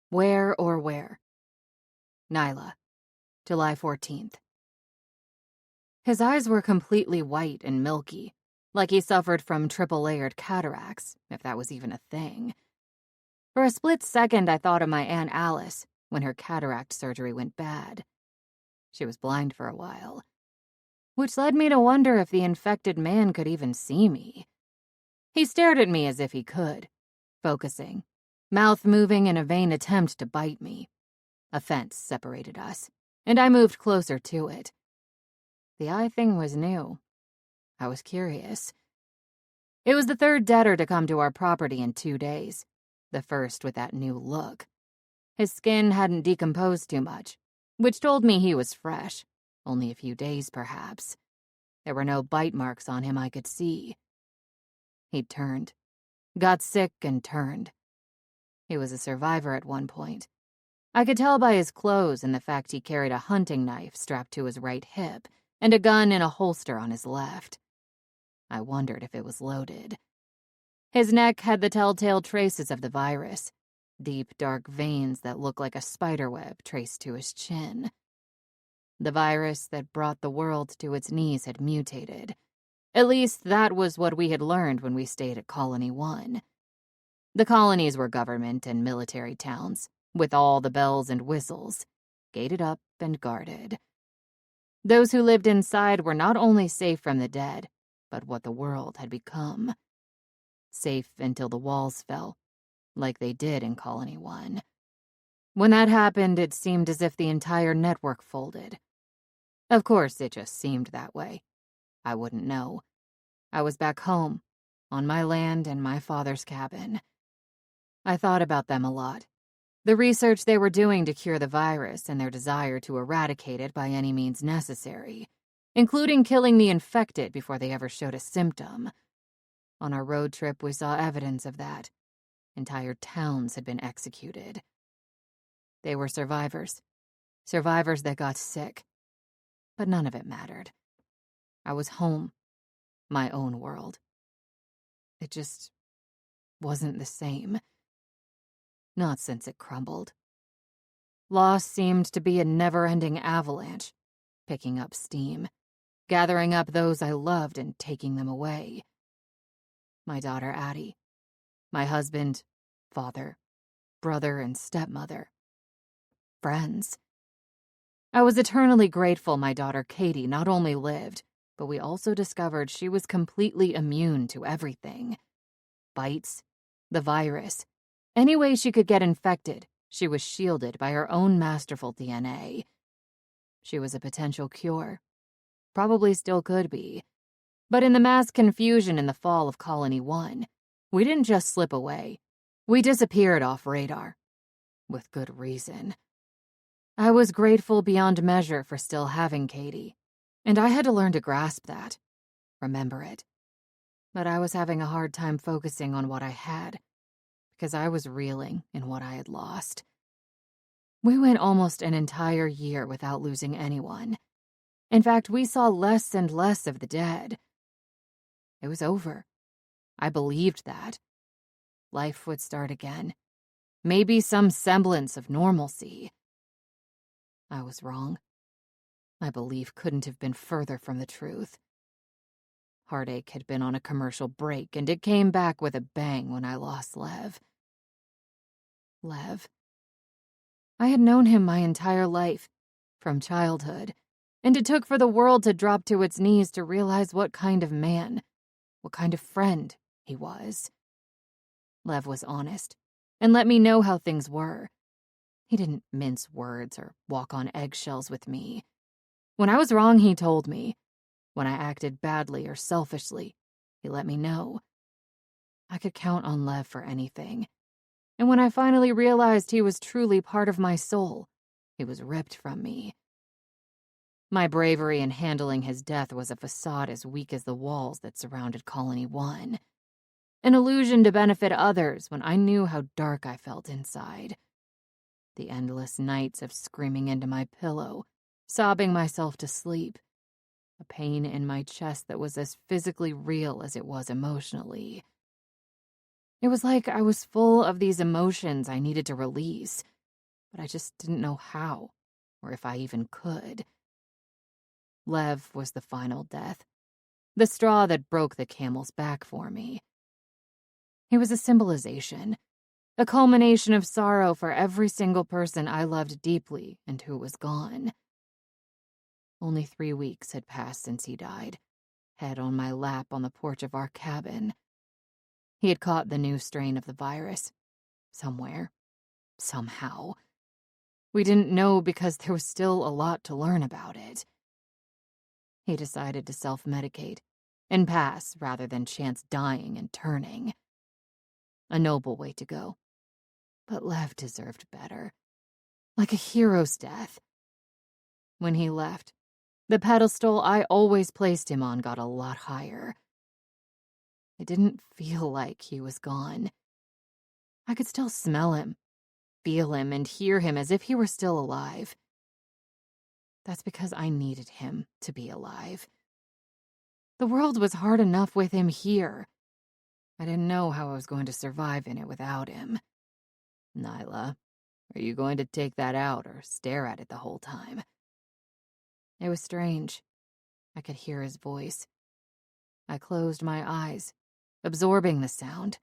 Where or where? Nyla, July 14th. His eyes were completely white and milky, like he suffered from triple-layered cataracts, if that was even a thing. For a split second, I thought of my Aunt Alice when her cataract surgery went bad. She was blind for a while, which led me to wonder if the infected man could even see me. He stared at me as if he could, focusing, mouth moving in a vain attempt to bite me. A fence separated us, and I moved closer to it. The eye thing was new. I was curious. It was the third debtor to come to our property in 2 days, the first with that new look. His skin hadn't decomposed too much, which told me he was fresh, only a few days perhaps. There were no bite marks on him I could see. He'd turned, got sick and turned. He was a survivor at one point. I could tell by his clothes and the fact he carried a hunting knife strapped to his right hip and a gun in a holster on his left. I wondered if it was loaded. His neck had the telltale traces of the virus, deep, dark veins that looked like a spiderweb traced to his chin. The virus that brought the world to its knees had mutated. At least that was what we had learned when we stayed at Colony 1. The colonies were government and military towns, with all the bells and whistles, gated up and guarded. Those who lived inside were not only safe from the dead, but what the world had become. Safe until the walls fell, like they did in Colony 1. When that happened, it seemed as if the entire network folded. Of course, it just seemed that way. I wouldn't know. I was back home, on my land and my father's cabin. I thought about them a lot. The research they were doing to cure the virus and their desire to eradicate it by any means necessary, including killing the infected before they ever showed a symptom. On our road trip, we saw evidence of that. Entire towns had been executed. They were survivors. Survivors that got sick. But none of it mattered. I was home. My own world. It just wasn't the same. Not since it crumbled. Loss seemed to be a never-ending avalanche, picking up steam, gathering up those I loved and taking them away. My daughter Addie, my husband, father, brother, and stepmother. Friends. I was eternally grateful my daughter Katie not only lived, but we also discovered she was completely immune to everything. Bites, the virus. Any way she could get infected, she was shielded by her own masterful DNA. She was a potential cure. Probably still could be. But in the mass confusion in the fall of Colony 1, we didn't just slip away. We disappeared off radar. With good reason. I was grateful beyond measure for still having Katie, and I had to learn to grasp that, remember it. But I was having a hard time focusing on what I had, because I was reeling in what I had lost. We went almost an entire year without losing anyone. In fact, we saw less and less of the dead. It was over. I believed that. Life would start again. Maybe some semblance of normalcy. I was wrong. My belief couldn't have been further from the truth. Heartache had been on a commercial break, and it came back with a bang when I lost Lev. Lev. I had known him my entire life, from childhood, and it took for the world to drop to its knees to realize what kind of man, what kind of friend he was. Lev was honest, and let me know how things were. He didn't mince words or walk on eggshells with me. When I was wrong, he told me. When I acted badly or selfishly, he let me know. I could count on Lev for anything. And when I finally realized he was truly part of my soul, he was ripped from me. My bravery in handling his death was a facade as weak as the walls that surrounded Colony 1. An illusion to benefit others when I knew how dark I felt inside. The endless nights of screaming into my pillow, sobbing myself to sleep. A pain in my chest that was as physically real as it was emotionally. It was like I was full of these emotions I needed to release, but I just didn't know how, or if I even could. Lev was the final death, the straw that broke the camel's back for me. He was a symbolization, a culmination of sorrow for every single person I loved deeply and who was gone. Only 3 weeks had passed since he died, head on my lap on the porch of our cabin. He had caught the new strain of the virus. Somewhere. Somehow. We didn't know because there was still a lot to learn about it. He decided to self-medicate and pass rather than chance dying and turning. A noble way to go. But Lev deserved better. Like a hero's death. When he left, the pedestal I always placed him on got a lot higher. It didn't feel like he was gone. I could still smell him, feel him, and hear him as if he were still alive. That's because I needed him to be alive. The world was hard enough with him here. I didn't know how I was going to survive in it without him. Nyla, are you going to take that out or stare at it the whole time? It was strange. I could hear his voice. I closed my eyes, absorbing the sound.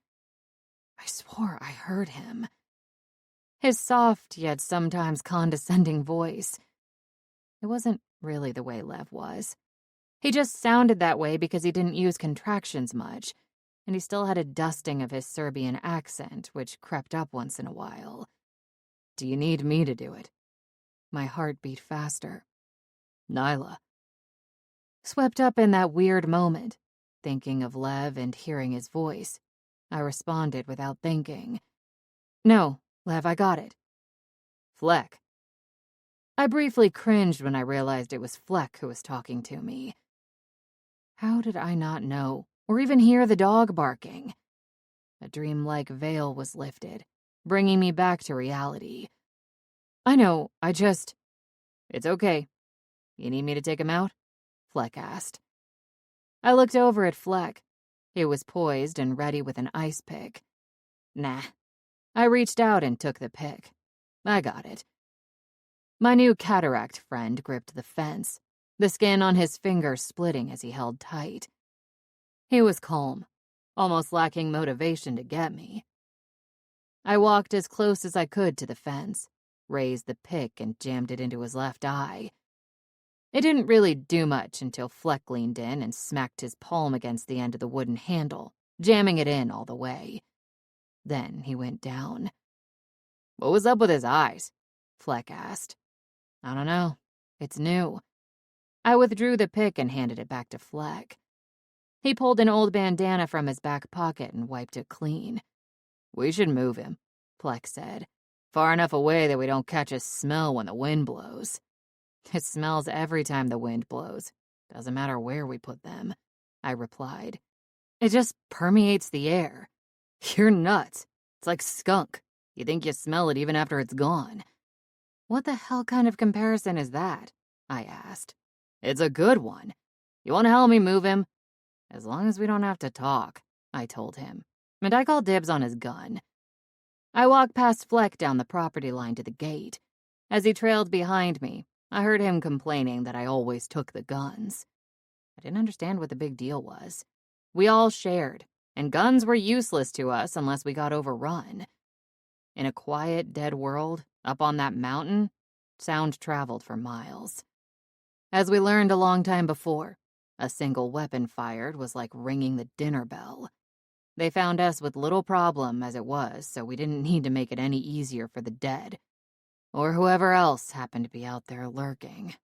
I swore I heard him. His soft yet sometimes condescending voice. It wasn't really the way Lev was. He just sounded that way because he didn't use contractions much, and he still had a dusting of his Serbian accent, which crept up once in a while. Do you need me to do it? My heart beat faster. Nyla. Swept up in that weird moment, thinking of Lev and hearing his voice, I responded without thinking. No, Lev, I got it. Fleck. I briefly cringed when I realized it was Fleck who was talking to me. How did I not know, or even hear the dog barking? A dreamlike veil was lifted, bringing me back to reality. I know, It's okay. You need me to take him out? Fleck asked. I looked over at Fleck. He was poised and ready with an ice pick. Nah. I reached out and took the pick. I got it. My new cataract friend gripped the fence, the skin on his fingers splitting as he held tight. He was calm, almost lacking motivation to get me. I walked as close as I could to the fence, raised the pick and jammed it into his left eye. It didn't really do much until Fleck leaned in and smacked his palm against the end of the wooden handle, jamming it in all the way. Then he went down. What was up with his eyes? Fleck asked. I don't know. It's new. I withdrew the pick and handed it back to Fleck. He pulled an old bandana from his back pocket and wiped it clean. We should move him, Fleck said. Far enough away that we don't catch his smell when the wind blows. It smells every time the wind blows. Doesn't matter where we put them, I replied. It just permeates the air. You're nuts. It's like skunk. You think you smell it even after it's gone. What the hell kind of comparison is that? I asked. It's a good one. You want to help me move him? As long as we don't have to talk, I told him, and I called dibs on his gun. I walked past Fleck down the property line to the gate. As he trailed behind me, I heard him complaining that I always took the guns. I didn't understand what the big deal was. We all shared, and guns were useless to us unless we got overrun. In a quiet, dead world, up on that mountain, sound traveled for miles. As we learned a long time before, a single weapon fired was like ringing the dinner bell. They found us with little problem as it was, so we didn't need to make it any easier for the dead, or whoever else happened to be out there lurking.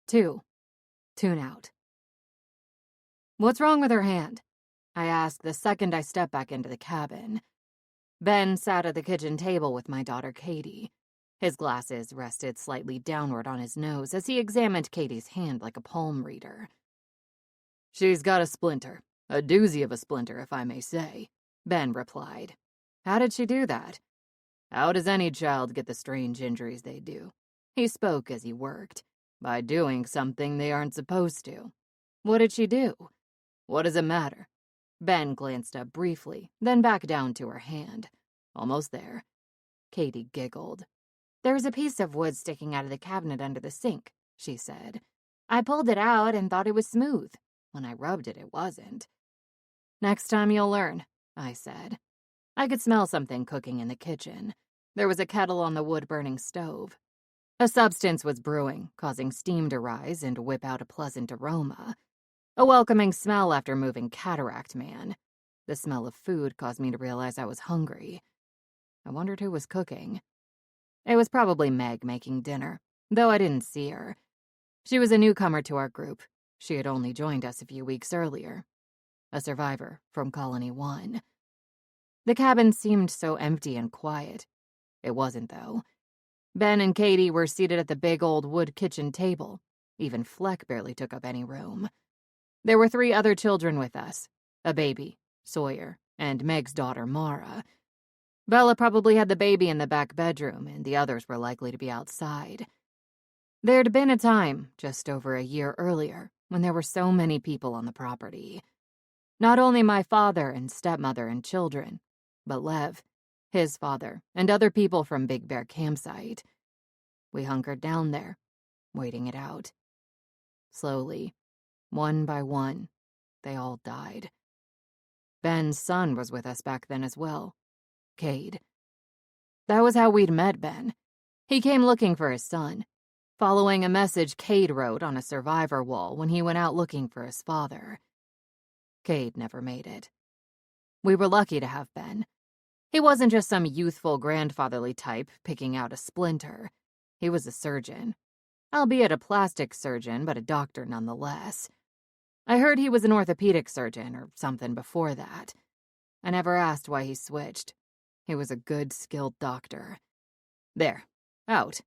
2. Tune out. What's wrong with her hand? I asked the second I stepped back into the cabin. Ben sat at the kitchen table with my daughter Katie. His glasses rested slightly downward on his nose as he examined Katie's hand like a palm reader. She's got a splinter. A doozy of a splinter, if I may say, Ben replied. How did she do that? How does any child get the strange injuries they do? He spoke as he worked, by doing something they aren't supposed to. What did she do? What does it matter? Ben glanced up briefly, then back down to her hand. Almost there. Katie giggled. "There was a piece of wood sticking out of the cabinet under the sink," she said. "I pulled it out and thought it was smooth. When I rubbed it, it wasn't." "Next time you'll learn," I said. I could smell something cooking in the kitchen. There was a kettle on the wood-burning stove. A substance was brewing, causing steam to rise and whip out a pleasant aroma. A welcoming smell after moving Cataract Man. The smell of food caused me to realize I was hungry. I wondered who was cooking. It was probably Meg making dinner, though I didn't see her. She was a newcomer to our group. She had only joined us a few weeks earlier. A survivor from Colony 1. The cabin seemed so empty and quiet. It wasn't, though. Ben and Katie were seated at the big old wood kitchen table. Even Fleck barely took up any room. There were 3 other children with us. A baby, Sawyer, and Meg's daughter, Mara. Bella probably had the baby in the back bedroom, and the others were likely to be outside. There'd been a time, just over a year earlier, when there were so many people on the property. Not only my father and stepmother and children, but Lev, his father, and other people from Big Bear Campsite. We hunkered down there, waiting it out. Slowly, one by one, they all died. Ben's son was with us back then as well, Cade. That was how we'd met Ben. He came looking for his son, following a message Cade wrote on a survivor wall when he went out looking for his father. Cade never made it. We were lucky to have Ben. He wasn't just some youthful grandfatherly type picking out a splinter. He was a surgeon. Albeit a plastic surgeon, but a doctor nonetheless. I heard he was an orthopedic surgeon or something before that. I never asked why he switched. He was a good, skilled doctor. "There, out,"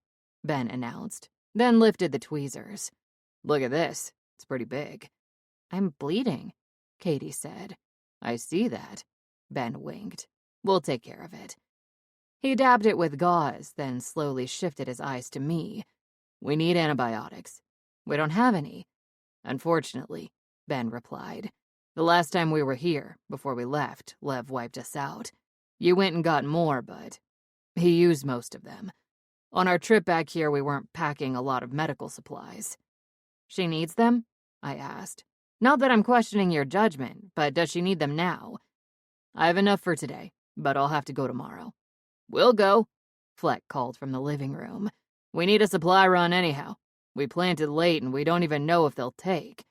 Ben announced, then lifted the tweezers. "Look at this. It's pretty big." "I'm bleeding," Katie said. "I see that." Ben winked. "We'll take care of it." He dabbed it with gauze, then slowly shifted his eyes to me. "We need antibiotics." "We don't have any." "Unfortunately," Ben replied. "The last time we were here, before we left, Lev wiped us out. You went and got more, but he used most of them. On our trip back here, we weren't packing a lot of medical supplies." "She needs them?" I asked. "Not that I'm questioning your judgment, but does she need them now?" "I have enough for today, but I'll have to go tomorrow." "We'll go," Fleck called from the living room. "We need a supply run anyhow. We planted late and we don't even know if they'll take."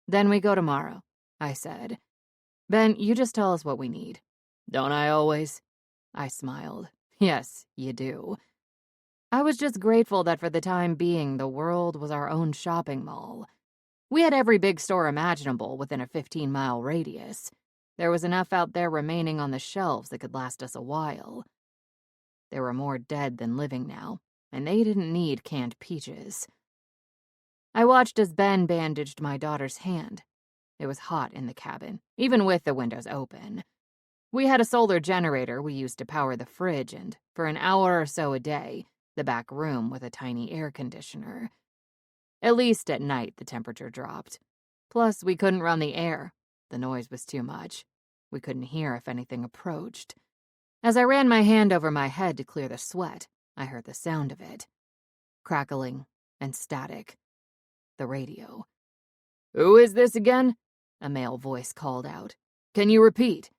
"Then we go tomorrow," I said. "Ben, you just tell us what we need." "Don't I always?" I smiled. "Yes, you do." I was just grateful that for the time being, the world was our own shopping mall. We had every big store imaginable within a 15-mile radius. There was enough out there remaining on the shelves that could last us a while. There were more dead than living now, and they didn't need canned peaches. I watched as Ben bandaged my daughter's hand. It was hot in the cabin, even with the windows open. We had a solar generator we used to power the fridge and, for an hour or so a day, the back room with a tiny air conditioner. At least at night the temperature dropped. Plus, we couldn't run the air. The noise was too much. We couldn't hear if anything approached. As I ran my hand over my head to clear the sweat, I heard the sound of it. Crackling and static. The radio. "Who is this again?" a male voice called out. "Can you repeat?"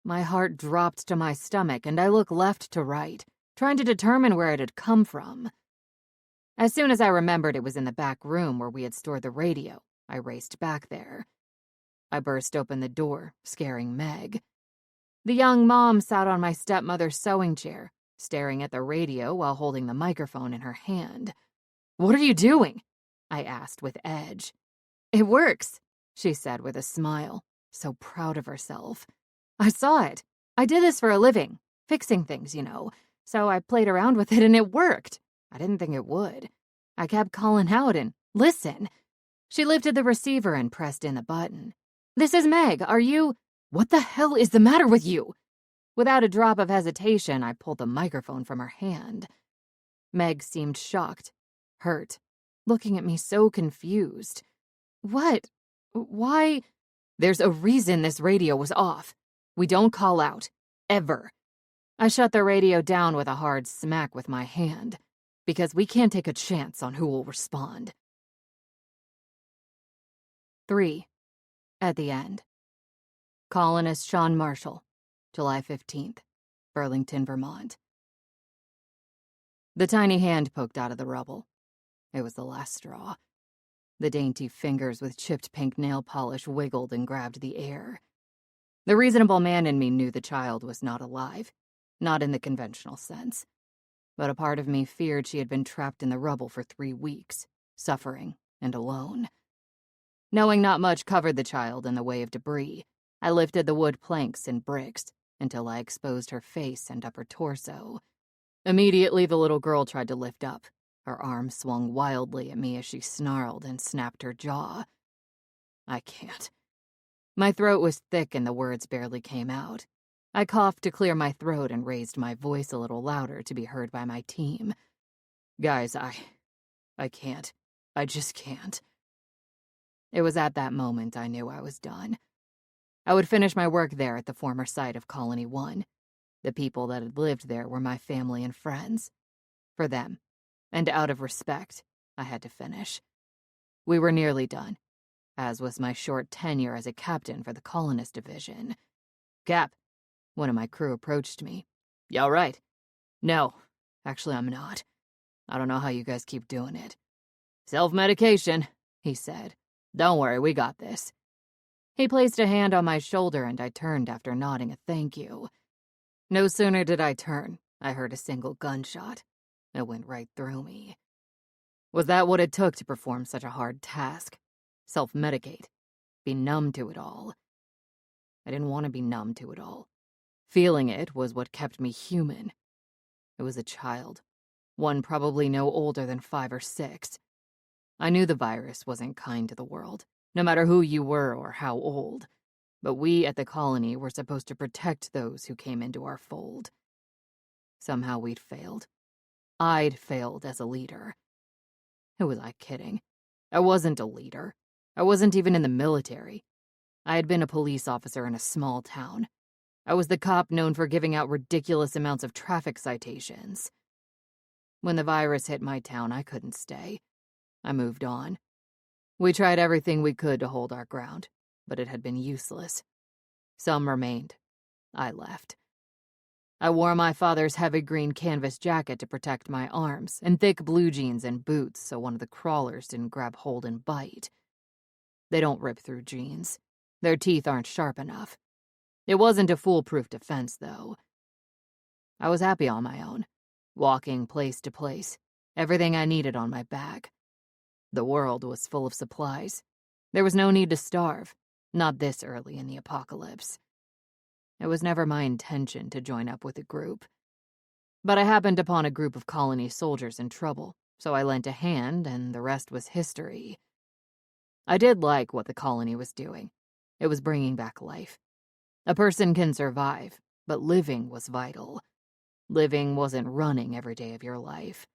My heart dropped to my stomach and I looked left to right, trying to determine where it had come from. As soon as I remembered it was in the back room where we had stored the radio, I raced back there. I burst open the door, scaring Meg. The young mom sat on my stepmother's sewing chair, staring at the radio while holding the microphone in her hand. "What are you doing?" I asked with edge. "It works," she said with a smile, so proud of herself. "I saw it. I did this for a living, fixing things, you know, so I played around with it and it worked. I didn't think it would. I kept calling out and, listen." She lifted the receiver and pressed in the button. "This is Meg. Are you—" "What the hell is the matter with you?" Without a drop of hesitation, I pulled the microphone from her hand. Meg seemed shocked, hurt, looking at me so confused. "What? Why?" "There's a reason this radio was off. We don't call out. Ever. I shut the radio down with a hard smack with my hand, because we can't take a chance on who will respond. 3. At the end. Colonist Sean Marshall, July 15th, Burlington, Vermont. The tiny hand poked out of the rubble. It was the last straw. The dainty fingers with chipped pink nail polish wiggled and grabbed the air. The reasonable man in me knew the child was not alive, not in the conventional sense. But a part of me feared she had been trapped in the rubble for 3 weeks, suffering and alone. Knowing not much covered the child in the way of debris, I lifted the wood planks and bricks until I exposed her face and upper torso. Immediately, the little girl tried to lift up. Her arm swung wildly at me as she snarled and snapped her jaw. I can't. My throat was thick and the words barely came out. I coughed to clear my throat and raised my voice a little louder to be heard by my team. Guys, I can't. I just can't. It was at that moment I knew I was done. I would finish my work there at the former site of Colony 1. The people that had lived there were my family and friends. For them, and out of respect, I had to finish. We were nearly done, as was my short tenure as a captain for the Colonist Division. Cap, one of my crew approached me. You all right? No, actually I'm not. I don't know how you guys keep doing it. Self-medication, he said. Don't worry, we got this. He placed a hand on my shoulder and I turned after nodding a thank you. No sooner did I turn, I heard a single gunshot. It went right through me. Was that what it took to perform such a hard task? Self-medicate? Be numb to it all? I didn't want to be numb to it all. Feeling it was what kept me human. It was a child, one probably no older than 5 or 6. I knew the virus wasn't kind to the world, no matter who you were or how old. But we at the colony were supposed to protect those who came into our fold. Somehow we'd failed. I'd failed as a leader. Who was I kidding? I wasn't a leader. I wasn't even in the military. I had been a police officer in a small town. I was the cop known for giving out ridiculous amounts of traffic citations. When the virus hit my town, I couldn't stay. I moved on. We tried everything we could to hold our ground, but it had been useless. Some remained. I left. I wore my father's heavy green canvas jacket to protect my arms, and thick blue jeans and boots so one of the crawlers didn't grab hold and bite. They don't rip through jeans. Their teeth aren't sharp enough. It wasn't a foolproof defense, though. I was happy on my own, walking place to place, everything I needed on my back. The world was full of supplies. There was no need to starve, not this early in the apocalypse. It was never my intention to join up with a group. But I happened upon a group of colony soldiers in trouble, so I lent a hand, and the rest was history. I did like what the colony was doing. It was bringing back life. A person can survive, but living was vital. Living wasn't running every day of your life.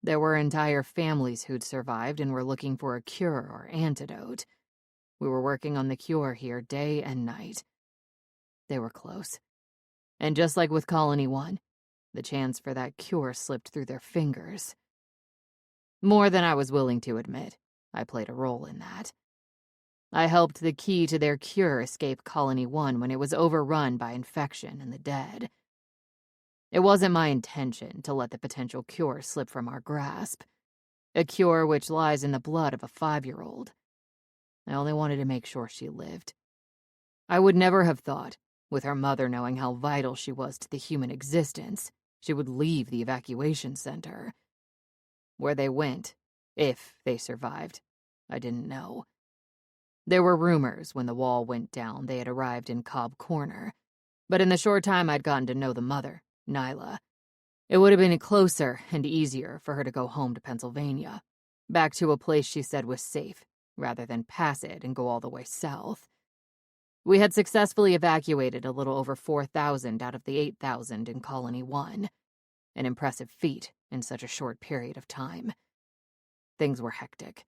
There were entire families who'd survived and were looking for a cure or antidote. We were working on the cure here day and night. They were close. And just like with Colony 1, the chance for that cure slipped through their fingers. More than I was willing to admit, I played a role in that. I helped the key to their cure escape Colony 1 when it was overrun by infection and the dead. It wasn't my intention to let the potential cure slip from our grasp. A cure which lies in the blood of a 5-year-old. I only wanted to make sure she lived. I would never have thought, with her mother knowing how vital she was to the human existence, she would leave the evacuation center. Where they went, if they survived, I didn't know. There were rumors when the wall went down they had arrived in Cobb Corner, but in the short time I'd gotten to know the mother, Nyla, it would have been closer and easier for her to go home to Pennsylvania, back to a place she said was safe, rather than pass it and go all the way south. We had successfully evacuated a little over 4,000 out of the 8,000 in Colony 1, an impressive feat in such a short period of time. Things were hectic.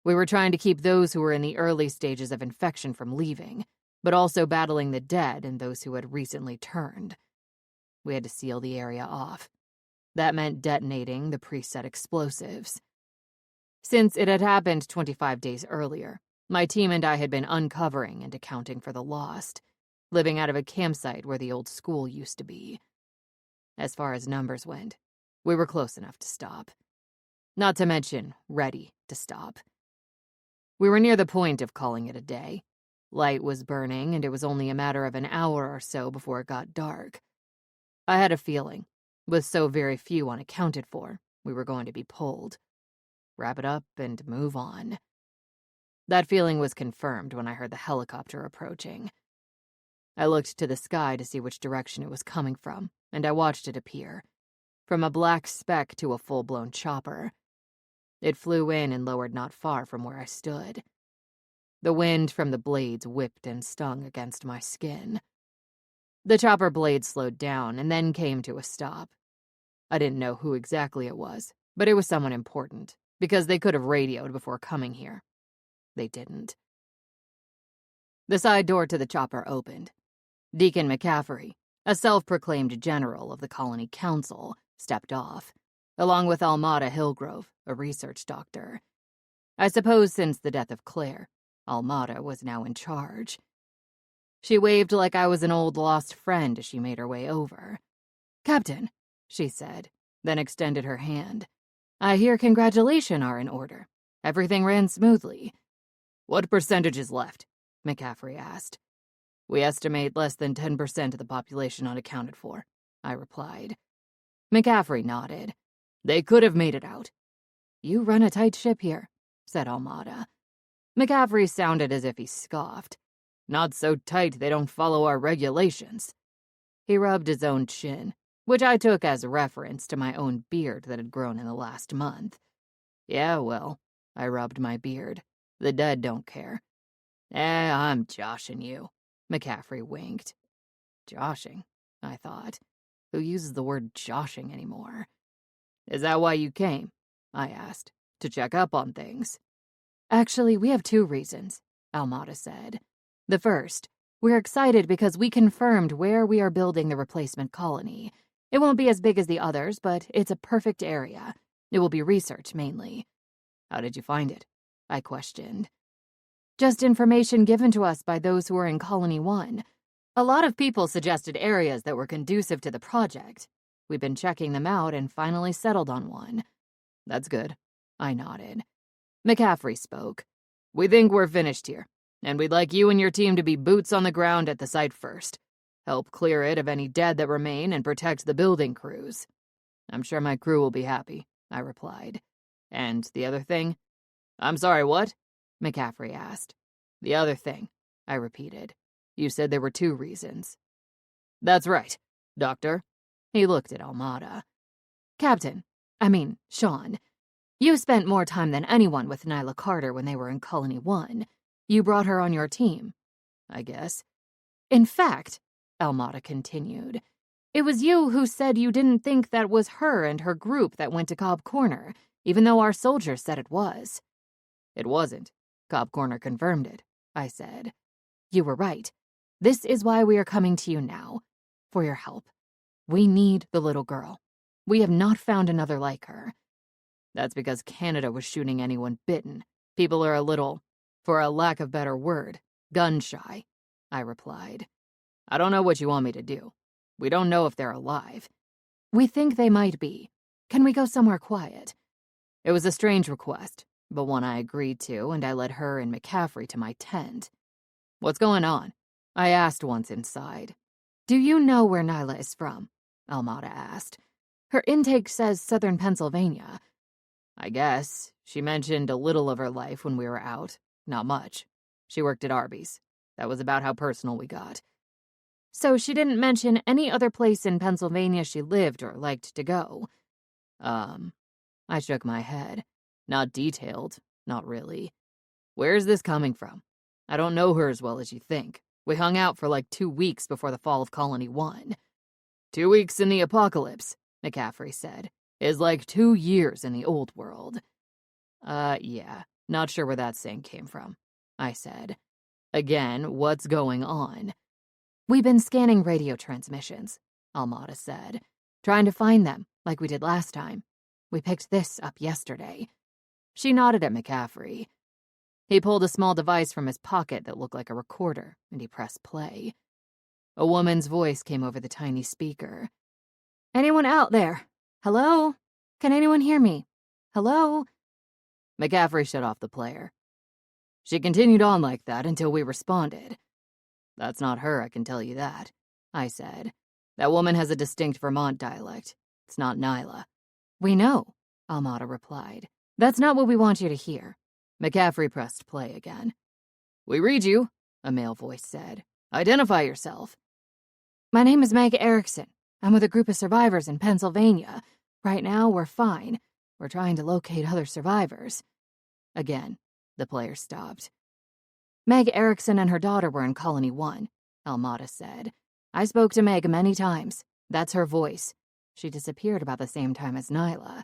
We were trying to keep those who were in the early stages of infection from leaving, but also battling the dead and those who had recently turned. We had to seal the area off. That meant detonating the preset explosives. Since it had happened 25 days earlier, my team and I had been uncovering and accounting for the lost, living out of a campsite where the old school used to be. As far as numbers went, we were close enough to stop. Not to mention, ready to stop. We were near the point of calling it a day. Light was burning, and it was only a matter of an hour or so before it got dark. I had a feeling, with so very few unaccounted for, we were going to be pulled. Wrap it up and move on. That feeling was confirmed when I heard the helicopter approaching. I looked to the sky to see which direction it was coming from, and I watched it appear. From a black speck to a full-blown chopper. It flew in and lowered not far from where I stood. The wind from the blades whipped and stung against my skin. The chopper blade slowed down and then came to a stop. I didn't know who exactly it was, but it was someone important, because they could have radioed before coming here. They didn't. The side door to the chopper opened. Deacon McCaffrey, a self-proclaimed general of the Colony Council, stepped off, along with Almada Hillgrove, a research doctor. I suppose since the death of Claire, Almada was now in charge. She waved like I was an old lost friend as she made her way over. "Captain," she said, then extended her hand. "I hear congratulations are in order. Everything ran smoothly." "What percentage is left?" McCaffrey asked. "We estimate less than 10% of the population unaccounted for," I replied. McCaffrey nodded. "They could have made it out." "You run a tight ship here," said Almada. McCaffrey sounded as if he scoffed. "Not so tight they don't follow our regulations." He rubbed his own chin, which I took as a reference to my own beard that had grown in the last month. "Yeah, well," I rubbed my beard. "The dead don't care." I'm joshing you," McCaffrey winked. Joshing, I thought. Who uses the word joshing anymore? "Is that why you came?" I asked. "To check up on things?" "Actually, we have 2 reasons," Almada said. "The first, we're excited because we confirmed where we are building the replacement colony. It won't be as big as the others, but it's a perfect area. It will be research, mainly." "How did you find it?" I questioned. "Just information given to us by those who are in Colony 1. A lot of people suggested areas that were conducive to the project. We've been checking them out and finally settled on one." "That's good," I nodded. McCaffrey spoke. "We think we're finished here, and we'd like you and your team to be boots on the ground at the site first. Help clear it of any dead that remain and protect the building crews." "I'm sure my crew will be happy," I replied. "And the other thing?" "I'm sorry, what?" McCaffrey asked. "The other thing," I repeated. "You said there were 2 reasons." "That's right, Doctor." He looked at Almada. Sean, you spent more time than anyone with Nyla Carter when they were in Colony 1. You brought her on your team." "I guess." "In fact," Almada continued, "it was you who said you didn't think that was her and her group that went to Cobb Corner, even though our soldiers said it was." "It wasn't. Cobb Corner confirmed it," I said. "You were right. This is why we are coming to you now. For your help. We need the little girl. We have not found another like her." "That's because Canada was shooting anyone bitten. People are a little, for a lack of better word, gun-shy," I replied. "I don't know what you want me to do. We don't know if they're alive." "We think they might be. Can we go somewhere quiet?" It was a strange request, but one I agreed to, and I led her and McCaffrey to my tent. "What's going on?" I asked once inside. "Do you know where Nyla is from?" Almada asked. "Her intake says southern Pennsylvania." "I guess. She mentioned a little of her life when we were out. Not much. She worked at Arby's. That was about how personal we got." "So she didn't mention any other place in Pennsylvania she lived or liked to go?" I shook my head. "Not detailed. Not really. Where's this coming from? I don't know her as well as you think. We hung out for like 2 weeks before the fall of Colony 1. 2 weeks in the apocalypse," McCaffrey said, "is like 2 years in the old world." Yeah, not sure where that saying came from," I said. "Again, what's going on?" "We've been scanning radio transmissions. Almada said, trying to find them like we did last time. We picked this up yesterday. She nodded at McCaffrey. He pulled a small device from his pocket that looked like a recorder, and he pressed play. A woman's voice came over the tiny speaker. "Anyone out there? Hello? Can anyone hear me? Hello?" McCaffrey shut off the player. She continued on like that until we responded. "That's not her, I can tell you that," I said. "That woman has a distinct Vermont dialect. It's not Nyla." "We know," Almada replied. "That's not what we want you to hear." McCaffrey pressed play again. "We read you," a male voice said. "Identify yourself." "My name is Meg Erickson. I'm with a group of survivors in Pennsylvania. Right now, we're fine. We're trying to locate other survivors." Again, the player stopped. "Meg Erickson and her daughter were in Colony 1, Almada said. "I spoke to Meg many times. That's her voice. She disappeared about the same time as Nyla."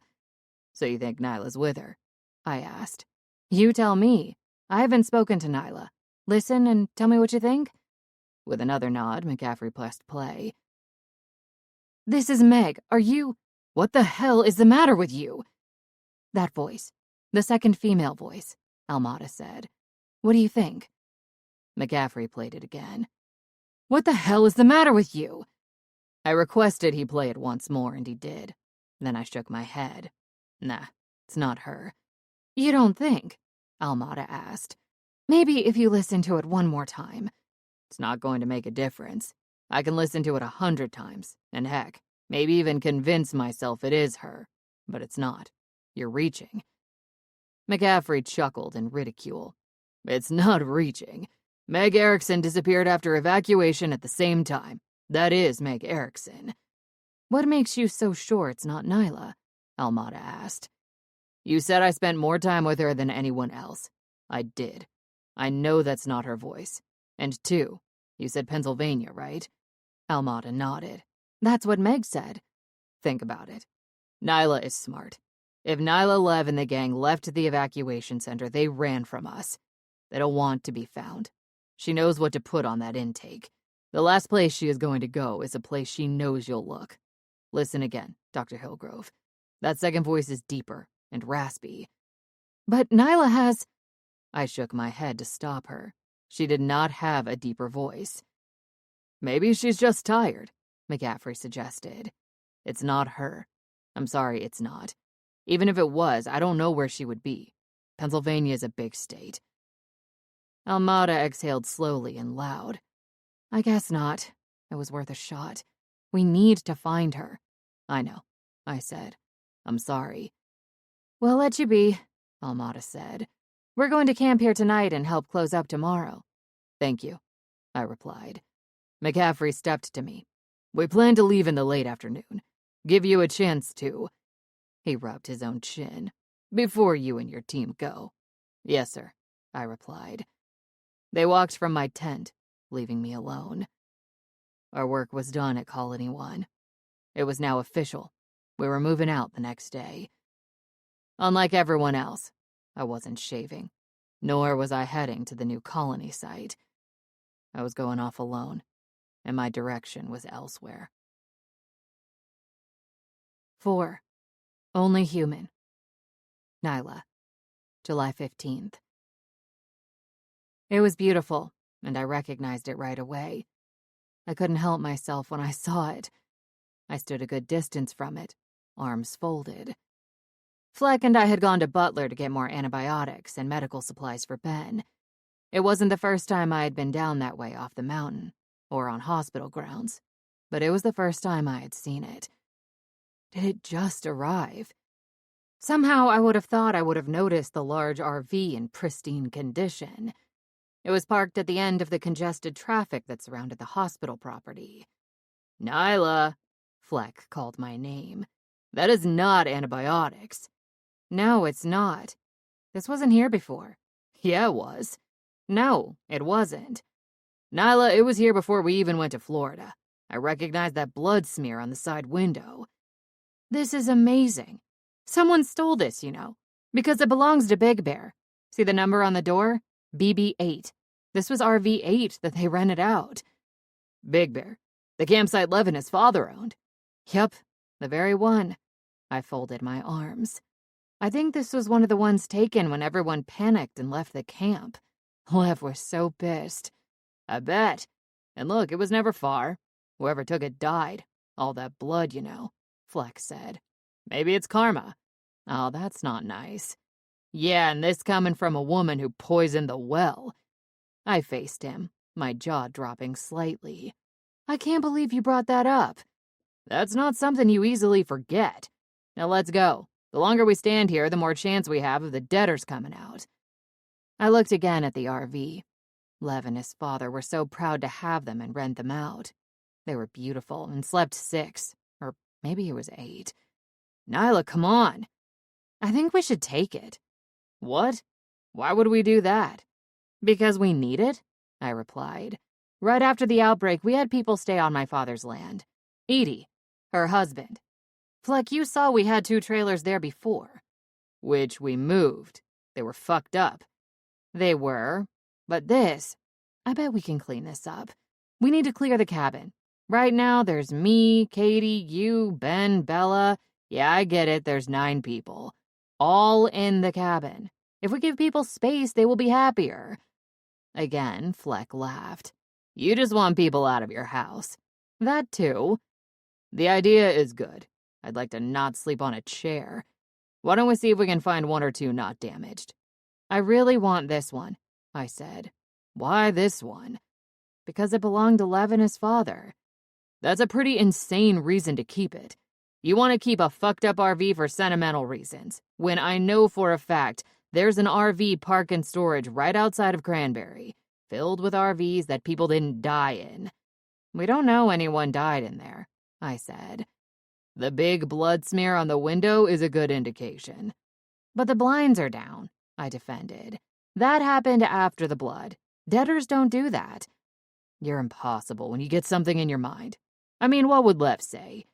"So you think Nyla's with her?" I asked. "You tell me. I haven't spoken to Nyla. Listen and tell me what you think." With another nod, McCaffrey pressed play. "This is Meg. Are you... What the hell is the matter with you?" "That voice. The second female voice," Almada said. "What do you think?" McCaffrey played it again. "What the hell is the matter with you?" I requested he play it once more, and he did. Then I shook my head. "Nah, it's not her." "You don't think?" Almada asked. "Maybe if you listen to it one more time." "It's not going to make a difference. I can listen to it 100 times, and heck, maybe even convince myself it is her. But it's not. You're reaching." McCaffrey chuckled in ridicule. "It's not reaching. Meg Erickson disappeared after evacuation at the same time. That is Meg Erickson." "What makes you so sure it's not Nyla?" Almada asked. "You said I spent more time with her than anyone else. I did. I know that's not her voice. And 2, you said Pennsylvania, right?" Almada nodded. "That's what Meg said." "Think about it. Nyla is smart. If Nyla, Lev, and the gang left the evacuation center, they ran from us. They don't want to be found. She knows what to put on that intake. The last place she is going to go is a place she knows you'll look. Listen again, Dr. Hillgrove. That second voice is deeper and raspy." "But Nyla has..." I shook my head to stop her. She did not have a deeper voice. "Maybe she's just tired," McCaffrey suggested. "It's not her. I'm sorry, it's not. Even if it was, I don't know where she would be. Pennsylvania is a big state." Almada exhaled slowly and loud. "I guess not. It was worth a shot. We need to find her." "I know," I said. "I'm sorry." "We'll let you be," Almada said. "We're going to camp here tonight and help close up tomorrow." "Thank you," I replied. McCaffrey stepped to me. "We plan to leave in the late afternoon. Give you a chance to..." He rubbed his own chin. "Before you and your team go." "Yes, sir," I replied. They walked from my tent, leaving me alone. Our work was done at Colony 1. It was now official. We were moving out the next day. Unlike everyone else, I wasn't shaving, nor was I heading to the new colony site. I was going off alone, and my direction was elsewhere. 4. Only Human. Nyla, July 15th. It was beautiful, and I recognized it right away. I couldn't help myself when I saw it. I stood a good distance from it, arms folded. Fleck and I had gone to Butler to get more antibiotics and medical supplies for Ben. It wasn't the first time I had been down that way off the mountain, or on hospital grounds, but it was the first time I had seen it. Did it just arrive? Somehow I would have thought I would have noticed the large RV in pristine condition. It was parked at the end of the congested traffic that surrounded the hospital property. "Nyla," Fleck called my name. "That is not antibiotics." "No, it's not. This wasn't here before." "Yeah, it was." "No, it wasn't." "Nyla, it was here before we even went to Florida. I recognized that blood smear on the side window." "This is amazing. Someone stole this, because it belongs to Big Bear. See the number on the door? BB8. This was RV8 that they rented out." "Big Bear. The campsite Lev and his father owned. Yup, the very one. I folded my arms. I think this was one of the ones taken when everyone panicked and left the camp. Lev was so pissed. I bet. And look, it was never far. Whoever took it died. All that blood, Fleck said. Maybe it's karma. Oh, that's not nice. Yeah, and this coming from a woman who poisoned the well. I faced him, my jaw dropping slightly. I can't believe you brought that up. That's not something you easily forget. Now let's go. The longer we stand here, the more chance we have of the debtors coming out. I looked again at the RV. Lev and his father were so proud to have them and rent them out. They were beautiful and slept 6, or maybe it was 8. Nyla, come on. I think we should take it. What? Why would we do that? Because we need it, I replied. Right after the outbreak, we had people stay on my father's land. Edie, her husband. Fleck, you saw we had 2 trailers there before. Which we moved. They were fucked up. They were. But this, I bet we can clean this up. We need to clear the cabin. Right now, there's me, Katie, you, Ben, Bella. Yeah, I get it, there's 9 people. All in the cabin. If we give people space, they will be happier. Again, Fleck laughed. You just want people out of your house. That too. The idea is good. I'd like to not sleep on a chair. Why don't we see if we can find 1 or 2 not damaged? I really want this one, I said. Why this one? Because it belonged to Lev and his father. That's a pretty insane reason to keep it. You want to keep a fucked up RV for sentimental reasons, when I know for a fact there's an RV park and storage right outside of Cranberry, filled with RVs that people didn't die in. We don't know anyone died in there, I said. The big blood smear on the window is a good indication. But the blinds are down, I defended. That happened after the blood. Debtors don't do that. You're impossible when you get something in your mind. I mean, what would Lev say?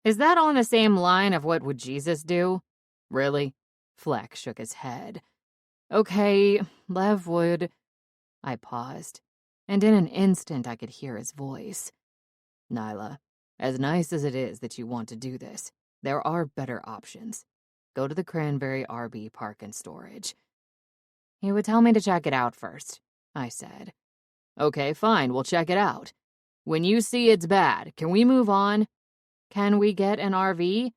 Is that on the same line of what would Jesus do? Really? Fleck shook his head. Okay, Lev would. I paused, and in an instant I could hear his voice. Nyla, as nice as it is that you want to do this, there are better options. Go to the Cranberry RV Park and Storage. He would tell me to check it out first, I said. Okay, fine, we'll check it out. When you see it's bad, can we move on? Can we get an RV?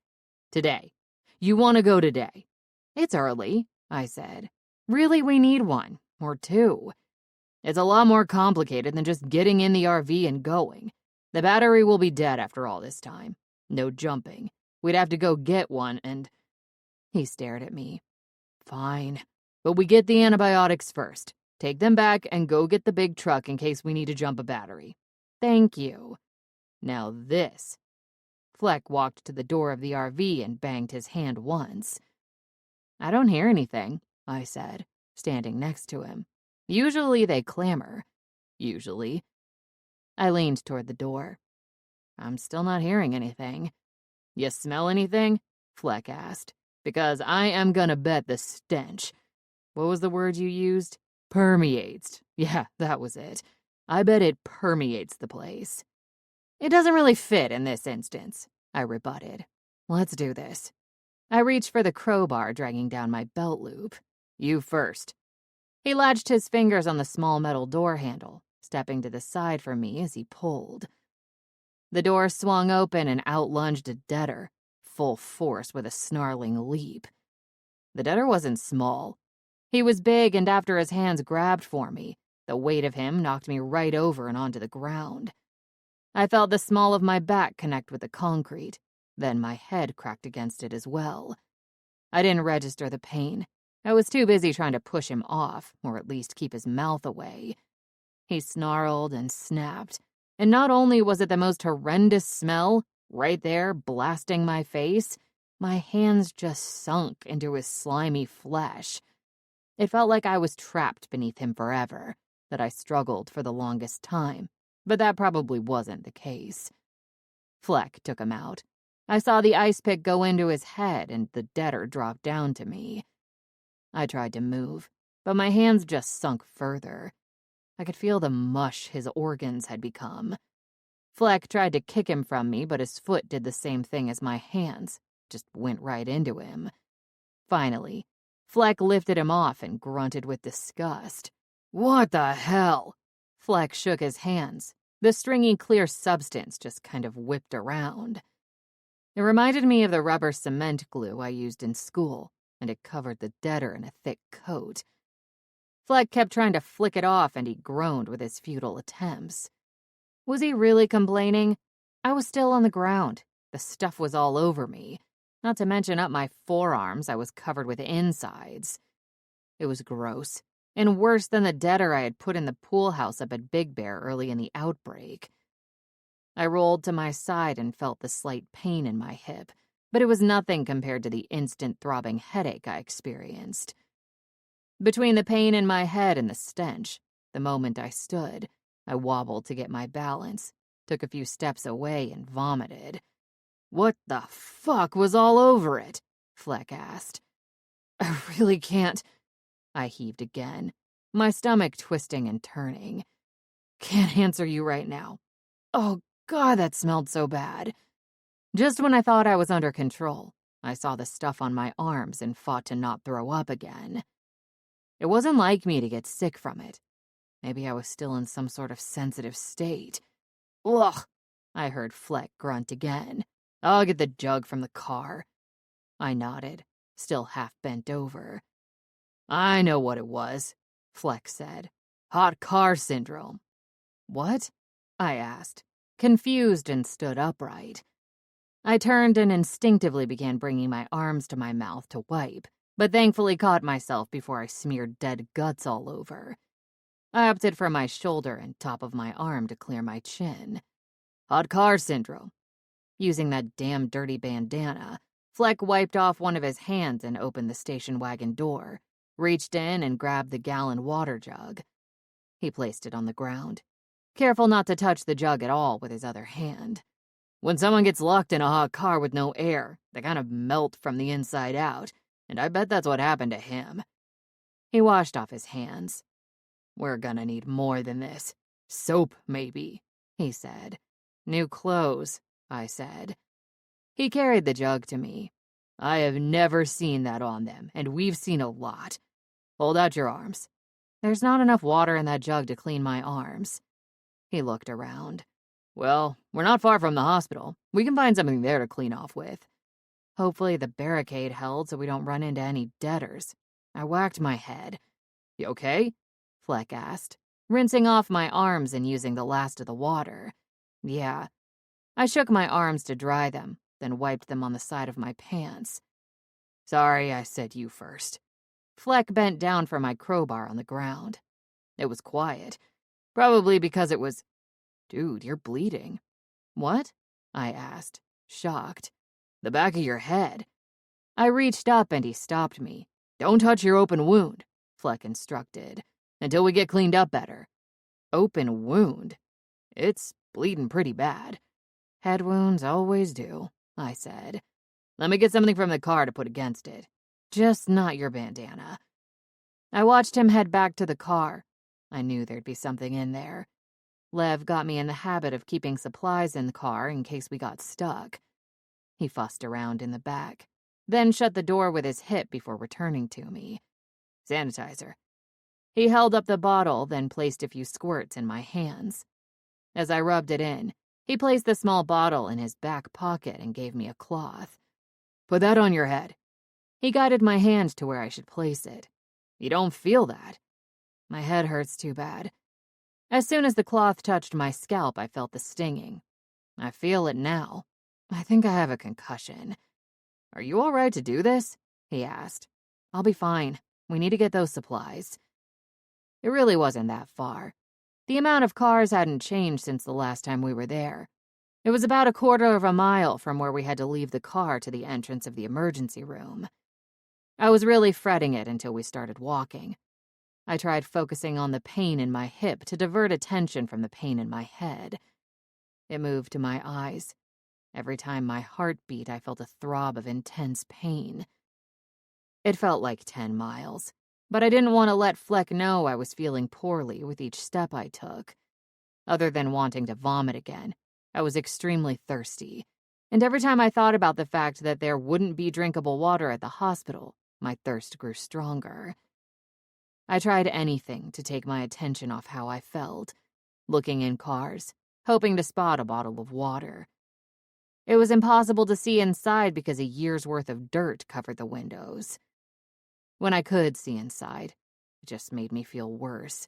Today. You want to go today? It's early, I said. Really, we need 1, or 2. It's a lot more complicated than just getting in the RV and going. The battery will be dead after all this time. No jumping. We'd have to go get one and... He stared at me. Fine. But we get the antibiotics first. Take them back and go get the big truck in case we need to jump a battery. Thank you. Now this. Fleck walked to the door of the RV and banged his hand once. I don't hear anything, I said, standing next to him. Usually they clamor. Usually. I leaned toward the door. I'm still not hearing anything. You smell anything? Fleck asked. Because I am gonna bet the stench. What was the word you used? Permeates. Yeah, that was it. I bet it permeates the place. It doesn't really fit in this instance, I rebutted. Let's do this. I reached for the crowbar, dragging down my belt loop. You first. He latched his fingers on the small metal door handle, stepping to the side for me as he pulled. The door swung open and out lunged a debtor, full force with a snarling leap. The debtor wasn't small. He was big, and after his hands grabbed for me, the weight of him knocked me right over and onto the ground. I felt the small of my back connect with the concrete, then my head cracked against it as well. I didn't register the pain. I was too busy trying to push him off, or at least keep his mouth away. He snarled and snapped, and not only was it the most horrendous smell, right there blasting my face, my hands just sunk into his slimy flesh. It felt like I was trapped beneath him forever, that I struggled for the longest time, but that probably wasn't the case. Fleck took him out. I saw the ice pick go into his head and the debtor drop down to me. I tried to move, but my hands just sunk further. I could feel the mush his organs had become. Fleck tried to kick him from me, but his foot did the same thing as my hands, just went right into him. Finally, Fleck lifted him off and grunted with disgust. "What the hell?" Fleck shook his hands. The stringy clear substance just kind of whipped around. It reminded me of the rubber cement glue I used in school, and it covered the debtor in a thick coat. Fleck kept trying to flick it off, and he groaned with his futile attempts. Was he really complaining? I was still on the ground. The stuff was all over me. Not to mention up my forearms, I was covered with insides. It was gross, and worse than the debtor I had put in the pool house up at Big Bear early in the outbreak. I rolled to my side and felt the slight pain in my hip, but it was nothing compared to the instant throbbing headache I experienced. Between the pain in my head and the stench, the moment I stood, I wobbled to get my balance, took a few steps away, and vomited. "What the fuck was all over it?" Fleck asked. "I really can't," I heaved again, my stomach twisting and turning. "Can't answer you right now. Oh, God, that smelled so bad." Just when I thought I was under control, I saw the stuff on my arms and fought to not throw up again. It wasn't like me to get sick from it. Maybe I was still in some sort of sensitive state. "Ugh," I heard Fleck grunt again. "I'll get the jug from the car." I nodded, still half bent over. "I know what it was," Fleck said. "Hot car syndrome." "What?" I asked, confused, and stood upright. I turned and instinctively began bringing my arms to my mouth to wipe, but thankfully caught myself before I smeared dead guts all over. I opted for my shoulder and top of my arm to clear my chin. "Hot car syndrome." Using that damn dirty bandana, Fleck wiped off one of his hands and opened the station wagon door, reached in and grabbed the gallon water jug. He placed it on the ground, careful not to touch the jug at all with his other hand. "When someone gets locked in a hot car with no air, they kind of melt from the inside out, and I bet that's what happened to him." He washed off his hands. "We're gonna need more than this. Soap, maybe," he said. "New clothes," I said. He carried the jug to me. "I have never seen that on them, and we've seen a lot. Hold out your arms." "There's not enough water in that jug to clean my arms." He looked around. "Well, we're not far from the hospital. We can find something there to clean off with." Hopefully the barricade held so we don't run into any debtors. I whacked my head. "You okay?" Fleck asked, rinsing off my arms and using the last of the water. "Yeah." I shook my arms to dry them, then wiped them on the side of my pants. "Sorry I said you first." Fleck bent down for my crowbar on the ground. It was quiet, probably because it was... "Dude, you're bleeding." "What?" I asked, shocked. "The back of your head." I reached up and he stopped me. "Don't touch your open wound," Fleck instructed, "until we get cleaned up better." "Open wound?" "It's bleeding pretty bad." "Head wounds always do," I said. "Let me get something from the car to put against it. Just not your bandana." I watched him head back to the car. I knew there'd be something in there. Lev got me in the habit of keeping supplies in the car in case we got stuck. He fussed around in the back, then shut the door with his hip before returning to me. "Sanitizer." He held up the bottle, then placed a few squirts in my hands. As I rubbed it in, he placed the small bottle in his back pocket and gave me a cloth. "Put that on your head." He guided my hand to where I should place it. "You don't feel that?" "My head hurts too bad." As soon as the cloth touched my scalp, I felt the stinging. "I feel it now. I think I have a concussion." "Are you all right to do this?" he asked. "I'll be fine. We need to get those supplies." It really wasn't that far. The amount of cars hadn't changed since the last time we were there. It was about 1/4 mile from where we had to leave the car to the entrance of the emergency room. I was really fretting it until we started walking. I tried focusing on the pain in my hip to divert attention from the pain in my head. It moved to my eyes. Every time my heart beat, I felt a throb of intense pain. It felt like 10 miles, but I didn't want to let Fleck know I was feeling poorly with each step I took. Other than wanting to vomit again, I was extremely thirsty, and every time I thought about the fact that there wouldn't be drinkable water at the hospital, my thirst grew stronger. I tried anything to take my attention off how I felt, looking in cars, hoping to spot a bottle of water. It was impossible to see inside because a year's worth of dirt covered the windows. When I could see inside, it just made me feel worse.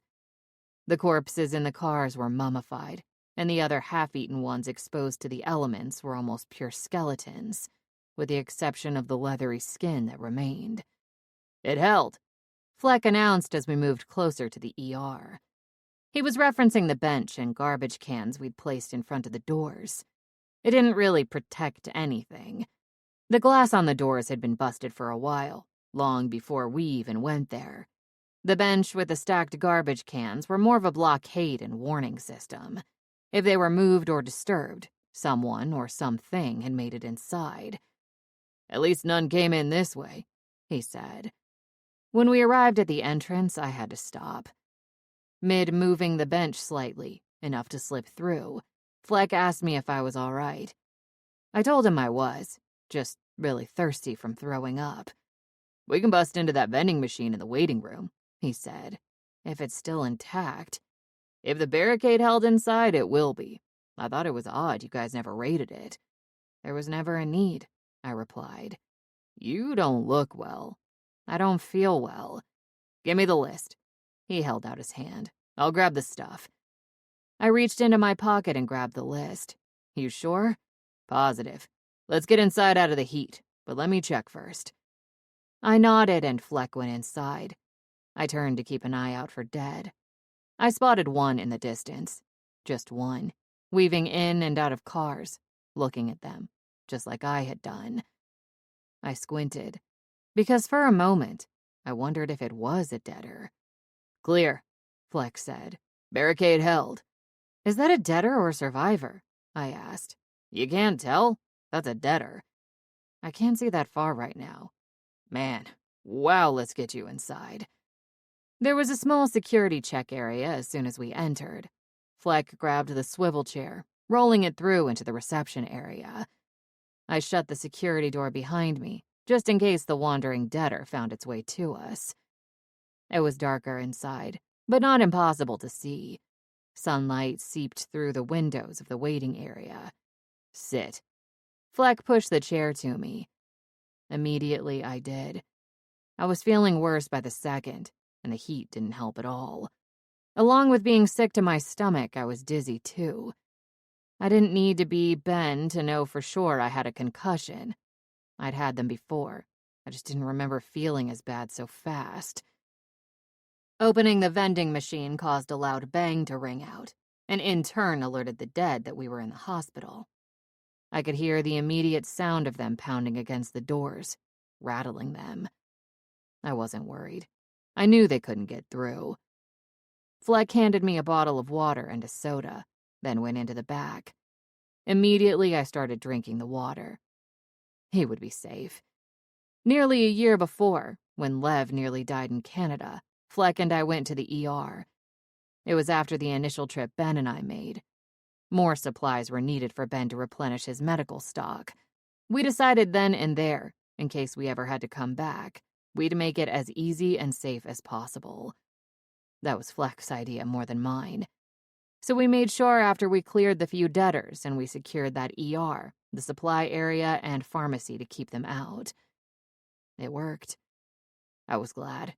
The corpses in the cars were mummified, and the other half-eaten ones exposed to the elements were almost pure skeletons, with the exception of the leathery skin that remained. "It held," Fleck announced as we moved closer to the ER. He was referencing the bench and garbage cans we'd placed in front of the doors. It didn't really protect anything. The glass on the doors had been busted for a while, long before we even went there. The bench with the stacked garbage cans were more of a blockade and warning system. If they were moved or disturbed, someone or something had made it inside. "At least none came in this way," he said. When we arrived at the entrance, I had to stop. Mid-moving the bench slightly, enough to slip through, Fleck asked me if I was all right. I told him I was, just really thirsty from throwing up. "We can bust into that vending machine in the waiting room," he said, "if it's still intact. If the barricade held inside, it will be. I thought it was odd you guys never raided it." "There was never a need," I replied. "You don't look well." "I don't feel well." "Give me the list." He held out his hand. "I'll grab the stuff." I reached into my pocket and grabbed the list. "You sure?" "Positive. Let's get inside out of the heat, but let me check first." I nodded and Fleck went inside. I turned to keep an eye out for dead. I spotted one in the distance. Just one, weaving in and out of cars, looking at them, just like I had done. I squinted, because for a moment, I wondered if it was a deader. "Clear," Fleck said. "Barricade held." "Is that a deader or survivor?" I asked. "You can't tell? That's a deader." "I can't see that far right now." "Man, wow, let's get you inside." There was a small security check area as soon as we entered. Fleck grabbed the swivel chair, rolling it through into the reception area. I shut the security door behind me, just in case the wandering deader found its way to us. It was darker inside, but not impossible to see. Sunlight seeped through the windows of the waiting area. "Sit." Fleck pushed the chair to me. Immediately, I did. I was feeling worse by the second, and the heat didn't help at all. Along with being sick to my stomach, I was dizzy too. I didn't need to be Ben to know for sure I had a concussion. I'd had them before. I just didn't remember feeling as bad so fast. Opening the vending machine caused a loud bang to ring out, and in turn alerted the dead that we were in the hospital. I could hear the immediate sound of them pounding against the doors, rattling them. I wasn't worried. I knew they couldn't get through. Fleck handed me a bottle of water and a soda, then went into the back. Immediately, I started drinking the water. He would be safe. Nearly a year before, when Lev nearly died in Canada, Fleck and I went to the ER. It was after the initial trip Ben and I made. More supplies were needed for Ben to replenish his medical stock. We decided then and there, in case we ever had to come back, we'd make it as easy and safe as possible. That was Fleck's idea more than mine. So we made sure after we cleared the few debtors and we secured that ER, the supply area, and pharmacy to keep them out. It worked. I was glad.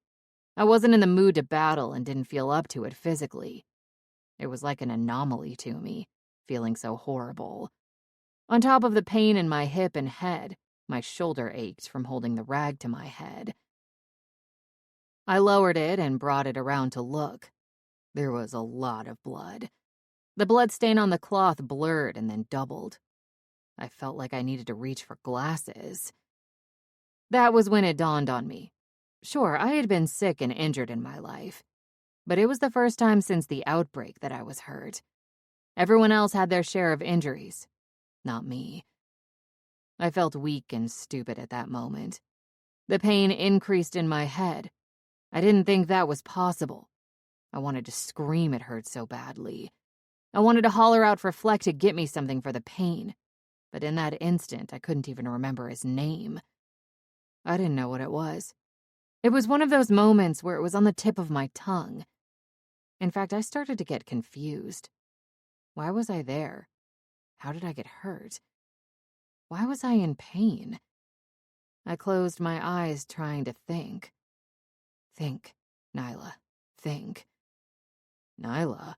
I wasn't in the mood to battle and didn't feel up to it physically. It was like an anomaly to me, feeling so horrible. On top of the pain in my hip and head, my shoulder ached from holding the rag to my head. I lowered it and brought it around to look. There was a lot of blood. The blood stain on the cloth blurred and then doubled. I felt like I needed to reach for glasses. That was when it dawned on me. Sure, I had been sick and injured in my life, but it was the first time since the outbreak that I was hurt. Everyone else had their share of injuries, not me. I felt weak and stupid at that moment. The pain increased in my head. I didn't think that was possible. I wanted to scream, it hurt so badly. I wanted to holler out for Fleck to get me something for the pain, but in that instant, I couldn't even remember his name. I didn't know what it was. It was one of those moments where it was on the tip of my tongue. In fact, I started to get confused. Why was I there? How did I get hurt? Why was I in pain? I closed my eyes, trying to think. Think, Nyla, think. Nyla?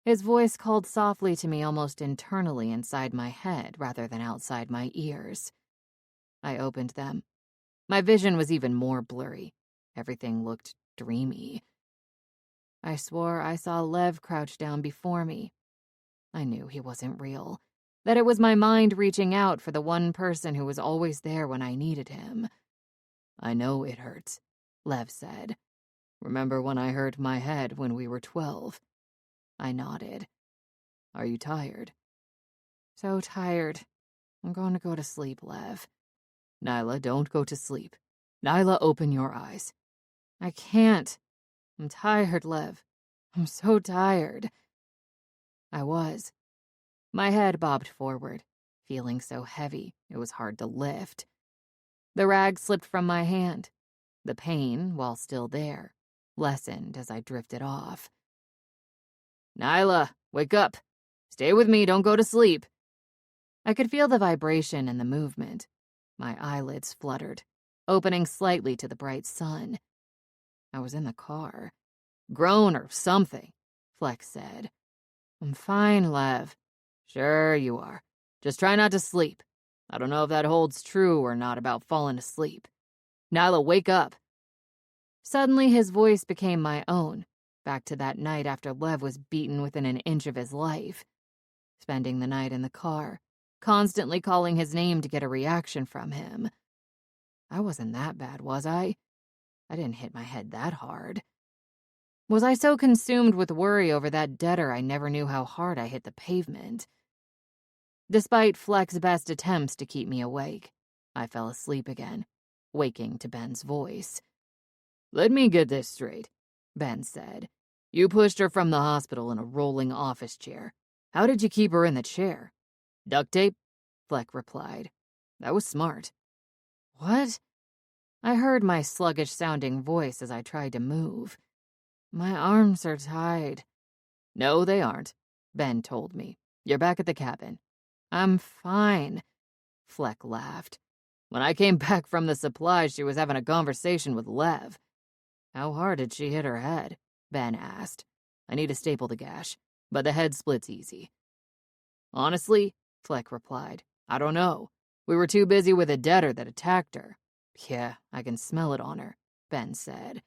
His voice called softly to me, almost internally inside my head rather than outside my ears. I opened them. My vision was even more blurry. Everything looked dreamy. I swore I saw Lev crouch down before me. I knew he wasn't real, that it was my mind reaching out for the one person who was always there when I needed him. I know it hurts, Lev said. Remember when I hurt my head when we were 12? I nodded. Are you tired? So tired. I'm going to go to sleep, Lev. Nyla, don't go to sleep. Nyla, open your eyes. I can't. I'm tired, Lev. I'm so tired. I was. My head bobbed forward, feeling so heavy it was hard to lift. The rag slipped from my hand. The pain, while still there, lessened as I drifted off. Nyla, wake up. Stay with me, don't go to sleep. I could feel the vibration and the movement. My eyelids fluttered, opening slightly to the bright sun. I was in the car. Grown or something, Fleck said. I'm fine, Lev. Sure you are. Just try not to sleep. I don't know if that holds true or not about falling asleep. Nyla, wake up. Suddenly his voice became my own, back to that night after Lev was beaten within an inch of his life. Spending the night in the car, constantly calling his name to get a reaction from him. I wasn't that bad, was I? I didn't hit my head that hard. Was I so consumed with worry over that debtor I never knew how hard I hit the pavement? Despite Fleck's best attempts to keep me awake, I fell asleep again, waking to Ben's voice. Let me get this straight, Ben said. You pushed her from the hospital in a rolling office chair. How did you keep her in the chair? Duct tape? Fleck replied. That was smart. What? I heard my sluggish-sounding voice as I tried to move. My arms are tied. No, they aren't, Ben told me. You're back at the cabin. I'm fine, Fleck laughed. When I came back from the supply, she was having a conversation with Lev. How hard did she hit her head? Ben asked. I need to staple the gash, but the head split's easy. Honestly, Fleck replied, I don't know. We were too busy with a debtor that attacked her. Yeah, I can smell it on her, Ben said.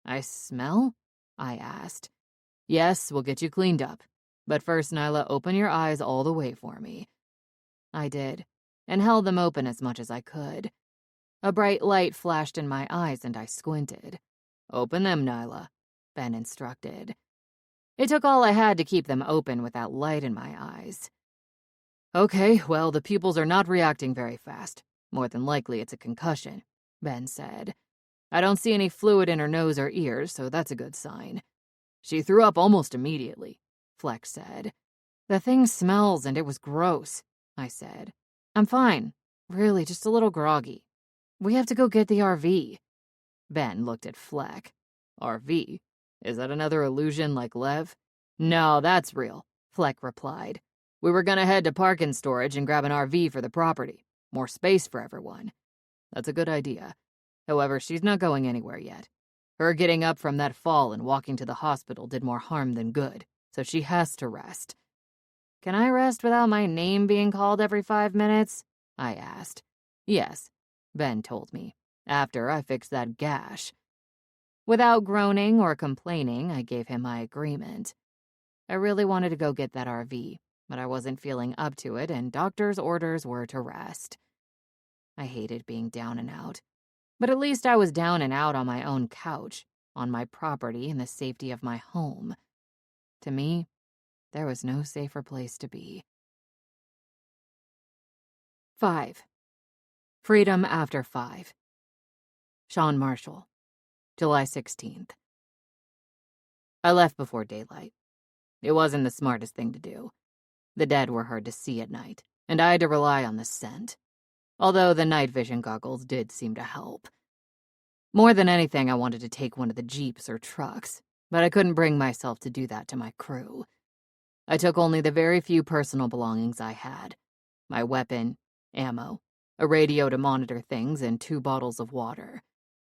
I smell? I asked. Yes, we'll get you cleaned up. But first, Nyla, open your eyes all the way for me. I did, and held them open as much as I could. A bright light flashed in my eyes and I squinted. Open them, Nyla, Ben instructed. It took all I had to keep them open with that light in my eyes. Okay, well, the pupils are not reacting very fast. More than likely it's a concussion, Ben said. I don't see any fluid in her nose or ears, so that's a good sign. She threw up almost immediately, Fleck said. The thing smells and it was gross, I said. I'm fine. Really, just a little groggy. We have to go get the RV. Ben looked at Fleck. RV? Is that another illusion like Lev? No, that's real, Fleck replied. We were gonna head to parking storage and grab an RV for the property. More space for everyone. That's a good idea. However, she's not going anywhere yet. Her getting up from that fall and walking to the hospital did more harm than good, so she has to rest. Can I rest without my name being called every 5 minutes? I asked. Yes, Ben told me, after I fixed that gash. Without groaning or complaining, I gave him my agreement. I really wanted to go get that RV, but I wasn't feeling up to it, and doctor's orders were to rest. I hated being down and out, but at least I was down and out on my own couch, on my property in the safety of my home. To me, there was no safer place to be. 5. Freedom After 5. Sean Marshall, July 16th. I left before daylight. It wasn't the smartest thing to do. The dead were hard to see at night, and I had to rely on the scent. Although the night vision goggles did seem to help. More than anything, I wanted to take one of the jeeps or trucks, but I couldn't bring myself to do that to my crew. I took only the very few personal belongings I had. My weapon, ammo, a radio to monitor things, and 2 bottles of water.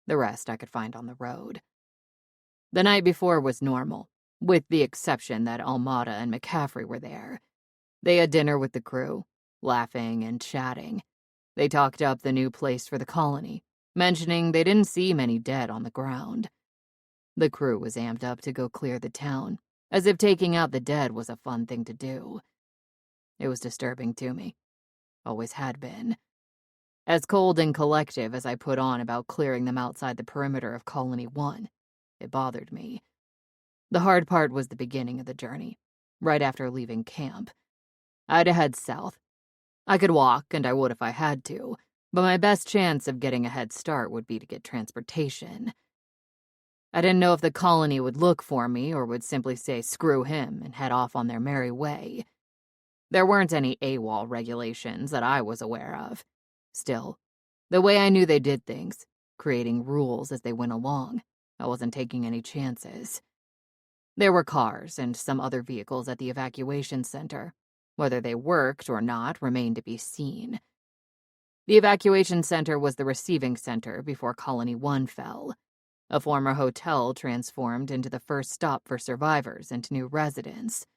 The rest I could find on the road. The night before was normal, with the exception that Almada and McCaffrey were there. They had dinner with the crew, laughing and chatting. They talked up the new place for the colony, mentioning they didn't see many dead on the ground. The crew was amped up to go clear the town, as if taking out the dead was a fun thing to do. It was disturbing to me. Always had been. As cold and collective as I put on about clearing them outside the perimeter of Colony 1, it bothered me. The hard part was the beginning of the journey, right after leaving camp. I had to head south. I could walk, and I would if I had to, but my best chance of getting a head start would be to get transportation. I didn't know if the colony would look for me or would simply say screw him and head off on their merry way. There weren't any AWOL regulations that I was aware of. Still, the way I knew they did things, creating rules as they went along, I wasn't taking any chances. There were cars and some other vehicles at the evacuation center. Whether they worked or not remained to be seen. The evacuation center was the receiving center before Colony 1 fell. A former hotel transformed into the first stop for survivors and new residents.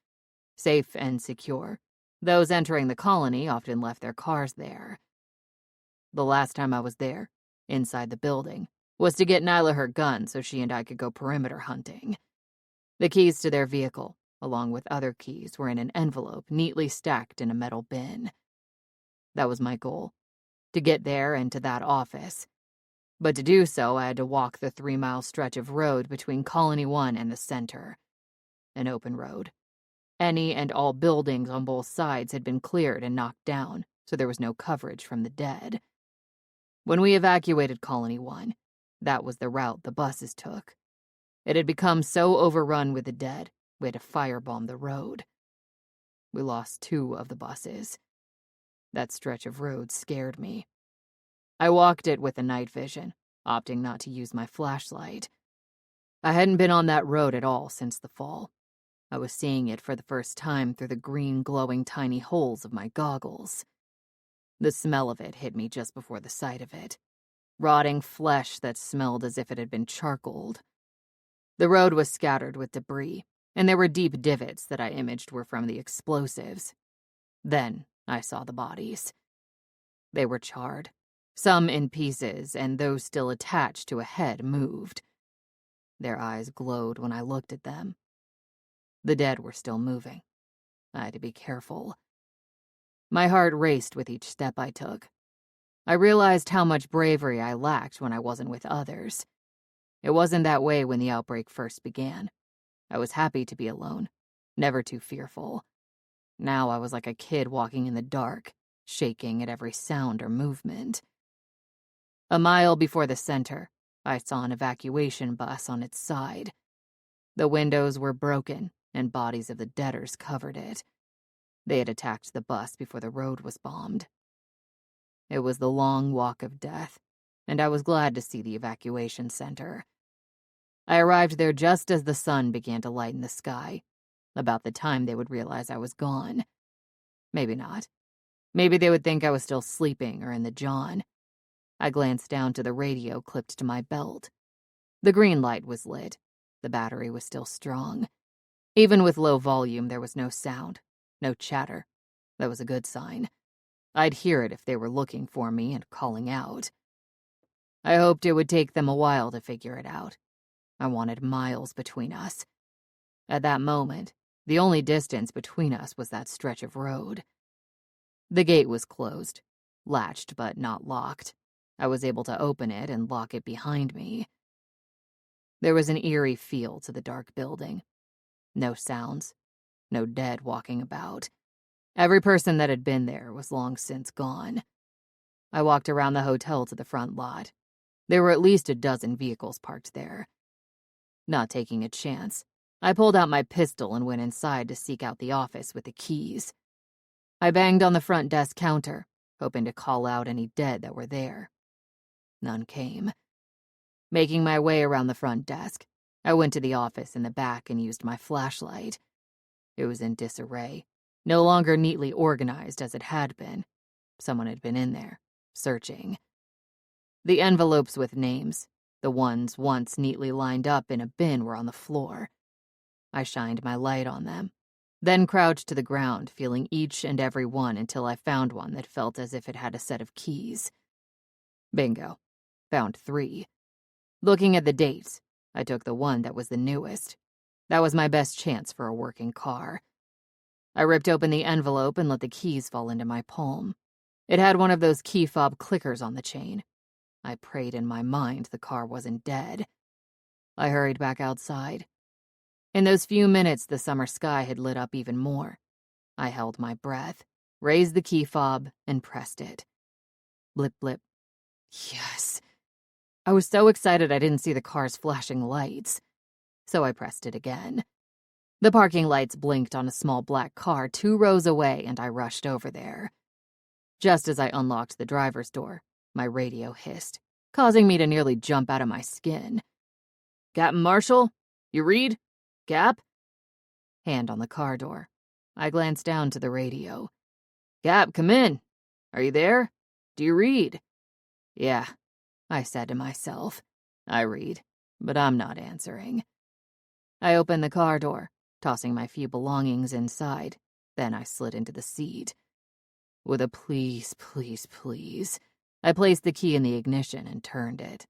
Safe and secure. Those entering the colony often left their cars there. The last time I was there, inside the building, was to get Nyla her gun so she and I could go perimeter hunting. The keys to their vehicle, along with other keys, were in an envelope neatly stacked in a metal bin. That was my goal, to get there and to that office. But to do so, I had to walk the 3-mile stretch of road between Colony 1 and the center. An open road. Any and all buildings on both sides had been cleared and knocked down, so there was no coverage from the dead. When we evacuated Colony 1, that was the route the buses took. It had become so overrun with the dead, we had to firebomb the road. We lost 2 of the buses. That stretch of road scared me. I walked it with the night vision, opting not to use my flashlight. I hadn't been on that road at all since the fall. I was seeing it for the first time through the green, glowing tiny holes of my goggles. The smell of it hit me just before the sight of it. Rotting flesh that smelled as if it had been charcoaled. The road was scattered with debris, and there were deep divots that I imaged were from the explosives. Then I saw the bodies. They were charred, some in pieces, and those still attached to a head moved. Their eyes glowed when I looked at them. The dead were still moving. I had to be careful. My heart raced with each step I took. I realized how much bravery I lacked when I wasn't with others. It wasn't that way when the outbreak first began. I was happy to be alone, never too fearful. Now I was like a kid walking in the dark, shaking at every sound or movement. A mile before the center, I saw an evacuation bus on its side. The windows were broken, and bodies of the deaders covered it. They had attacked the bus before the road was bombed. It was the long walk of death, and I was glad to see the evacuation center. I arrived there just as the sun began to lighten the sky, about the time they would realize I was gone. Maybe not. Maybe they would think I was still sleeping or in the John. I glanced down to the radio clipped to my belt. The green light was lit. The battery was still strong. Even with low volume, there was no sound, no chatter. That was a good sign. I'd hear it if they were looking for me and calling out. I hoped it would take them a while to figure it out. I wanted miles between us. At that moment, the only distance between us was that stretch of road. The gate was closed, latched but not locked. I was able to open it and lock it behind me. There was an eerie feel to the dark building. No sounds, no dead walking about. Every person that had been there was long since gone. I walked around the hotel to the front lot. There were at least a dozen vehicles parked there. Not taking a chance, I pulled out my pistol and went inside to seek out the office with the keys. I banged on the front desk counter, hoping to call out any dead that were there. None came. Making my way around the front desk, I went to the office in the back and used my flashlight. It was in disarray, no longer neatly organized as it had been. Someone had been in there, searching. The envelopes with names, the ones once neatly lined up in a bin, were on the floor. I shined my light on them, then crouched to the ground, feeling each and every one until I found one that felt as if it had a set of keys. Bingo. Found 3. Looking at the dates, I took the one that was the newest. That was my best chance for a working car. I ripped open the envelope and let the keys fall into my palm. It had one of those key fob clickers on the chain. I prayed in my mind the car wasn't dead. I hurried back outside. In those few minutes, the summer sky had lit up even more. I held my breath, raised the key fob, and pressed it. Blip, blip. Yes. I was so excited I didn't see the car's flashing lights. So I pressed it again. The parking lights blinked on a small black car 2 rows away, and I rushed over there. Just as I unlocked the driver's door, my radio hissed, causing me to nearly jump out of my skin. Captain Marshall? You read? Cap? Hand on the car door. I glanced down to the radio. Cap, come in. Are you there? Do you read? Yeah, I said to myself. I read, but I'm not answering. I opened the car door, tossing my few belongings inside. Then I slid into the seat. With a please, please, please, I placed the key in the ignition and turned it.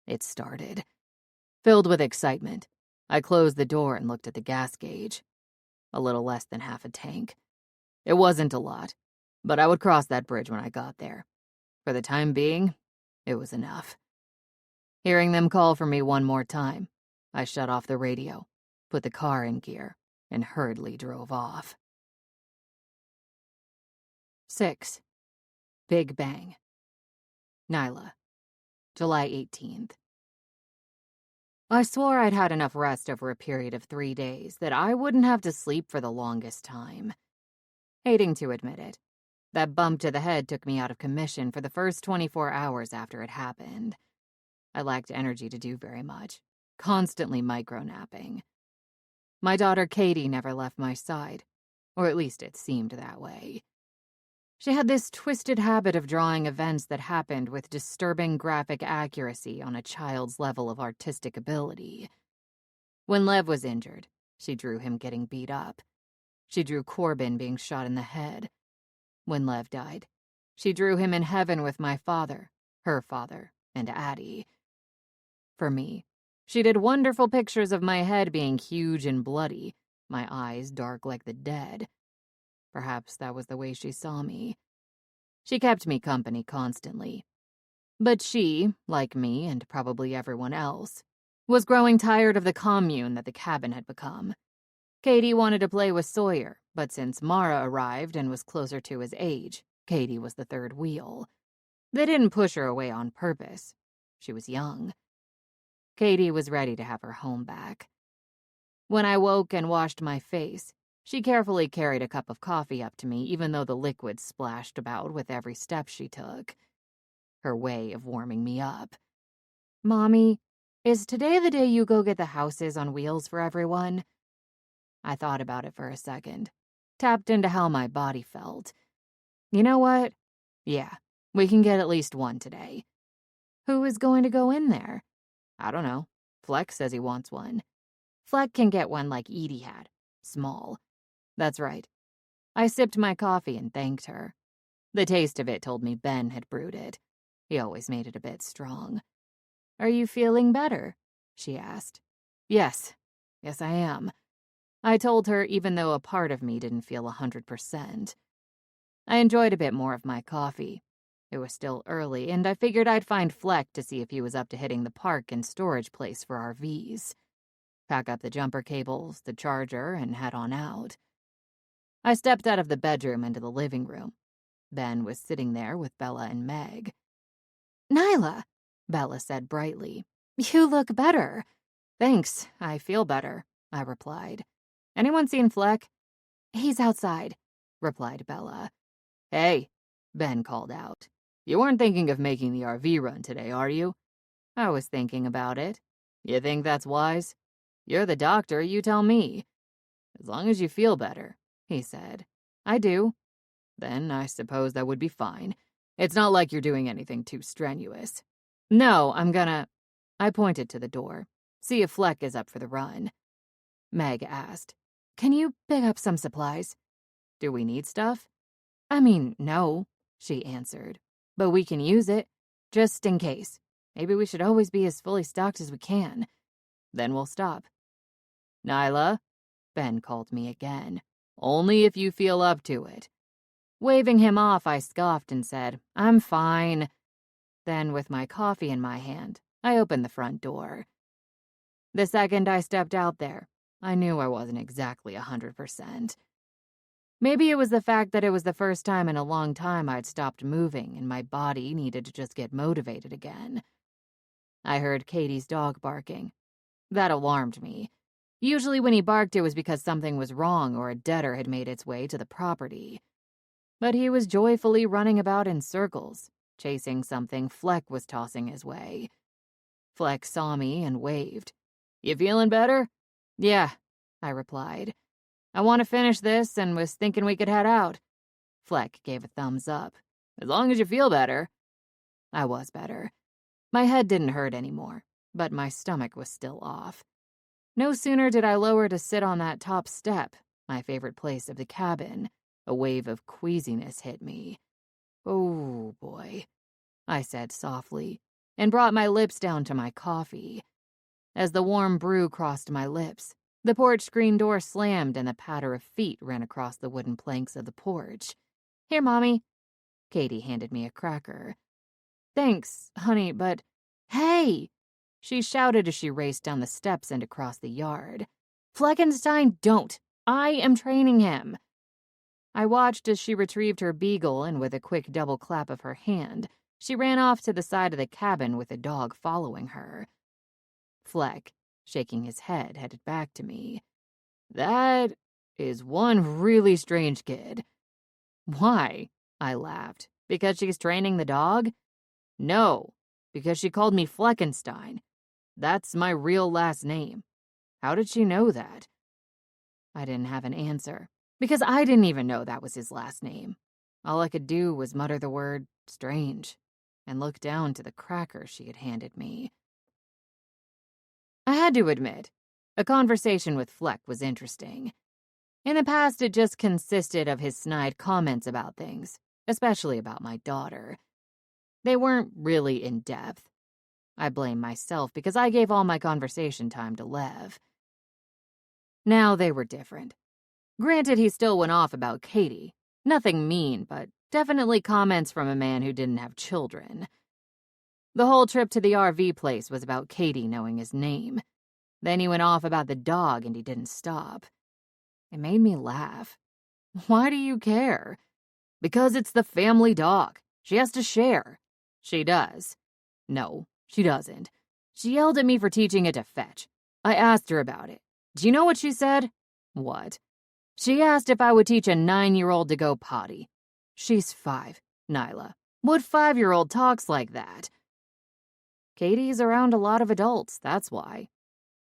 It started. Filled with excitement, I closed the door and looked at the gas gauge. A little less than half a tank. It wasn't a lot, but I would cross that bridge when I got there. For the time being, it was enough. Hearing them call for me one more time, I shut off the radio, put the car in gear, and hurriedly drove off. 6. Big Bang. Nyla, July 18th. I swore I'd had enough rest over a period of 3 days that I wouldn't have to sleep for the longest time. Hating to admit it, that bump to the head took me out of commission for the first 24 hours after it happened. I lacked energy to do very much, constantly micro-napping. My daughter Katie never left my side, or at least it seemed that way. She had this twisted habit of drawing events that happened with disturbing graphic accuracy on a child's level of artistic ability. When Lev was injured, she drew him getting beat up. She drew Corbin being shot in the head. When Lev died, she drew him in heaven with my father, her father, and Addie. For me, she did wonderful pictures of my head being huge and bloody, my eyes dark like the dead. Perhaps that was the way she saw me. She kept me company constantly. But she, like me and probably everyone else, was growing tired of the commune that the cabin had become. Katie wanted to play with Sawyer, but since Mara arrived and was closer to his age, Katie was the third wheel. They didn't push her away on purpose. She was young. Katie was ready to have her home back. When I woke and washed my face, she carefully carried a cup of coffee up to me, even though the liquid splashed about with every step she took. Her way of warming me up. Mommy, is today the day you go get the houses on wheels for everyone? I thought about it for a second, tapped into how my body felt. You know what? Yeah, we can get at least one today. Who is going to go in there? I don't know. Fleck says he wants one. Fleck can get one like Edie had. Small. That's right. I sipped my coffee and thanked her. The taste of it told me Ben had brewed it. He always made it a bit strong. Are you feeling better? She asked. Yes. Yes, I am. I told her, even though a part of me didn't feel 100%. I enjoyed a bit more of my coffee. It was still early, and I figured I'd find Fleck to see if he was up to hitting the park and storage place for RVs. Pack up the jumper cables, the charger, and head on out. I stepped out of the bedroom into the living room. Ben was sitting there with Bella and Meg. Nyla, Bella said brightly. You look better. Thanks, I feel better, I replied. Anyone seen Fleck? He's outside, replied Bella. Hey, Ben called out. You weren't thinking of making the RV run today, are you? I was thinking about it. You think that's wise? You're the doctor, you tell me. As long as you feel better, he said. I do. Then I suppose that would be fine. It's not like you're doing anything too strenuous. No, I pointed to the door. See if Fleck is up for the run. Meg asked, Can you pick up some supplies? Do we need stuff? I mean, no, she answered. But we can use it, just in case. Maybe we should always be as fully stocked as we can. Then we'll stop. Nyla, Ben called me again. Only if you feel up to it. Waving him off, I scoffed and said, I'm fine. Then, with my coffee in my hand, I opened the front door. The second I stepped out there, I knew I wasn't exactly 100%. Maybe it was the fact that it was the first time in a long time I'd stopped moving and my body needed to just get motivated again. I heard Katie's dog barking. That alarmed me. Usually when he barked, it was because something was wrong or a debtor had made its way to the property. But he was joyfully running about in circles, chasing something Fleck was tossing his way. Fleck saw me and waved. You feeling better? Yeah, I replied. I want to finish this and was thinking we could head out. Fleck gave a thumbs up. As long as you feel better. I was better. My head didn't hurt anymore, but my stomach was still off. No sooner did I lower to sit on that top step, my favorite place of the cabin, a wave of queasiness hit me. Oh, boy, I said softly, and brought my lips down to my coffee. As the warm brew crossed my lips, the porch screen door slammed and the patter of feet ran across the wooden planks of the porch. Here, Mommy. Katie handed me a cracker. Thanks, honey, but... Hey! She shouted as she raced down the steps and across the yard. Fleckenstein, don't! I am training him! I watched as she retrieved her beagle and with a quick double clap of her hand, she ran off to the side of the cabin with the dog following her. Fleck, shaking his head, headed back to me. That is one really strange kid. Why? I laughed. Because she's training the dog? No, because she called me Fleckenstein. That's my real last name. How did she know that? I didn't have an answer, because I didn't even know that was his last name. All I could do was mutter the word strange and look down to the cracker she had handed me. I had to admit, a conversation with Fleck was interesting. In the past, it just consisted of his snide comments about things, especially about my daughter. They weren't really in-depth. I blame myself because I gave all my conversation time to Lev. Now they were different. Granted, he still went off about Katie. Nothing mean, but definitely comments from a man who didn't have children. The whole trip to the RV place was about Katie knowing his name. Then he went off about the dog and he didn't stop. It made me laugh. Why do you care? Because it's the family dog. She has to share. She does. No, she doesn't. She yelled at me for teaching it to fetch. I asked her about it. Do you know what she said? What? She asked if I would teach a 9-year-old to go potty. She's 5, Nyla. What 5-year-old talks like that? Katie's around a lot of adults, that's why.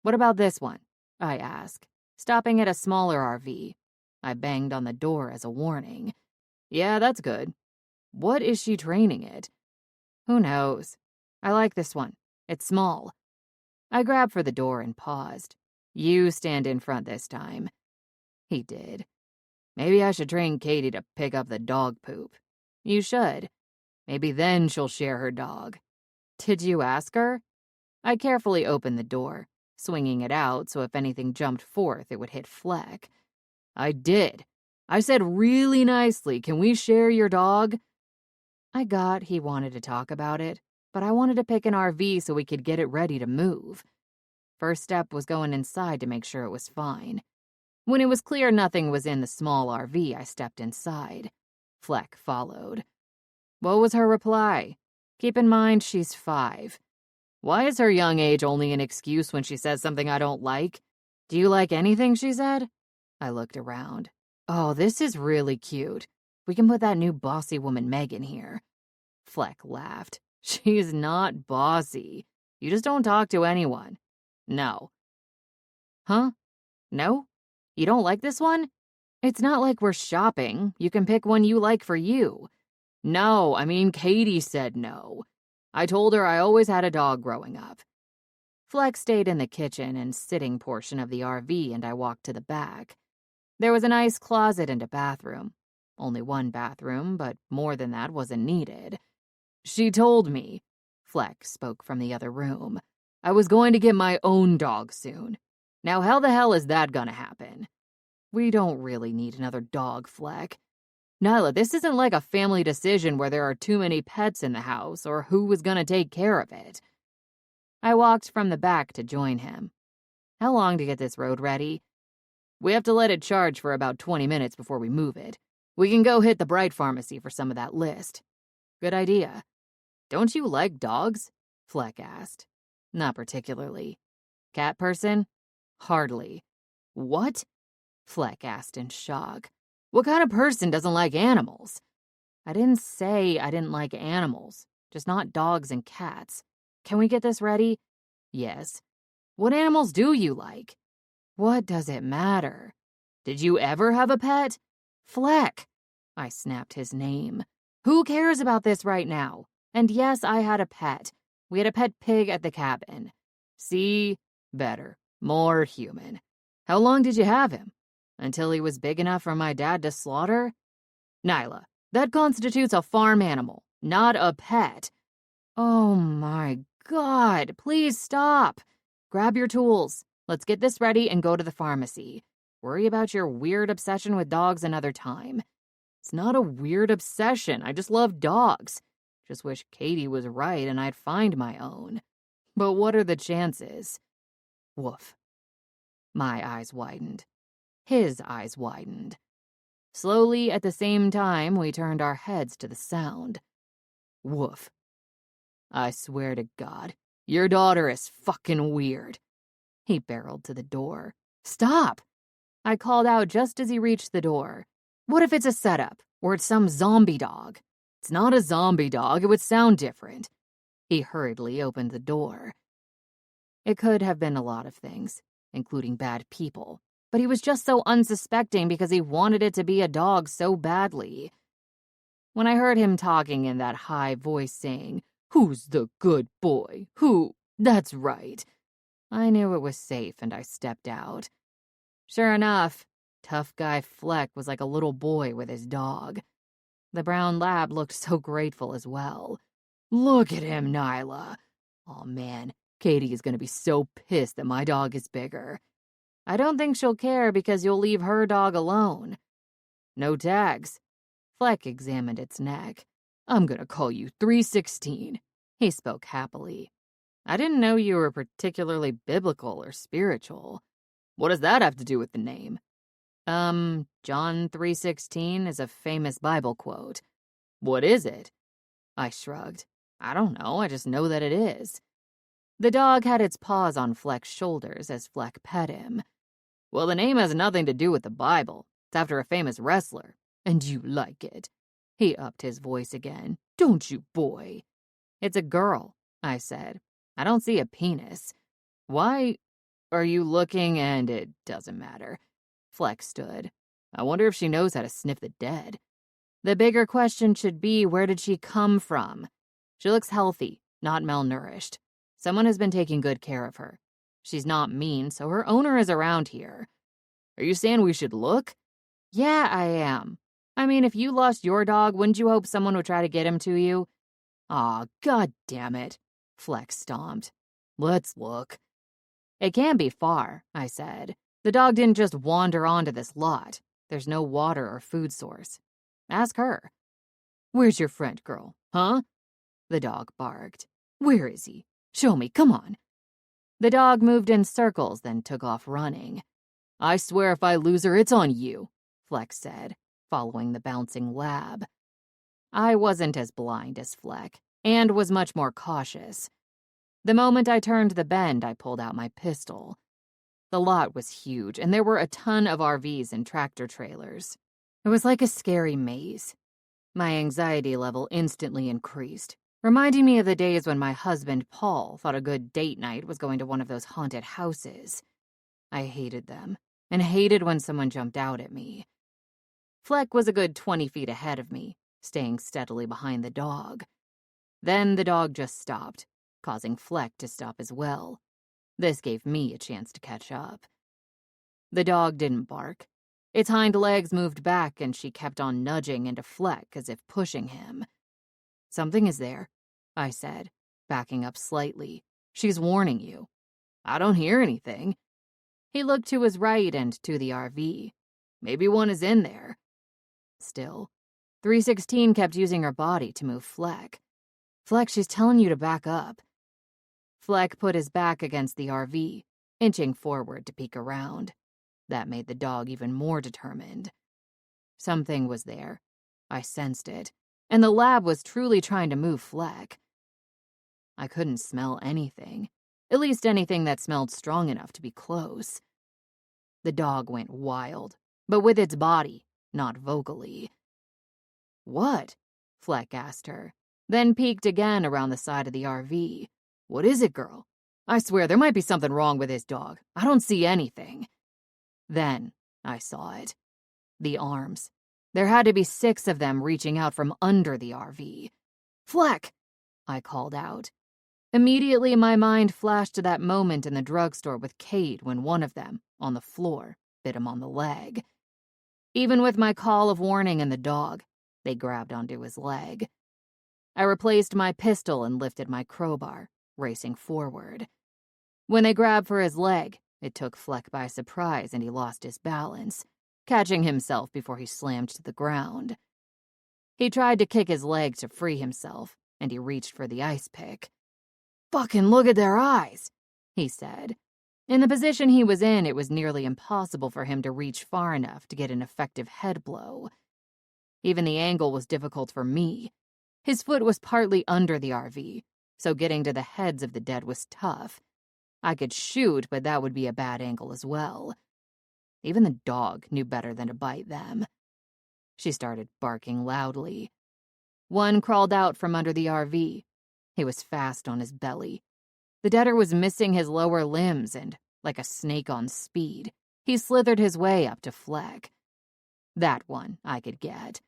What about this one? I asked, stopping at a smaller RV. I banged on the door as a warning. Yeah, that's good. What is she training it? Who knows? I like this one. It's small. I grabbed for the door and paused. You stand in front this time. He did. Maybe I should train Katie to pick up the dog poop. You should. Maybe then she'll share her dog. Did you ask her? I carefully opened the door, swinging it out so if anything jumped forth, it would hit Fleck. I did. I said really nicely, can we share your dog? I got he wanted to talk about it, but I wanted to pick an RV so we could get it ready to move. First step was going inside to make sure it was fine. When it was clear nothing was in the small RV, I stepped inside. Fleck followed. What was her reply? Keep in mind she's 5. Why is her young age only an excuse when she says something I don't like? Do you like anything she said? I looked around. Oh, this is really cute. We can put that new bossy woman Meg in here. Fleck laughed. She's not bossy. You just don't talk to anyone. No. Huh? No? You don't like this one? It's not like we're shopping. You can pick one you like for you. No, I mean, Katie said no. I told her I always had a dog growing up. Fleck stayed in the kitchen and sitting portion of the RV, and I walked to the back. There was a nice closet and a bathroom. Only one bathroom, but more than that wasn't needed. She told me, Fleck spoke from the other room, I was going to get my own dog soon. Now how the hell is that gonna happen? We don't really need another dog, Fleck. Nyla, this isn't like a family decision where there are too many pets in the house or who was gonna take care of it. I walked from the back to join him. How long to get this road ready? We have to let it charge for about 20 minutes before we move it. We can go hit the Bright Pharmacy for some of that list. Good idea. Don't you like dogs? Fleck asked. Not particularly. Cat person? Hardly. What? Fleck asked in shock. What kind of person doesn't like animals? I didn't say I didn't like animals, just not dogs and cats. Can we get this ready? Yes. What animals do you like? What does it matter? Did you ever have a pet? Fleck. I snapped his name. Who cares about this right now? And yes, I had a pet. We had a pet pig at the cabin. See? Better. More human. How long did you have him? Until he was big enough for my dad to slaughter? Nyla, that constitutes a farm animal, not a pet. Oh my God, please stop. Grab your tools. Let's get this ready and go to the pharmacy. Worry about your weird obsession with dogs another time. It's not a weird obsession. I just love dogs. Just wish Katie was right and I'd find my own. But what are the chances? Woof. My eyes widened. His eyes widened. Slowly, at the same time, we turned our heads to the sound. Woof. I swear to God, your daughter is fucking weird. He barreled to the door. Stop! I called out just as he reached the door. What if it's a setup, or it's some zombie dog? It's not a zombie dog, it would sound different. He hurriedly opened the door. It could have been a lot of things, including bad people, but he was just so unsuspecting because he wanted it to be a dog so badly. When I heard him talking in that high voice saying, "Who's the good boy? Who? That's right," I knew it was safe and I stepped out. Sure enough, tough guy Fleck was like a little boy with his dog. The brown lab looked so grateful as well. Look at him, Nyla. Oh man, Katie is gonna be so pissed that my dog is bigger. I don't think she'll care because you'll leave her dog alone. No tags. Fleck examined its neck. I'm gonna call you 316. He spoke happily. I didn't know you were particularly biblical or spiritual. What does that have to do with the name? John 3:16 is a famous Bible quote. What is it? I shrugged. I don't know, I just know that it is. The dog had its paws on Fleck's shoulders as Fleck pet him. Well, the name has nothing to do with the Bible. It's after a famous wrestler. And you like it. He upped his voice again. Don't you, boy? It's a girl, I said. I don't see a penis. Why are you looking? And it doesn't matter. Fleck stood. I wonder if she knows how to sniff the dead. The bigger question should be, where did she come from? She looks healthy, not malnourished. Someone has been taking good care of her. She's not mean, so her owner is around here. Are you saying we should look? Yeah, I am. I mean, if you lost your dog, wouldn't you hope someone would try to get him to you? Aw, god damn it. Fleck stomped. Let's look. It can't be far, I said. The dog didn't just wander onto this lot. There's no water or food source. Ask her. Where's your friend, girl? Huh? The dog barked. Where is he? Show me, come on. The dog moved in circles, then took off running. I swear if I lose her, it's on you, Fleck said, following the bouncing lab. I wasn't as blind as Fleck, and was much more cautious. The moment I turned the bend, I pulled out my pistol. The lot was huge, and there were a ton of RVs and tractor trailers. It was like a scary maze. My anxiety level instantly increased, reminding me of the days when my husband, Paul, thought a good date night was going to one of those haunted houses. I hated them, and hated when someone jumped out at me. Fleck was a good 20 feet ahead of me, staying steadily behind the dog. Then the dog just stopped, causing Fleck to stop as well. This gave me a chance to catch up. The dog didn't bark. Its hind legs moved back, and she kept on nudging into Fleck as if pushing him. "Something is there," I said, backing up slightly. "She's warning you." "I don't hear anything." He looked to his right and to the RV. "Maybe one is in there." Still, 316 kept using her body to move Fleck. "Fleck, she's telling you to back up." Fleck put his back against the RV, inching forward to peek around. That made the dog even more determined. Something was there. I sensed it, and the lab was truly trying to move Fleck. I couldn't smell anything, at least anything that smelled strong enough to be close. The dog went wild, but with its body, not vocally. "What?" Fleck asked her, then peeked again around the side of the RV. "What is it, girl? I swear there might be something wrong with this dog. I don't see anything." Then I saw it. The arms. There had to be 6 of them reaching out from under the RV. "Fleck!" I called out. Immediately my mind flashed to that moment in the drugstore with Kate when one of them, on the floor, bit him on the leg. Even with my call of warning and the dog, they grabbed onto his leg. I replaced my pistol and lifted my crowbar, racing forward. When they grabbed for his leg, it took Fleck by surprise and he lost his balance, catching himself before he slammed to the ground. He tried to kick his leg to free himself, and he reached for the ice pick. "Fucking look at their eyes," he said. In the position he was in, it was nearly impossible for him to reach far enough to get an effective head blow. Even the angle was difficult for me. His foot was partly under the RV, so getting to the heads of the dead was tough. I could shoot, but that would be a bad angle as well. Even the dog knew better than to bite them. She started barking loudly. One crawled out from under the RV. He was fast on his belly. The deader was missing his lower limbs and, like a snake on speed, he slithered his way up to Fleck. That one I could get.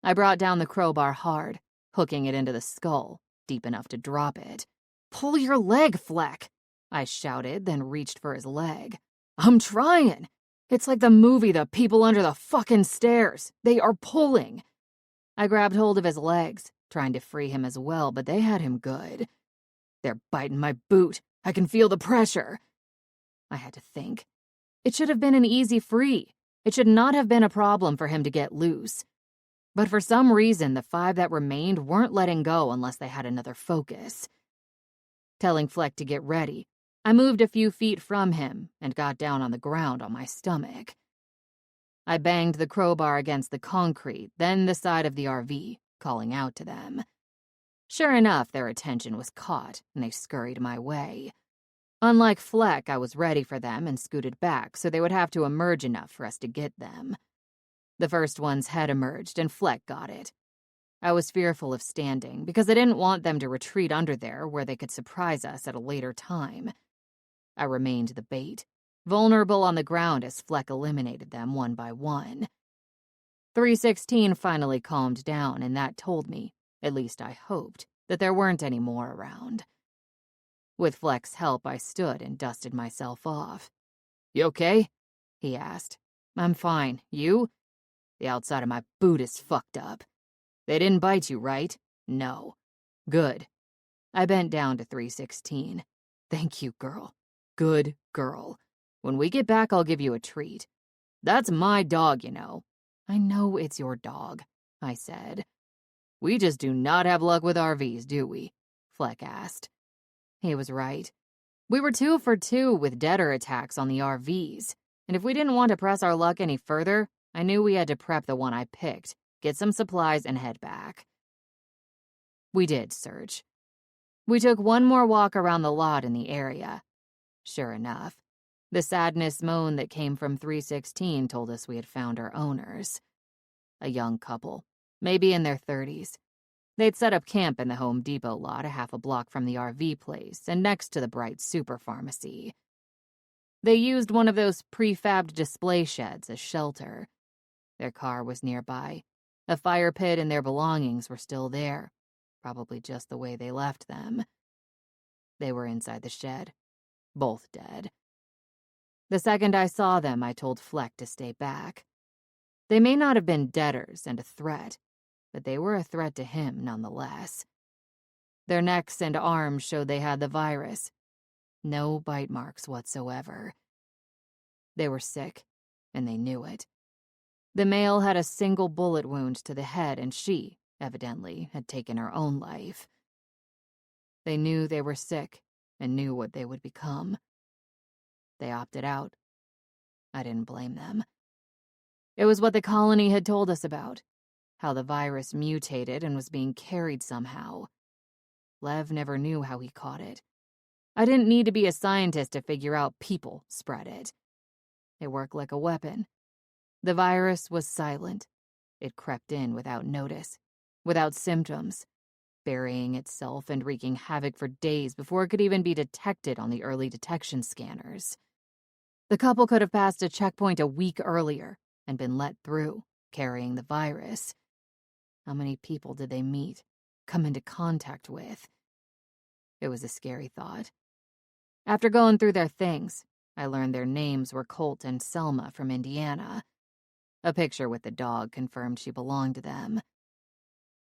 I brought down the crowbar hard, hooking it into the skull, deep enough to drop it. "Pull your leg, Fleck!" I shouted, then reached for his leg. "I'm trying! It's like the movie The People Under the Fucking Stairs. They are pulling!" I grabbed hold of his legs, trying to free him as well, but they had him good. "They're biting my boot. I can feel the pressure." I had to think. It should have been an easy free. It should not have been a problem for him to get loose. But for some reason, the 5 that remained weren't letting go unless they had another focus. Telling Fleck to get ready, I moved a few feet from him and got down on the ground on my stomach. I banged the crowbar against the concrete, then the side of the RV, calling out to them. Sure enough, their attention was caught, and they scurried my way. Unlike Fleck, I was ready for them and scooted back so they would have to emerge enough for us to get them. The first one's head emerged, and Fleck got it. I was fearful of standing because I didn't want them to retreat under there where they could surprise us at a later time. I remained the bait, vulnerable on the ground as Fleck eliminated them one by one. 316 finally calmed down, and that told me, at least I hoped, that there weren't any more around. With Fleck's help, I stood and dusted myself off. "You okay?" he asked. "I'm fine. You?" "The outside of my boot is fucked up." "They didn't bite you, right?" "No." "Good." I bent down to 316. "Thank you, girl. Good girl. When we get back, I'll give you a treat." "That's my dog, you know." "I know it's your dog," I said. "We just do not have luck with RVs, do we?" Fleck asked. He was right. We were 2 for 2 with deader attacks on the RVs, and if we didn't want to press our luck any further, I knew we had to prep the one I picked, get some supplies, and head back. We did search. We took one more walk around the lot in the area. Sure enough, The sadness moan that came from 316 told us we had found our owners. A young couple, maybe in their 30s. They'd set up camp in the Home Depot lot a half a block from the RV place and next to the Bright Super Pharmacy. They used one of those prefabbed display sheds as shelter. Their car was nearby. A fire pit and their belongings were still there, probably just the way they left them. They were inside the shed, both dead. The second I saw them, I told Fleck to stay back. They may not have been debtors and a threat, but they were a threat to him nonetheless. Their necks and arms showed they had the virus. No bite marks whatsoever. They were sick, and they knew it. The male had a single bullet wound to the head, and she, evidently, had taken her own life. They knew they were sick and knew what they would become. They opted out. I didn't blame them. It was what the colony had told us about, how the virus mutated and was being carried somehow. Lev never knew how he caught it. I didn't need to be a scientist to figure out people spread it. It worked like a weapon. The virus was silent. It crept in without notice, without symptoms, burying itself and wreaking havoc for days before it could even be detected on the early detection scanners. The couple could have passed a checkpoint a week earlier and been let through, carrying the virus. How many people did they meet, come into contact with? It was a scary thought. After going through their things, I learned their names were Colt and Selma from Indiana. A picture with the dog confirmed she belonged to them.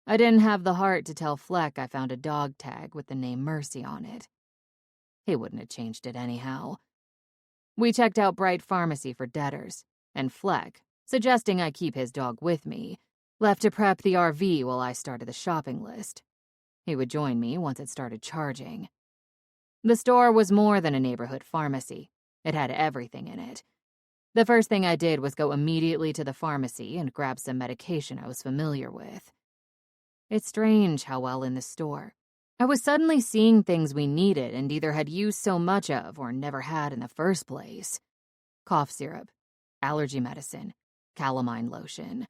I didn't have the heart to tell Fleck I found a dog tag with the name Mercy on it. He wouldn't have changed it anyhow. We checked out Bright Pharmacy for debtors, and Fleck, suggesting I keep his dog with me, left to prep the RV while I started the shopping list. He would join me once it started charging. The store was more than a neighborhood pharmacy. It had everything in it. The first thing I did was go immediately to the pharmacy and grab some medication I was familiar with. It's strange how well in the store I was suddenly seeing things we needed and either had used so much of or never had in the first place. Cough syrup, allergy medicine, calamine lotion,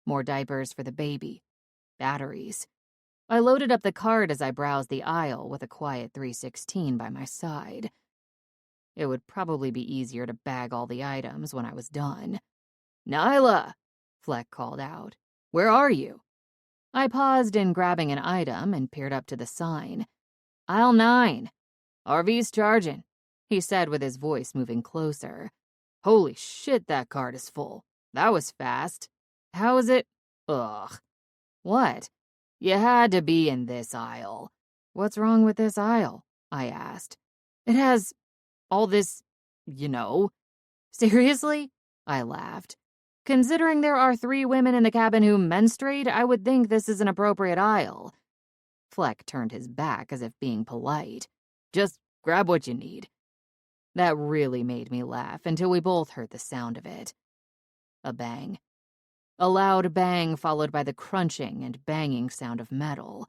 more diapers for the baby, batteries. I loaded up the cart as I browsed the aisle with a quiet 316 by my side. It would probably be easier to bag all the items when I was done. "Nyla!" Fleck called out. "Where are you?" I paused in grabbing an item and peered up to the sign. "Aisle 9. RV's charging," he said with his voice moving closer. "Holy shit, that cart is full. That was fast. How is it? Ugh. What? You had to be in this aisle." "What's wrong with this aisle?" I asked. "It has all this, you know." "Seriously?" I laughed. "Considering there are 3 women in the cabin who menstruate, I would think this is an appropriate aisle." Fleck turned his back as if being polite. "Just grab what you need." That really made me laugh until we both heard the sound of it. A bang. A loud bang followed by the crunching and banging sound of metal.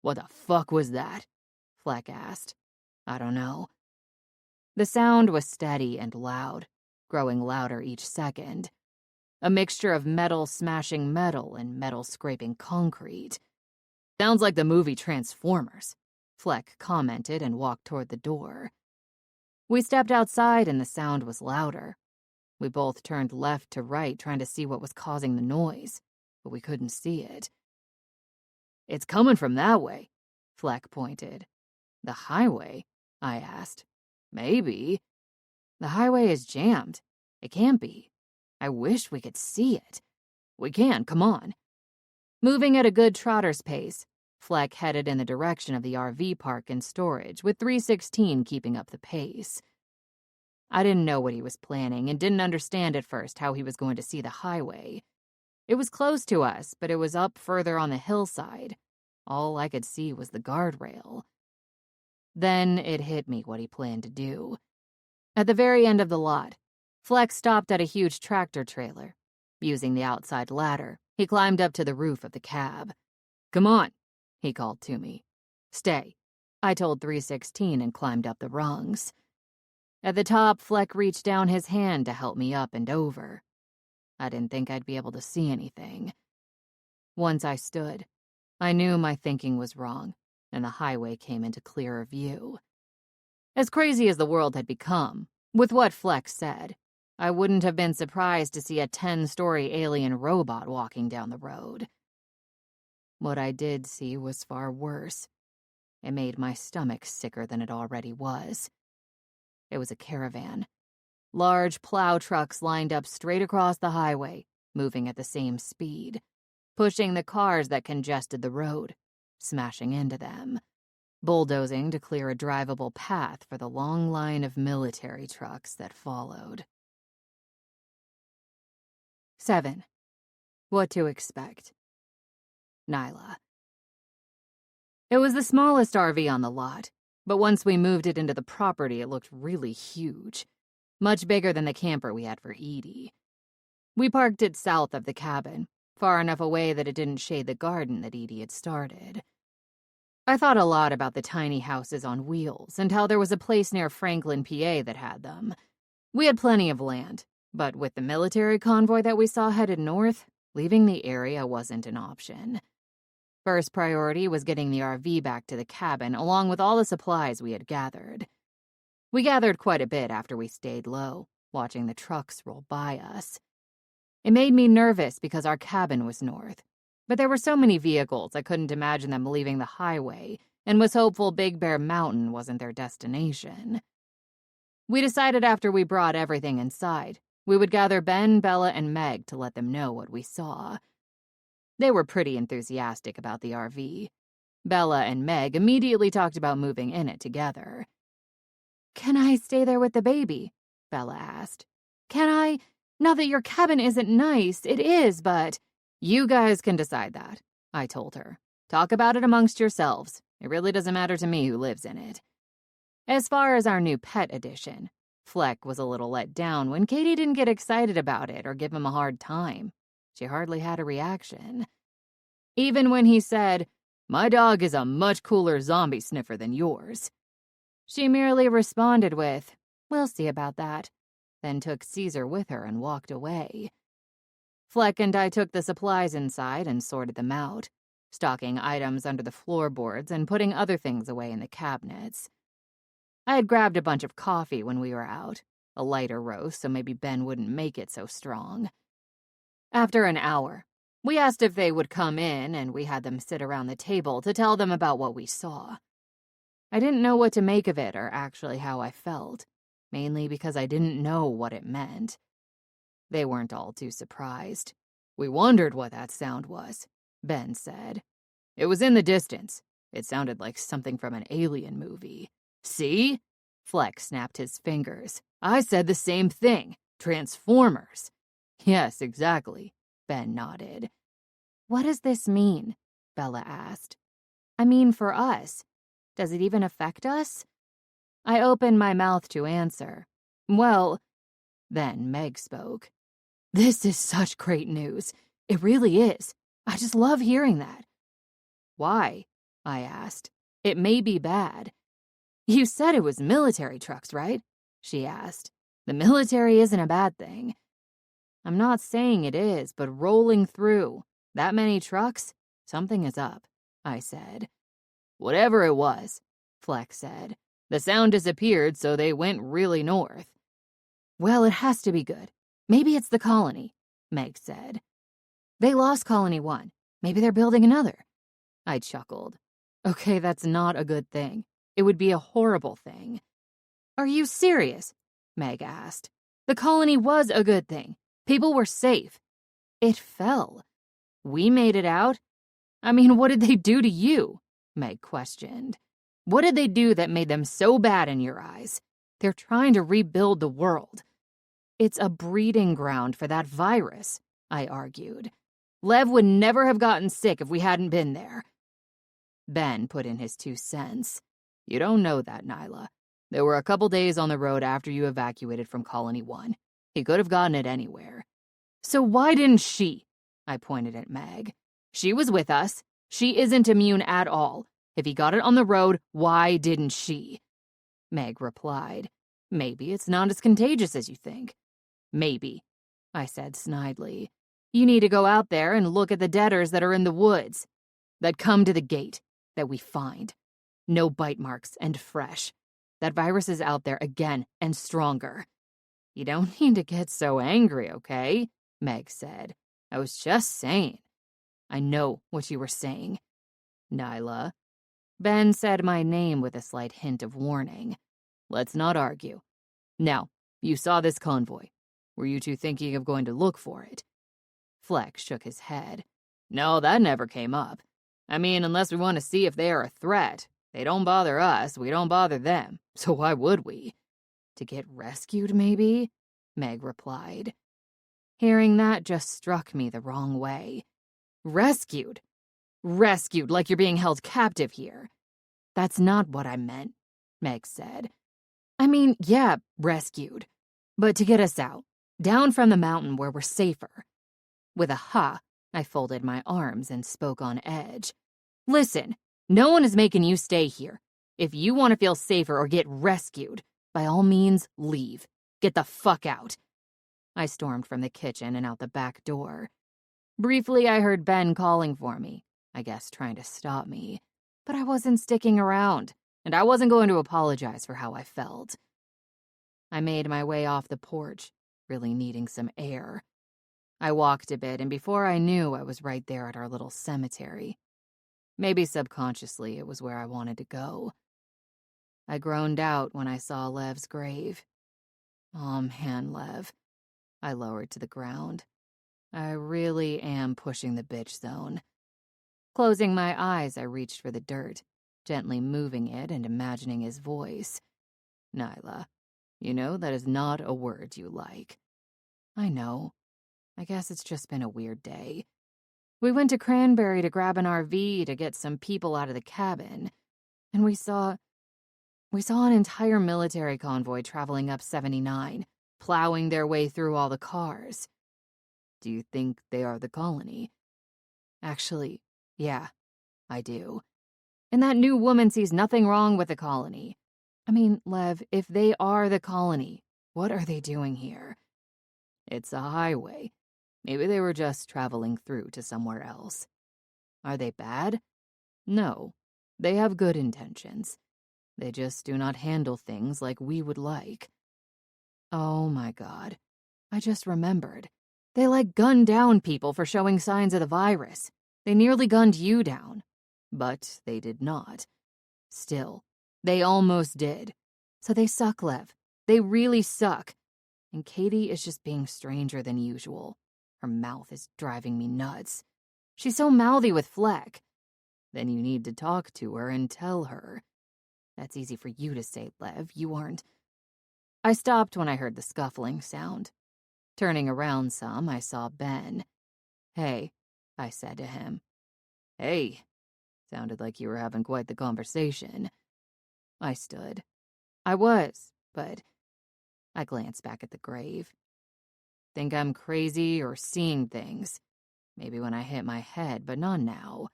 "What the fuck was that?" Fleck asked. "I don't know." The sound was steady and loud, growing louder each second. A mixture of metal smashing metal and metal scraping concrete. "Sounds like the movie Transformers," Fleck commented and walked toward the door. We stepped outside and the sound was louder. We both turned left to right trying to see what was causing the noise, but we couldn't see it. "It's coming from that way," Fleck pointed. "The highway?" I asked. "Maybe." "The highway is jammed. It can't be. I wish we could see it." "We can, come on." Moving at a good trotter's pace, Fleck headed in the direction of the RV park and storage, with 316 keeping up the pace. I didn't know what he was planning and didn't understand at first how he was going to see the highway. It was close to us, but it was up further on the hillside. All I could see was the guardrail. Then it hit me what he planned to do. At the very end of the lot, Fleck stopped at a huge tractor trailer. Using the outside ladder, he climbed up to the roof of the cab. "Come on," he called to me. "Stay," I told 316 and climbed up the rungs. At the top, Fleck reached down his hand to help me up and over. I didn't think I'd be able to see anything. Once I stood, I knew my thinking was wrong, and the highway came into clearer view. As crazy as the world had become, with what Fleck said, I wouldn't have been surprised to see a 10-story alien robot walking down the road. What I did see was far worse. It made my stomach sicker than it already was. It was a caravan. Large plow trucks lined up straight across the highway, moving at the same speed, pushing the cars that congested the road, smashing into them, bulldozing to clear a drivable path for the long line of military trucks that followed. 7. What to expect. Nyla. It was the smallest RV on the lot, but once we moved it into the property, it looked really huge, much bigger than the camper we had for Edie. We parked it south of the cabin, far enough away that it didn't shade the garden that Edie had started. I thought a lot about the tiny houses on wheels and how there was a place near Franklin, PA that had them. We had plenty of land, but with the military convoy that we saw headed north, leaving the area wasn't an option. First priority was getting the RV back to the cabin, along with all the supplies we had gathered. We gathered quite a bit after we stayed low, watching the trucks roll by us. It made me nervous because our cabin was north, but there were so many vehicles I couldn't imagine them leaving the highway, and was hopeful Big Bear Mountain wasn't their destination. We decided after we brought everything inside, we would gather Ben, Bella, and Meg to let them know what we saw. They were pretty enthusiastic about the RV. Bella and Meg immediately talked about moving in it together. "Can I stay there with the baby?" Bella asked. "Can I? Not that your cabin isn't nice, it is, but—" "You guys can decide that," I told her. "Talk about it amongst yourselves. It really doesn't matter to me who lives in it." As far as our new pet addition, Fleck was a little let down when Katie didn't get excited about it or give him a hard time. She hardly had a reaction. Even when he said, "My dog is a much cooler zombie sniffer than yours," she merely responded with, "We'll see about that," then took Caesar with her and walked away. Fleck and I took the supplies inside and sorted them out, stocking items under the floorboards and putting other things away in the cabinets. I had grabbed a bunch of coffee when we were out, a lighter roast so maybe Ben wouldn't make it so strong. After an hour, we asked if they would come in, and we had them sit around the table to tell them about what we saw. I didn't know what to make of it or actually how I felt, mainly because I didn't know what it meant. They weren't all too surprised. "We wondered what that sound was," Ben said. "It was in the distance. It sounded like something from an alien movie." "See?" Fleck snapped his fingers. "I said the same thing. Transformers." "Yes, exactly," Ben nodded. "What does this mean?" Bella asked. "I mean, for us. Does it even affect us?" I opened my mouth to answer. "Well," then Meg spoke. "This is such great news. It really is. I just love hearing that." "Why?" I asked. "It may be bad." "You said it was military trucks, right?" she asked. "The military isn't a bad thing." "I'm not saying it is, but rolling through that many trucks, something is up," I said. "Whatever it was," Fleck said, "the sound disappeared, so they went really north." "Well, it has to be good. Maybe it's the colony," Meg said. "They lost Colony 1. Maybe they're building another." I chuckled. "Okay, that's not a good thing. It would be a horrible thing." "Are you serious?" Meg asked. "The colony was a good thing. People were safe. It fell. We made it out. I mean, what did they do to you?" Meg questioned. "What did they do that made them so bad in your eyes? They're trying to rebuild the world." "It's a breeding ground for that virus," I argued. "Lev would never have gotten sick if we hadn't been there." Ben put in his 2 cents. "You don't know that, Nyla. There were a couple days on the road after you evacuated from Colony 1. He could have gotten it anywhere." "So why didn't she?" I pointed at Meg. "She was with us. She isn't immune at all. If he got it on the road, why didn't she?" Meg replied. Maybe it's not as contagious as you think. Maybe, I said snidely. You need to go out there and look at the deaders that are in the woods, that come to the gate, that we find. No bite marks and fresh. That virus is out there again and stronger. You don't need to get so angry, okay? Meg said. I was just saying. I know what you were saying. Nyla. Ben said my name with a slight hint of warning. Let's not argue. Now, you saw this convoy. Were you two thinking of going to look for it? Fleck shook his head. No, that never came up. I mean, unless we want to see if they are a threat. They don't bother us, we don't bother them. So why would we? To get rescued, maybe? Meg replied. Hearing that just struck me the wrong way. Rescued? Rescued like you're being held captive here. That's not what I meant, Meg said. I mean, yeah, rescued. But to get us out, down from the mountain where we're safer. With a ha, I folded my arms and spoke on edge. Listen, no one is making you stay here. If you want to feel safer or get rescued, by all means, leave. Get the fuck out. I stormed from the kitchen and out the back door. Briefly, I heard Ben calling for me, I guess trying to stop me. But I wasn't sticking around, and I wasn't going to apologize for how I felt. I made my way off the porch, really needing some air. I walked a bit, and before I knew, I was right there at our little cemetery. Maybe subconsciously, it was where I wanted to go. I groaned out when I saw Lev's grave. Oh man, Lev. I lowered to the ground. I really am pushing the bitch zone. Closing my eyes, I reached for the dirt, gently moving it and imagining his voice. Nyla, you know that is not a word you like. I know. I guess it's just been a weird day. We went to Cranberry to grab an RV to get some people out of the cabin, and we saw an entire military convoy traveling up 79, plowing their way through all the cars. Do you think they are the colony? Actually, yeah, I do. And that new woman sees nothing wrong with the colony. I mean, Lev, if they are the colony, what are they doing here? It's a highway. Maybe they were just traveling through to somewhere else. Are they bad? No. They have good intentions. They just do not handle things like we would like. Oh my God. I just remembered. They gunned down people for showing signs of the virus. They nearly gunned you down. But they did not. Still, they almost did. So they suck, Lev. They really suck. And Katie is just being stranger than usual. Her mouth is driving me nuts. She's so mouthy with Fleck. Then you need to talk to her and tell her. That's easy for you to say, Lev. You aren't. I stopped when I heard the scuffling sound. Turning around some, I saw Ben. Hey, I said to him. Hey. Sounded like you were having quite the conversation. I stood. I was, but I glanced back at the grave. Think I'm crazy or seeing things. Maybe when I hit my head, but not now.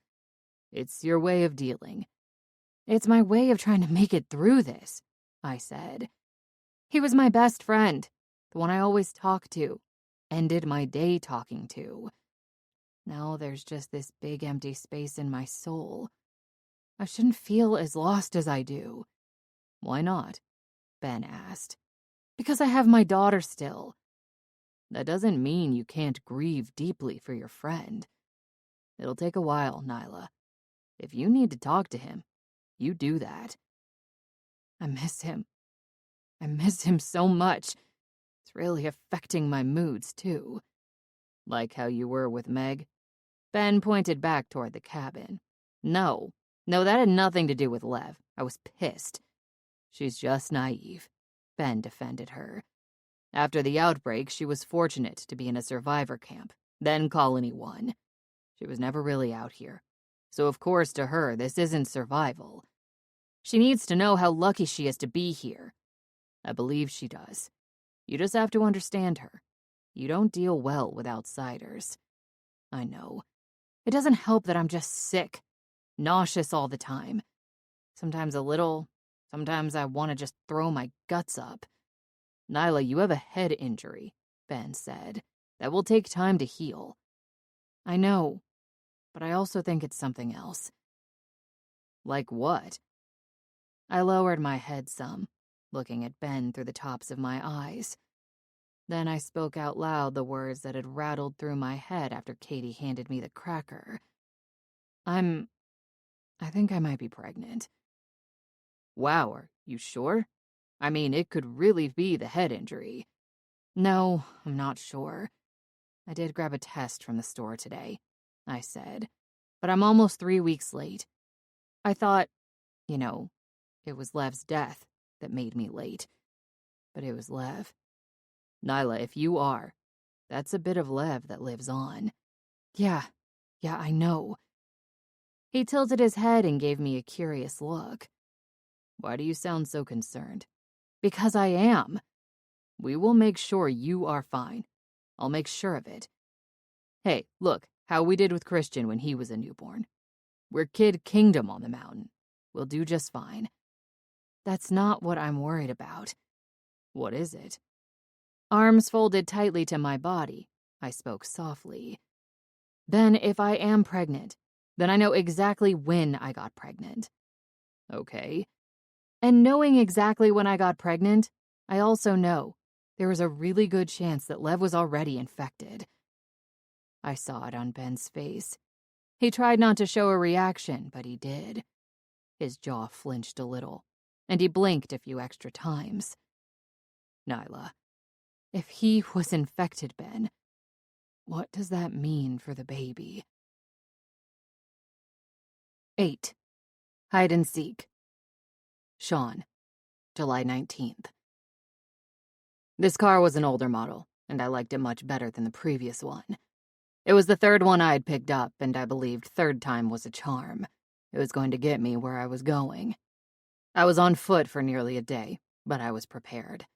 It's your way of dealing. It's my way of trying to make it through this, I said. He was my best friend, the one I always talked to, ended my day talking to. Now there's just this big empty space in my soul. I shouldn't feel as lost as I do. Why not? Ben asked. Because I have my daughter still. That doesn't mean you can't grieve deeply for your friend. It'll take a while, Nyla. If you need to talk to him, you do that. I miss him. I miss him so much. It's really affecting my moods, too. Like how you were with Meg? Ben pointed back toward the cabin. No, that had nothing to do with Lev. I was pissed. She's just naive. Ben defended her. After the outbreak, she was fortunate to be in a survivor camp, then Colony 1. She was never really out here. So of course to her, this isn't survival. She needs to know how lucky she is to be here. I believe she does. You just have to understand her. You don't deal well with outsiders. I know. It doesn't help that I'm just sick, nauseous all the time. Sometimes a little, sometimes I want to just throw my guts up. "Nyla, you have a head injury," Ben said. "That will take time to heal." "I know, but I also think it's something else." "Like what?" I lowered my head some, looking at Ben through the tops of my eyes. Then I spoke out loud the words that had rattled through my head after Katie handed me the cracker. I think I might be pregnant." "Wow, are you sure? I mean, it could really be the head injury." "No, I'm not sure. I did grab a test from the store today," I said, "but I'm almost 3 weeks late. I thought, you know, it was Lev's death that made me late. But it was Lev." "Nyla, if you are, that's a bit of Lev that lives on." Yeah, I know." He tilted his head and gave me a curious look. "Why do you sound so concerned?" "Because I am." "We will make sure you are fine. I'll make sure of it. Hey, look, how we did with Christian when he was a newborn. We're Kid Kingdom on the mountain. We'll do just fine." "That's not what I'm worried about." "What is it?" Arms folded tightly to my body, I spoke softly. "Ben, if I am pregnant, then I know exactly when I got pregnant." "Okay." "And knowing exactly when I got pregnant, I also know there is a really good chance that Lev was already infected." I saw it on Ben's face. He tried not to show a reaction, but he did. His jaw flinched a little, and he blinked a few extra times. "Nyla, if he was infected, Ben, what does that mean for the baby?" 8. Hide and Seek. Sean, July 19th. This car was an older model, and I liked it much better than the previous one. It was the third one I had picked up, and I believed third time was a charm. It was going to get me where I was going. I was on foot for nearly a day, but I was prepared.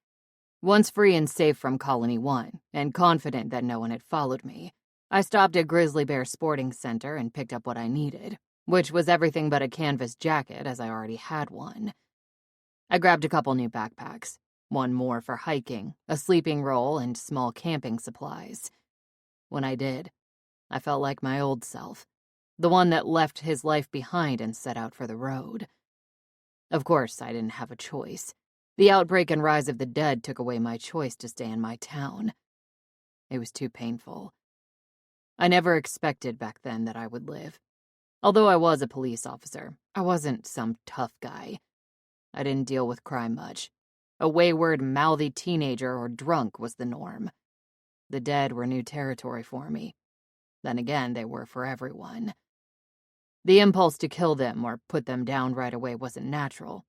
Once free and safe from Colony 1, and confident that no one had followed me, I stopped at Grizzly Bear Sporting Center and picked up what I needed, which was everything but a canvas jacket, as I already had one. I grabbed a couple new backpacks, one more for hiking, a sleeping roll, and small camping supplies. When I did, I felt like my old self, the one that left his life behind and set out for the road. Of course, I didn't have a choice. The outbreak and rise of the dead took away my choice to stay in my town. It was too painful. I never expected back then that I would live. Although I was a police officer, I wasn't some tough guy. I didn't deal with crime much. A wayward, mouthy teenager or drunk was the norm. The dead were new territory for me. Then again, they were for everyone. The impulse to kill them or put them down right away wasn't natural.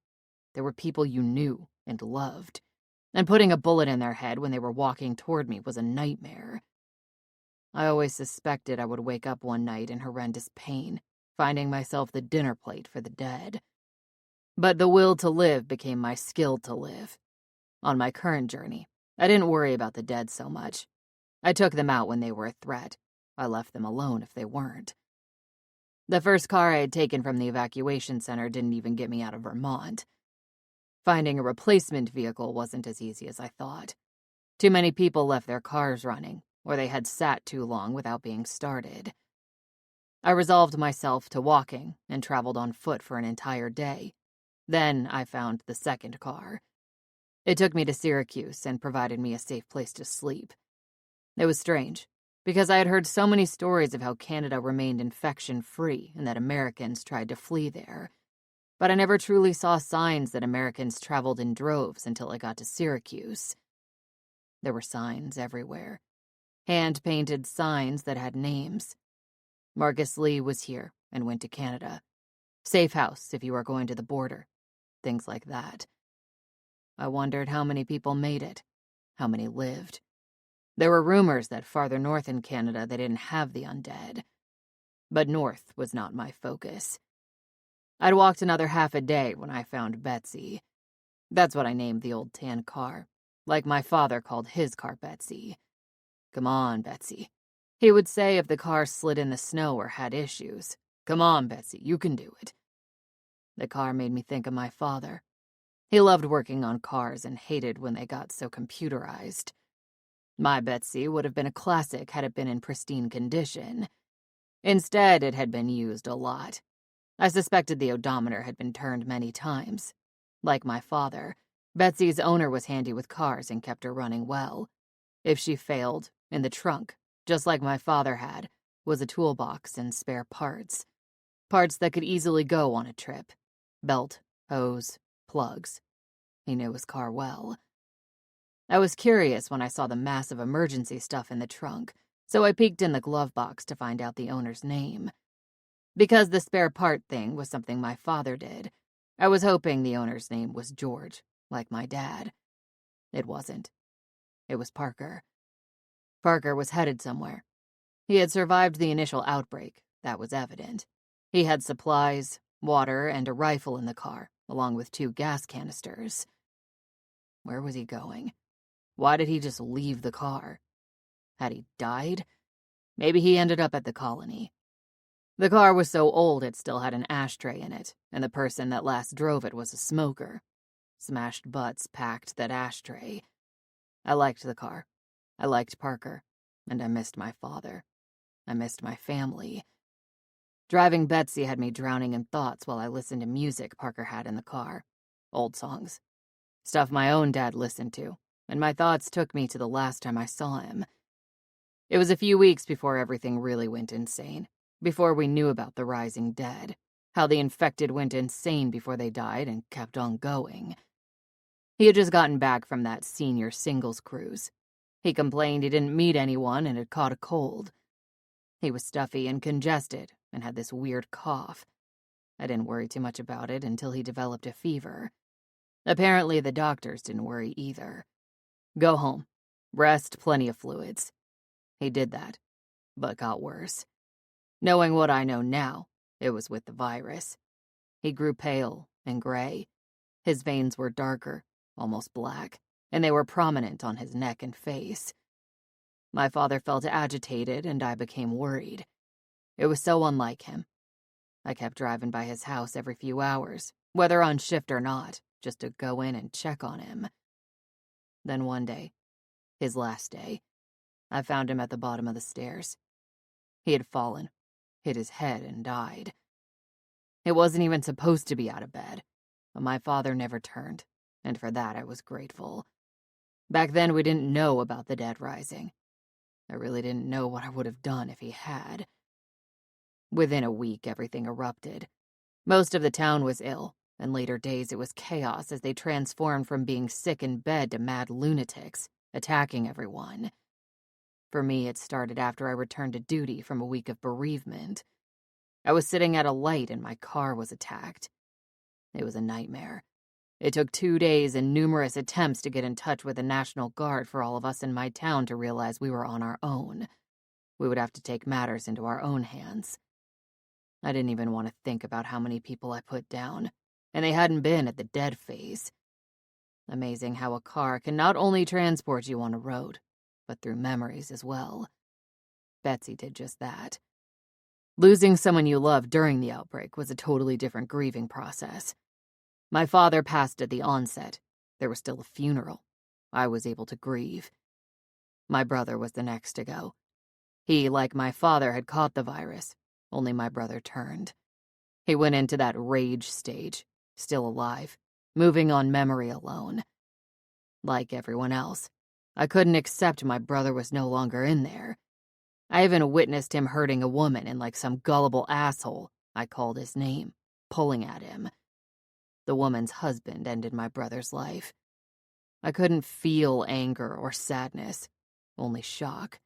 There were people you knew and loved, and putting a bullet in their head when they were walking toward me was a nightmare. I always suspected I would wake up one night in horrendous pain, finding myself the dinner plate for the dead. But the will to live became my skill to live. On my current journey, I didn't worry about the dead so much. I took them out when they were a threat. I left them alone if they weren't. The first car I had taken from the evacuation center didn't even get me out of Vermont. Finding a replacement vehicle wasn't as easy as I thought. Too many people left their cars running, or they had sat too long without being started. I resolved myself to walking and traveled on foot for an entire day. Then I found the second car. It took me to Syracuse and provided me a safe place to sleep. It was strange, because I had heard so many stories of how Canada remained infection-free and that Americans tried to flee there. But I never truly saw signs that Americans traveled in droves until I got to Syracuse. There were signs everywhere. Hand-painted signs that had names. Marcus Lee was here and went to Canada. Safe house if you are going to the border. Things like that. I wondered how many people made it, how many lived. There were rumors that farther north in Canada they didn't have the undead. But north was not my focus. I'd walked another half a day when I found Betsy. That's what I named the old tan car, like my father called his car Betsy. "Come on, Betsy," he would say if the car slid in the snow or had issues. "Come on, Betsy, you can do it." The car made me think of my father. He loved working on cars and hated when they got so computerized. My Betsy would have been a classic had it been in pristine condition. Instead, it had been used a lot. I suspected the odometer had been turned many times. Like my father, Betsy's owner was handy with cars and kept her running well. If she failed, in the trunk, just like my father had, was a toolbox and spare parts. Parts that could easily go on a trip. Belt, hose, plugs. He knew his car well. I was curious when I saw the massive emergency stuff in the trunk, so I peeked in the glove box to find out the owner's name. Because the spare part thing was something my father did, I was hoping the owner's name was George, like my dad. It wasn't. It was Parker. Parker was headed somewhere. He had survived the initial outbreak, that was evident. He had supplies, water, and a rifle in the car, along with 2 gas canisters. Where was he going? Why did he just leave the car? Had he died? Maybe he ended up at the colony. The car was so old it still had an ashtray in it, and the person that last drove it was a smoker. Smashed butts packed that ashtray. I liked the car. I liked Parker. And I missed my father. I missed my family. Driving Betsy had me drowning in thoughts while I listened to music Parker had in the car. Old songs. Stuff my own dad listened to, and my thoughts took me to the last time I saw him. It was a few weeks before everything really went insane. Before we knew about the rising dead, how the infected went insane before they died and kept on going. He had just gotten back from that senior singles cruise. He complained he didn't meet anyone and had caught a cold. He was stuffy and congested and had this weird cough. I didn't worry too much about it until he developed a fever. Apparently the doctors didn't worry either. Go home. Rest, plenty of fluids. He did that, but got worse. Knowing what I know now, it was with the virus. He grew pale and gray. His veins were darker, almost black, and they were prominent on his neck and face. My father felt agitated, and I became worried. It was so unlike him. I kept driving by his house every few hours, whether on shift or not, just to go in and check on him. Then one day, his last day, I found him at the bottom of the stairs. He had fallen, hit his head, and died. It wasn't even supposed to be out of bed, but my father never turned, and for that I was grateful. Back then we didn't know about the dead rising. I really didn't know what I would have done if he had. Within a week, everything erupted. Most of the town was ill, and later days it was chaos as they transformed from being sick in bed to mad lunatics, attacking everyone. For me, it started after I returned to duty from a week of bereavement. I was sitting at a light and my car was attacked. It was a nightmare. It took 2 days and numerous attempts to get in touch with the National Guard for all of us in my town to realize we were on our own. We would have to take matters into our own hands. I didn't even want to think about how many people I put down, and they hadn't been at the dead phase. Amazing how a car can not only transport you on a road, but through memories as well. Betsy did just that. Losing someone you loved during the outbreak was a totally different grieving process. My father passed at the onset. There was still a funeral. I was able to grieve. My brother was the next to go. He, like my father, had caught the virus, only my brother turned. He went into that rage stage, still alive, moving on memory alone. Like everyone else, I couldn't accept my brother was no longer in there. I even witnessed him hurting a woman, and like some gullible asshole, I called his name, pulling at him. The woman's husband ended my brother's life. I couldn't feel anger or sadness, only shock.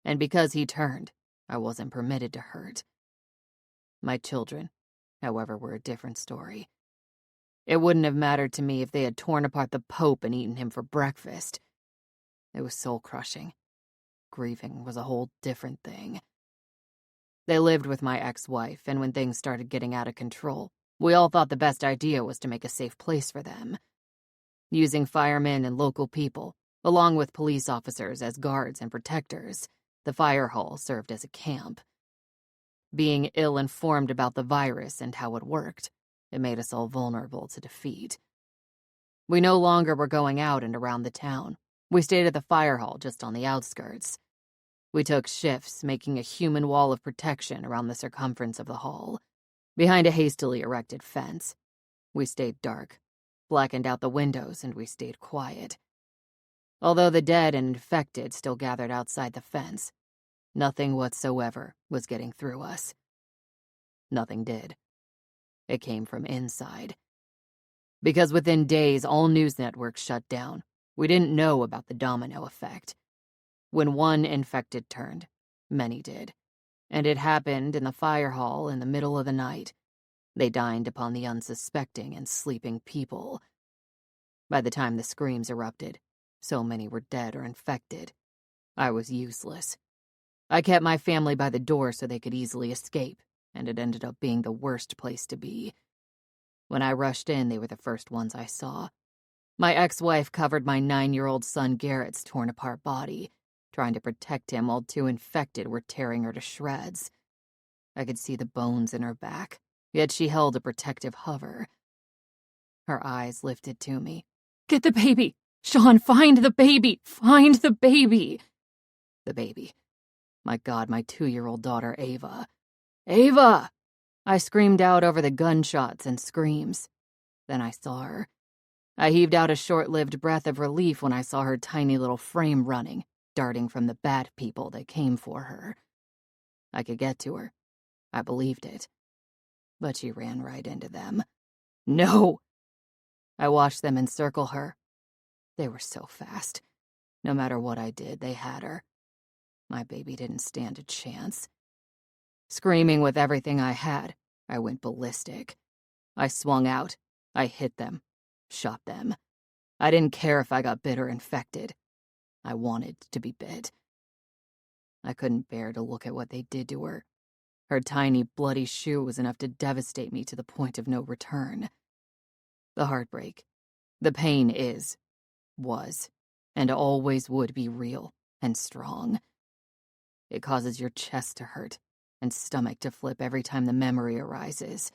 And because he turned, I wasn't permitted to hurt. My children, however, were a different story. It wouldn't have mattered to me if they had torn apart the Pope and eaten him for breakfast. It was soul-crushing. Grieving was a whole different thing. They lived with my ex-wife, and when things started getting out of control, we all thought the best idea was to make a safe place for them. Using firemen and local people, along with police officers as guards and protectors, the fire hall served as a camp. Being ill-informed about the virus and how it worked, it made us all vulnerable to defeat. We no longer were going out and around the town. We stayed at the fire hall just on the outskirts. We took shifts, making a human wall of protection around the circumference of the hall, behind a hastily erected fence. We stayed dark, blackened out the windows, and we stayed quiet. Although the dead and infected still gathered outside the fence, nothing whatsoever was getting through us. Nothing did. It came from inside. Because within days, all news networks shut down. We didn't know about the domino effect. When one infected turned, many did. And it happened in the fire hall in the middle of the night. They dined upon the unsuspecting and sleeping people. By the time the screams erupted, so many were dead or infected. I was useless. I kept my family by the door so they could easily escape, and it ended up being the worst place to be. When I rushed in, they were the first ones I saw. My ex-wife covered my 9-year-old son Garrett's torn-apart body, trying to protect him while 2 infected were tearing her to shreds. I could see the bones in her back, yet she held a protective hover. Her eyes lifted to me. "Get the baby! Sean, find the baby! Find the baby!" The baby. My God, my 2-year-old daughter, Ava. "Ava!" I screamed out over the gunshots and screams. Then I saw her. I heaved out a short-lived breath of relief when I saw her tiny little frame running, darting from the bad people that came for her. I could get to her. I believed it. But she ran right into them. No! I watched them encircle her. They were so fast. No matter what I did, they had her. My baby didn't stand a chance. Screaming with everything I had, I went ballistic. I swung out. I hit them. Shot them. I didn't care if I got bit or infected. I wanted to be bit. I couldn't bear to look at what they did to her. Her tiny, bloody shoe was enough to devastate me to the point of no return. The heartbreak, the pain was, and always would be real and strong. It causes your chest to hurt and stomach to flip every time the memory arises.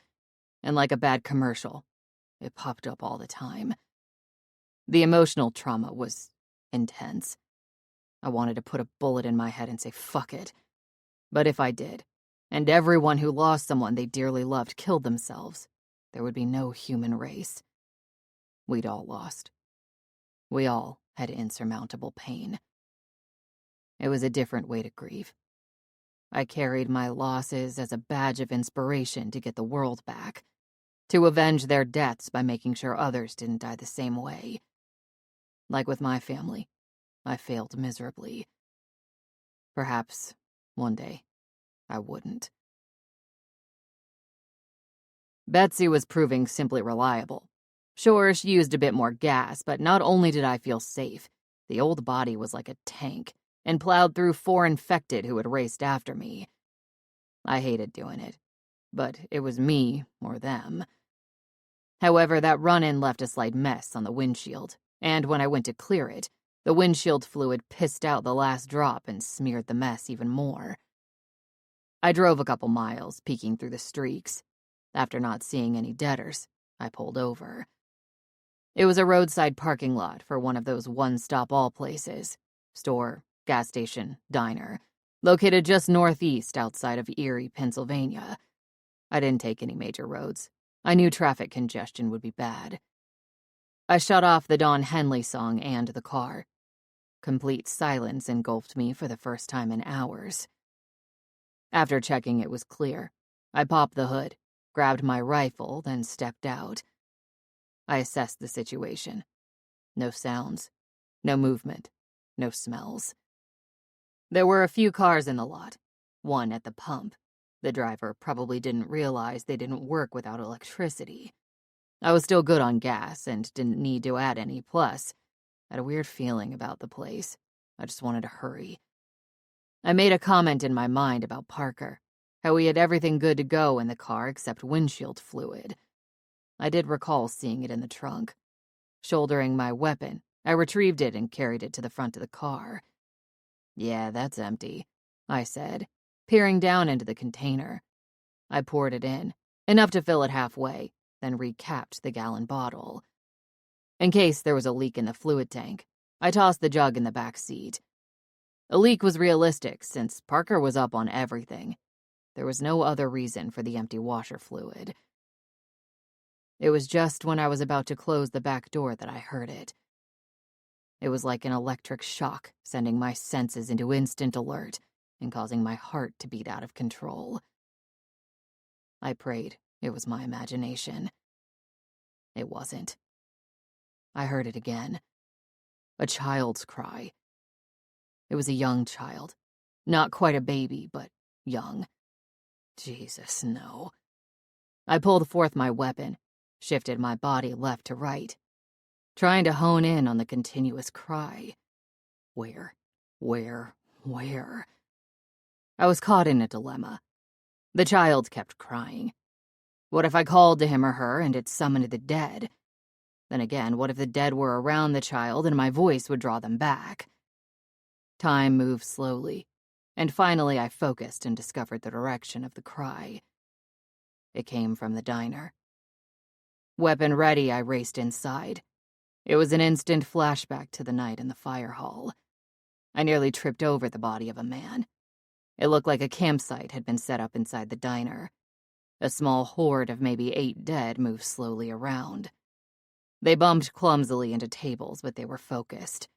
And like a bad commercial, it popped up all the time. The emotional trauma was intense. I wanted to put a bullet in my head and say, fuck it. But if I did, and everyone who lost someone they dearly loved killed themselves, there would be no human race. We'd all lost. We all had insurmountable pain. It was a different way to grieve. I carried my losses as a badge of inspiration to get the world back, to avenge their deaths by making sure others didn't die the same way. Like with my family, I failed miserably. Perhaps one day I wouldn't. Betsy was proving simply reliable. Sure, she used a bit more gas, but not only did I feel safe, the old body was like a tank and plowed through 4 infected who had raced after me. I hated doing it, but it was me or them. However, that run-in left a slight mess on the windshield, and when I went to clear it, the windshield fluid pissed out the last drop and smeared the mess even more. I drove a couple miles, peeking through the streaks. After not seeing any debtors, I pulled over. It was a roadside parking lot for one of those one-stop-all places. Store, gas station, diner, located just northeast outside of Erie, Pennsylvania. I didn't take any major roads. I knew traffic congestion would be bad. I shut off the Don Henley song and the car. Complete silence engulfed me for the first time in hours. After checking it was clear, I popped the hood, grabbed my rifle, then stepped out. I assessed the situation. No sounds, no movement, no smells. There were a few cars in the lot, one at the pump. The driver probably didn't realize they didn't work without electricity. I was still good on gas and didn't need to add any, plus I had a weird feeling about the place. I just wanted to hurry. I made a comment in my mind about Parker, how he had everything good to go in the car except windshield fluid. I did recall seeing it in the trunk. Shouldering my weapon, I retrieved it and carried it to the front of the car. "Yeah, that's empty," I said, peering down into the container. I poured it in, enough to fill it halfway, then recapped the gallon bottle. In case there was a leak in the fluid tank, I tossed the jug in the back seat. A leak was realistic since Parker was up on everything. There was no other reason for the empty washer fluid. It was just when I was about to close the back door that I heard it. It was like an electric shock, sending my senses into instant alert and causing my heart to beat out of control. I prayed it was my imagination. It wasn't. I heard it again. A child's cry. It was a young child. Not quite a baby, but young. Jesus, no. I pulled forth my weapon, shifted my body left to right, trying to hone in on the continuous cry. Where? I was caught in a dilemma. The child kept crying. What if I called to him or her and it summoned the dead? Then again, what if the dead were around the child and my voice would draw them back? Time moved slowly, and finally I focused and discovered the direction of the cry. It came from the diner. Weapon ready, I raced inside. It was an instant flashback to the night in the fire hall. I nearly tripped over the body of a man. It looked like a campsite had been set up inside the diner. A small horde of maybe 8 dead moved slowly around. They bumped clumsily into tables, but they were focused.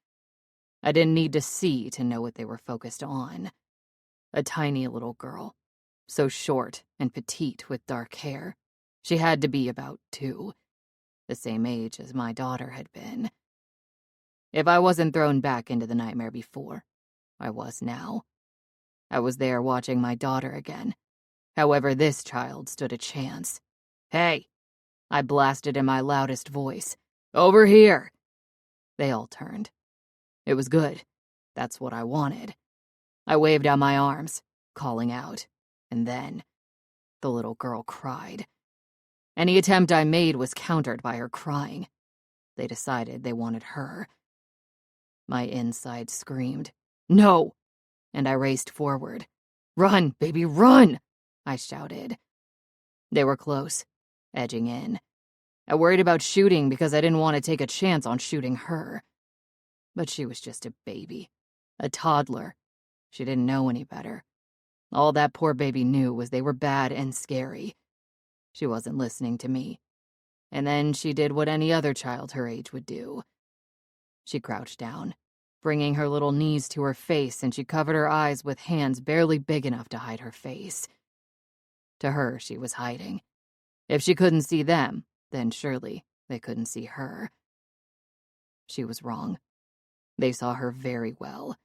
I didn't need to see to know what they were focused on. A tiny little girl, so short and petite with dark hair. She had to be about 2, the same age as my daughter had been. If I wasn't thrown back into the nightmare before, I was now. I was there watching my daughter again. However, this child stood a chance. "Hey!" I blasted in my loudest voice. "Over here!" They all turned. It was good. That's what I wanted. I waved out my arms, calling out, and then the little girl cried. Any attempt I made was countered by her crying. They decided they wanted her. My inside screamed, "No!" and I raced forward. "Run, baby, run!" I shouted. They were close, edging in. I worried about shooting because I didn't want to take a chance on shooting her. But she was just a baby, a toddler. She didn't know any better. All that poor baby knew was they were bad and scary. She wasn't listening to me. And then she did what any other child her age would do. She crouched down, bringing her little knees to her face, and she covered her eyes with hands barely big enough to hide her face. To her, she was hiding. If she couldn't see them, then surely they couldn't see her. She was wrong. They saw her very well.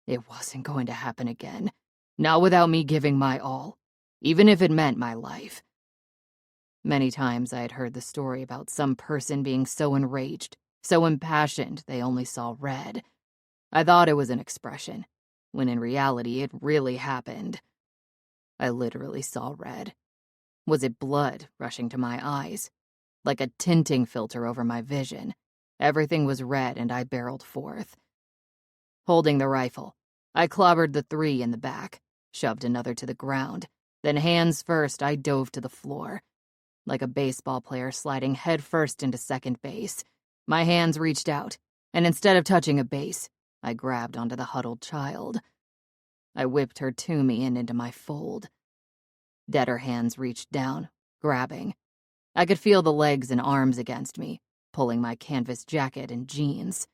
It wasn't going to happen again. Not without me giving my all, even if it meant my life. Many times I had heard the story about some person being so enraged, so impassioned they only saw red. I thought it was an expression, when in reality it really happened. I literally saw red. Was it blood rushing to my eyes? Like a tinting filter over my vision. Everything was red and I barreled forth. Holding the rifle, I clobbered the 3 in the back, shoved another to the ground, then hands first I dove to the floor. Like a baseball player sliding headfirst into second base, my hands reached out, and instead of touching a base, I grabbed onto the huddled child. I whipped her to me and into my fold. Deader hands reached down, grabbing. I could feel the legs and arms against me, pulling my canvas jacket and jeans.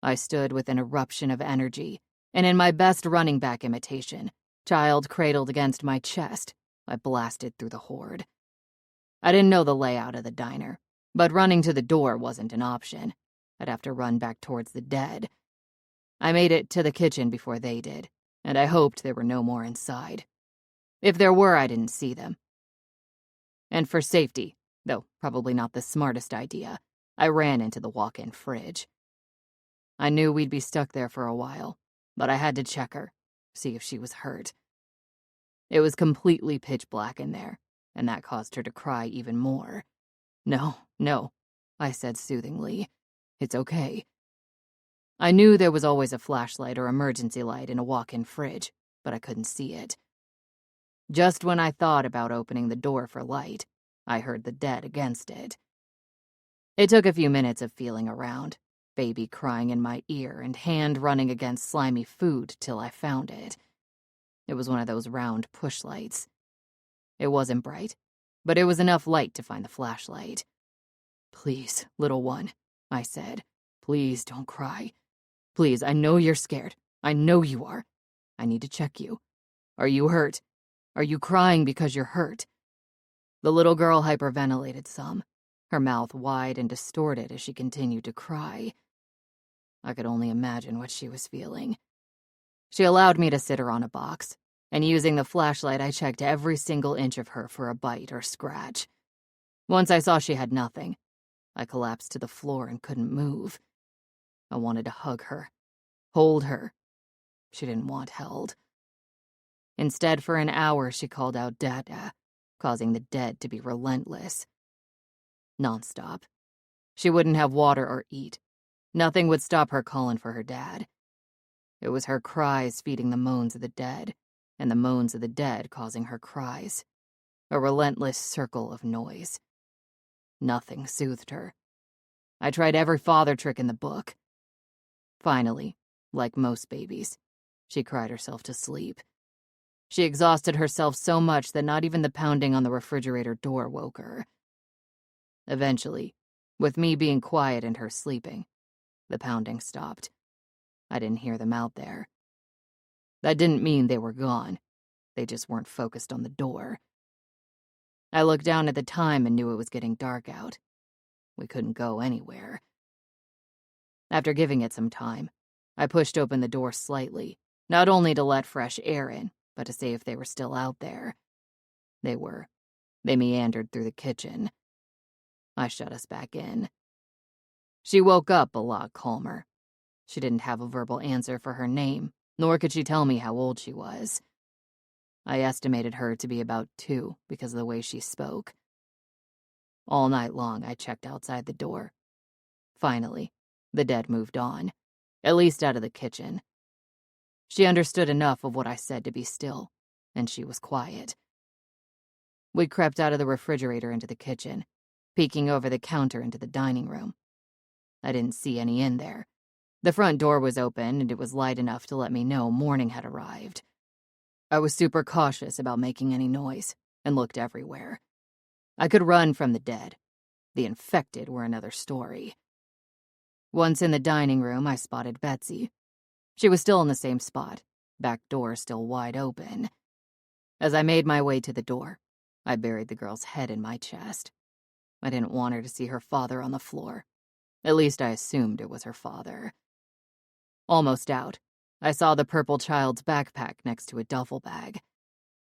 I stood with an eruption of energy, and in my best running back imitation, child cradled against my chest, I blasted through the horde. I didn't know the layout of the diner, but running to the door wasn't an option. I'd have to run back towards the dead. I made it to the kitchen before they did, and I hoped there were no more inside. If there were, I didn't see them. And for safety, though probably not the smartest idea, I ran into the walk-in fridge. I knew we'd be stuck there for a while, but I had to check her, see if she was hurt. It was completely pitch black in there, and that caused her to cry even more. No, I said soothingly. It's okay. I knew there was always a flashlight or emergency light in a walk-in fridge, but I couldn't see it. Just when I thought about opening the door for light, I heard the dead against it. It took a few minutes of feeling around, baby crying in my ear and hand running against slimy food till I found it. It was one of those round push lights. It wasn't bright, but it was enough light to find the flashlight. "Please, little one," I said. "Please don't cry. Please, I know you're scared. I know you are. I need to check you. Are you hurt? Are you crying because you're hurt?" The little girl hyperventilated some, her mouth wide and distorted as she continued to cry. I could only imagine what she was feeling. She allowed me to sit her on a box, and using the flashlight, I checked every single inch of her for a bite or scratch. Once I saw she had nothing, I collapsed to the floor and couldn't move. I wanted to hug her, hold her. She didn't want held. Instead, for an hour, she called out Dada, causing the dead to be relentless. Nonstop. She wouldn't have water or eat. Nothing would stop her calling for her dad. It was her cries feeding the moans of the dead, and the moans of the dead causing her cries. A relentless circle of noise. Nothing soothed her. I tried every father trick in the book. Finally, like most babies, she cried herself to sleep. She exhausted herself so much that not even the pounding on the refrigerator door woke her. Eventually, with me being quiet and her sleeping, the pounding stopped. I didn't hear them out there. That didn't mean they were gone. They just weren't focused on the door. I looked down at the time and knew it was getting dark out. We couldn't go anywhere. After giving it some time, I pushed open the door slightly, not only to let fresh air in, but to see if they were still out there. They were. They meandered through the kitchen. I shut us back in. She woke up a lot calmer. She didn't have a verbal answer for her name, nor could she tell me how old she was. I estimated her to be about 2 because of the way she spoke. All night long, I checked outside the door. Finally, the dead moved on, at least out of the kitchen. She understood enough of what I said to be still, and she was quiet. We crept out of the refrigerator into the kitchen, peeking over the counter into the dining room. I didn't see any in there. The front door was open, and it was light enough to let me know morning had arrived. I was super cautious about making any noise, and looked everywhere. I could run from the dead. The infected were another story. Once in the dining room, I spotted Betsy. She was still in the same spot, back door still wide open. As I made my way to the door, I buried the girl's head in my chest. I didn't want her to see her father on the floor. At least I assumed it was her father. Almost out, I saw the purple child's backpack next to a duffel bag.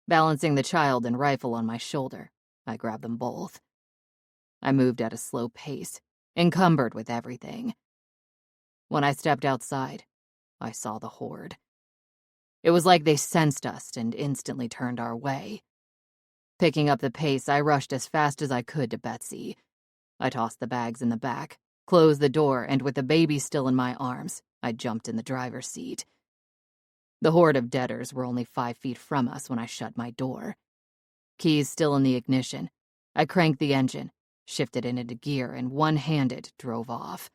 Balancing the child and rifle on my shoulder, I grabbed them both. I moved at a slow pace, encumbered with everything. When I stepped outside, I saw the horde. It was like they sensed us and instantly turned our way. Picking up the pace, I rushed as fast as I could to Betsy. I tossed the bags in the back, closed the door, and with the baby still in my arms, I jumped in the driver's seat. The horde of deaders were only 5 feet from us when I shut my door. Keys still in the ignition, I cranked the engine, shifted it into gear, and one-handed drove off.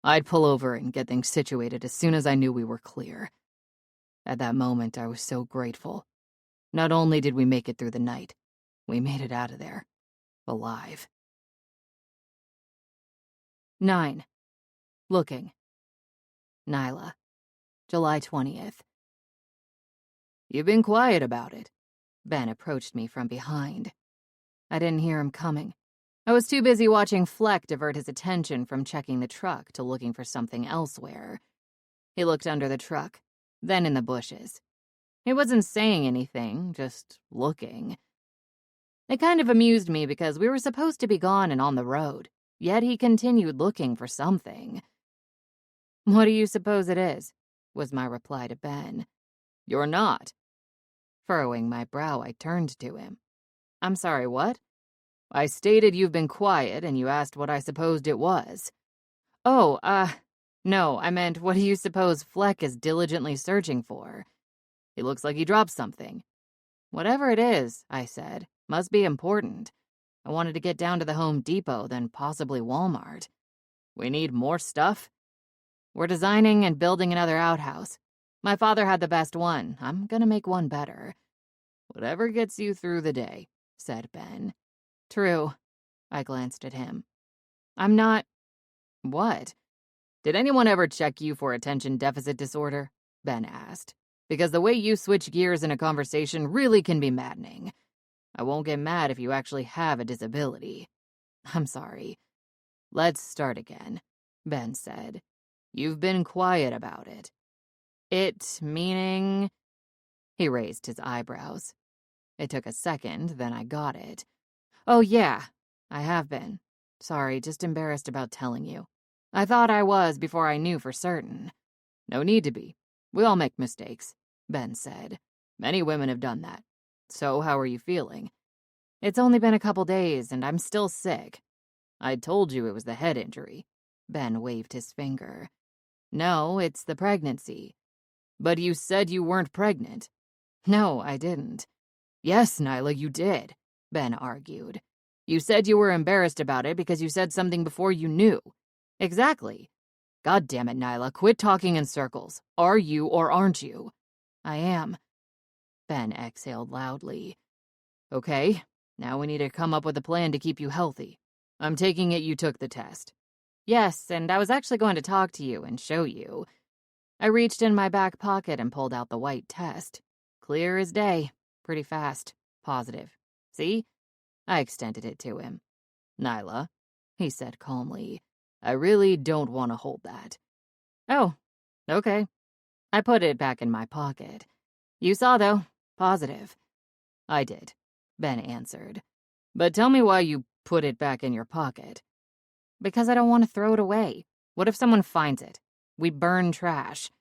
I'd pull over and get things situated as soon as I knew we were clear. At that moment, I was so grateful. Not only did we make it through the night, we made it out of there, alive. 9. Looking. Nyla, July 20th. "You've been quiet about it." Ben approached me from behind. I didn't hear him coming. I was too busy watching Fleck divert his attention from checking the truck to looking for something elsewhere. He looked under the truck, then in the bushes. He wasn't saying anything, just looking. It kind of amused me because we were supposed to be gone and on the road, yet he continued looking for something. "What do you suppose it is?" was my reply to Ben. "You're not." Furrowing my brow, I turned to him. "I'm sorry, what?" "I stated you've been quiet, and you asked what I supposed it was." "Oh, no, I meant, what do you suppose Fleck is diligently searching for?" "He looks like he dropped something." "Whatever it is," I said, "must be important." I wanted to get down to the Home Depot, then possibly Walmart. We need more stuff? We're designing and building another outhouse. My father had the best one. I'm gonna make one better. Whatever gets you through the day, said Ben. True. I glanced at him. I'm not... What? Did anyone ever check you for attention deficit disorder? Ben asked. Because the way you switch gears in a conversation really can be maddening. I won't get mad if you actually have a disability. I'm sorry. Let's start again, Ben said. You've been quiet about it. It meaning... He raised his eyebrows. It took a second, then I got it. Oh yeah, I have been. Sorry, just embarrassed about telling you. I thought I was before I knew for certain. No need to be. We all make mistakes, Ben said. Many women have done that. So how are you feeling? It's only been a couple days, and I'm still sick. I told you it was the head injury. Ben waved his finger. No, it's the pregnancy. But you said you weren't pregnant. No, I didn't. Yes, Nyla, you did, Ben argued. You said you were embarrassed about it because you said something before you knew. Exactly. God damn it, Nyla, quit talking in circles. Are you or aren't you? I am. Ben exhaled loudly. Okay, now we need to come up with a plan to keep you healthy. I'm taking it you took the test. Yes, and I was actually going to talk to you and show you. I reached in my back pocket and pulled out the white test. Clear as day. Pretty fast. Positive. See? I extended it to him. Nyla, he said calmly, I really don't want to hold that. Oh, okay. I put it back in my pocket. You saw, though. Positive. I did, Ben answered. But tell me why you put it back in your pocket. Because I don't want to throw it away. What if someone finds it? We burn trash.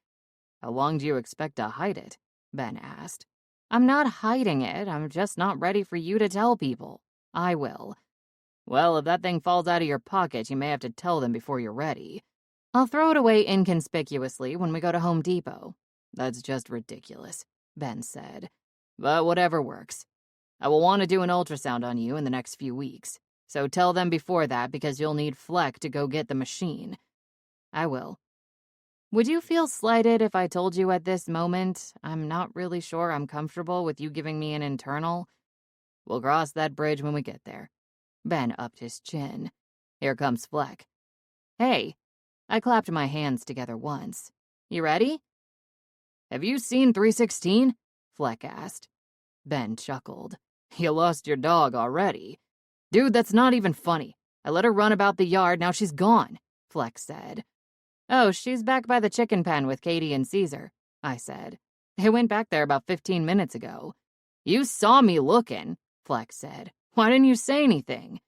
How long do you expect to hide it? Ben asked. I'm not hiding it. I'm just not ready for you to tell people. I will. Well, if that thing falls out of your pocket, you may have to tell them before you're ready. I'll throw it away inconspicuously when we go to Home Depot. That's just ridiculous, Ben said. But whatever works. I will want to do an ultrasound on you in the next few weeks. So tell them before that because you'll need Fleck to go get the machine. I will. Would you feel slighted if I told you at this moment I'm not really sure I'm comfortable with you giving me an internal? We'll cross that bridge when we get there. Ben upped his chin. Here comes Fleck. Hey. I clapped my hands together once. You ready? Have you seen 316? Fleck asked. Ben chuckled. You lost your dog already. Dude, that's not even funny. I let her run about the yard, now she's gone, Fleck said. Oh, she's back by the chicken pen with Katie and Caesar, I said. They went back there about 15 minutes ago. You saw me looking, Fleck said. Why didn't you say anything?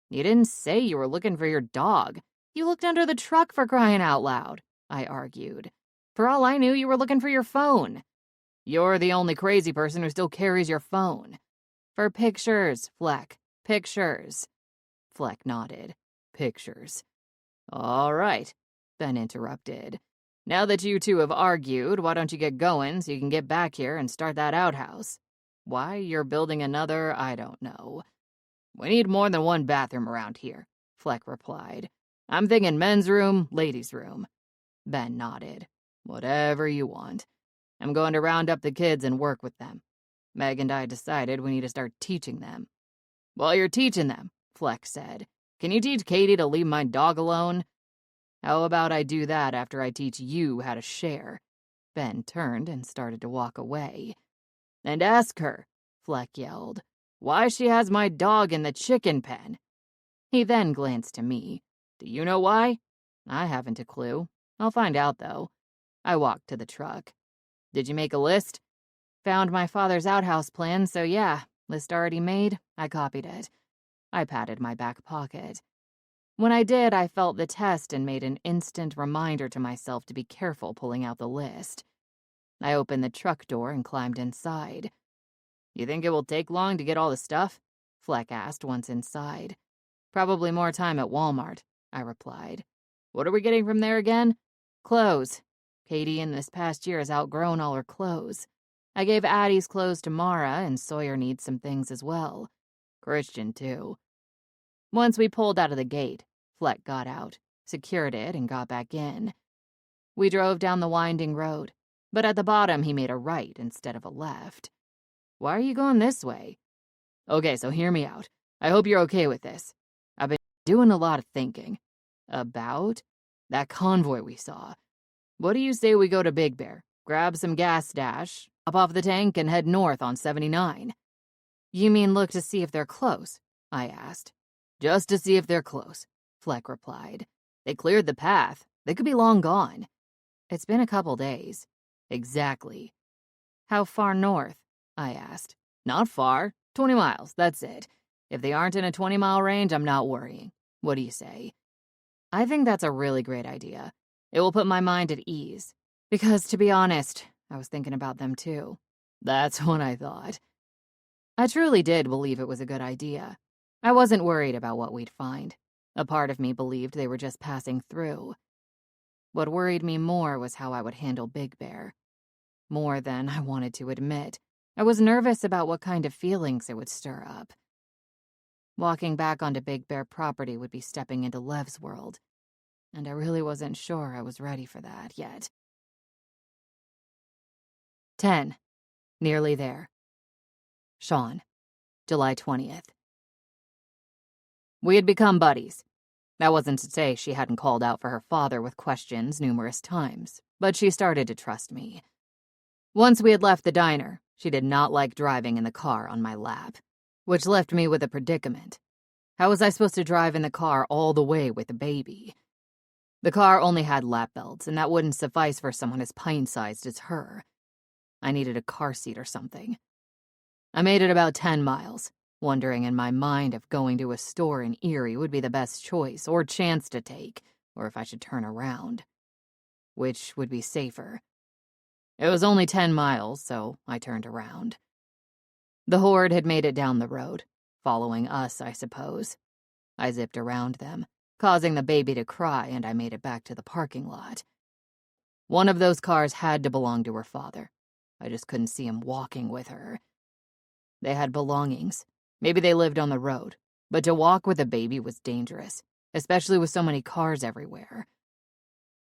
You didn't say you were looking for your dog. You looked under the truck for crying out loud, I argued. For all I knew, you were looking for your phone. You're the only crazy person who still carries your phone. For pictures, Fleck. Pictures. Fleck nodded. Pictures. All right, Ben interrupted. Now that you two have argued, why don't you get going so you can get back here and start that outhouse? Why you're building another, I don't know. We need more than one bathroom around here, Fleck replied. I'm thinking men's room, ladies' room. Ben nodded. Whatever you want. I'm going to round up the kids and work with them. Meg and I decided we need to start teaching them. While you're teaching them, Fleck said, can you teach Katie to leave my dog alone? How about I do that after I teach you how to share? Ben turned and started to walk away. And ask her, Fleck yelled, why she has my dog in the chicken pen. He then glanced to me. Do you know why? I haven't a clue. I'll find out, though. I walked to the truck. Did you make a list? Found my father's outhouse plan, so yeah, list already made, I copied it. I patted my back pocket. When I did, I felt the test and made an instant reminder to myself to be careful pulling out the list. I opened the truck door and climbed inside. You think it will take long to get all the stuff? Fleck asked once inside. Probably more time at Walmart, I replied. What are we getting from there again? Clothes. Katie in this past year has outgrown all her clothes. I gave Addie's clothes to Mara, and Sawyer needs some things as well. Christian, too. Once we pulled out of the gate, Fleck got out, secured it, and got back in. We drove down the winding road, but at the bottom he made a right instead of a left. Why are you going this way? Okay, so hear me out. I hope you're okay with this. I've been doing a lot of thinking. About? That convoy we saw. What do you say we go to Big Bear, grab some gas stash, hop off the tank, and head north on 79? You mean look to see if they're close? I asked. Just to see if they're close, Fleck replied. They cleared the path. They could be long gone. It's been a couple days. Exactly. How far north? I asked. Not far. 20 miles, that's it. If they aren't in a 20-mile range, I'm not worrying. What do you say? I think that's a really great idea. It will put my mind at ease. Because, to be honest, I was thinking about them too. That's what I thought. I truly did believe it was a good idea. I wasn't worried about what we'd find. A part of me believed they were just passing through. What worried me more was how I would handle Big Bear. More than I wanted to admit. I was nervous about what kind of feelings it would stir up. Walking back onto Big Bear property would be stepping into Lev's world, and I really wasn't sure I was ready for that yet. 10. Nearly there. Sean, July 20th. We had become buddies. That wasn't to say she hadn't called out for her father with questions numerous times, but she started to trust me. Once we had left the diner, she did not like driving in the car on my lap, which left me with a predicament. How was I supposed to drive in the car all the way with the baby? The car only had lap belts, and that wouldn't suffice for someone as pint-sized as her. I needed a car seat or something. I made it about 10 miles, wondering in my mind if going to a store in Erie would be the best choice or chance to take, or if I should turn around. Which would be safer. It was only 10 miles, so I turned around. The horde had made it down the road, following us, I suppose. I zipped around them, causing the baby to cry, and I made it back to the parking lot. One of those cars had to belong to her father. I just couldn't see him walking with her. They had belongings. Maybe they lived on the road, but to walk with a baby was dangerous, especially with so many cars everywhere.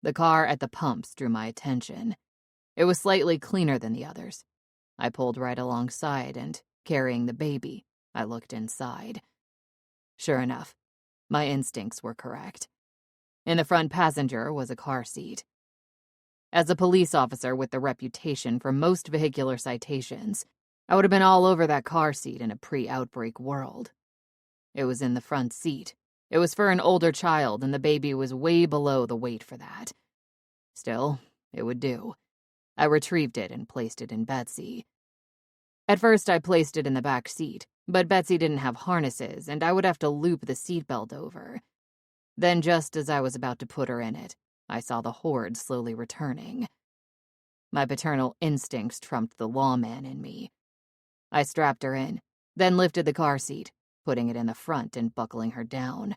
The car at the pumps drew my attention. It was slightly cleaner than the others. I pulled right alongside and, carrying the baby, I looked inside. Sure enough, my instincts were correct. In the front passenger was a car seat. As a police officer with the reputation for most vehicular citations, I would have been all over that car seat in a pre-outbreak world. It was in the front seat. It was for an older child, and the baby was way below the weight for that. Still, it would do. I retrieved it and placed it in Betsy. At first, I placed it in the back seat, but Betsy didn't have harnesses, and I would have to loop the seatbelt over. Then, just as I was about to put her in it, I saw the horde slowly returning. My paternal instincts trumped the lawman in me. I strapped her in, then lifted the car seat, putting it in the front and buckling her down.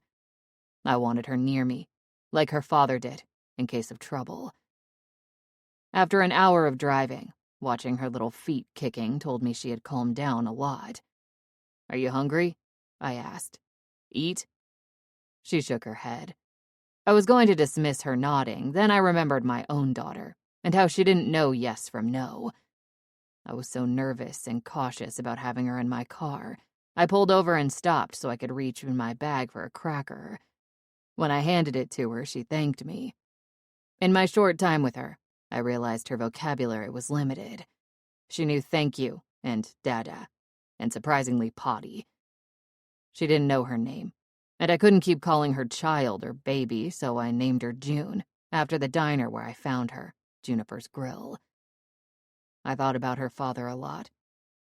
I wanted her near me, like her father did, in case of trouble. After an hour of driving, watching her little feet kicking told me she had calmed down a lot. Are you hungry? I asked. Eat? She shook her head. I was going to dismiss her nodding, then I remembered my own daughter, and how she didn't know yes from no. I was so nervous and cautious about having her in my car. I pulled over and stopped so I could reach in my bag for a cracker. When I handed it to her, she thanked me. In my short time with her, I realized her vocabulary was limited. She knew thank you and dada, and surprisingly potty. She didn't know her name, and I couldn't keep calling her child or baby, so I named her June, after the diner where I found her, Juniper's Grill. I thought about her father a lot,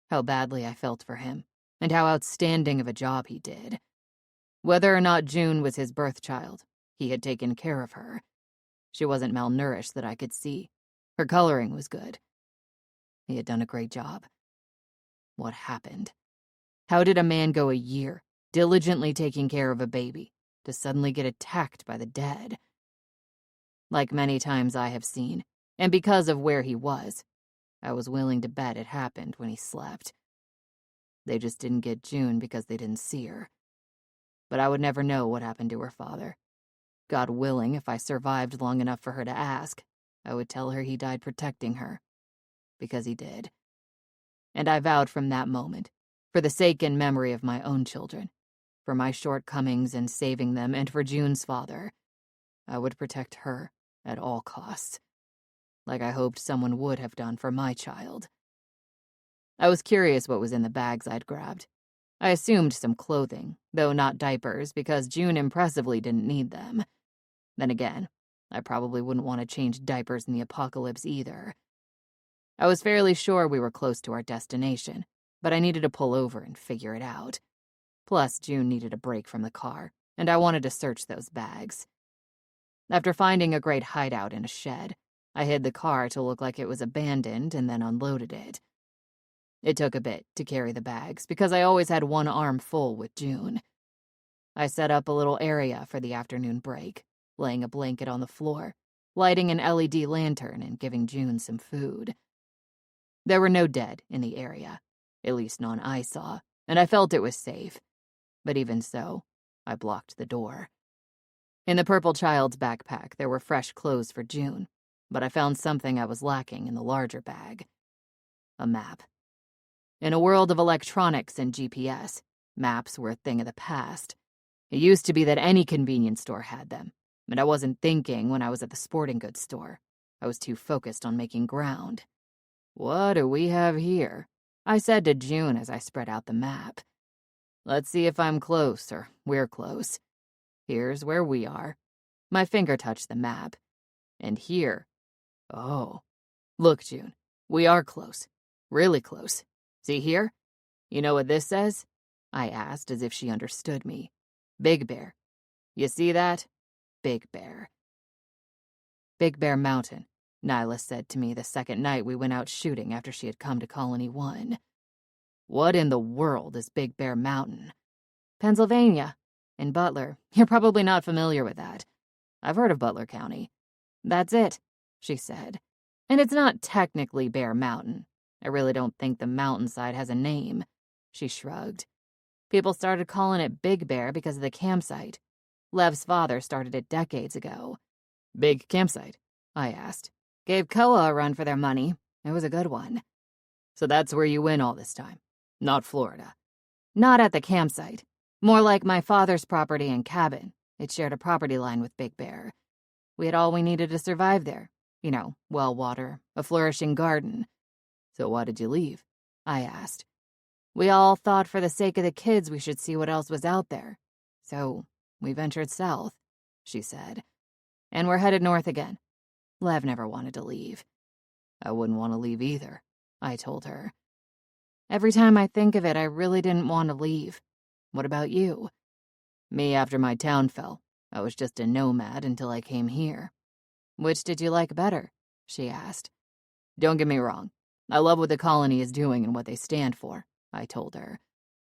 how badly I felt for him, and how outstanding of a job he did. Whether or not June was his birth child, he had taken care of her. She wasn't malnourished that I could see. Her coloring was good. He had done a great job. What happened? How did a man go a year, diligently taking care of a baby, to suddenly get attacked by the dead? Like many times I have seen, and because of where he was, I was willing to bet it happened when he slept. They just didn't get June because they didn't see her. but I would never know what happened to her father. God willing, if I survived long enough for her to ask, I would tell her he died protecting her. Because he did. And I vowed from that moment, for the sake and memory of my own children, for my shortcomings in saving them, and for June's father, I would protect her at all costs, like I hoped someone would have done for my child. I was curious what was in the bags I'd grabbed. I assumed some clothing, though not diapers, because June impressively didn't need them. Then again, I probably wouldn't want to change diapers in the apocalypse either. I was fairly sure we were close to our destination, but I needed to pull over and figure it out. Plus, June needed a break from the car, and I wanted to search those bags. After finding a great hideout in a shed, I hid the car to look like it was abandoned and then unloaded it. It took a bit to carry the bags because I always had one arm full with June. I set up a little area for the afternoon break, laying a blanket on the floor, lighting an LED lantern, and giving June some food. There were no dead in the area, at least none I saw, and I felt it was safe. But even so, I blocked the door. In the purple child's backpack, there were fresh clothes for June, but I found something I was lacking in the larger bag. A map. In a world of electronics and GPS, maps were a thing of the past. It used to be that any convenience store had them, but I wasn't thinking when I was at the sporting goods store. I was too focused on making ground. "What do we have here?" I said to June as I spread out the map. "Let's see if I'm close, or we're close. Here's where we are." My finger touched the map. And here. Oh. Look, June. We are close. Really close. See here? You know what this says? I asked as if she understood me. Big Bear. You see that? Big Bear. Big Bear Mountain, Nyla said to me the second night we went out shooting after she had come to Colony 1. What in the world is Big Bear Mountain? Pennsylvania. In Butler. You're probably not familiar with that. I've heard of Butler County. That's it, she said. And it's not technically Bear Mountain. I really don't think the mountainside has a name. She shrugged. People started calling it Big Bear because of the campsite. Lev's father started it decades ago. Big campsite? I asked. Gave Koa a run for their money. It was a good one. So that's where you went all this time? Not Florida? Not at the campsite. More like my father's property and cabin. It shared a property line with Big Bear. We had all we needed to survive there. You know, well water, a flourishing garden. So why did you leave? I asked. We all thought for the sake of the kids we should see what else was out there. So we ventured south, she said. And we're headed north again. Lev never wanted to leave. I wouldn't want to leave either, I told her. Every time I think of it, I really didn't want to leave. What about you? Me after my town fell. I was just a nomad until I came here. Which did you like better? She asked. Don't get me wrong. I love what the colony is doing and what they stand for, I told her.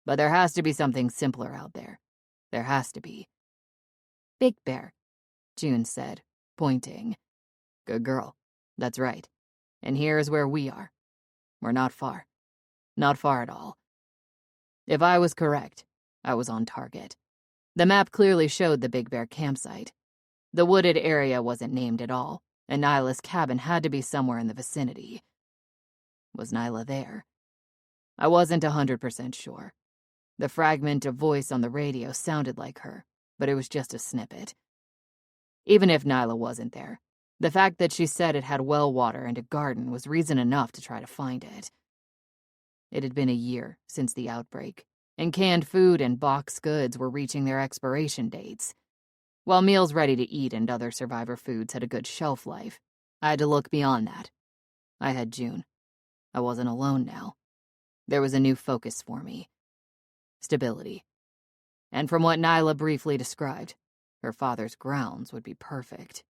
But there has to be something simpler out there. There has to be. Big Bear, June said, pointing. Good girl. That's right. And here's where we are. We're not far. Not far at all. If I was correct, I was on target. The map clearly showed the Big Bear campsite. The wooded area wasn't named at all, and Nyla's cabin had to be somewhere in the vicinity. Was Nyla there? I wasn't 100% sure. The fragment of voice on the radio sounded like her, but it was just a snippet. Even if Nyla wasn't there, the fact that she said it had well water and a garden was reason enough to try to find it. It had been a year since the outbreak, and canned food and boxed goods were reaching their expiration dates. While meals ready to eat and other survivor foods had a good shelf life, I had to look beyond that. I had June. I wasn't alone now. There was a new focus for me. Stability. And from what Nyla briefly described, her father's grounds would be perfect.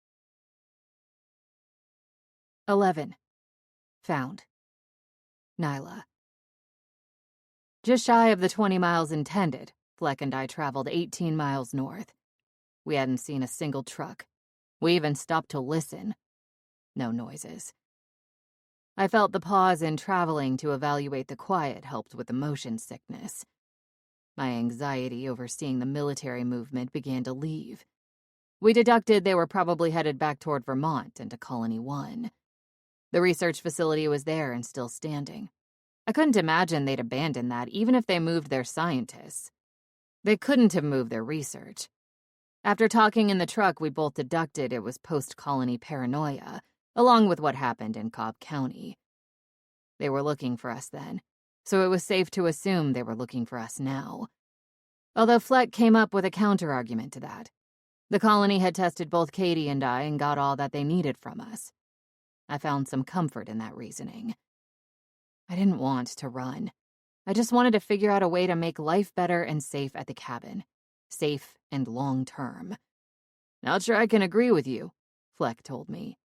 11. Found. Nyla. Just shy of the 20 miles intended, Fleck and I traveled 18 miles north. We hadn't seen a single truck. We even stopped to listen. No noises. I felt the pause in traveling to evaluate the quiet helped with the motion sickness. My anxiety over seeing the military movement began to leave. We deducted they were probably headed back toward Vermont and to Colony 1. The research facility was there and still standing. I couldn't imagine they'd abandon that even if they moved their scientists. They couldn't have moved their research. After talking in the truck, we both deducted it was post-colony paranoia, along with what happened in Cobb County. They were looking for us then, so it was safe to assume they were looking for us now. Although Fleck came up with a counter-argument to that. The colony had tested both Katie and I and got all that they needed from us. I found some comfort in that reasoning. I didn't want to run. I just wanted to figure out a way to make life better and safe at the cabin. Safe and long-term. Not sure I can agree with you, Fleck told me.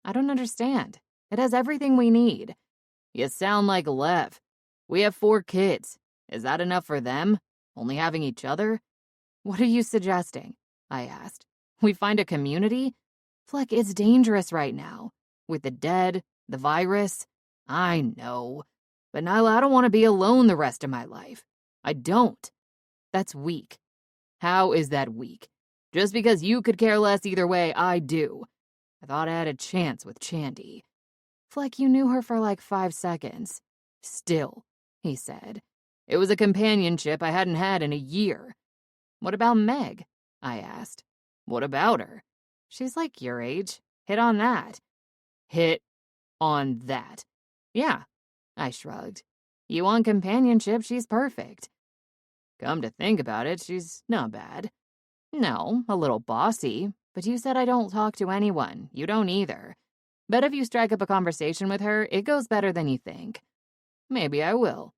I don't understand. It has everything we need. You sound like Lev. We have 4 kids. Is that enough for them? Only having each other? What are you suggesting? I asked. We find a community? Fleck, it's dangerous right now. With the dead, the virus. I know. But Nyla, I don't want to be alone the rest of my life. I don't. That's weak. How is that weak? Just because you could care less either way, I do. I thought I had a chance with Chandy. Fleck, you knew her for like 5 seconds. Still, he said. It was a companionship I hadn't had in a year. What about Meg? I asked. What about her? She's like your age. Hit on that. Hit on that. Yeah, I shrugged. You want companionship, she's perfect. Come to think about it, she's not bad. No, a little bossy, but you said I don't talk to anyone. You don't either. Bet if you strike up a conversation with her, it goes better than you think. Maybe I will.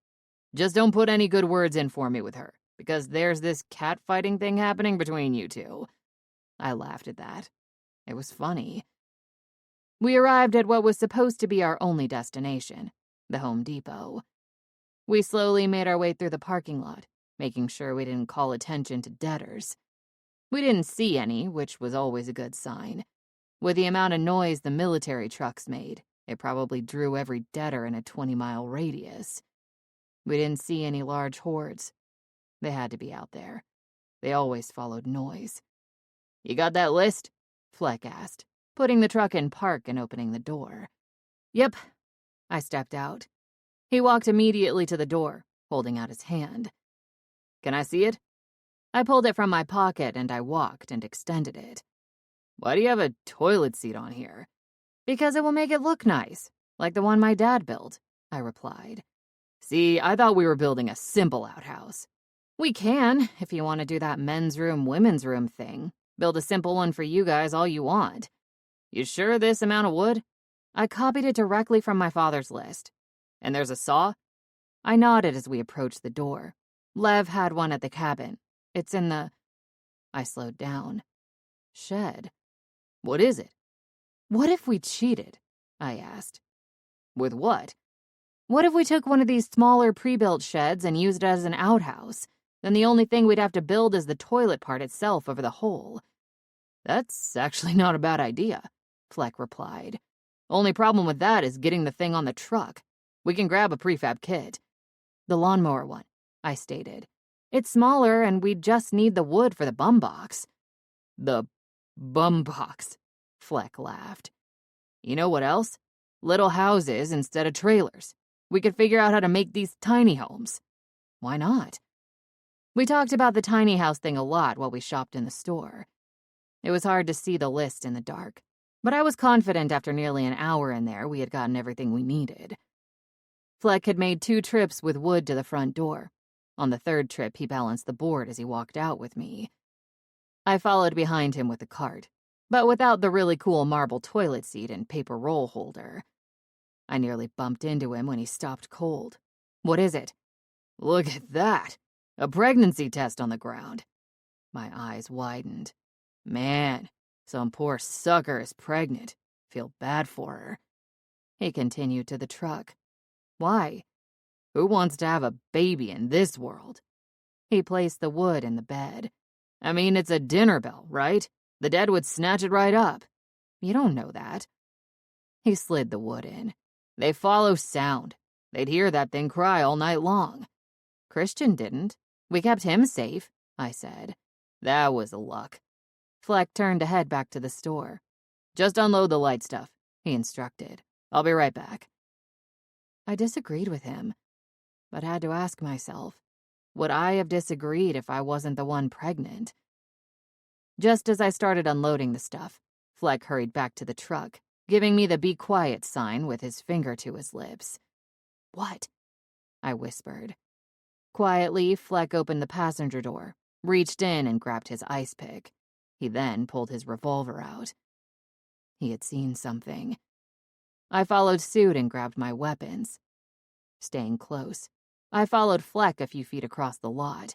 Just don't put any good words in for me with her, because there's this catfighting thing happening between you two. I laughed at that. It was funny. We arrived at what was supposed to be our only destination, the Home Depot. We slowly made our way through the parking lot, making sure we didn't call attention to debtors. We didn't see any, which was always a good sign. With the amount of noise the military trucks made, it probably drew every debtor in a 20-mile radius. We didn't see any large hordes. They had to be out there. They always followed noise. You got that list? Fleck asked, putting the truck in park and opening the door. Yep. I stepped out. He walked immediately to the door, holding out his hand. Can I see it? I pulled it from my pocket and I walked and extended it. Why do you have a toilet seat on here? Because it will make it look nice, like the one my dad built, I replied. See, I thought we were building a simple outhouse. We can, if you want to do that men's room, women's room thing. Build a simple one for you guys all you want. You sure this amount of wood? I copied it directly from my father's list. And there's a saw? I nodded as we approached the door. Lev had one at the cabin. It's in the... I slowed down. Shed. What is it? What if we cheated? I asked. With what? What if we took one of these smaller pre-built sheds and used it as an outhouse? Then the only thing we'd have to build is the toilet part itself over the hole. That's actually not a bad idea, Fleck replied. Only problem with that is getting the thing on the truck. We can grab a prefab kit. The lawnmower one, I stated. It's smaller and we'd just need the wood for the bum box. The bum box, Fleck laughed. You know what else? Little houses instead of trailers. We could figure out how to make these tiny homes. Why not? We talked about the tiny house thing a lot while we shopped in the store. It was hard to see the list in the dark, but I was confident after nearly an hour in there we had gotten everything we needed. Fleck had made 2 trips with wood to the front door. On the 3rd trip, he balanced the board as he walked out with me. I followed behind him with the cart, but without the really cool marble toilet seat and paper roll holder. I nearly bumped into him when he stopped cold. What is it? Look at that! A pregnancy test on the ground. My eyes widened. Man, some poor sucker is pregnant. Feel bad for her. He continued to the truck. Why? Who wants to have a baby in this world? He placed the wood in the bed. I mean, it's a dinner bell, right? The dead would snatch it right up. You don't know that. He slid the wood in. They follow sound. They'd hear that thing cry all night long. Christian didn't. We kept him safe, I said. That was a luck. Fleck turned to head back to the store. Just unload the light stuff, he instructed. I'll be right back. I disagreed with him, but had to ask myself, would I have disagreed if I wasn't the one pregnant? Just as I started unloading the stuff, Fleck hurried back to the truck, giving me the be quiet sign with his finger to his lips. What? I whispered. Quietly, Fleck opened the passenger door, reached in and grabbed his ice pick. He then pulled his revolver out. He had seen something. I followed suit and grabbed my weapons. Staying close, I followed Fleck a few feet across the lot.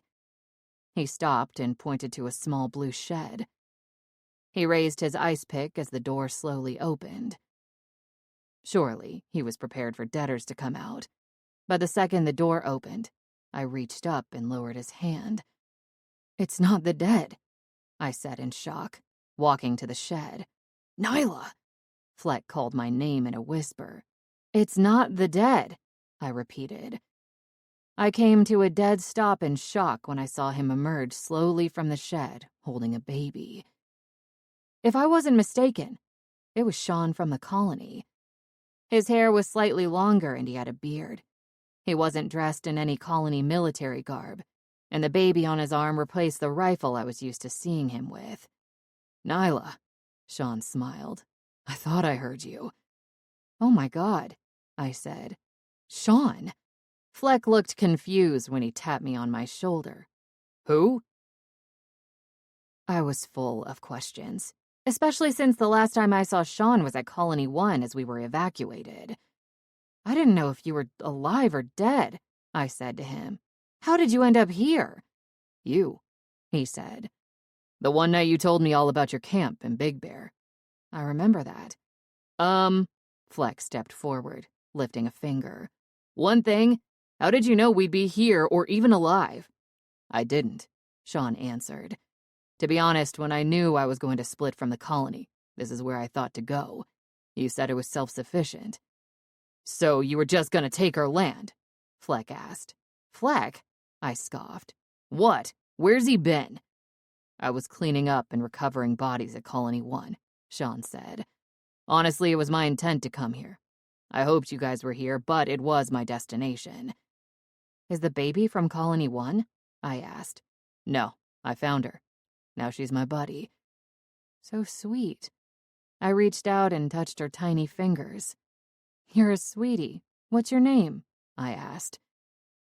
He stopped and pointed to a small blue shed. He raised his ice pick as the door slowly opened. Surely, he was prepared for debtors to come out. But the second the door opened, I reached up and lowered his hand. "It's not the dead," I said in shock, walking to the shed. "Nyla!" Fleck called my name in a whisper. "It's not the dead," I repeated. I came to a dead stop in shock when I saw him emerge slowly from the shed, holding a baby. If I wasn't mistaken, it was Sean from the colony. His hair was slightly longer and he had a beard. He wasn't dressed in any colony military garb, and the baby on his arm replaced the rifle I was used to seeing him with. "Nyla," Sean smiled. "I thought I heard you." "Oh my God," I said. "Sean." Fleck looked confused when he tapped me on my shoulder. "Who?" I was full of questions, especially since the last time I saw Sean was at Colony 1 as we were evacuated. "I didn't know if you were alive or dead," I said to him. "How did you end up here?" "You," he said. "The one night you told me all about your camp in Big Bear." "I remember that." Fleck stepped forward, lifting a finger. "One thing, how did you know we'd be here or even alive?" "I didn't," Sean answered. "To be honest, when I knew I was going to split from the colony, this is where I thought to go. You said it was self-sufficient." "So you were just gonna take our land?" Fleck asked. "Fleck?" I scoffed. "What? Where's he been?" "I was cleaning up and recovering bodies at Colony 1, Sean said. "Honestly, it was my intent to come here. I hoped you guys were here, but it was my destination." "Is the baby from Colony 1? I asked. "No, I found her. Now she's my buddy." "So sweet." I reached out and touched her tiny fingers. "You're a sweetie. What's your name?" I asked.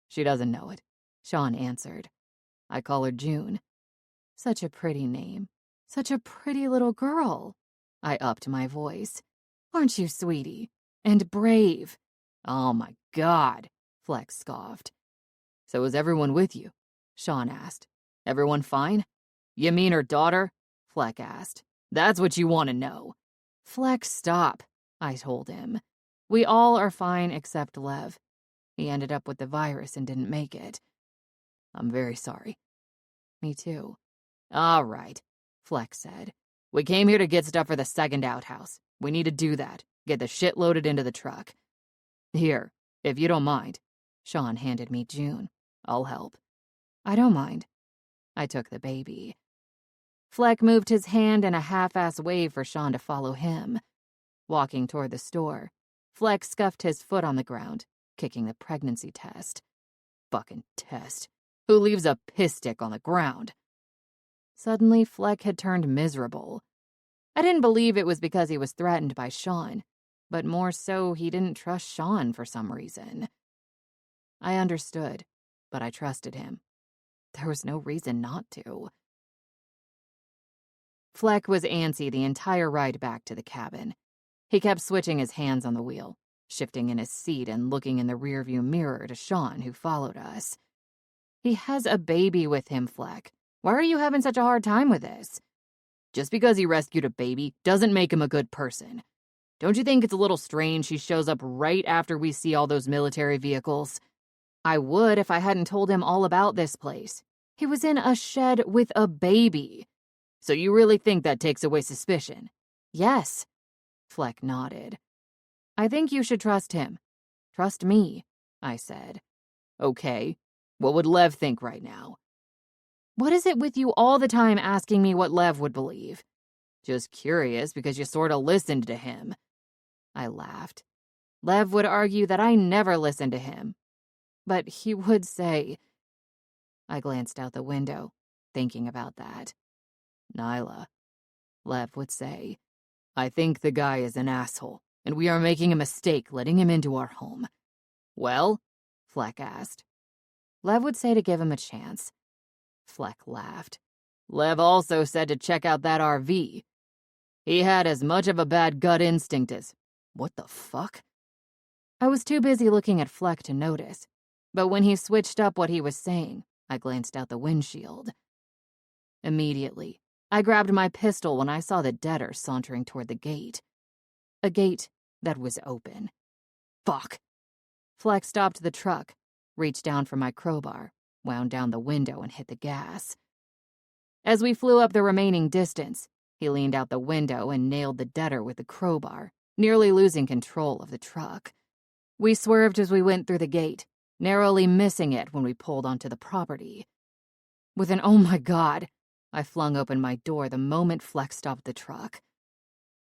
"She doesn't know it," Sean answered. "I call her June." "Such a pretty name. Such a pretty little girl." I upped my voice. "Aren't you, sweetie? And brave." "Oh my God," Fleck scoffed. "So is everyone with you?" Sean asked. "Everyone fine?" "You mean her daughter?" Fleck asked. "That's what you want to know." "Fleck, stop," I told him. "We all are fine except Lev. He ended up with the virus and didn't make it." "I'm very sorry." "Me too." "All right," Fleck said. "We came here to get stuff for the second outhouse. We need to do that. Get the shit loaded into the truck. Here, if you don't mind." Sean handed me June. "I'll help." "I don't mind." I took the baby. Fleck moved his hand in a half-ass wave for Sean to follow him. Walking toward the store, Fleck scuffed his foot on the ground, kicking the pregnancy test. Fucking test. Who leaves a piss stick on the ground? Suddenly, Fleck had turned miserable. I didn't believe it was because he was threatened by Sean, but more so he didn't trust Sean for some reason. I understood, but I trusted him. There was no reason not to. Fleck was antsy the entire ride back to the cabin. He kept switching his hands on the wheel, shifting in his seat and looking in the rearview mirror to Sean, who followed us. "He has a baby with him, Fleck. Why are you having such a hard time with this?" "Just because he rescued a baby doesn't make him a good person. Don't you think it's a little strange he shows up right after we see all those military vehicles?" "I would if I hadn't told him all about this place. He was in a shed with a baby." "So you really think that takes away suspicion?" "Yes." Fleck nodded. "I think you should trust him. Trust me," I said. "Okay. What would Lev think right now? What is it with you all the time asking me what Lev would believe? Just curious because you sort of listened to him. I laughed. Lev would argue that I never listened to him. But he would say... I glanced out the window, thinking about that. Nyla, Lev would say, I think the guy is an asshole, and we are making a mistake letting him into our home. Well? Fleck asked. Lev would say to give him a chance. Fleck laughed. Lev also said to check out that RV. He had as much of a bad gut instinct as... What the fuck? I was too busy looking at Fleck to notice, but when he switched up what he was saying, I glanced out the windshield. Immediately, I grabbed my pistol when I saw the debtor sauntering toward the gate. A gate that was open. Fuck. Fleck stopped the truck, reached down for my crowbar, wound down the window, and hit the gas. As we flew up the remaining distance, he leaned out the window and nailed the debtor with the crowbar, nearly losing control of the truck. We swerved as we went through the gate, narrowly missing it when we pulled onto the property. With an "oh my God," I flung open my door the moment Fleck stopped the truck.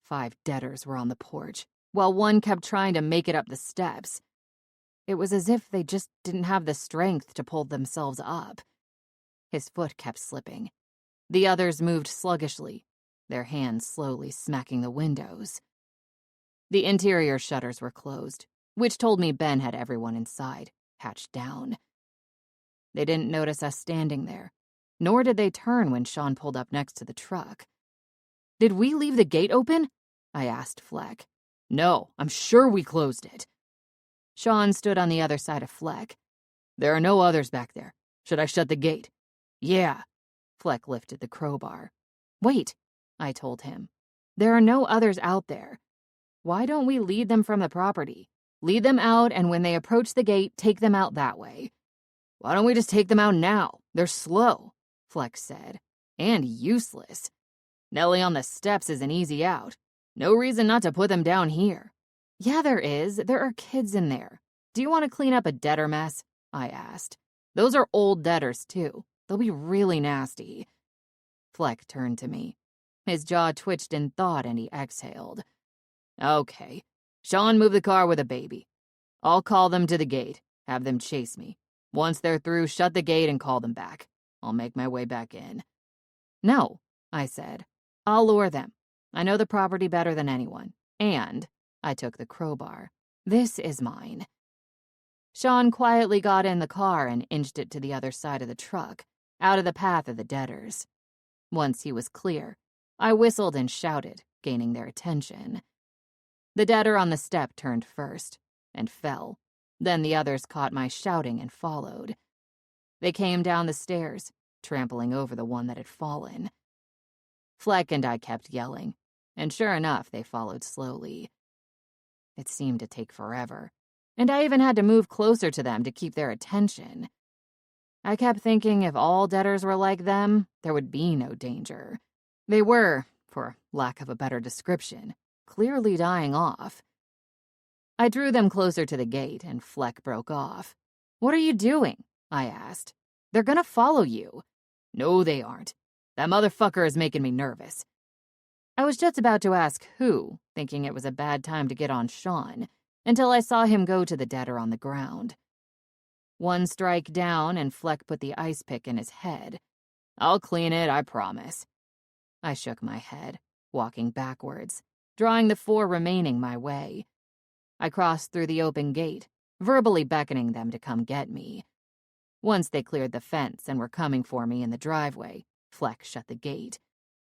5 debtors were on the porch, while one kept trying to make it up the steps. It was as if they just didn't have the strength to pull themselves up. His foot kept slipping. The others moved sluggishly, their hands slowly smacking the windows. The interior shutters were closed, which told me Ben had everyone inside, hatched down. They didn't notice us standing there, nor did they turn when Sean pulled up next to the truck. "Did we leave the gate open?" I asked Fleck. "No, I'm sure we closed it." Sean stood on the other side of Fleck. "There are no others back there. Should I shut the gate?" "Yeah." Fleck lifted the crowbar. "Wait," I told him. "There are no others out there. Why don't we lead them from the property? Lead them out, and when they approach the gate, take them out that way." "Why don't we just take them out now? They're slow," Fleck said. "And useless. Nellie on the steps is an easy out. No reason not to put them down here." "Yeah, there is. There are kids in there. Do you want to clean up a debtor mess?" I asked. "Those are old debtors, too. They'll be really nasty." Fleck turned to me. His jaw twitched in thought and he exhaled. "Okay. Sean, move the car with a baby. I'll call them to the gate, have them chase me. Once they're through, shut the gate and call them back. I'll make my way back in." "No," I said. "I'll lure them. I know the property better than anyone. And," I took the crowbar, "this is mine." Sean quietly got in the car and inched it to the other side of the truck, out of the path of the debtors. Once he was clear, I whistled and shouted, gaining their attention. The debtor on the step turned first and fell. Then the others caught my shouting and followed. They came down the stairs, trampling over the one that had fallen. Fleck and I kept yelling, and sure enough, they followed slowly. It seemed to take forever, and I even had to move closer to them to keep their attention. I kept thinking if all debtors were like them, there would be no danger. They were, for lack of a better description, clearly dying off. I drew them closer to the gate, and Fleck broke off. "What are you doing?" I asked. "They're gonna follow you." "No, they aren't. That motherfucker is making me nervous." I was just about to ask who, thinking it was a bad time to get on Sean, until I saw him go to the debtor on the ground. One strike down, and Fleck put the ice pick in his head. "I'll clean it, I promise." I shook my head, walking backwards, drawing the 4 remaining my way. I crossed through the open gate, verbally beckoning them to come get me. Once they cleared the fence and were coming for me in the driveway, Fleck shut the gate.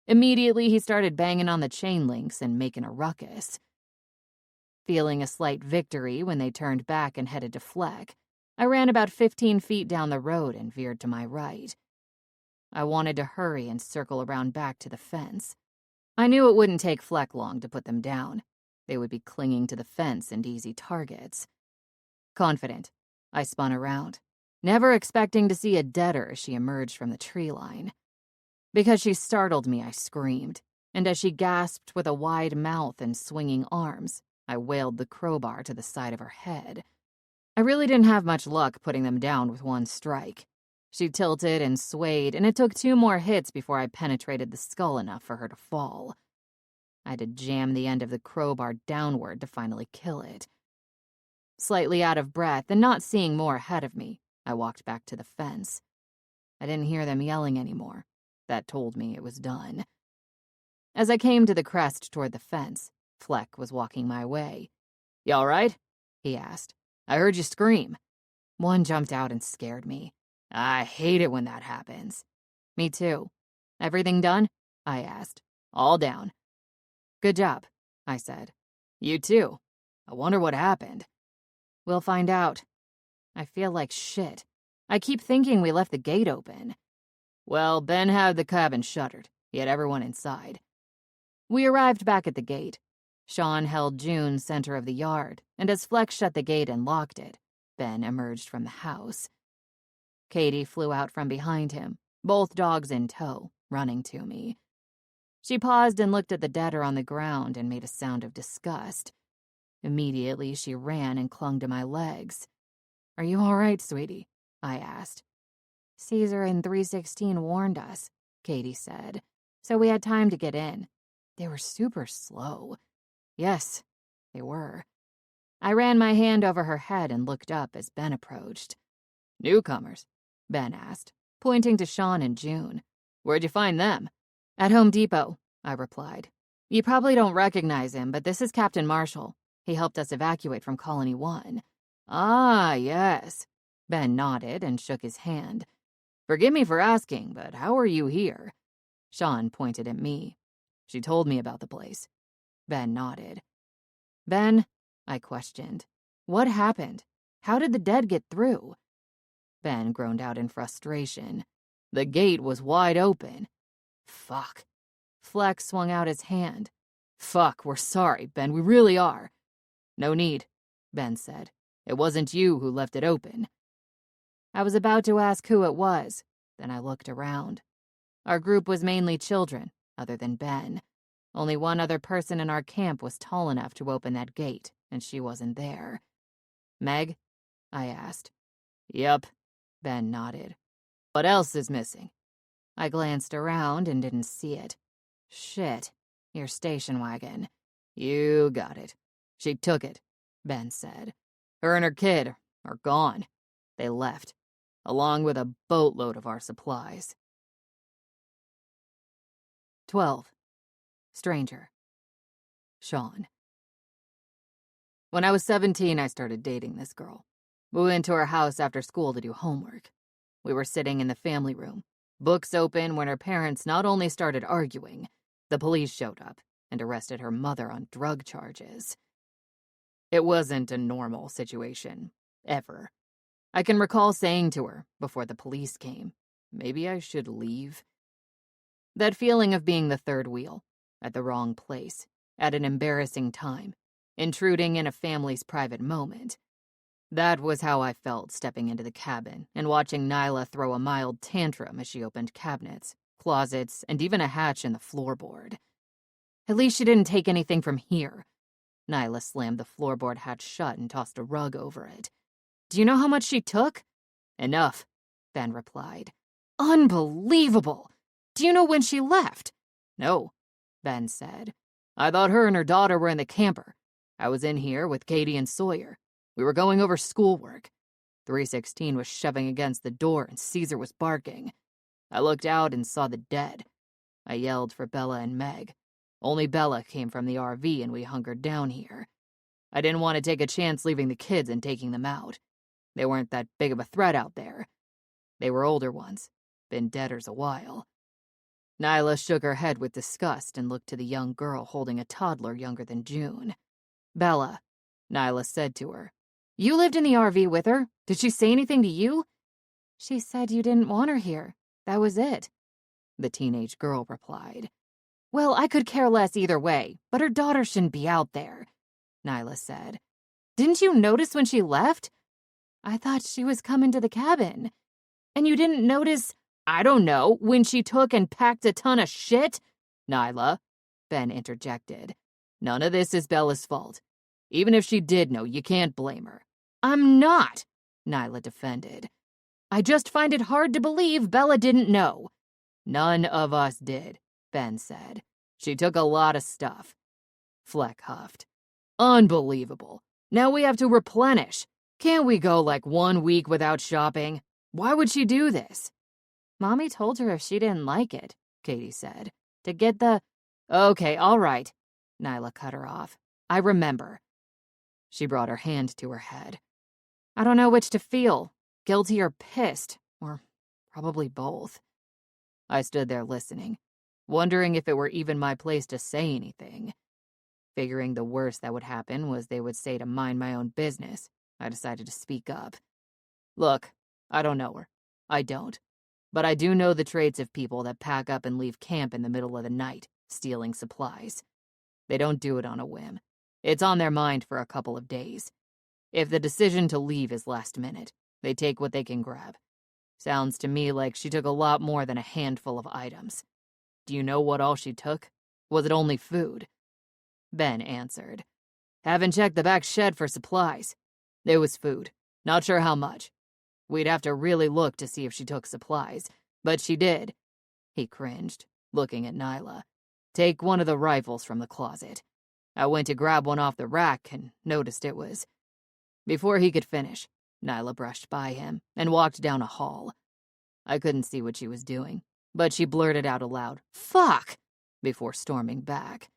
Immediately, he started banging on the chain links and making a ruckus. Feeling a slight victory when they turned back and headed to Fleck, I ran about 15 feet down the road and veered to my right. I wanted to hurry and circle around back to the fence. I knew it wouldn't take Fleck long to put them down. They would be clinging to the fence and easy targets. Confident, I spun around, never expecting to see a debtor as she emerged from the tree line. Because she startled me, I screamed, and as she gasped with a wide mouth and swinging arms, I wailed the crowbar to the side of her head. I really didn't have much luck putting them down with one strike. She tilted and swayed, and it took 2 more hits before I penetrated the skull enough for her to fall. I had to jam the end of the crowbar downward to finally kill it. Slightly out of breath and not seeing more ahead of me, I walked back to the fence. I didn't hear them yelling anymore. That told me it was done. As I came to the crest toward the fence, Fleck was walking my way. "You all right?" he asked. "I heard you scream." One jumped out and scared me. I hate it when that happens. Me too. "Everything done?" I asked. "All down." "Good job," I said. "You too. I wonder what happened." "We'll find out. I feel like shit. I keep thinking we left the gate open." "Well, Ben had the cabin shuttered. He had everyone inside." We arrived back at the gate. Sean held June center of the yard, and as Fleck shut the gate and locked it, Ben emerged from the house. Katie flew out from behind him, both dogs in tow, running to me. She paused and looked at the deader on the ground and made a sound of disgust. Immediately, she ran and clung to my legs. "Are you all right, sweetie?" I asked. "Caesar and 316 warned us," Katie said, "so we had time to get in. They were super slow." Yes, they were. I ran my hand over her head and looked up as Ben approached. "Newcomers?" Ben asked, pointing to Sean and June. "Where'd you find them?" "At Home Depot," I replied. "You probably don't recognize him, but this is Captain Marshall. He helped us evacuate from Colony 1. "Ah, yes." Ben nodded and shook his hand. "Forgive me for asking, but how are you here?" Sean pointed at me. "She told me about the place." Ben nodded. "Ben," I questioned, "what happened? How did the dead get through?" Ben groaned out in frustration. "The gate was wide open." "Fuck." Fleck swung out his hand. "Fuck, we're sorry, Ben, we really are." "No need," Ben said. "It wasn't you who left it open." I was about to ask who it was, then I looked around. Our group was mainly children, other than Ben. Only one other person in our camp was tall enough to open that gate, and she wasn't there. "Meg?" I asked. "Yep," Ben nodded. "What else is missing?" I glanced around and didn't see it. "Shit, your station wagon." "You got it. She took it," Ben said. "Her and her kid are gone. They left, along with a boatload of our supplies." 12. Stranger. Sean. When I was 17, I started dating this girl. We went to her house after school to do homework. We were sitting in the family room, books open, when her parents not only started arguing, the police showed up and arrested her mother on drug charges. It wasn't a normal situation, ever. I can recall saying to her, before the police came, maybe I should leave. That feeling of being the third wheel, at the wrong place, at an embarrassing time, intruding in a family's private moment. That was how I felt stepping into the cabin and watching Nyla throw a mild tantrum as she opened cabinets, closets, and even a hatch in the floorboard. "At least she didn't take anything from here." Nyla slammed the floorboard hatch shut and tossed a rug over it. "Do you know how much she took?" "Enough," Ben replied. "Unbelievable! Do you know when she left?" "No," Ben said. "I thought her and her daughter were in the camper. I was in here with Katie and Sawyer. We were going over schoolwork. 316 was shoving against the door and Caesar was barking. I looked out and saw the dead. I yelled for Bella and Meg. Only Bella came from the RV and we hunkered down here. I didn't want to take a chance leaving the kids and taking them out. They weren't that big of a threat out there. They were older ones, been deaders a while." Nyla shook her head with disgust and looked to the young girl holding a toddler younger than June. "Bella," Nyla said to her, "you lived in the RV with her? Did she say anything to you?" "She said you didn't want her here. That was it," the teenage girl replied. "Well, I could care less either way, but her daughter shouldn't be out there," Nyla said. "Didn't you notice when she left?" "I thought she was coming to the cabin." "And you didn't notice, I don't know, when she took and packed a ton of shit?" "Nyla," Ben interjected, "none of this is Bella's fault. Even if she did know, you can't blame her. I'm not, Nyla defended. I just find it hard to believe Bella didn't know. None of us did, Ben said. She took a lot of stuff. Fleck huffed. Unbelievable. Now we have to replenish. Can't we go like 1 week without shopping? Why would she do this? Mommy told her if she didn't like it, Katie said, to get the... Okay, all right. Nyla cut her off. I remember. She brought her hand to her head. I don't know which to feel, guilty or pissed, or probably both. I stood there listening, wondering if it were even my place to say anything. Figuring the worst that would happen was they would say to mind my own business, I decided to speak up. Look, I don't know her. I don't. But I do know the traits of people that pack up and leave camp in the middle of the night, stealing supplies. They don't do it on a whim. It's on their mind for a couple of days. If the decision to leave is last minute, they take what they can grab. Sounds to me like she took a lot more than a handful of items. Do you know what all she took? Was it only food? Ben answered. Haven't checked the back shed for supplies. It was food. Not sure how much. We'd have to really look to see if she took supplies, but she did. He cringed, looking at Nyla. Take one of the rifles from the closet. I went to grab one off the rack and noticed it was... Before he could finish, Nyla brushed by him and walked down a hall. I couldn't see what she was doing, but she blurted out aloud, "Fuck!" before storming back.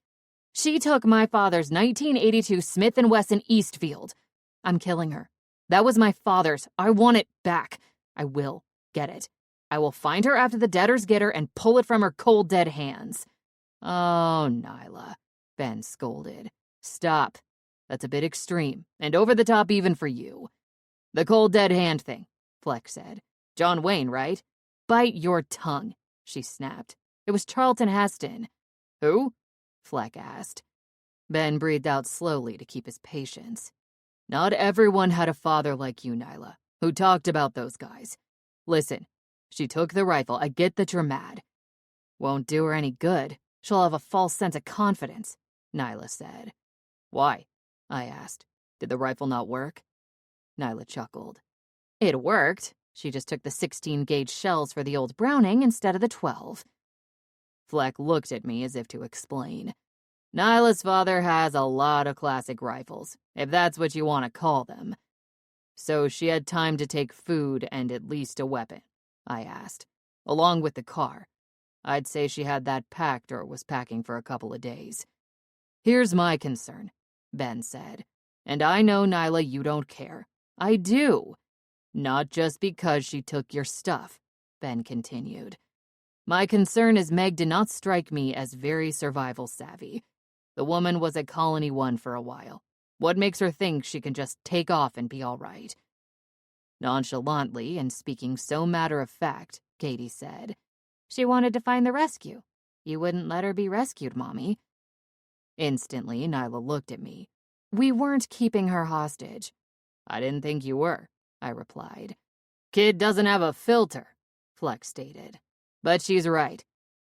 She took my father's 1982 Smith & Wesson Eastfield. I'm killing her. That was my father's. I want it back. I will get it. I will find her after the debtors get her and pull it from her cold, dead hands. Oh, Nyla, Ben scolded. Stop. That's a bit extreme, and over the top even for you. The cold, dead hand thing, Fleck said. John Wayne, right? Bite your tongue, she snapped. It was Charlton Heston. Who? Fleck asked. Ben breathed out slowly to keep his patience. Not everyone had a father like you, Nyla, who talked about those guys. Listen, she took the rifle. I get that you're mad. Won't do her any good. She'll have a false sense of confidence, Nyla said. Why? I asked. Did the rifle not work? Nyla chuckled. It worked. She just took the 16-gauge shells for the old Browning instead of the 12. Fleck looked at me as if to explain. Nyla's father has a lot of classic rifles, if that's what you want to call them. So she had time to take food and at least a weapon, I asked, along with the car. I'd say she had that packed or was packing for a couple of days. Here's my concern, Ben said. And I know, Nyla, you don't care. I do. Not just because she took your stuff, Ben continued. My concern is Meg did not strike me as very survival savvy. The woman was at Colony 1 for a while. What makes her think she can just take off and be all right? Nonchalantly and speaking so matter-of-fact, Katie said, She wanted to find the rescue. You wouldn't let her be rescued, Mommy. Instantly, Nyla looked at me. We weren't keeping her hostage. I didn't think you were, I replied. Kid doesn't have a filter, Fleck stated. But she's right.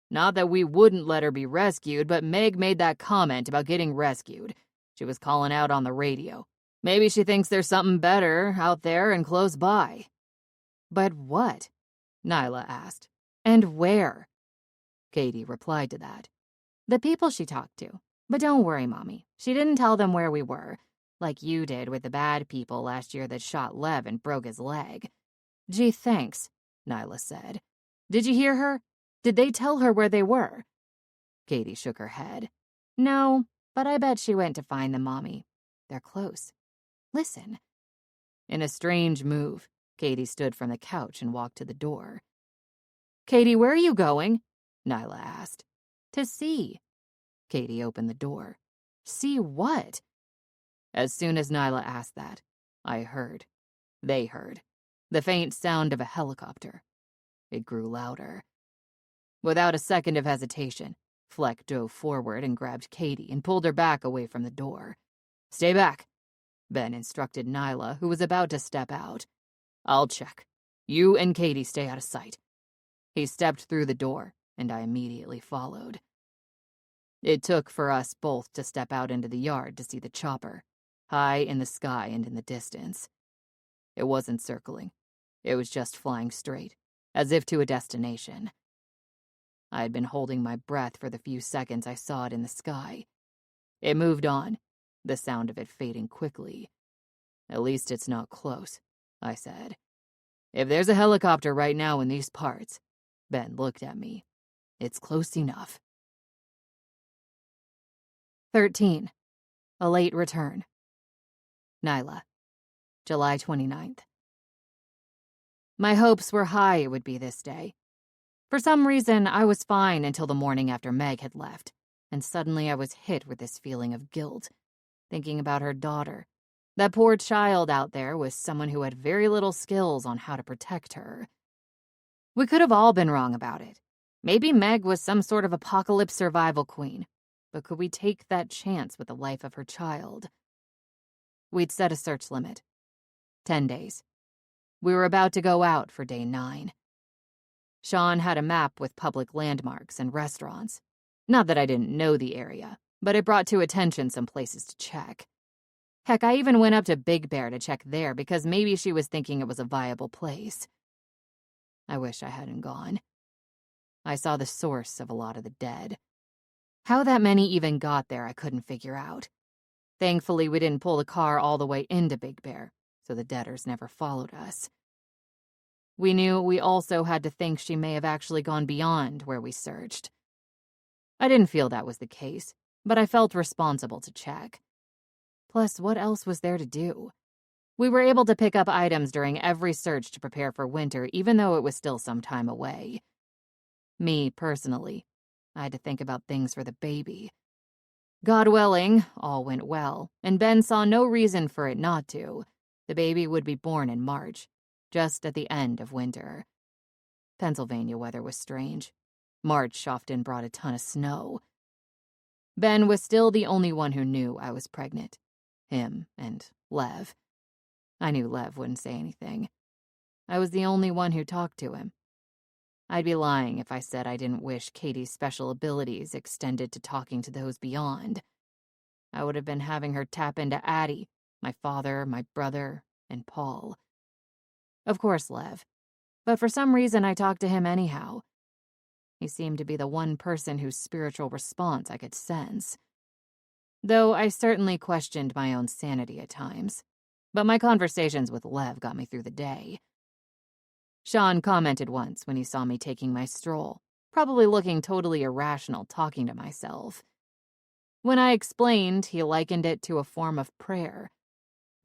Not that we wouldn't let her be rescued, but Meg made that comment about getting rescued. She was calling out on the radio. Maybe she thinks there's something better out there and close by. But what? Nyla asked. And where? Katie replied to that. The people she talked to. But don't worry, Mommy. She didn't tell them where we were, like you did with the bad people last year that shot Lev and broke his leg. Gee, thanks, Nyla said. Did you hear her? Did they tell her where they were? Katie shook her head. No, but I bet she went to find them, Mommy. They're close. Listen. In a strange move, Katie stood from the couch and walked to the door. Katie, where are you going? Nyla asked. To see. Katie opened the door. See what? As soon as Nyla asked that, I heard. They heard. The faint sound of a helicopter. It grew louder. Without a second of hesitation, Fleck dove forward and grabbed Katie and pulled her back away from the door. Stay back, Ben instructed Nyla, who was about to step out. I'll check. You and Katie stay out of sight. He stepped through the door, and I immediately followed. It took for us both to step out into the yard to see the chopper, high in the sky and in the distance. It wasn't circling. It was just flying straight, as if to a destination. I had been holding my breath for the few seconds I saw it in the sky. It moved on, the sound of it fading quickly. At least it's not close, I said. If there's a helicopter right now in these parts, Ben looked at me. It's close enough. 13. A late return. Nyla, July 29th. My hopes were high it would be this day. For some reason, I was fine until the morning after Meg had left, and suddenly I was hit with this feeling of guilt, thinking about her daughter. That poor child out there was someone who had very little skills on how to protect her. We could have all been wrong about it. Maybe Meg was some sort of apocalypse survival queen, but could we take that chance with the life of her child? We'd set a search limit. 10 days. We were about to go out for day 9. Sean had a map with public landmarks and restaurants. Not that I didn't know the area, but it brought to attention some places to check. Heck, I even went up to Big Bear to check there because maybe she was thinking it was a viable place. I wish I hadn't gone. I saw the source of a lot of the dead. How that many even got there, I couldn't figure out. Thankfully, we didn't pull the car all the way into Big Bear, so the deaders never followed us. We knew we also had to think she may have actually gone beyond where we searched. I didn't feel that was the case, but I felt responsible to check. Plus, what else was there to do? We were able to pick up items during every search to prepare for winter, even though it was still some time away. Me, personally, I had to think about things for the baby. God willing, all went well, and Ben saw no reason for it not to. The baby would be born in March, just at the end of winter. Pennsylvania weather was strange. March often brought a ton of snow. Ben was still the only one who knew I was pregnant. Him and Lev. I knew Lev wouldn't say anything. I was the only one who talked to him. I'd be lying if I said I didn't wish Katie's special abilities extended to talking to those beyond. I would have been having her tap into Addie, my father, my brother, and Paul. Of course, Lev. But for some reason, I talked to him anyhow. He seemed to be the one person whose spiritual response I could sense. Though I certainly questioned my own sanity at times. But my conversations with Lev got me through the day. Sean commented once when he saw me taking my stroll, probably looking totally irrational talking to myself. When I explained, he likened it to a form of prayer.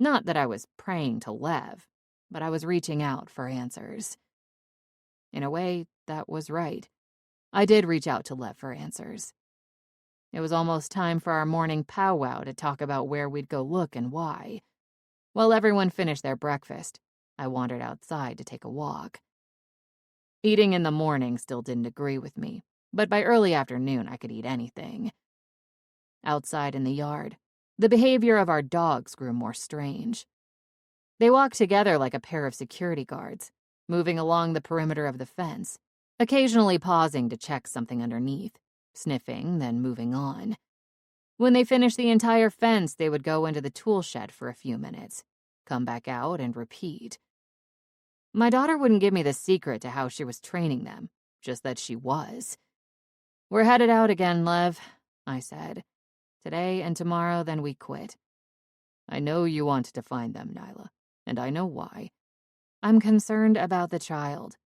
Not that I was praying to Lev, but I was reaching out for answers. In a way, that was right. I did reach out to Lev for answers. It was almost time for our morning powwow to talk about where we'd go look and why. While everyone finished their breakfast, I wandered outside to take a walk. Eating in the morning still didn't agree with me, but by early afternoon I could eat anything. Outside in the yard, the behavior of our dogs grew more strange. They walked together like a pair of security guards, moving along the perimeter of the fence, occasionally pausing to check something underneath, sniffing, then moving on. When they finished the entire fence, they would go into the tool shed for a few minutes, come back out, and repeat. My daughter wouldn't give me the secret to how she was training them, just that she was. We're headed out again, Lev, I said. Today and tomorrow, then we quit. I know you wanted to find them, Nyla, and I know why. I'm concerned about the child.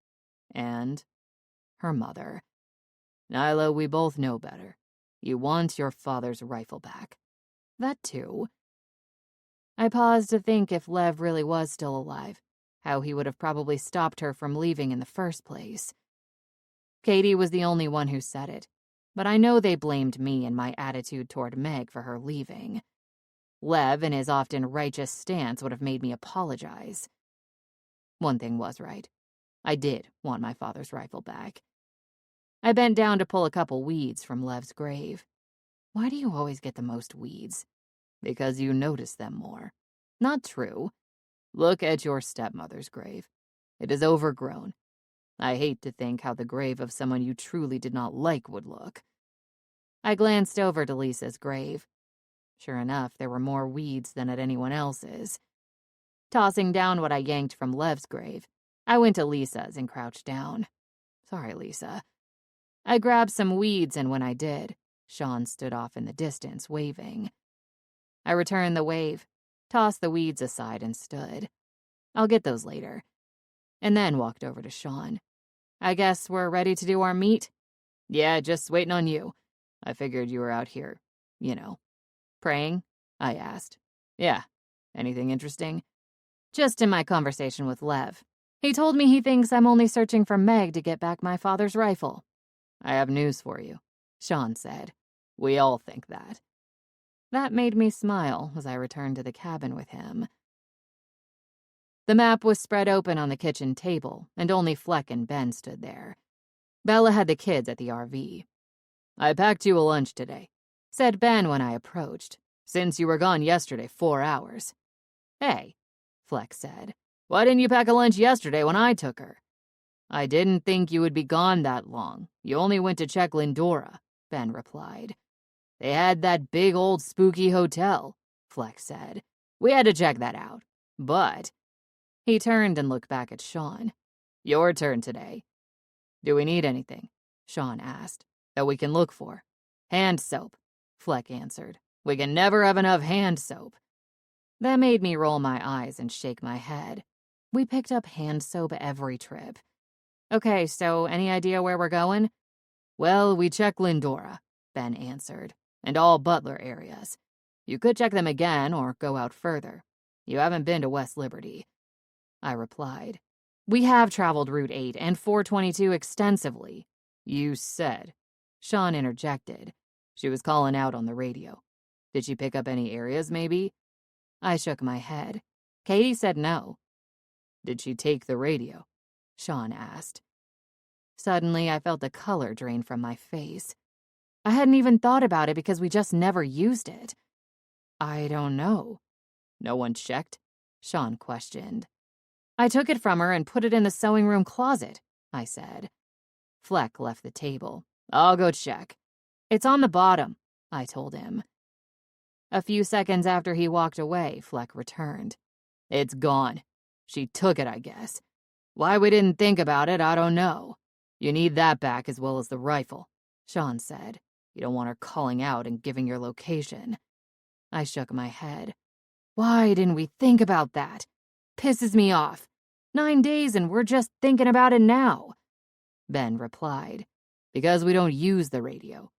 And her mother. Nyla, we both know better. You want your father's rifle back. That too. I paused to think if Lev really was still alive, how he would have probably stopped her from leaving in the first place. Katie was the only one who said it, but I know they blamed me and my attitude toward Meg for her leaving. Lev, in his often righteous stance, would have made me apologize. One thing was right. I did want my father's rifle back. I bent down to pull a couple weeds from Lev's grave. Why do you always get the most weeds? Because you notice them more. Not true. Look at your stepmother's grave. It is overgrown. I hate to think how the grave of someone you truly did not like would look. I glanced over to Lisa's grave. Sure enough, there were more weeds than at anyone else's. Tossing down what I yanked from Lev's grave, I went to Lisa's and crouched down. Sorry, Lisa. I grabbed some weeds, and when I did, Sean stood off in the distance, waving. I returned the wave, tossed the weeds aside, and stood. I'll get those later. And then walked over to Sean. I guess we're ready to do our meet? Yeah, just waiting on you. I figured you were out here, Praying? I asked. Yeah. Anything interesting? Just in my conversation with Lev. He told me he thinks I'm only searching for Meg to get back my father's rifle. I have news for you, Sean said. We all think that. That made me smile as I returned to the cabin with him. The map was spread open on the kitchen table, and only Fleck and Ben stood there. Bella had the kids at the RV. I packed you a lunch today, said Ben when I approached, since you were gone yesterday 4 hours. Hey, Fleck said, why didn't you pack a lunch yesterday when I took her? I didn't think you would be gone that long. You only went to check Lindora, Ben replied. They had that big old spooky hotel, Fleck said. We had to check that out. But... He turned and looked back at Sean. Your turn today. Do we need anything? Sean asked. That we can look for? Hand soap, Fleck answered. We can never have enough hand soap. That made me roll my eyes and shake my head. We picked up hand soap every trip. Okay, so any idea where we're going? Well, we checked Lindora, Ben answered, and all Butler areas. You could check them again or go out further. You haven't been to West Liberty. I replied. We have traveled Route 8 and 422 extensively. You said. Sean interjected. She was calling out on the radio. Did she pick up any areas, maybe? I shook my head. Katie said no. Did she take the radio? Sean asked. Suddenly, I felt the color drain from my face. I hadn't even thought about it because we just never used it. I don't know. No one checked? Sean questioned. I took it from her and put it in the sewing room closet, I said. Fleck left the table. I'll go check. It's on the bottom, I told him. A few seconds after he walked away, Fleck returned. It's gone. She took it, I guess. Why we didn't think about it, I don't know. You need that back as well as the rifle, Sean said. You don't want her calling out and giving your location. I shook my head. Why didn't we think about that? Pisses me off. 9 days and we're just thinking about it now. Ben replied. Because we don't use the radio.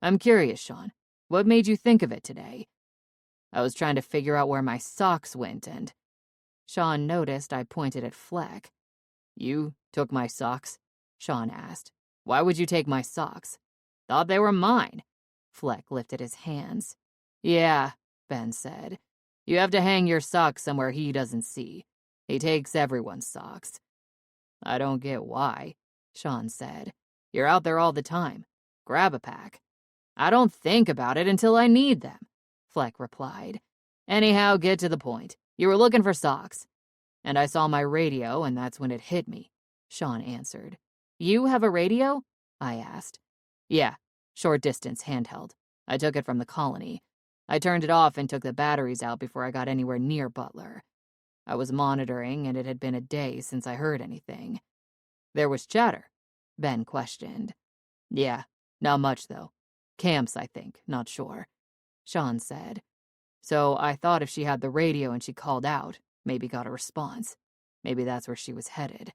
I'm curious, Sean. What made you think of it today? I was trying to figure out where my socks went and... Sean noticed I pointed at Fleck. You took my socks? Sean asked. Why would you take my socks? Thought they were mine. Fleck lifted his hands. Yeah, Ben said. You have to hang your socks somewhere he doesn't see. He takes everyone's socks. I don't get why, Sean said. You're out there all the time. Grab a pack. I don't think about it until I need them, Fleck replied. Anyhow, get to the point. You were looking for socks. And I saw my radio, and that's when it hit me, Sean answered. You have a radio? I asked. Yeah, short distance handheld. I took it from the colony. I turned it off and took the batteries out before I got anywhere near Butler. I was monitoring, and it had been a day since I heard anything. There was chatter, Ben questioned. Yeah, not much, though. Camps, I think, not sure, Sean said. So I thought if she had the radio and she called out, maybe got a response. Maybe that's where she was headed.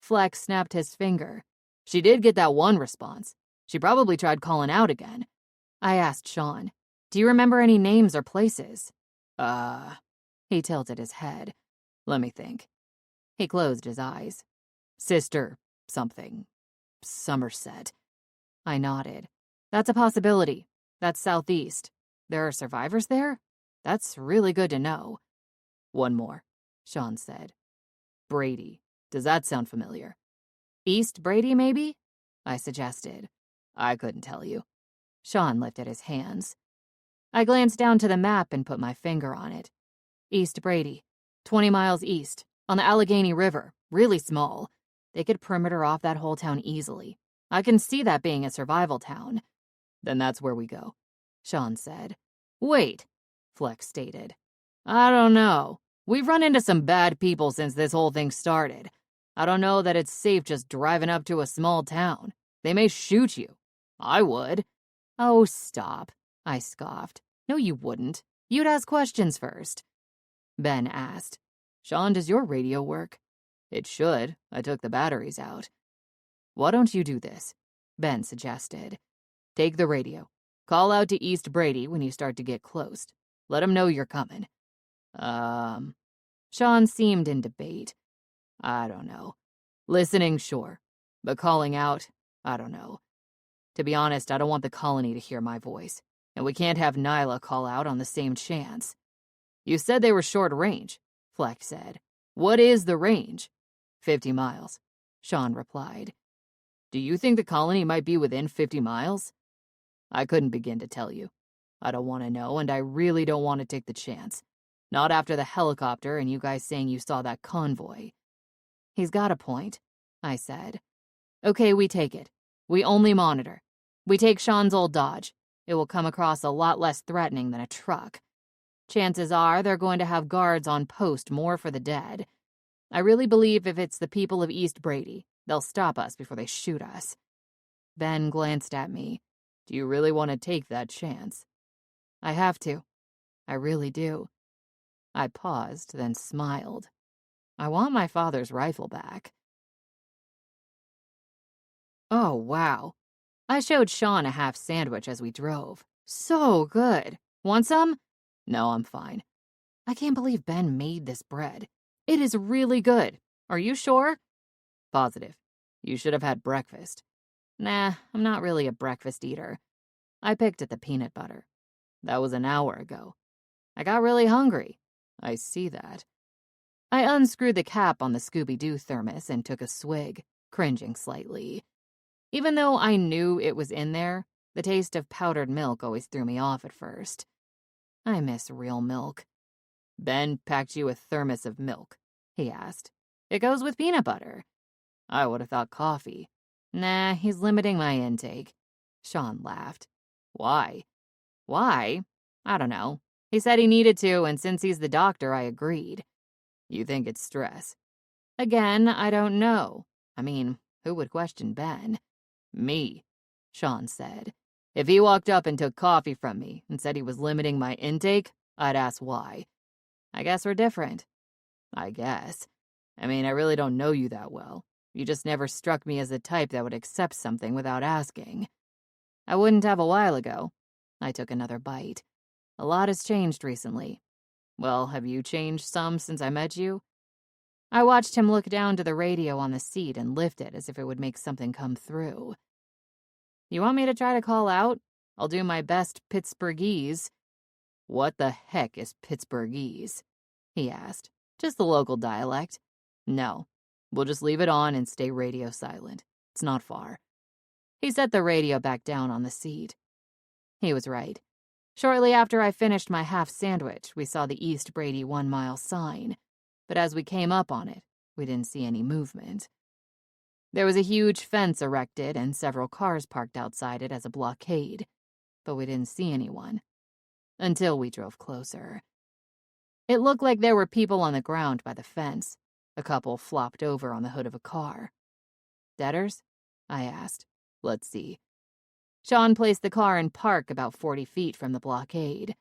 Fleck snapped his finger. She did get that one response. She probably tried calling out again. I asked Sean, do you remember any names or places? He tilted his head. Let me think. He closed his eyes. Sister, something. Somerset. I nodded. That's a possibility. That's southeast. There are survivors there? That's really good to know. One more, Sean said. Brady. Does that sound familiar? East Brady, maybe? I suggested. I couldn't tell you. Sean lifted his hands. I glanced down to the map and put my finger on it. East Brady, 20 miles east, on the Allegheny River, really small. They could perimeter off that whole town easily. I can see that being a survival town. Then that's where we go, Sean said. Wait, Fleck stated. I don't know. We've run into some bad people since this whole thing started. I don't know that it's safe just driving up to a small town. They may shoot you. I would." "Oh, stop," I scoffed. "No, you wouldn't. You'd ask questions first." Ben asked, "Sean, does your radio work?" "It should. I took the batteries out." "Why don't you do this?" Ben suggested. "Take the radio. Call out to East Brady when you start to get close. Let him know you're coming." Sean seemed in debate. "I don't know. Listening, sure. But calling out, I don't know. To be honest, I don't want the colony to hear my voice. And we can't have Nyla call out on the same chance." "You said they were short range," Fleck said. "What is the range?" 50 miles, Sean replied. "Do you think the colony might be within 50 miles? I couldn't begin to tell you. I don't want to know, and I really don't want to take the chance. Not after the helicopter and you guys saying you saw that convoy." "He's got a point," I said. "Okay, we take it. We only monitor. We take Sean's old Dodge. It will come across a lot less threatening than a truck. Chances are they're going to have guards on post more for the dead. I really believe if it's the people of East Brady, they'll stop us before they shoot us." Ben glanced at me. "Do you really want to take that chance?" "I have to. I really do." I paused, then smiled. I want my father's rifle back. "Oh, wow." I showed Sean a half sandwich as we drove. "So good. Want some?" "No, I'm fine." "I can't believe Ben made this bread. It is really good. Are you sure?" "Positive. You should have had breakfast." "Nah, I'm not really a breakfast eater." I picked at the peanut butter. "That was an hour ago." "I got really hungry." "I see that." I unscrewed the cap on the Scooby-Doo thermos and took a swig, cringing slightly. Even though I knew it was in there, the taste of powdered milk always threw me off at first. I miss real milk. "Ben packed you a thermos of milk?" he asked. "It goes with peanut butter." "I would have thought coffee." "Nah, he's limiting my intake." Sean laughed. "Why?" "Why? I don't know. He said he needed to, and since he's the doctor, I agreed." "You think it's stress?" "Again, I don't know. I mean, who would question Ben?" "Me," Sean said. "If he walked up and took coffee from me and said he was limiting my intake, I'd ask why." "I guess we're different." "I guess. I mean, I really don't know you that well. You just never struck me as the type that would accept something without asking." "I wouldn't have a while ago." I took another bite. "A lot has changed recently." "Well, have you changed some since I met you?" I watched him look down to the radio on the seat and lift it as if it would make something come through. "You want me to try to call out? I'll do my best Pittsburghese." "What the heck is Pittsburghese?" he asked. "Just the local dialect." "No. We'll just leave it on and stay radio silent. It's not far." He set the radio back down on the seat. He was right. Shortly after I finished my half sandwich, we saw the East Brady 1 mile sign, but as we came up on it, we didn't see any movement. There was a huge fence erected and several cars parked outside it as a blockade, but we didn't see anyone. Until we drove closer. It looked like there were people on the ground by the fence. A couple flopped over on the hood of a car. "Deaders?" I asked. "Let's see." Sean placed the car in park about 40 feet from the blockade.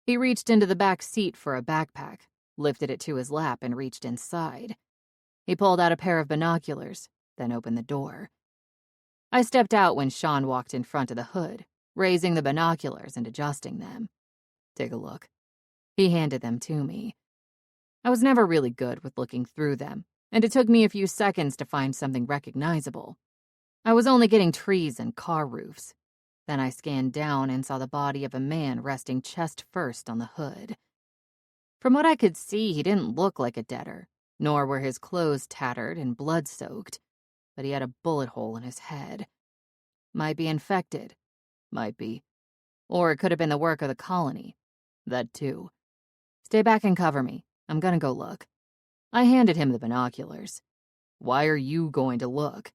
He reached into the back seat for a backpack, lifted it to his lap, and reached inside. He pulled out a pair of binoculars, then opened the door. I stepped out when Sean walked in front of the hood, raising the binoculars and adjusting them. "Take a look." He handed them to me. I was never really good with looking through them, and it took me a few seconds to find something recognizable. I was only getting trees and car roofs. Then I scanned down and saw the body of a man resting chest first on the hood. From what I could see, he didn't look like a deader, nor were his clothes tattered and blood-soaked, but he had a bullet hole in his head. Might be infected. Might be. Or it could have been the work of the colony. That too. "Stay back and cover me. I'm gonna go look." I handed him the binoculars. "Why are you going to look?"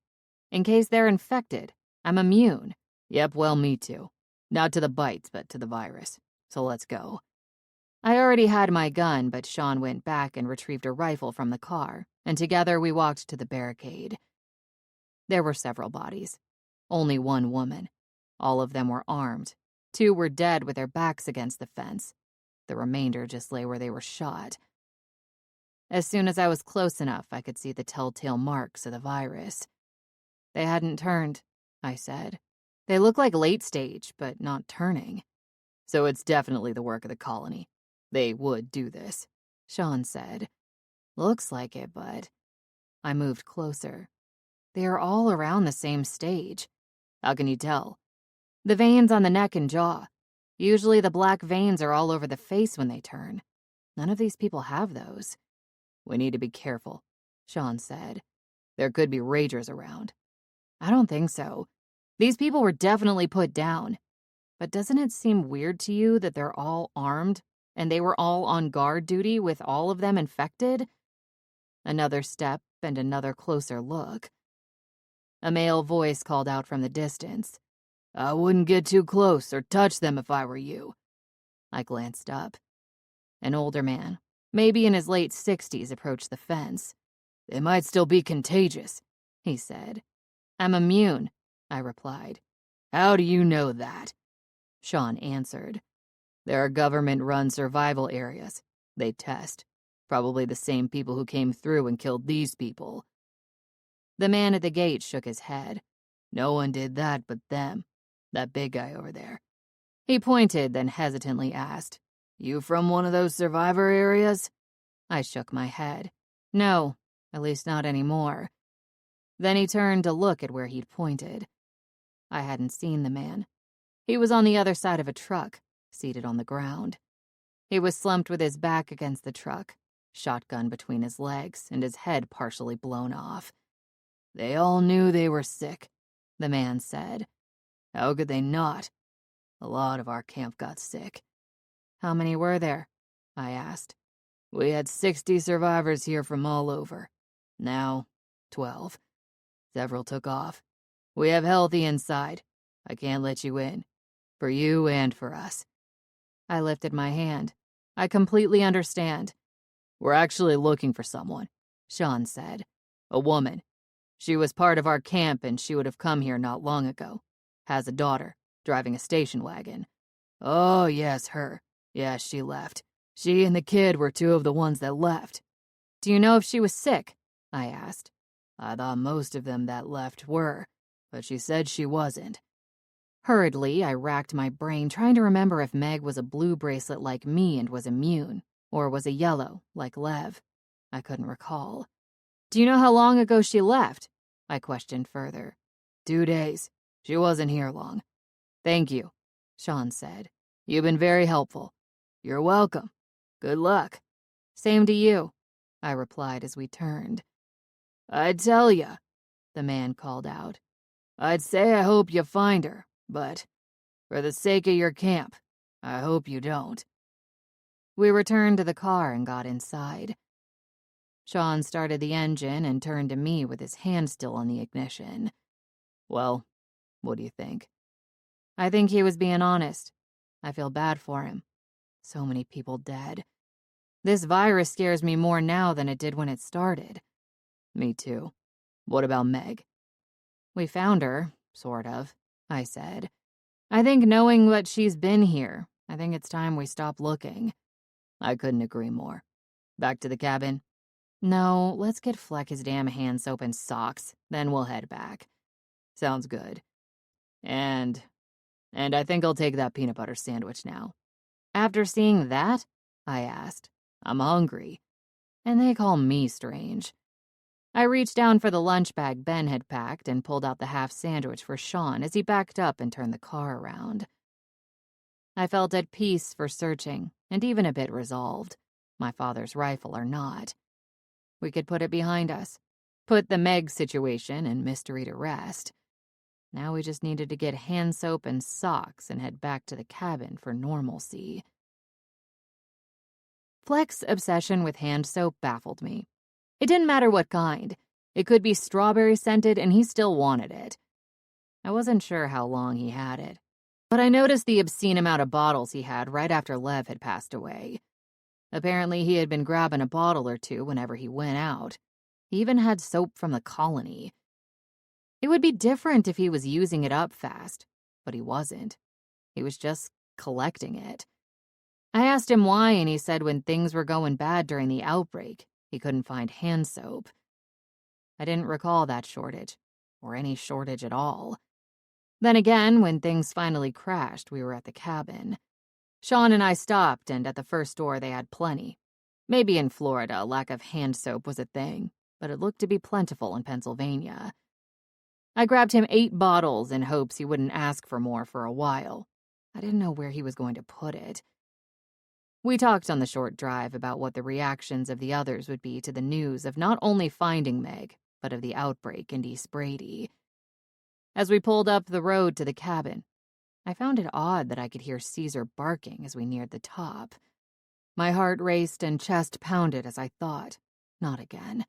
"In case they're infected. I'm immune." "Yep, well, me too. Not to the bites, but to the virus. So let's go." I already had my gun, but Sean went back and retrieved a rifle from the car, and together we walked to the barricade. There were several bodies. Only one woman. All of them were armed. 2 were dead with their backs against the fence. The remainder just lay where they were shot. As soon as I was close enough, I could see the telltale marks of the virus. They hadn't turned, I said. They look like late stage, but not turning. So it's definitely the work of the colony. They would do this, Sean said. Looks like it, but... I moved closer. They are all around the same stage. How can you tell? The veins on the neck and jaw. Usually the black veins are all over the face when they turn. None of these people have those. We need to be careful, Sean said. There could be ragers around. I don't think so. These people were definitely put down. But doesn't it seem weird to you that they're all armed and they were all on guard duty with all of them infected? Another step and another closer look. A male voice called out from the distance. I wouldn't get too close or touch them if I were you. I glanced up. An older man, maybe in his late 60s, approached the fence. They might still be contagious, he said. I'm immune, I replied. How do you know that? Sean answered. There are government-run survival areas. They test. Probably the same people who came through and killed these people. The man at the gate shook his head. No one did that but them. That big guy over there. He pointed, then hesitantly asked, You from one of those survivor areas? I shook my head. No, at least not anymore. Then he turned to look at where he'd pointed. I hadn't seen the man. He was on the other side of a truck, seated on the ground. He was slumped with his back against the truck, shotgun between his legs, and his head partially blown off. They all knew they were sick, the man said. How could they not? A lot of our camp got sick. How many were there? I asked. We had 60 survivors here from all over. Now, 12. Several took off. We have healthy inside. I can't let you in. For you and for us. I lifted my hand. I completely understand. We're actually looking for someone, Sean said. A woman. She was part of our camp and she would have come here not long ago. Has a daughter, driving a station wagon. Oh, yes, her. Yes, she left. She and the kid were 2 of the ones that left. Do you know if she was sick? I asked. I thought most of them that left were, but she said she wasn't. Hurriedly, I racked my brain, trying to remember if Meg was a blue bracelet like me and was immune, or was a yellow, like Lev. I couldn't recall. Do you know how long ago she left? I questioned further. 2 days. She wasn't here long. Thank you, Sean said. You've been very helpful. You're welcome. Good luck. Same to you, I replied as we turned. I'd tell ya, the man called out. I'd say I hope you find her, but for the sake of your camp, I hope you don't. We returned to the car and got inside. Sean started the engine and turned to me with his hand still on the ignition. Well, what do you think? I think he was being honest. I feel bad for him. So many people dead. This virus scares me more now than it did when it started. Me too. What about Meg? We found her, sort of, I said. I think knowing what she's been here, I think it's time we stop looking. I couldn't agree more. Back to the cabin? No, let's get Fleck his damn hand soap and socks, then we'll head back. Sounds good. And I think I'll take that peanut butter sandwich now. After seeing that? I asked. I'm hungry. And they call me strange. I reached down for the lunch bag Ben had packed and pulled out the half sandwich for Sean as he backed up and turned the car around. I felt at peace for searching, and even a bit resolved, my father's rifle or not. We could put it behind us, put the Meg situation and mystery to rest. Now we just needed to get hand soap and socks and head back to the cabin for normalcy. Fleck's obsession with hand soap baffled me. It didn't matter what kind. It could be strawberry-scented and he still wanted it. I wasn't sure how long he had it, but I noticed the obscene amount of bottles he had right after Lev had passed away. Apparently, he had been grabbing a bottle or two whenever he went out. He even had soap from the colony. It would be different if he was using it up fast, but he wasn't. He was just collecting it. I asked him why, and he said when things were going bad during the outbreak, he couldn't find hand soap. I didn't recall that shortage, or any shortage at all. Then again, when things finally crashed, we were at the cabin. Sean and I stopped, and at the first store they had plenty. Maybe in Florida, lack of hand soap was a thing, but it looked to be plentiful in Pennsylvania. I grabbed him 8 bottles in hopes he wouldn't ask for more for a while. I didn't know where he was going to put it. We talked on the short drive about what the reactions of the others would be to the news of not only finding Meg, but of the outbreak in East Brady. As we pulled up the road to the cabin, I found it odd that I could hear Caesar barking as we neared the top. My heart raced and chest pounded as I thought, not again.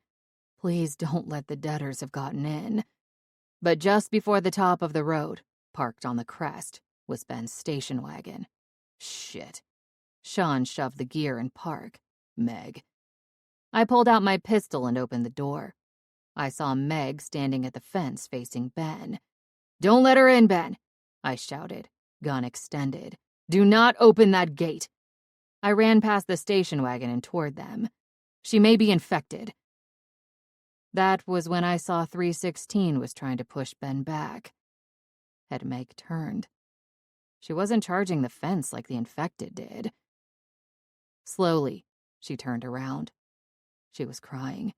Please don't let the debtors have gotten in. But just before the top of the road, parked on the crest, was Ben's station wagon. Shit. Sean shoved the gear in park. Meg. I pulled out my pistol and opened the door. I saw Meg standing at the fence facing Ben. "Don't let her in, Ben," I shouted, gun extended. "Do not open that gate." I ran past the station wagon and toward them. "She may be infected." That was when I saw 316 was trying to push Ben back. Had Meg turned? She wasn't charging the fence like the infected did. Slowly, she turned around. She was crying.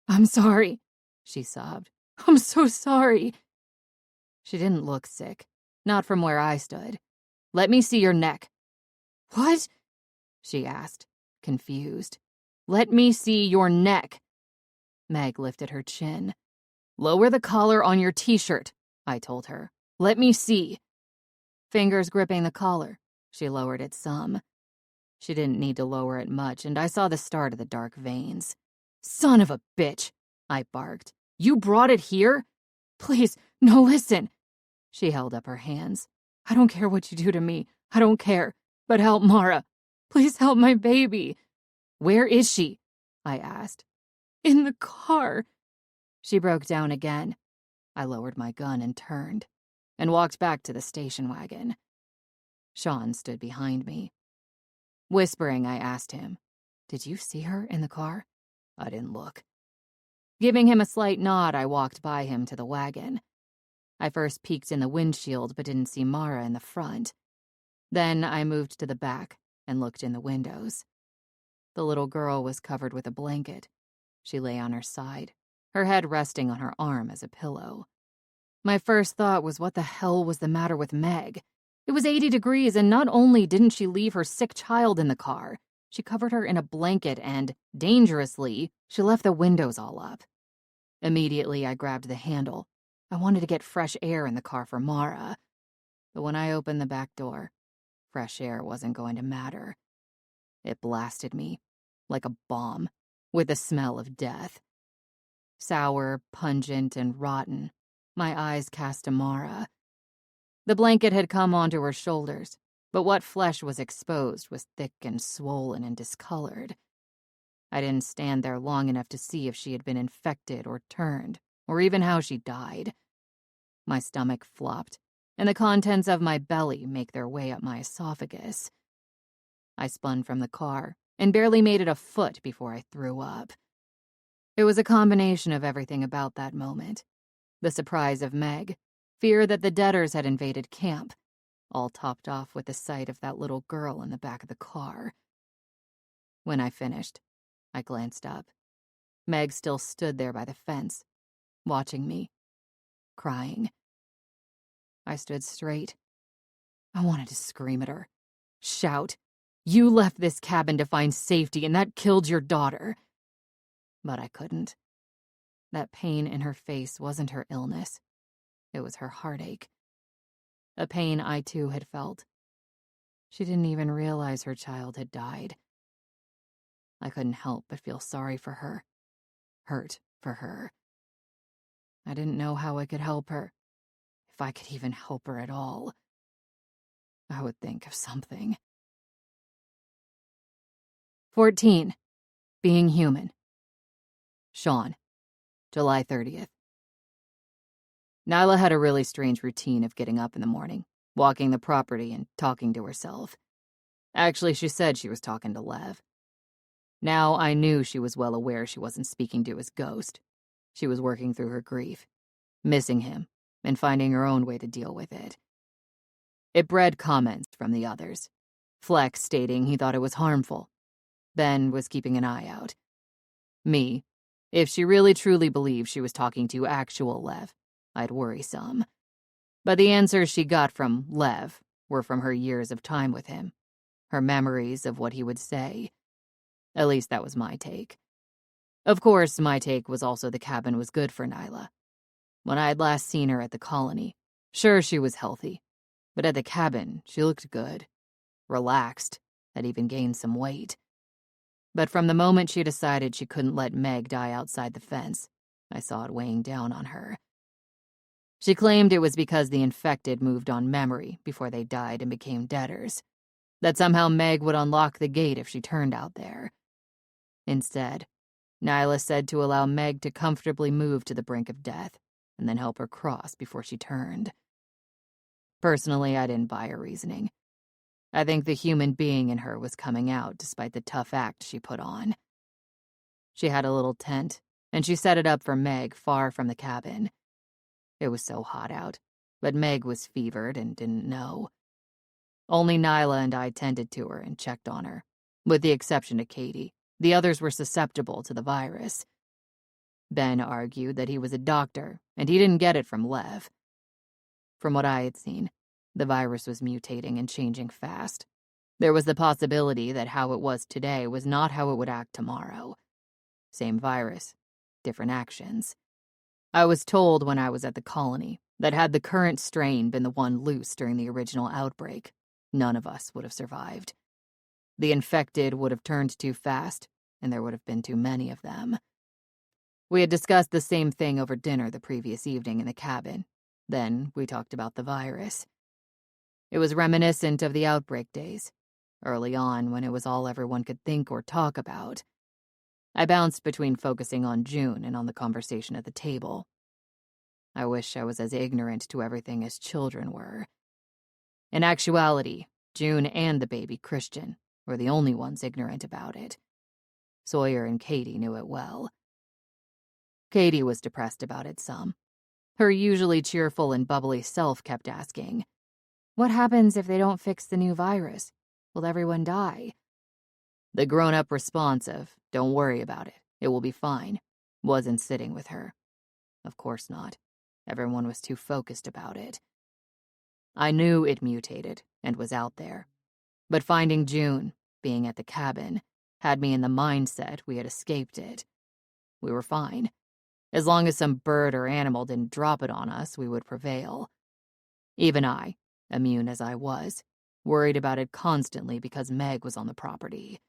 "I'm sorry," she sobbed. "I'm so sorry." She didn't look sick, not from where I stood. "Let me see your neck." "What?" she asked, confused. "Let me see your neck." Meg lifted her chin. "Lower the collar on your t-shirt," I told her. "Let me see." Fingers gripping the collar, she lowered it some. She didn't need to lower it much, and I saw the start of the dark veins. "Son of a bitch," I barked. "You brought it here? Please, no, listen." She held up her hands. "I don't care what you do to me. I don't care. But help Mara. Please help my baby." "Where is she?" I asked. "In the car." She broke down again. I lowered my gun and turned, and walked back to the station wagon. Sean stood behind me. Whispering, I asked him, "Did you see her in the car?" I didn't look. Giving him a slight nod, I walked by him to the wagon. I first peeked in the windshield but didn't see Mara in the front. Then I moved to the back and looked in the windows. The little girl was covered with a blanket. She lay on her side, her head resting on her arm as a pillow. My first thought was, what the hell was the matter with Meg? It was 80 degrees, and not only didn't she leave her sick child in the car, she covered her in a blanket and, dangerously, she left the windows all up. Immediately, I grabbed the handle. I wanted to get fresh air in the car for Mara. But when I opened the back door, fresh air wasn't going to matter. It blasted me, like a bomb, with the smell of death. Sour, pungent, and rotten, my eyes cast to Mara. The blanket had come onto her shoulders, but what flesh was exposed was thick and swollen and discolored. I didn't stand there long enough to see if she had been infected or turned, or even how she died. My stomach flopped, and the contents of my belly make their way up my esophagus. I spun from the car and barely made it a foot before I threw up. It was a combination of everything about that moment. The surprise of Meg, fear that the debtors had invaded camp, all topped off with the sight of that little girl in the back of the car. When I finished, I glanced up. Meg still stood there by the fence, watching me, crying. I stood straight. I wanted to scream at her, shout, "You left this cabin to find safety, and that killed your daughter." But I couldn't. That pain in her face wasn't her illness. It was her heartache. A pain I too had felt. She didn't even realize her child had died. I couldn't help but feel sorry for her, hurt for her. I didn't know how I could help her, if I could even help her at all. I would think of something. 14. Being human. Sean, July 30th. Nyla had a really strange routine of getting up in the morning, walking the property and talking to herself. Actually, she said she was talking to Lev. Now I knew she was well aware she wasn't speaking to his ghost. She was working through her grief, missing him, and finding her own way to deal with it. It bred comments from the others. Flex stating he thought it was harmful. Ben was keeping an eye out. Me, if she really truly believed she was talking to actual Lev, I'd worry some. But the answers she got from Lev were from her years of time with him, her memories of what he would say. At least that was my take. Of course, my take was also the cabin was good for Nyla. When I had last seen her at the colony, sure, she was healthy, but at the cabin, she looked good, relaxed, had even gained some weight. But from the moment she decided she couldn't let Meg die outside the fence, I saw it weighing down on her. She claimed it was because the infected moved on memory before they died and became debtors, that somehow Meg would unlock the gate if she turned out there. Instead, Nyla said to allow Meg to comfortably move to the brink of death and then help her cross before she turned. Personally, I didn't buy her reasoning. I think the human being in her was coming out despite the tough act she put on. She had a little tent, and she set it up for Meg far from the cabin. It was so hot out, but Meg was fevered and didn't know. Only Nyla and I tended to her and checked on her. With the exception of Katie, the others were susceptible to the virus. Ben argued that he was a doctor, and he didn't get it from Lev. From what I had seen, the virus was mutating and changing fast. There was the possibility that how it was today was not how it would act tomorrow. Same virus, different actions. I was told when I was at the colony that had the current strain been the one loose during the original outbreak, none of us would have survived. The infected would have turned too fast, and there would have been too many of them. We had discussed the same thing over dinner the previous evening in the cabin. Then we talked about the virus. It was reminiscent of the outbreak days, early on when it was all everyone could think or talk about. I bounced between focusing on June and on the conversation at the table. I wish I was as ignorant to everything as children were. In actuality, June and the baby Christian were the only ones ignorant about it. Sawyer and Katie knew it well. Katie was depressed about it some. Her usually cheerful and bubbly self kept asking, "What happens if they don't fix the new virus? Will everyone die?" The grown-up response of, "Don't worry about it, it will be fine," wasn't sitting with her. Of course not. Everyone was too focused about it. I knew it mutated and was out there. But finding June, being at the cabin, had me in the mindset we had escaped it. We were fine. As long as some bird or animal didn't drop it on us, we would prevail. Even I, immune as I was, worried about it constantly because Meg was on the property.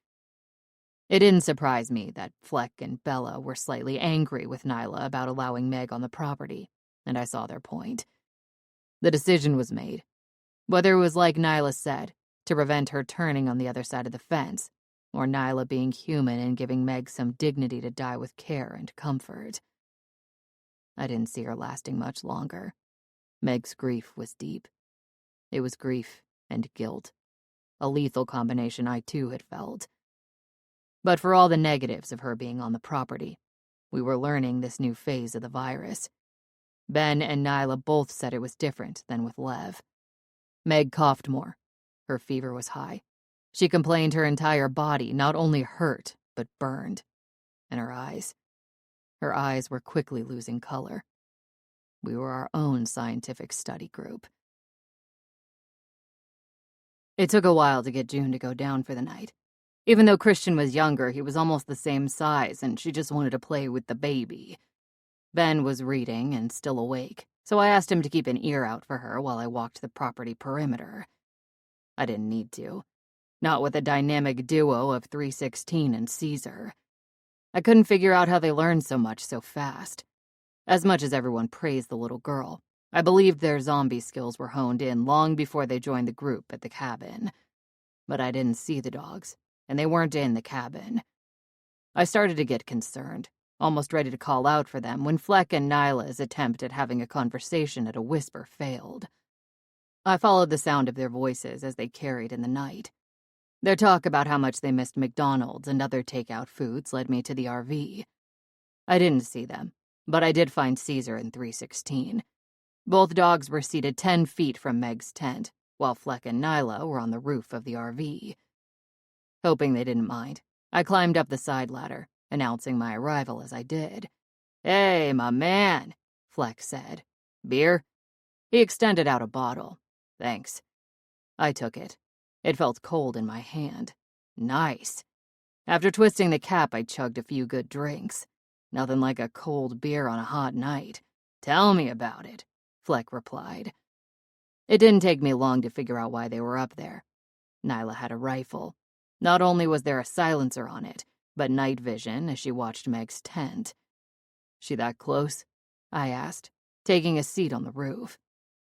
It didn't surprise me that Fleck and Bella were slightly angry with Nyla about allowing Meg on the property, and I saw their point. The decision was made. Whether it was like Nyla said, to prevent her turning on the other side of the fence, or Nyla being human and giving Meg some dignity to die with care and comfort. I didn't see her lasting much longer. Meg's grief was deep. It was grief and guilt, a lethal combination I too had felt. But for all the negatives of her being on the property, we were learning this new phase of the virus. Ben and Nyla both said it was different than with Lev. Meg coughed more. Her fever was high. She complained her entire body not only hurt, but burned. And her eyes. Her eyes were quickly losing color. We were our own scientific study group. It took a while to get June to go down for the night. Even though Christian was younger, he was almost the same size, and she just wanted to play with the baby. Ben was reading and still awake, so I asked him to keep an ear out for her while I walked the property perimeter. I didn't need to. Not with a dynamic duo of 316 and Caesar. I couldn't figure out how they learned so much so fast. As much as everyone praised the little girl, I believed their zombie skills were honed in long before they joined the group at the cabin. But I didn't see the dogs, and they weren't in the cabin. I started to get concerned, almost ready to call out for them when Fleck and Nyla's attempt at having a conversation at a whisper failed. I followed the sound of their voices as they carried in the night. Their talk about how much they missed McDonald's and other takeout foods led me to the RV. I didn't see them, but I did find Caesar and 316. Both dogs were seated 10 feet from Meg's tent, while Fleck and Nyla were on the roof of the RV. Hoping they didn't mind, I climbed up the side ladder, announcing my arrival as I did. "Hey, my man," Fleck said. "Beer?" He extended out a bottle. "Thanks." I took it. It felt cold in my hand. Nice. After twisting the cap, I chugged a few good drinks. Nothing like a cold beer on a hot night. "Tell me about it," Fleck replied. It didn't take me long to figure out why they were up there. Nyla had a rifle. Not only was there a silencer on it, but night vision as she watched Meg's tent. "She that close?" I asked, taking a seat on the roof.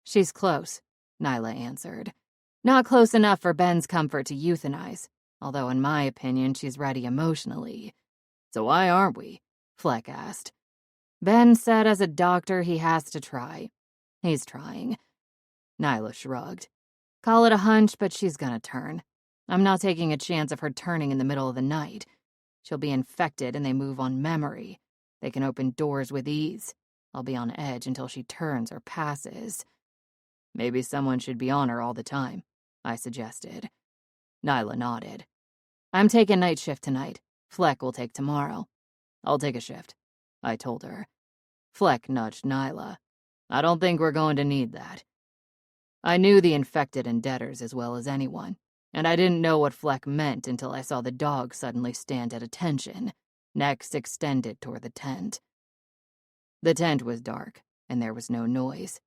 "She's close," Nyla answered. "Not close enough for Ben's comfort to euthanize, although in my opinion she's ready emotionally." "So why aren't we?" Fleck asked. "Ben said as a doctor he has to try. He's trying." Nyla shrugged. "Call it a hunch, but she's gonna turn. I'm not taking a chance of her turning in the middle of the night. She'll be infected and they move on memory. They can open doors with ease. I'll be on edge until she turns or passes." "Maybe someone should be on her all the time," I suggested. Nyla nodded. "I'm taking night shift tonight. Fleck will take tomorrow." "I'll take a shift," I told her. Fleck nudged Nyla. "I don't think we're going to need that." I knew the infected and debtors as well as anyone, and I didn't know what Fleck meant until I saw the dog suddenly stand at attention, necks extended toward the tent. The tent was dark, and there was no noise,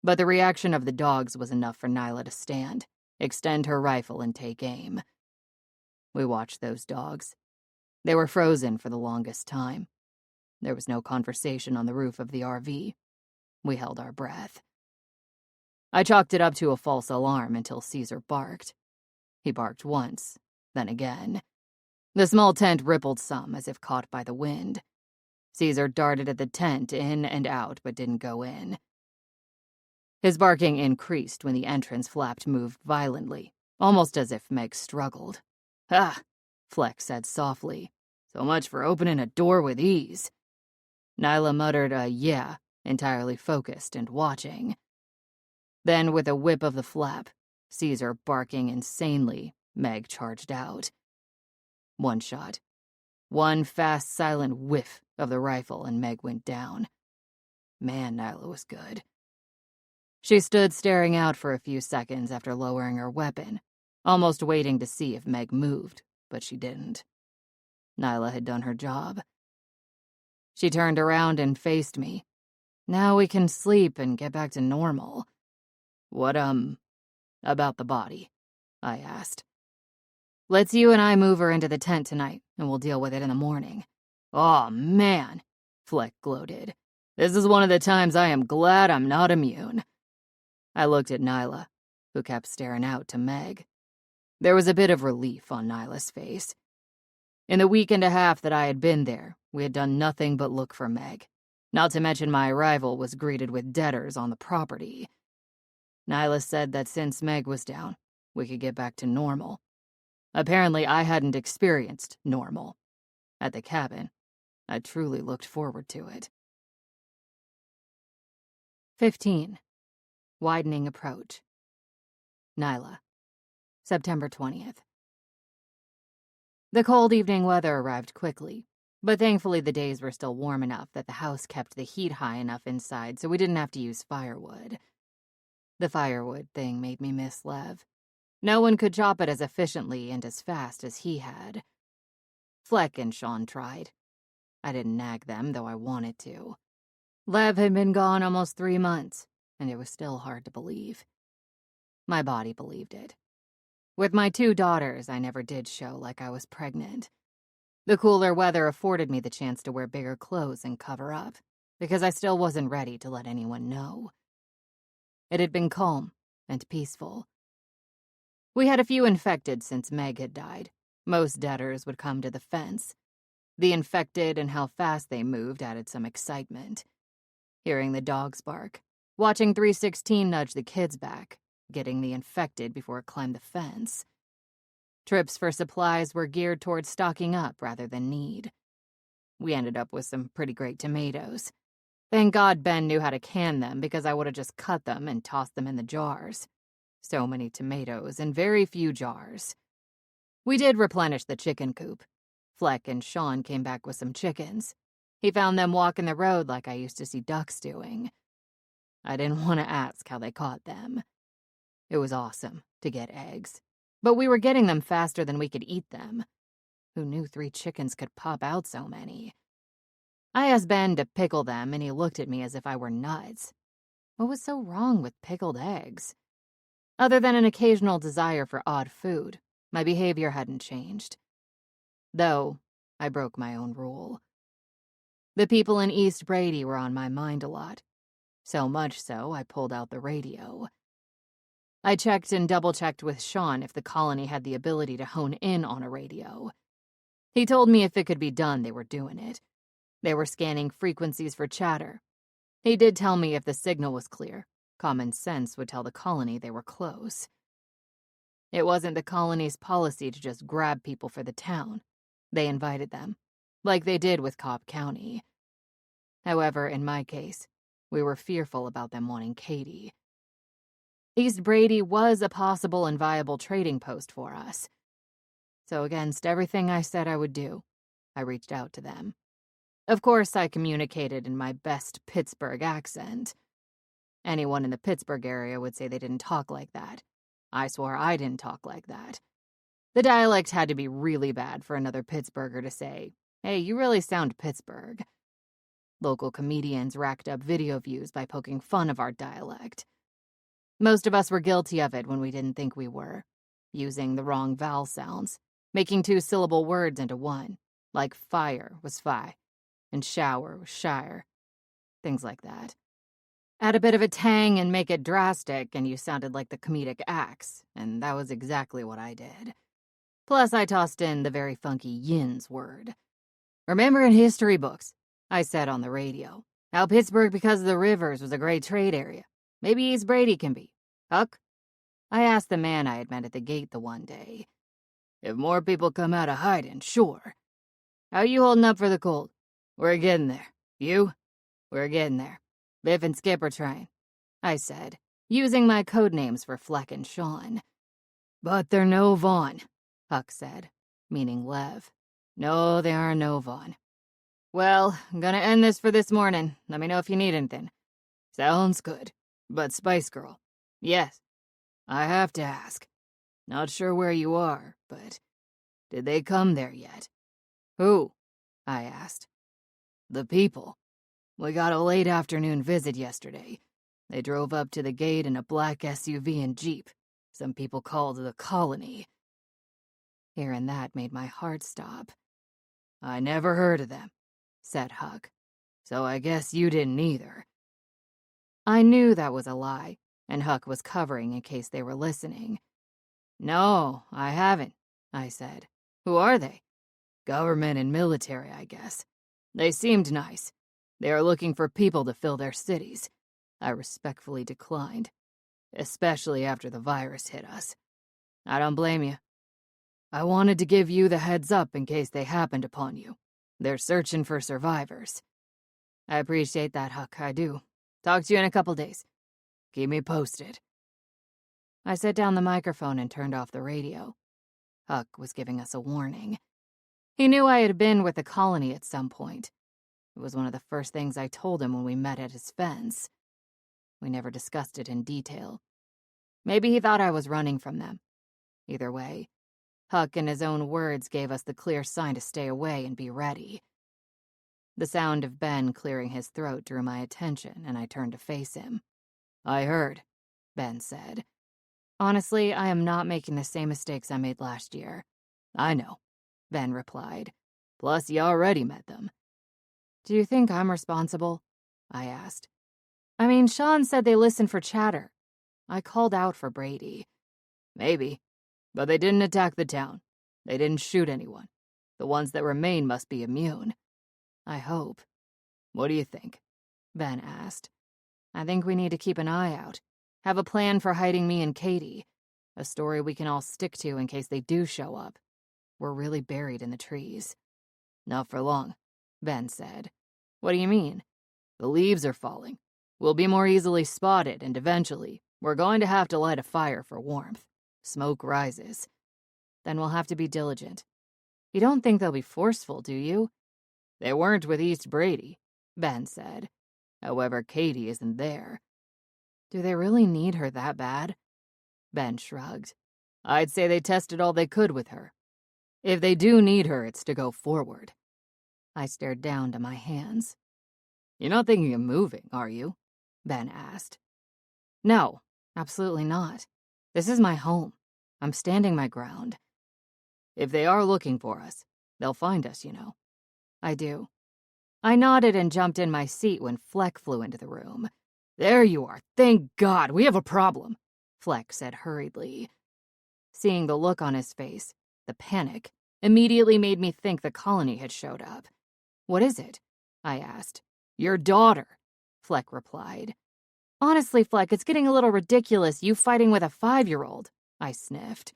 but the reaction of the dogs was enough for Nyla to stand, extend her rifle, and take aim. We watched those dogs. They were frozen for the longest time. There was no conversation on the roof of the RV. We held our breath. I chalked it up to a false alarm until Caesar barked. He barked once, then again. The small tent rippled some as if caught by the wind. Caesar darted at the tent, in and out, but didn't go in. His barking increased when the entrance flap moved violently, almost as if Meg struggled. "Ha!" Fleck said softly. "So much for opening a door with ease." Nyla muttered a yeah, entirely focused and watching. Then, with a whip of the flap, Caesar barking insanely, Meg charged out. One shot. One fast, silent whiff of the rifle, and Meg went down. Man, Nyla was good. She stood staring out for a few seconds after lowering her weapon, almost waiting to see if Meg moved, but she didn't. Nyla had done her job. She turned around and faced me. "Now we can sleep and get back to normal." "What, about the body?" I asked. "Let's you and I move her into the tent tonight, and we'll deal with it in the morning." "Aw, man," Fleck gloated. "This is one of the times I am glad I'm not immune." I looked at Nyla, who kept staring out to Meg. There was a bit of relief on Nyla's face. In the week and a half that I had been there, we had done nothing but look for Meg. Not to mention my arrival was greeted with debtors on the property. Nyla said that since Meg was down, we could get back to normal. Apparently, I hadn't experienced normal. At the cabin, I truly looked forward to it. 15. Widening Approach. Nyla. September 20th. The cold evening weather arrived quickly, but thankfully the days were still warm enough that the house kept the heat high enough inside so we didn't have to use firewood. The firewood thing made me miss Lev. No one could chop it as efficiently and as fast as he had. Fleck and Sean tried. I didn't nag them, though I wanted to. Lev had been gone almost 3 months, and it was still hard to believe. My body believed it. With my 2 daughters, I never did show like I was pregnant. The cooler weather afforded me the chance to wear bigger clothes and cover up, because I still wasn't ready to let anyone know. It had been calm and peaceful. We had a few infected since Meg had died, Most debtors would come to the fence. The infected and how fast they moved added some excitement. Hearing the dogs bark, watching 316 nudge the kids back, getting the infected before it climbed the fence. Trips for supplies were geared towards stocking up rather than need. We ended up with some pretty great tomatoes. Thank God Ben knew how to can them because I would have just cut them and tossed them in the jars. So many tomatoes and very few jars. We did replenish the chicken coop. Fleck and Sean came back with some chickens. He found them walking the road like I used to see ducks doing. I didn't want to ask how they caught them. It was awesome to get eggs, but we were getting them faster than we could eat them. Who knew 3 chickens could pop out so many? I asked Ben to pickle them, and he looked at me as if I were nuts. What was so wrong with pickled eggs? Other than an occasional desire for odd food, my behavior hadn't changed. Though, I broke my own rule. The people in East Brady were on my mind a lot. So much so, I pulled out the radio. I checked and double-checked with Sean if the colony had the ability to hone in on a radio. He told me if it could be done, they were doing it. They were scanning frequencies for chatter. He did tell me if the signal was clear, common sense would tell the colony they were close. It wasn't the colony's policy to just grab people for the town. They invited them, like they did with Cobb County. However, in my case, we were fearful about them wanting Katie. East Brady was a possible and viable trading post for us. So against everything I said I would do, I reached out to them. Of course, I communicated in my best Pittsburgh accent. Anyone in the Pittsburgh area would say they didn't talk like that. I swore I didn't talk like that. The dialect had to be really bad for another Pittsburgher to say, "Hey, you really sound Pittsburgh." Local comedians racked up video views by poking fun of our dialect. Most of us were guilty of it when we didn't think we were, using the wrong vowel sounds, making 2-syllable words into one, like fire was fi, and shower was shire, things like that. Add a bit of a tang and make it drastic, and you sounded like the comedic axe, and that was exactly what I did. Plus, I tossed in the very funky yins word. "Remember in history books," I said on the radio, "how Pittsburgh, because of the rivers, was a great trade area. Maybe East Brady can be. Huck?" I asked the man I had met at the gate the one day. "If more people come out of hiding, sure. How you holding up for the cold? We're getting there. You? We're getting there. Biff and Skip are trying," I said, using my code names for Fleck and Sean. "But they're no Vaughn," Huck said, meaning Lev. "No, they are no Vaughn. Well, I'm gonna end this for this morning. Let me know if you need anything." "Sounds good. But Spice Girl, yes, I have to ask. Not sure where you are, but did they come there yet?" "Who?" I asked. "The people. We got a late afternoon visit yesterday. They drove up to the gate in a black SUV and Jeep. Some people called the colony." Hearing that made my heart stop. "I never heard of them," said Huck. "So I guess you didn't either." I knew that was a lie, and Huck was covering in case they were listening. "No, I haven't," I said. "Who are they?" "Government and military, I guess. They seemed nice. They are looking for people to fill their cities." I respectfully declined, especially after the virus hit us. "I don't blame you. I wanted to give you the heads up in case they happened upon you. They're searching for survivors." "I appreciate that, Huck, I do. Talk to you in a couple days. Keep me posted." I set down the microphone and turned off the radio. Huck was giving us a warning. He knew I had been with the colony at some point. It was one of the first things I told him when we met at his fence. We never discussed it in detail. Maybe he thought I was running from them. Either way, Huck in his own words gave us the clear sign to stay away and be ready. The sound of Ben clearing his throat drew my attention, and I turned to face him. "I heard," Ben said. "Honestly, I am not making the same mistakes I made last year." "I know," Ben replied. "Plus, you already met them." "Do you think I'm responsible?" I asked. I mean, Sean said they listened for chatter. I called out for Brady. "Maybe, but they didn't attack the town. They didn't shoot anyone. The ones that remain must be immune. I hope. What do you think? Ben asked. I think we need to keep an eye out. Have a plan for hiding me and Katie. A story we can all stick to in case they do show up. We're really buried in the trees. Not for long, Ben said. What do you mean? The leaves are falling. We'll be more easily spotted, and eventually, we're going to have to light a fire for warmth. Smoke rises. Then we'll have to be diligent. You don't think they'll be forceful, do you? They weren't with East Brady, Ben said. However, Katie isn't there. Do they really need her that bad? Ben shrugged. I'd say they tested all they could with her. If they do need her, it's to go forward. I stared down to my hands. You're not thinking of moving, are you? Ben asked. No, absolutely not. This is my home. I'm standing my ground. If they are looking for us, they'll find us, you know. I do. I nodded and jumped in my seat when Fleck flew into the room. There you are. Thank God, we have a problem, Fleck said hurriedly. Seeing the look on his face, the panic, immediately made me think the colony had showed up. What is it? I asked. Your daughter, Fleck replied. Honestly, Fleck, it's getting a little ridiculous, you fighting with a 5-year-old, I sniffed.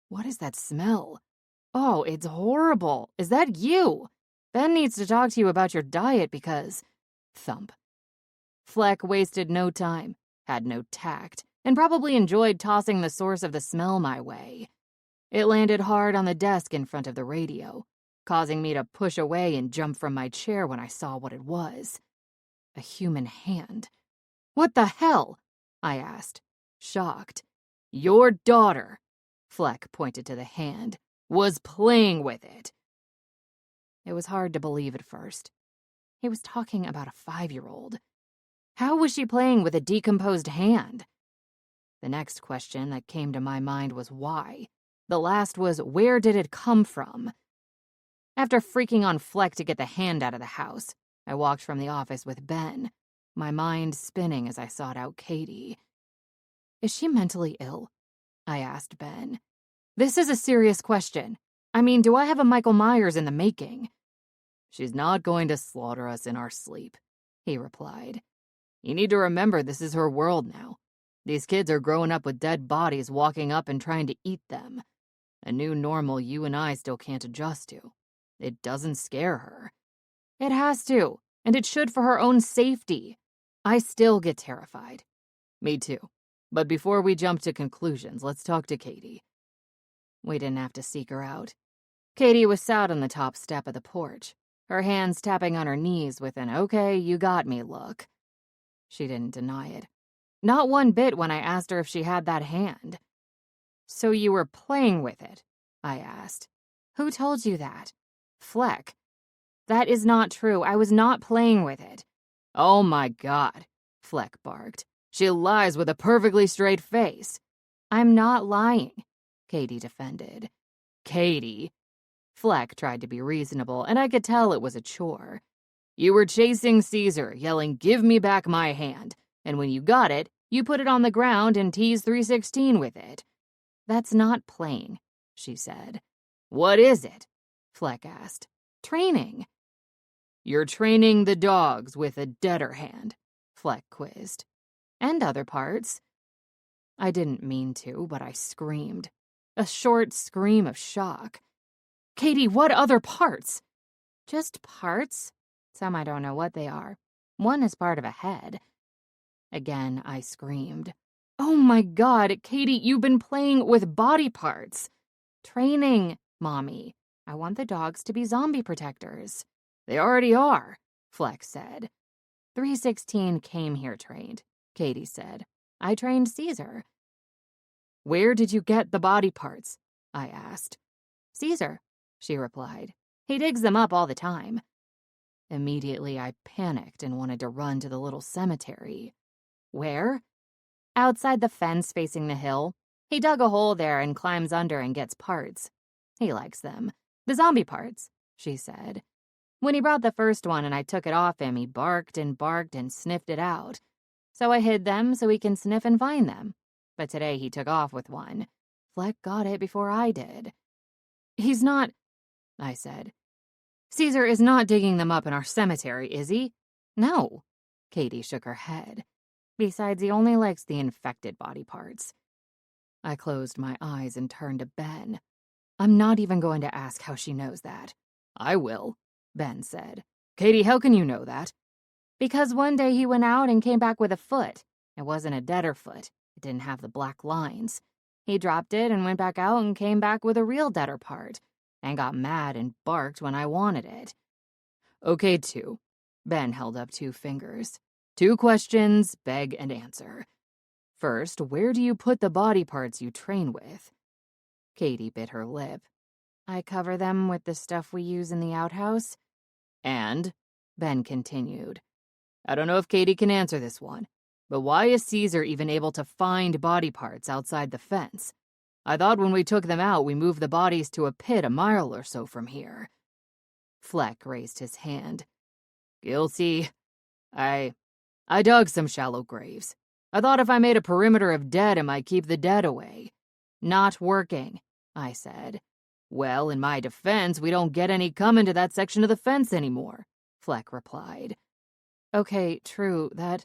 What is that smell? Oh, it's horrible. Is that you? Ben needs to talk to you about your diet because... Thump. Fleck wasted no time, had no tact, and probably enjoyed tossing the source of the smell my way. It landed hard on the desk in front of the radio, causing me to push away and jump from my chair when I saw what it was. A human hand. What the hell? I asked, shocked. Your daughter, Fleck pointed to the hand, was playing with it. It was hard to believe at first. He was talking about a 5-year-old. How was she playing with a decomposed hand? The next question that came to my mind was why. The last was, where did it come from? After freaking on Fleck to get the hand out of the house, I walked from the office with Ben, my mind spinning as I sought out Katie. Is she mentally ill? I asked Ben. This is a serious question. I mean, do I have a Michael Myers in the making? She's not going to slaughter us in our sleep, he replied. You need to remember this is her world now. These kids are growing up with dead bodies walking up and trying to eat them. A new normal you and I still can't adjust to. It doesn't scare her. It has to, and it should for her own safety. I still get terrified. Me too. But before we jump to conclusions, let's talk to Katie. We didn't have to seek her out. Katie was sat on the top step of the porch, her hands tapping on her knees with an okay, you got me look. She didn't deny it. Not one bit when I asked her if she had that hand. So you were playing with it? I asked. Who told you that? Fleck. That is not true. I was not playing with it. Oh my God, Fleck barked. She lies with a perfectly straight face. I'm not lying, Katie defended. Katie. Fleck tried to be reasonable, and I could tell it was a chore. You were chasing Caesar, yelling, "Give me back my hand," and when you got it, you put it on the ground and teased 316 with it. That's not playing, she said. What is it? Fleck asked. Training. You're training the dogs with a deader hand, Fleck quizzed. And other parts. I didn't mean to, but I screamed. A short scream of shock. Katie, what other parts? Just parts? Some I don't know what they are. One is part of a head. Again, I screamed. Oh my God, Katie, you've been playing with body parts. Training, Mommy. I want the dogs to be zombie protectors. They already are, Fleck said. 316 came here trained, Katie said. I trained Caesar. Where did you get the body parts? I asked. Caesar, she replied. He digs them up all the time. Immediately, I panicked and wanted to run to the little cemetery. Where? Outside the fence facing the hill. He dug a hole there and climbs under and gets parts. He likes them. The zombie parts, she said. When he brought the first one and I took it off him, he barked and sniffed it out. So I hid them so he can sniff and find them. But today he took off with one. Fleck got it before I did. He's not, I said. Caesar is not digging them up in our cemetery, is he? No. Katie shook her head. Besides, he only likes the infected body parts. I closed my eyes and turned to Ben. I'm not even going to ask how she knows that. I will, Ben said. Katie, how can you know that? Because one day he went out and came back with a foot. It wasn't a deader foot. It didn't have the black lines. He dropped it and went back out and came back with a real deader part, and got mad and barked when I wanted it. Okay, 2. Ben held up 2 fingers. 2 questions, beg and answer. First, where do you put the body parts you train with? Katie bit her lip. I cover them with the stuff we use in the outhouse. And, Ben continued, I don't know if Katie can answer this one, but why is Caesar even able to find body parts outside the fence? I thought when we took them out, we moved the bodies to a pit a mile or so from here. Fleck raised his hand. Guilty. I dug some shallow graves. I thought if I made a perimeter of dead, it might keep the dead away. Not working, I said. Well, in my defense, we don't get any coming to that section of the fence anymore, Fleck replied. Okay, true, that...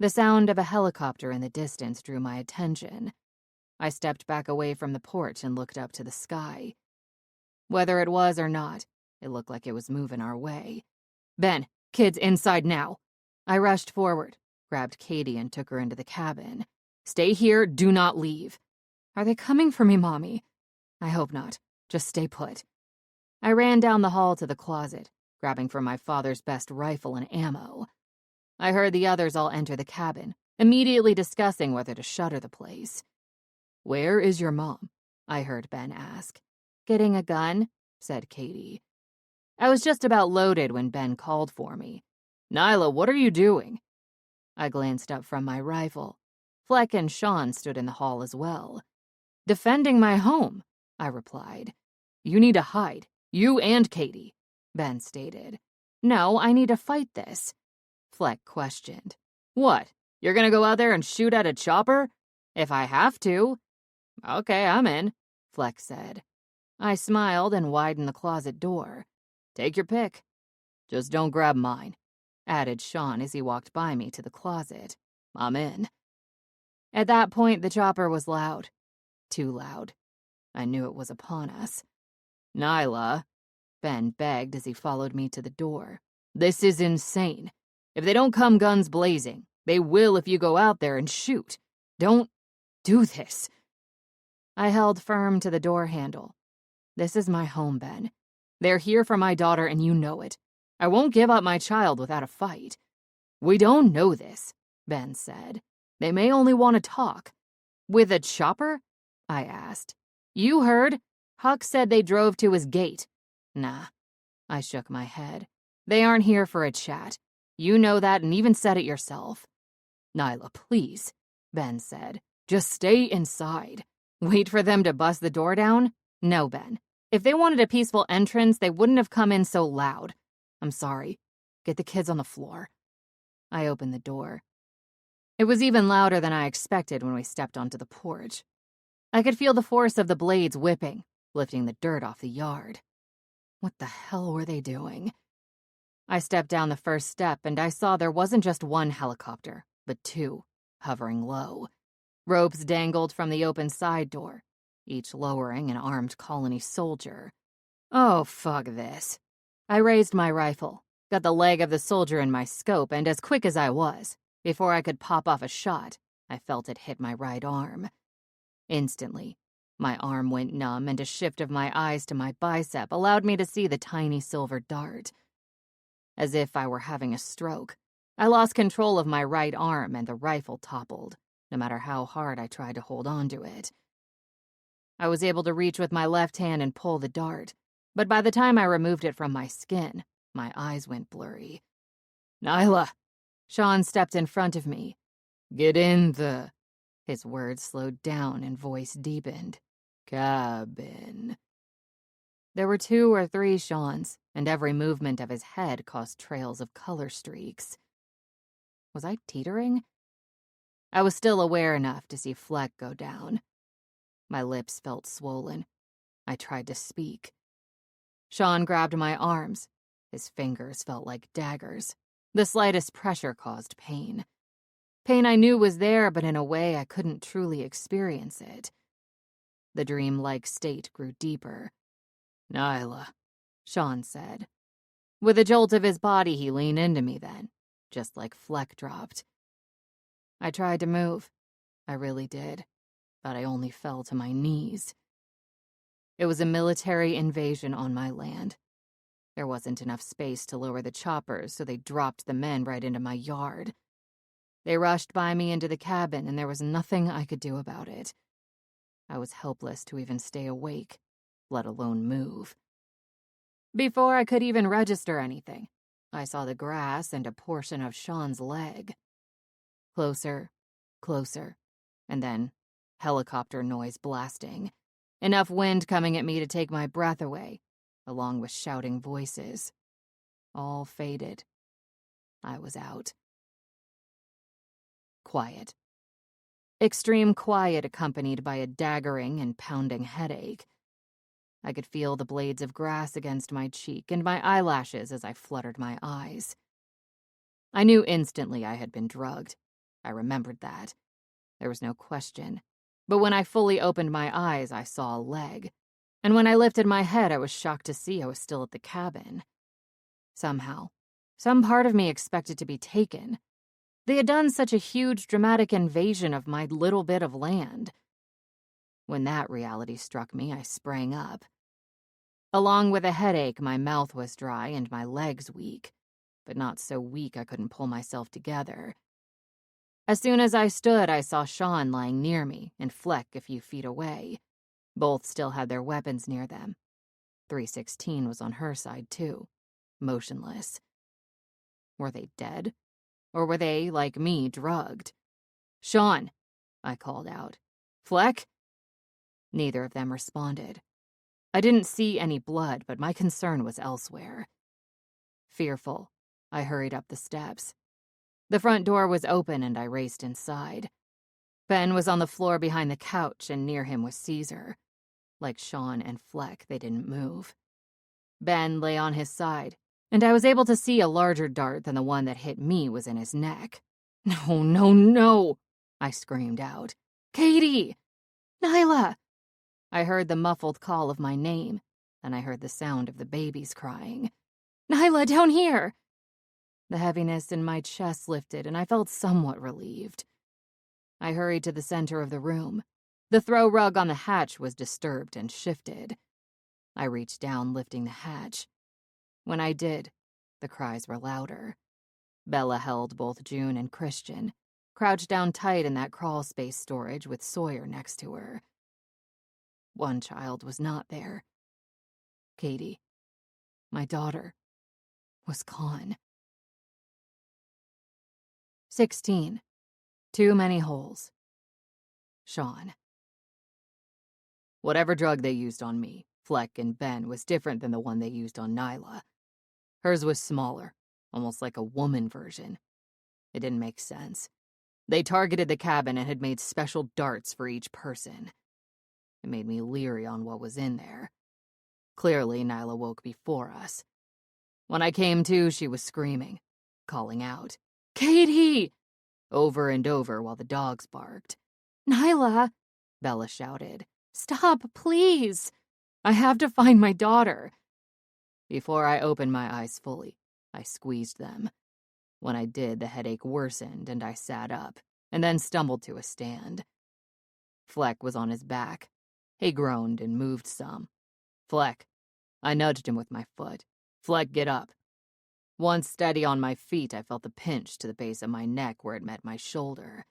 The sound of a helicopter in the distance drew my attention. I stepped back away from the porch and looked up to the sky. Whether it was or not, it looked like it was moving our way. Ben, kids inside now. I rushed forward, grabbed Katie and took her into the cabin. Stay here, do not leave. Are they coming for me, Mommy? I hope not. Just stay put. I ran down the hall to the closet, grabbing from my father's best rifle and ammo. I heard the others all enter the cabin, immediately discussing whether to shutter the place. Where is your mom? I heard Ben ask. Getting a gun, said Katie. I was just about loaded when Ben called for me. Nyla, what are you doing? I glanced up from my rifle. Fleck and Sean stood in the hall as well. Defending my home, I replied. You need to hide. You and Katie, Ben stated. No, I need to fight this. Fleck questioned. What? You're gonna go out there and shoot at a chopper? If I have to. Okay, I'm in, Fleck said. I smiled and widened the closet door. Take your pick. Just don't grab mine, added Sean as he walked by me to the closet. I'm in. At that point, the chopper was loud. Too loud. I knew it was upon us. Nyla, Ben begged as he followed me to the door. This is insane. If they don't come guns blazing, they will if you go out there and shoot. Don't do this. I held firm to the door handle. This is my home, Ben. They're here for my daughter and you know it. I won't give up my child without a fight. We don't know this, Ben said. They may only want to talk. With a chopper? I asked. You heard? Huck said they drove to his gate. Nah. I shook my head. They aren't here for a chat. You know that and even said it yourself. Nyla, please, Ben said. Just stay inside. Wait for them to bust the door down? No, Ben. If they wanted a peaceful entrance, they wouldn't have come in so loud. I'm sorry. Get the kids on the floor. I opened the door. It was even louder than I expected when we stepped onto the porch. I could feel the force of the blades whipping, lifting the dirt off the yard. What the hell were they doing? I stepped down the first step and I saw there wasn't just one helicopter, but 2, hovering low. Ropes dangled from the open side door, each lowering an armed colony soldier. Oh, fuck this. I raised my rifle, got the leg of the soldier in my scope, and as quick as I was, before I could pop off a shot, I felt it hit my right arm. Instantly, my arm went numb and a shift of my eyes to my bicep allowed me to see the tiny silver dart. As if I were having a stroke, I lost control of my right arm and the rifle toppled, no matter how hard I tried to hold on to it. I was able to reach with my left hand and pull the dart, but by the time I removed it from my skin, my eyes went blurry. Nyla! Sean stepped in front of me. Get in the... His words slowed down and voice deepened. Cabin. There were 2 or 3 Seans, and every movement of his head caused trails of color streaks. Was I teetering? I was still aware enough to see Fleck go down. My lips felt swollen. I tried to speak. Sean grabbed my arms. His fingers felt like daggers. The slightest pressure caused pain. Pain I knew was there, but in a way I couldn't truly experience it. The dream-like state grew deeper. "Nyla," Sean said. With a jolt of his body, he leaned into me then, just like Fleck dropped. I tried to move. I really did, but I only fell to my knees. It was a military invasion on my land. There wasn't enough space to lower the choppers, so they dropped the men right into my yard. They rushed by me into the cabin, and there was nothing I could do about it. I was helpless to even stay awake, let alone move. Before I could even register anything, I saw the grass and a portion of Sean's leg. Closer, closer, and then helicopter noise blasting. Enough wind coming at me to take my breath away, along with shouting voices. All faded. I was out. Quiet. Extreme quiet accompanied by a daggering and pounding headache. I could feel the blades of grass against my cheek and my eyelashes as I fluttered my eyes. I knew instantly I had been drugged. I remembered that. There was no question. But when I fully opened my eyes, I saw a leg. And when I lifted my head, I was shocked to see I was still at the cabin. Somehow, some part of me expected to be taken. They had done such a huge, dramatic invasion of my little bit of land. When that reality struck me, I sprang up. Along with a headache, my mouth was dry and my legs weak, but not so weak I couldn't pull myself together. As soon as I stood, I saw Sean lying near me and Fleck a few feet away. Both still had their weapons near them. 316 was on her side, too, motionless. Were they dead? Or were they, like me, drugged? "Sean," I called out. "Fleck?" Neither of them responded. I didn't see any blood, but my concern was elsewhere. Fearful, I hurried up the steps. The front door was open and I raced inside. Ben was on the floor behind the couch and near him was Caesar. Like Sean and Fleck, they didn't move. Ben lay on his side, and I was able to see a larger dart than the one that hit me was in his neck. "No, no, no!" I screamed out. "Katie! Nyla!" I heard the muffled call of my name, then I heard the sound of the babies crying. "Nyla, down here!" The heaviness in my chest lifted, and I felt somewhat relieved. I hurried to the center of the room. The throw rug on the hatch was disturbed and shifted. I reached down, lifting the hatch. When I did, the cries were louder. Bella held both June and Christian, crouched down tight in that crawl space storage with Sawyer next to her. One child was not there. Katie, my daughter, was gone. 16. Too many holes. Sean. Whatever drug they used on me, Fleck and Ben, was different than the one they used on Nyla. Hers was smaller, almost like a woman version. It didn't make sense. They targeted the cabin and had made special darts for each person. It made me leery on what was in there. Clearly, Nyla woke before us. When I came to, she was screaming, calling out, "Katie!" over and over while the dogs barked. "Nyla!" Bella shouted. "Stop, please! I have to find my daughter." Before I opened my eyes fully, I squeezed them. When I did, the headache worsened and I sat up, and then stumbled to a stand. Fleck was on his back. He groaned and moved some. "Fleck." I nudged him with my foot. "Fleck, get up." Once steady on my feet, I felt the pinch to the base of my neck where it met my shoulder.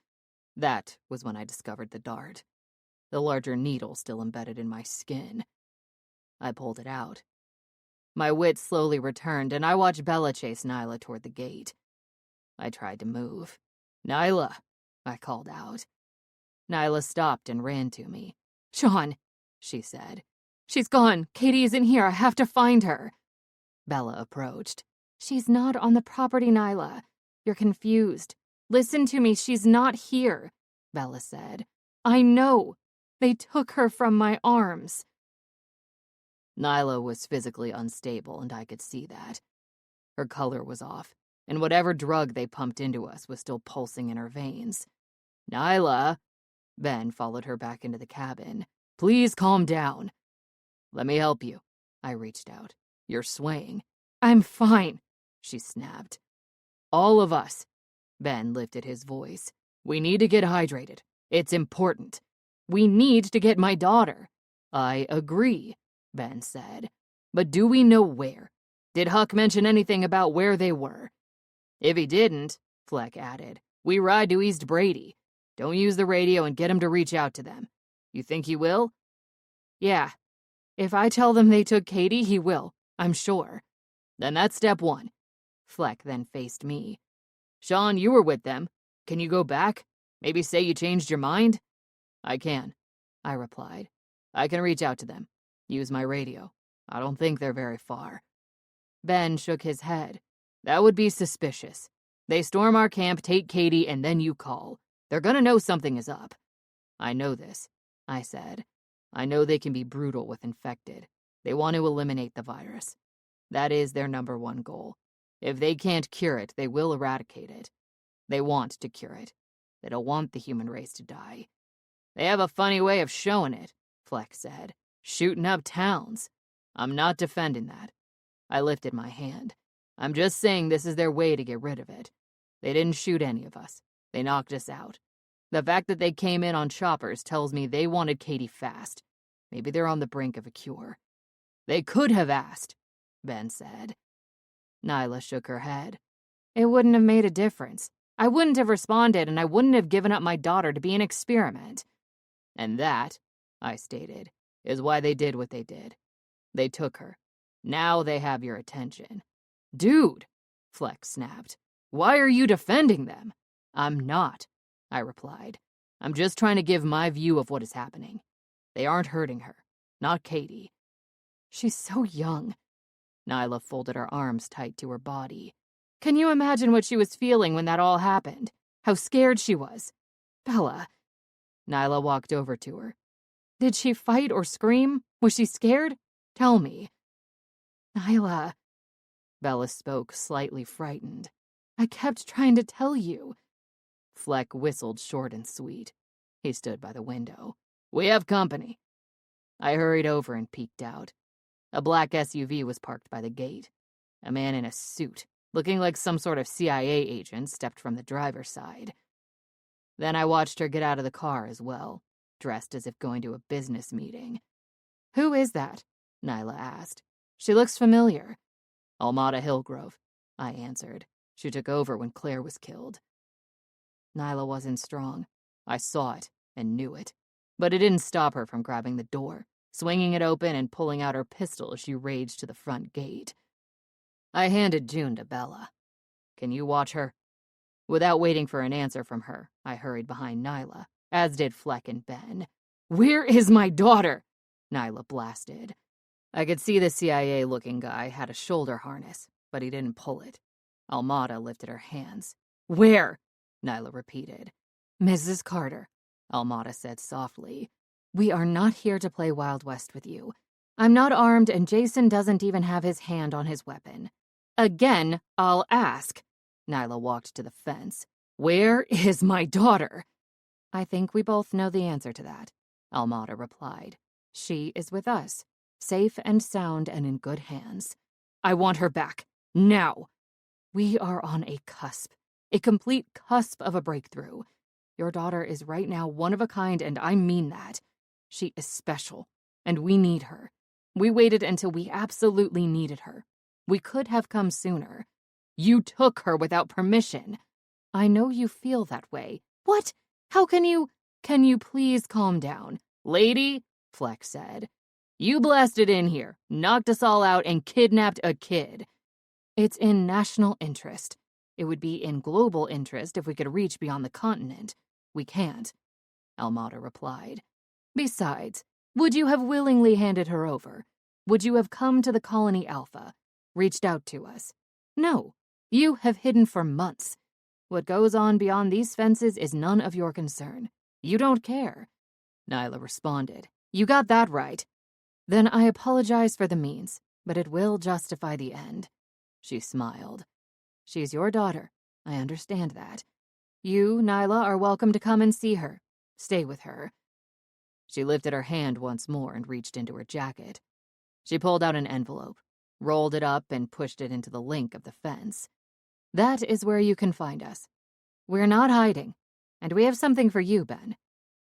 That was when I discovered the dart. The larger needle still embedded in my skin. I pulled it out. My wits slowly returned, and I watched Bella chase Nyla toward the gate. I tried to move. "Nyla," I called out. Nyla stopped and ran to me. "Sean," she said. "She's gone. Katie isn't here. I have to find her." Bella approached. "She's not on the property, Nyla. You're confused. Listen to me. She's not here," Bella said. "I know. They took her from my arms." Nyla was physically unstable, and I could see that. Her color was off, and whatever drug they pumped into us was still pulsing in her veins. Nyla! Ben followed her back into the cabin. Please calm down. Let me help you. I reached out. You're swaying. I'm fine, she snapped. All of us. Ben lifted his voice. We need to get hydrated. It's important. We need to get my daughter. I agree, Ben said. But do we know where? Did Huck mention anything about where they were? If he didn't, Fleck added, we ride to East Brady. Don't use the radio and get him to reach out to them. You think he will? Yeah. If I tell them they took Katie, he will, I'm sure. Then that's step one. Fleck then faced me. Sean, you were with them. Can you go back? Maybe say you changed your mind? I can, I replied. I can reach out to them. Use my radio. I don't think they're very far. Ben shook his head. That would be suspicious. They storm our camp, take Katie, and then you call. They're gonna know something is up. I know this, I said. I know they can be brutal with infected. They want to eliminate the virus. That is their number one goal. If they can't cure it, they will eradicate it. They want to cure it. They don't want the human race to die. They have a funny way of showing it, Fleck said. Shooting up towns. I'm not defending that. I lifted my hand. I'm just saying this is their way to get rid of it. They didn't shoot any of us. They knocked us out. The fact that they came in on choppers tells me they wanted Katie fast. Maybe they're on the brink of a cure. They could have asked, Ben said. Nyla shook her head. It wouldn't have made a difference. I wouldn't have responded, and I wouldn't have given up my daughter to be an experiment. And that, I stated, is why they did what they did. They took her. Now they have your attention. Dude, Fleck snapped. Why are you defending them? I'm not, I replied. I'm just trying to give my view of what is happening. They aren't hurting her. Not Katie. She's so young. Nyla folded her arms tight to her body. Can you imagine what she was feeling when that all happened? How scared she was. Bella. Nyla walked over to her. Did she fight or scream? Was she scared? Tell me. Nyla. Bella spoke, slightly frightened. I kept trying to tell you. Fleck whistled short and sweet. He stood by the window. We have company. I hurried over and peeked out. A black SUV was parked by the gate. A man in a suit, looking like some sort of CIA agent, stepped from the driver's side. Then I watched her get out of the car as well, dressed as if going to a business meeting. Who is that? Nyla asked. She looks familiar. Almada Hillgrove, I answered. She took over when Claire was killed. Nyla wasn't strong. I saw it and knew it. But it didn't stop her from grabbing the door, swinging it open and pulling out her pistol as she raged to the front gate. I handed June to Bella. Can you watch her? Without waiting for an answer from her, I hurried behind Nyla, as did Fleck and Ben. Where is my daughter? Nyla blasted. I could see the CIA-looking guy had a shoulder harness, but he didn't pull it. Almada lifted her hands. Where? Nyla repeated. Mrs. Carter, Almada said softly. We are not here to play Wild West with you. I'm not armed, and Jason doesn't even have his hand on his weapon. Again, I'll ask. Nyla walked to the fence. Where is my daughter? I think we both know the answer to that, Almada replied. She is with us, safe and sound and in good hands. I want her back, now. We are on a cusp, a complete cusp of a breakthrough. Your daughter is right now one of a kind, and I mean that. She is special, and we need her. We waited until we absolutely needed her. We could have come sooner. You took her without permission. I know you feel that way. What? How can you... Can you please calm down? Lady, Fleck said. You blasted in here, knocked us all out, and kidnapped a kid. It's in national interest. It would be in global interest if we could reach beyond the continent. We can't, Almada replied. Besides, would you have willingly handed her over? Would you have come to the Colony Alpha, reached out to us? No, you have hidden for months. What goes on beyond these fences is none of your concern. You don't care. Nyla responded. You got that right. Then I apologize for the means, but it will justify the end. She smiled. She's your daughter. I understand that. You, Nyla, are welcome to come and see her. Stay with her. She lifted her hand once more and reached into her jacket. She pulled out an envelope, rolled it up, and pushed it into the link of the fence. That is where you can find us. We're not hiding, and we have something for you, Ben.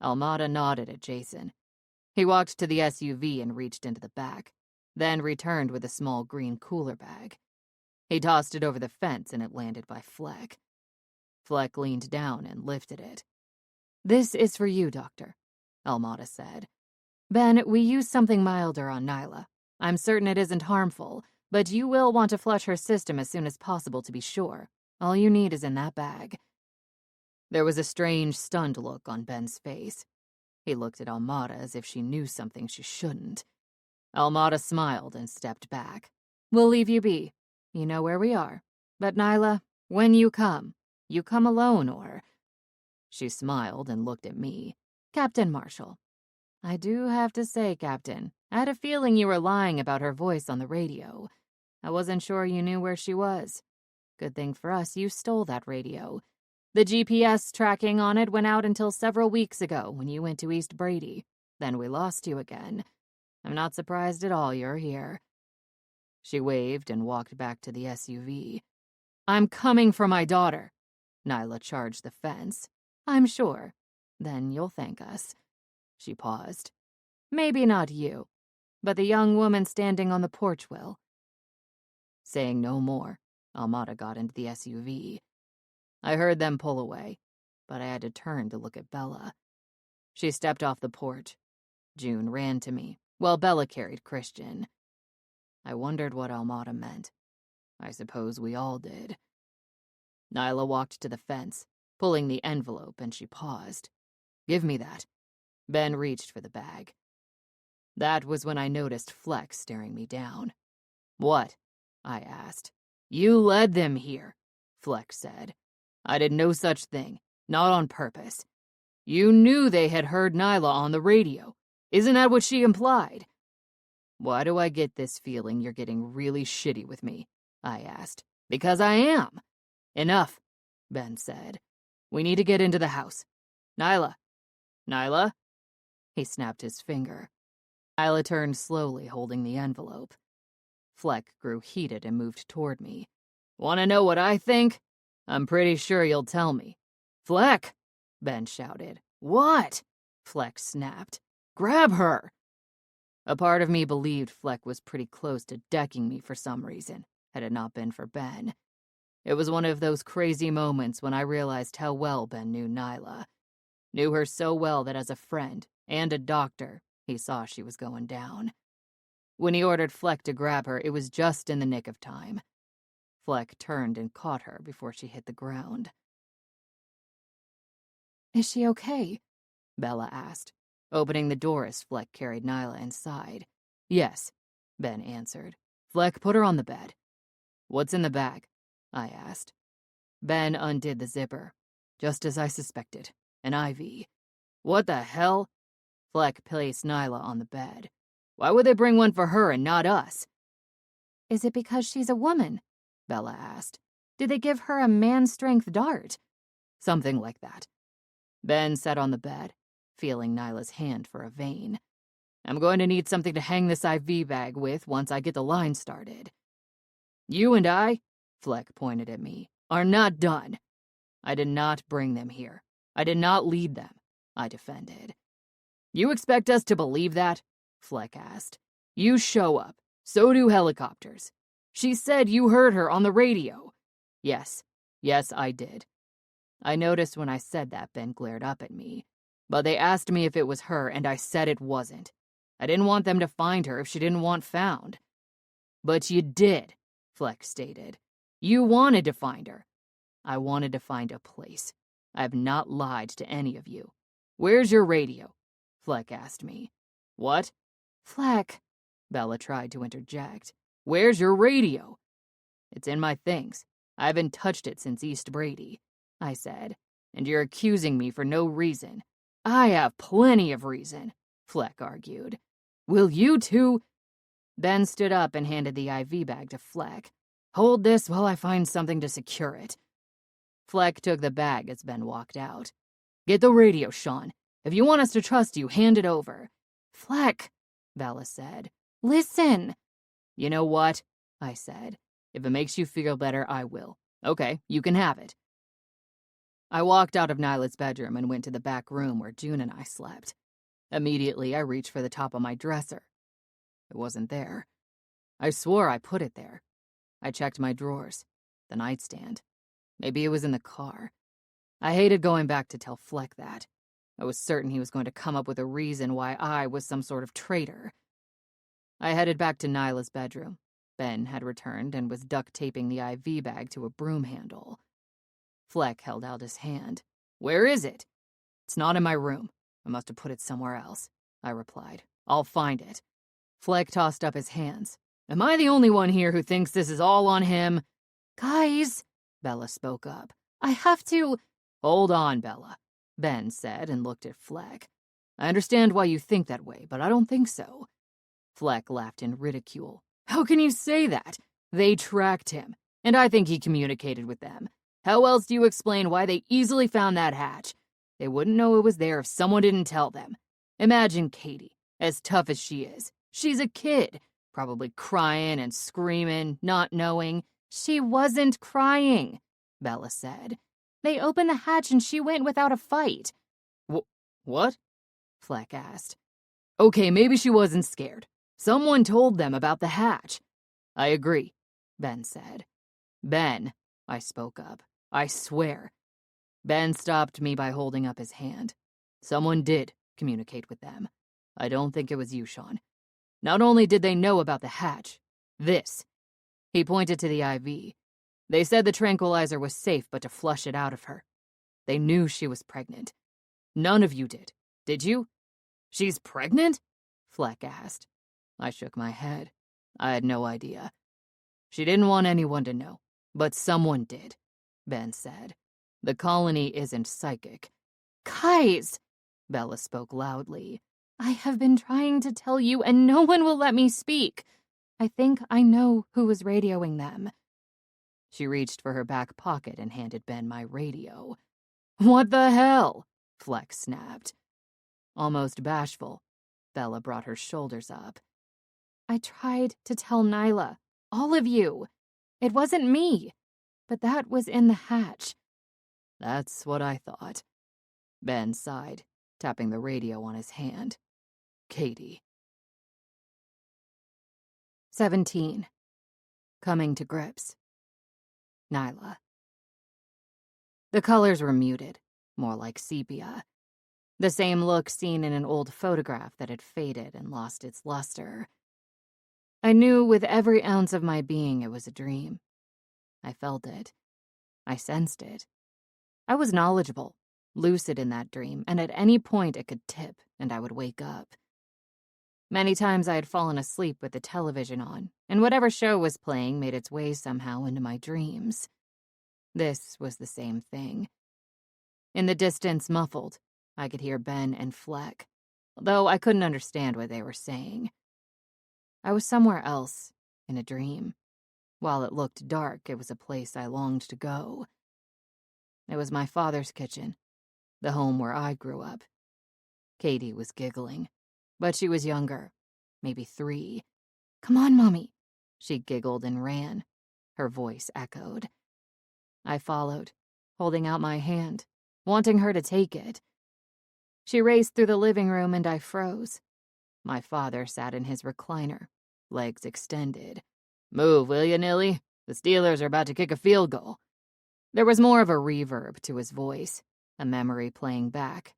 Almada nodded at Jason. He walked to the SUV and reached into the back, then returned with a small green cooler bag. He tossed it over the fence and it landed by Fleck. Fleck leaned down and lifted it. This is for you, Doctor, Almada said. Ben, we used something milder on Nyla. I'm certain it isn't harmful, but you will want to flush her system as soon as possible to be sure. All you need is in that bag. There was a strange, stunned look on Ben's face. He looked at Almada as if she knew something she shouldn't. Almada smiled and stepped back. We'll leave you be. You know where we are. But Nyla, when you come alone or... She smiled and looked at me. Captain Marshall. I do have to say, Captain, I had a feeling you were lying about her voice on the radio. I wasn't sure you knew where she was. Good thing for us you stole that radio. The GPS tracking on it went out until several weeks ago when you went to East Brady. Then we lost you again. I'm not surprised at all you're here. She waved and walked back to the SUV. I'm coming for my daughter. Nyla charged the fence. I'm sure. Then you'll thank us. She paused. Maybe not you, but the young woman standing on the porch will. Saying no more, Almada got into the SUV. I heard them pull away, but I had to turn to look at Bella. She stepped off the porch. June ran to me, while Bella carried Christian. I wondered what Almada meant. I suppose we all did. Nyla walked to the fence, pulling the envelope, and she paused. Give me that. Ben reached for the bag. That was when I noticed Fleck staring me down. What? I asked. You led them here, Fleck said. I did no such thing, not on purpose. You knew they had heard Nyla on the radio. Isn't that what she implied? Why do I get this feeling you're getting really shitty with me? I asked. Because I am. Enough, Ben said. We need to get into the house. Nyla. Nyla? He snapped his finger. Nyla turned slowly, holding the envelope. Fleck grew heated and moved toward me. Want to know what I think? I'm pretty sure you'll tell me. Fleck! Ben shouted. What? Fleck snapped. Grab her! A part of me believed Fleck was pretty close to decking me for some reason, had it not been for Ben. It was one of those crazy moments when I realized how well Ben knew Nyla. Knew her so well that as a friend and a doctor, he saw she was going down. When he ordered Fleck to grab her, it was just in the nick of time. Fleck turned and caught her before she hit the ground. Is she okay? Bella asked, opening the door as Fleck carried Nyla inside. Yes, Ben answered. Fleck, put her on the bed. What's in the bag? I asked. Ben undid the zipper. Just as I suspected. An IV. What the hell? Fleck placed Nyla on the bed. Why would they bring one for her and not us? Is it because she's a woman? Bella asked. Did they give her a man-strength dart? Something like that. Ben sat on the bed, feeling Nyla's hand for a vein. I'm going to need something to hang this IV bag with once I get the line started. You and I, Fleck pointed at me, are not done. I did not bring them here. I did not lead them, I defended. You expect us to believe that? Fleck asked. You show up. So do helicopters. She said you heard her on the radio. Yes, I did. I noticed when I said that Ben glared up at me. But they asked me if it was her, and I said it wasn't. I didn't want them to find her if she didn't want found. But you did, Fleck stated. You wanted to find her. I wanted to find a place. I have not lied to any of you. Where's your radio? Fleck asked me. What? Fleck, Bella tried to interject. Where's your radio? It's in my things. I haven't touched it since East Brady, I said. And you're accusing me for no reason. I have plenty of reason, Fleck argued. Will you two? Ben stood up and handed the IV bag to Fleck. Hold this while I find something to secure it. Fleck took the bag as Ben walked out. Get the radio, Sean. If you want us to trust you, hand it over. Fleck, Bella said. Listen. You know what? I said. If it makes you feel better, I will. Okay, you can have it. I walked out of Nyla's bedroom and went to the back room where June and I slept. Immediately, I reached for the top of my dresser. It wasn't there. I swore I put it there. I checked my drawers, the nightstand. Maybe it was in the car. I hated going back to tell Fleck that. I was certain he was going to come up with a reason why I was some sort of traitor. I headed back to Nyla's bedroom. Ben had returned and was duct-taping the IV bag to a broom handle. Fleck held out his hand. Where is it? It's not in my room. I must have put it somewhere else, I replied. I'll find it. Fleck tossed up his hands. Am I the only one here who thinks this is all on him? Guys, Bella spoke up. I have to... Hold on, Bella, Ben said and looked at Fleck. I understand why you think that way, but I don't think so. Fleck laughed in ridicule. How can you say that? They tracked him, and I think he communicated with them. How else do you explain why they easily found that hatch? They wouldn't know it was there if someone didn't tell them. Imagine Katie, as tough as she is. She's a kid, probably crying and screaming, not knowing. She wasn't crying, Bella said. They opened the hatch and she went without a fight. What? Fleck asked. Okay, maybe she wasn't scared. Someone told them about the hatch. I agree, Ben said. Ben, I spoke up. I swear. Ben stopped me by holding up his hand. Someone did communicate with them. I don't think it was you, Sean. Not only did they know about the hatch, this. He pointed to the IV. They said the tranquilizer was safe, but to flush it out of her. They knew she was pregnant. None of you did you? She's pregnant? Fleck asked. I shook my head. I had no idea. She didn't want anyone to know, but someone did, Ben said. The colony isn't psychic. Guys, Bella spoke loudly. I have been trying to tell you and no one will let me speak. I think I know who was radioing them. She reached for her back pocket and handed Ben my radio. What the hell? Fleck snapped. Almost bashful, Bella brought her shoulders up. I tried to tell Nyla, all of you. It wasn't me, but that was in the hatch. That's what I thought. Ben sighed, tapping the radio on his hand. Katie. 17. Coming to grips. Nyla. The colors were muted, more like sepia. The same look seen in an old photograph that had faded and lost its luster. I knew with every ounce of my being it was a dream. I felt it. I sensed it. I was knowledgeable, lucid in that dream, and at any point it could tip and I would wake up. Many times I had fallen asleep with the television on, and whatever show was playing made its way somehow into my dreams. This was the same thing. In the distance, muffled, I could hear Ben and Fleck, though I couldn't understand what they were saying. I was somewhere else, in a dream. While it looked dark, it was a place I longed to go. It was my father's kitchen, the home where I grew up. Katie was giggling, but she was younger, maybe 3. Come on, Mommy. She giggled and ran. Her voice echoed. I followed, holding out my hand, wanting her to take it. She raced through the living room and I froze. My father sat in his recliner, legs extended. Move, will you, Nilly? The Steelers are about to kick a field goal. There was more of a reverb to his voice, a memory playing back,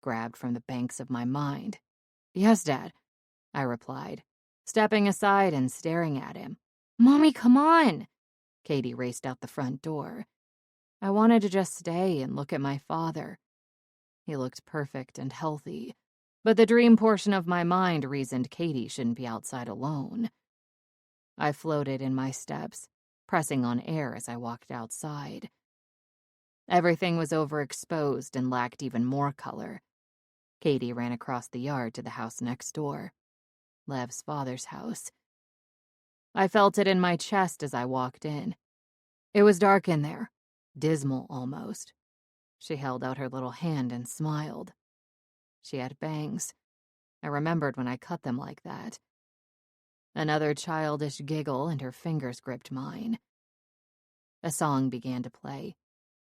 grabbed from the banks of my mind. Yes, Dad, I replied, stepping aside and staring at him. Mommy, come on! Katie raced out the front door. I wanted to just stay and look at my father. He looked perfect and healthy, but the dream portion of my mind reasoned Katie shouldn't be outside alone. I floated in my steps, pressing on air as I walked outside. Everything was overexposed and lacked even more color. Katie ran across the yard to the house next door. Lev's father's house. I felt it in my chest as I walked in. It was dark in there, dismal almost. She held out her little hand and smiled. She had bangs. I remembered when I cut them like that. Another childish giggle and her fingers gripped mine. A song began to play,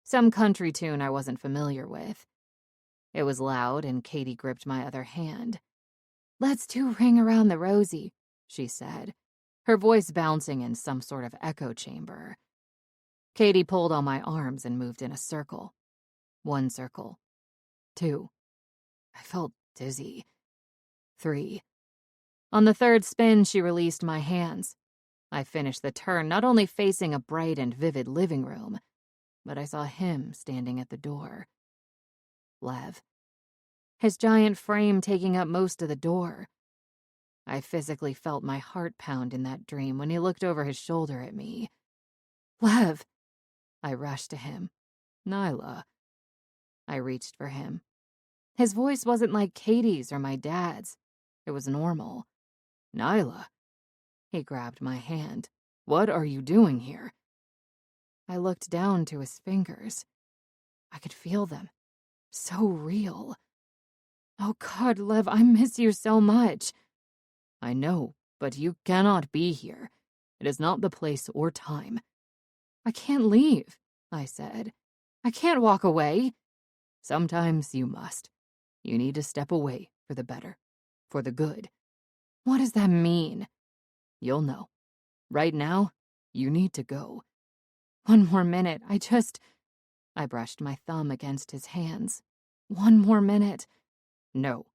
some country tune I wasn't familiar with. It was loud and Katie gripped my other hand. "Let's do Ring Around the Rosie," she said, her voice bouncing in some sort of echo chamber. Katie pulled on my arms and moved in a circle. 1 circle. 2. I felt dizzy. 3. On the 3rd spin, she released my hands. I finished the turn not only facing a bright and vivid living room, but I saw him standing at the door. Lev. His giant frame taking up most of the door. I physically felt my heart pound in that dream when he looked over his shoulder at me. "Lev!" I rushed to him. "Nyla." I reached for him. His voice wasn't like Katie's or my dad's. It was normal. "Nyla." He grabbed my hand. "What are you doing here?" I looked down to his fingers. I could feel them. So real. "Oh God, Lev, I miss you so much." "I know, but you cannot be here. It is not the place or time." "I can't leave," I said. "I can't walk away." "Sometimes you must. You need to step away for the better, for the good." "What does that mean?" "You'll know. Right now, you need to go." "1 more minute. I brushed my thumb against his hands. 1 more minute." "No."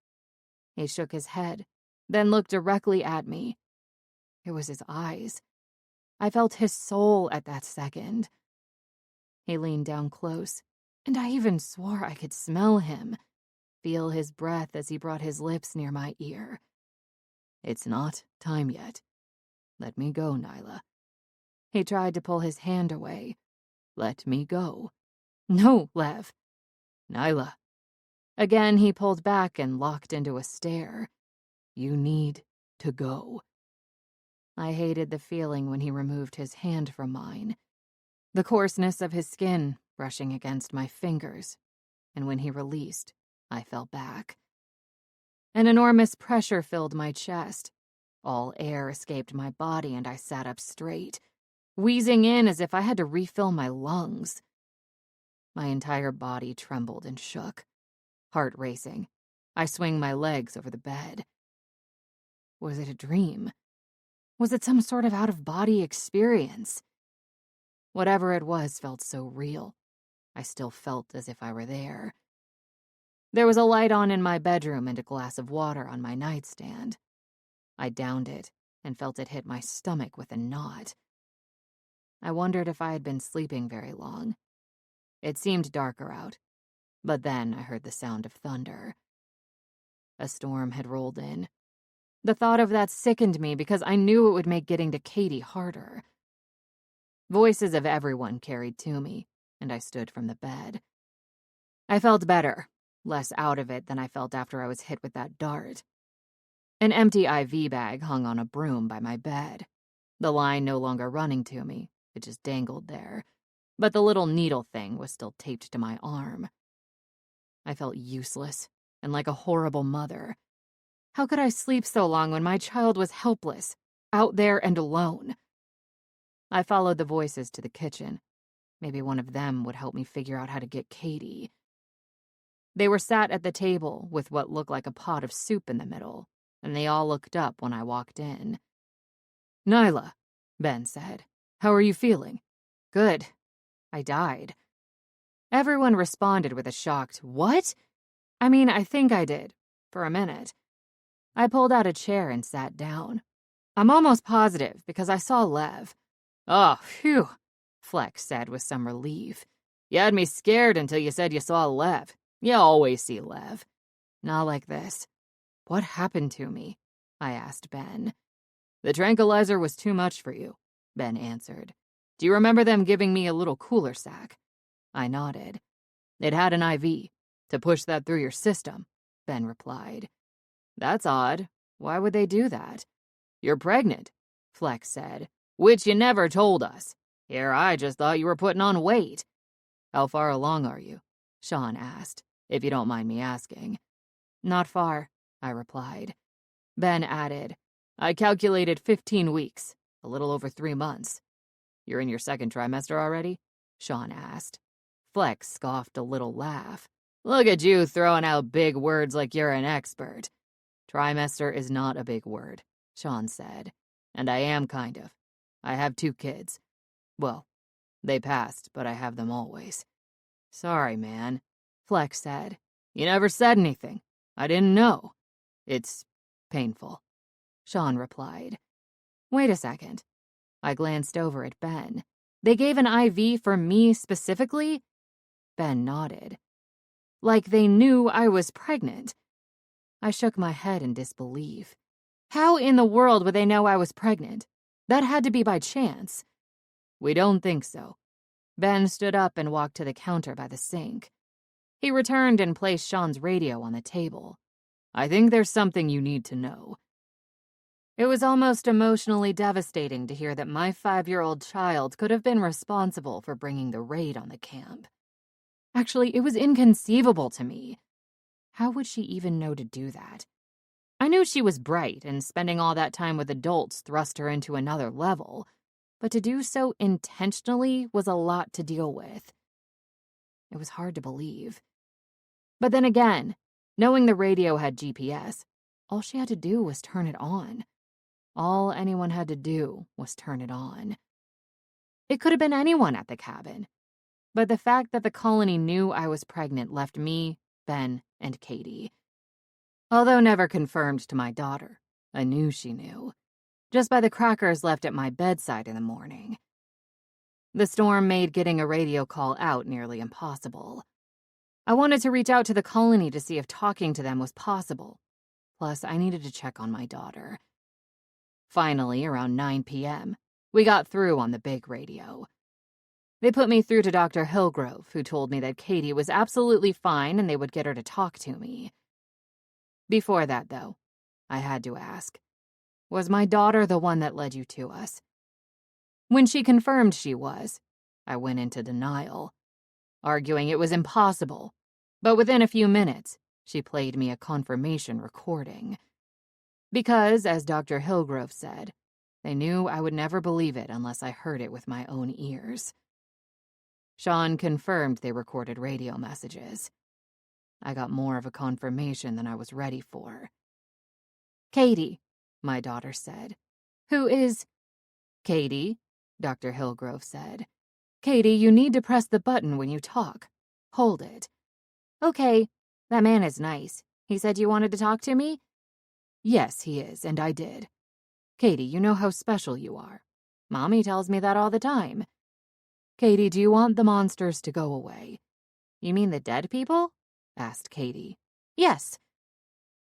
He shook his head, then looked directly at me. It was his eyes. I felt his soul at that second. He leaned down close, and I even swore I could smell him, feel his breath as he brought his lips near my ear. "It's not time yet. Let me go, Nyla." He tried to pull his hand away. "Let me go." "No, Lev." "Nyla." Again he pulled back and locked into a stare. "You need to go." I hated the feeling when he removed his hand from mine, the coarseness of his skin brushing against my fingers, and when he released, I fell back. An enormous pressure filled my chest. All air escaped my body and I sat up straight, wheezing in as if I had to refill my lungs. My entire body trembled and shook, heart racing. I swung my legs over the bed. Was it a dream? Was it some sort of out-of-body experience? Whatever it was felt so real. I still felt as if I were there. There was a light on in my bedroom and a glass of water on my nightstand. I downed it and felt it hit my stomach with a knot. I wondered if I had been sleeping very long. It seemed darker out, but then I heard the sound of thunder. A storm had rolled in. The thought of that sickened me because I knew it would make getting to Katie harder. Voices of everyone carried to me, and I stood from the bed. I felt better, less out of it than I felt after I was hit with that dart. An empty IV bag hung on a broom by my bed. The line no longer running to me, it just dangled there, but the little needle thing was still taped to my arm. I felt useless and like a horrible mother. How could I sleep so long when my child was helpless, out there and alone? I followed the voices to the kitchen. Maybe one of them would help me figure out how to get Katie. They were sat at the table with what looked like a pot of soup in the middle, and they all looked up when I walked in. "Nyla," Ben said. "How are you feeling?" "Good. I died." Everyone responded with a shocked, "What?" I think I did, for a minute. I pulled out a chair and sat down. "I'm almost positive, because I saw Lev." "Oh, phew," Flex said with some relief. "You had me scared until you said you saw Lev. You always see Lev." "Not like this." "What happened to me?" I asked Ben. "The tranquilizer was too much for you," Ben answered. "Do you remember them giving me a little cooler sack?" I nodded. "It had an IV. To push that through your system," Ben replied. "That's odd. Why would they do that? You're pregnant, Flex said, which you never told us. Here, I just thought you were putting on weight. How far along are you? Sean asked, if you don't mind me asking. Not far, I replied. Ben added, I calculated 15 weeks, a little over 3 months. You're in your second trimester already? Sean asked. Flex scoffed a little laugh. Look at you throwing out big words like you're an expert. Trimester is not a big word, Sean said. And I am kind of. I have 2 kids. Well, they passed, but I have them always. Sorry, man, Flex said. You never said anything. I didn't know. It's painful, Sean replied. Wait a second. I glanced over at Ben. They gave an IV for me specifically? Ben nodded. Like they knew I was pregnant. I shook my head in disbelief. How in the world would they know I was pregnant? That had to be by chance. We don't think so. Ben stood up and walked to the counter by the sink. He returned and placed Sean's radio on the table. I think there's something you need to know. It was almost emotionally devastating to hear that my 5-year-old child could have been responsible for bringing the raid on the camp. Actually, it was inconceivable to me. How would she even know to do that? I knew she was bright, and spending all that time with adults thrust her into another level, but to do so intentionally was a lot to deal with. It was hard to believe. But then again, knowing the radio had GPS, all she had to do was turn it on. All anyone had to do was turn it on. It could have been anyone at the cabin. But the fact that the colony knew I was pregnant left me, Ben, and Katie. Although never confirmed to my daughter, I knew she knew. Just by the crackers left at my bedside in the morning. The storm made getting a radio call out nearly impossible. I wanted to reach out to the colony to see if talking to them was possible. Plus, I needed to check on my daughter. Finally, around 9 p.m., we got through on the big radio. They put me through to Dr. Hillgrove, who told me that Katie was absolutely fine and they would get her to talk to me. Before that, though, I had to ask, was my daughter the one that led you to us? When she confirmed she was, I went into denial, arguing it was impossible, but within a few minutes, she played me a confirmation recording. Because, as Dr. Hillgrove said, they knew I would never believe it unless I heard it with my own ears. Sean confirmed they recorded radio messages. I got more of a confirmation than I was ready for. Katie, my daughter said. Who is... Katie, Dr. Hillgrove said. Katie, you need to press the button when you talk. Hold it. Okay, that man is nice. He said you wanted to talk to me? Yes, he is, and I did. Katie, you know how special you are. Mommy tells me that all the time. Katie, do you want the monsters to go away? You mean the dead people? Asked Katie. Yes.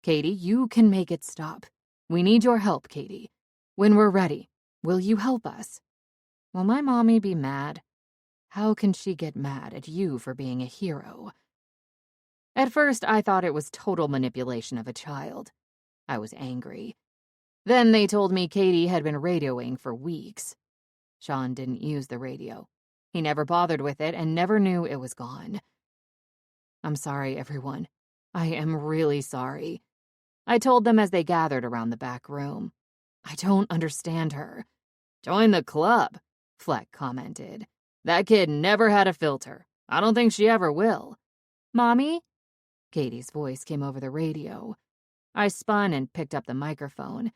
Katie, you can make it stop. We need your help, Katie. When we're ready, will you help us? Will my mommy be mad? How can she get mad at you for being a hero? At first, I thought it was total manipulation of a child. I was angry. Then they told me Katie had been radioing for weeks. Sean didn't use the radio. He never bothered with it and never knew it was gone. I'm sorry, everyone. I am really sorry. I told them as they gathered around the back room. I don't understand her. Join the club, Fleck commented. That kid never had a filter. I don't think she ever will. Mommy? Katie's voice came over the radio. I spun and picked up the microphone.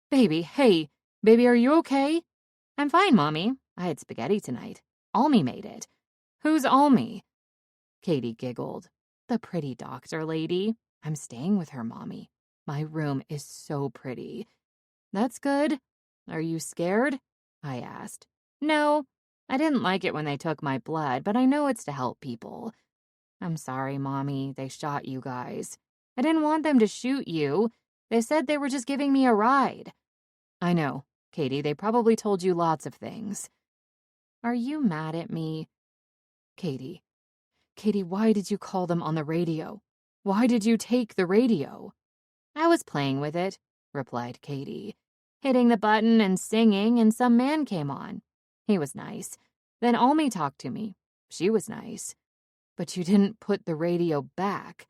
Baby, hey, baby, are you okay? I'm fine, Mommy. I had spaghetti tonight. Almi made it. Who's Almi? Katie giggled. The pretty doctor lady. I'm staying with her, Mommy. My room is so pretty. That's good. Are you scared? I asked. No, I didn't like it when they took my blood, but I know it's to help people. I'm sorry, Mommy, they shot you guys. I didn't want them to shoot you. They said they were just giving me a ride. I know, Katie, they probably told you lots of things. Are you mad at me? Katie, why did you call them on the radio? Why did you take the radio? I was playing with it. replied Katie, hitting the button and singing, and some man came on. He was nice. Then Almi talked to me. She was nice. But you didn't put the radio back.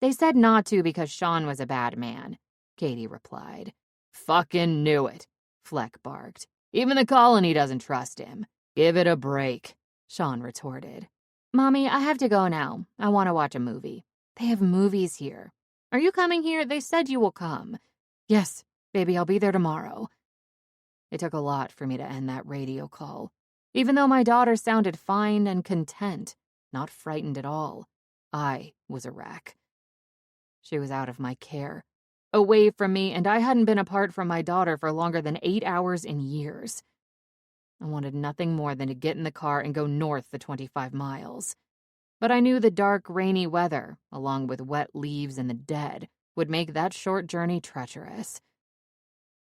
They said not to because Sean was a bad man, Katie replied. Fucking knew it, Fleck barked. Even the colony doesn't trust him. Give it a break, Sean retorted. Mommy, I have to go now. I want to watch a movie. They have movies here. Are you coming here? They said you will come. Yes, baby, I'll be there tomorrow. It took a lot for me to end that radio call, even though my daughter sounded fine and content, not frightened at all. I was a wreck. She was out of my care, away from me, and I hadn't been apart from my daughter for longer than 8 hours in years. I wanted nothing more than to get in the car and go north the 25 miles. But I knew the dark, rainy weather, along with wet leaves and the dead, would make that short journey treacherous.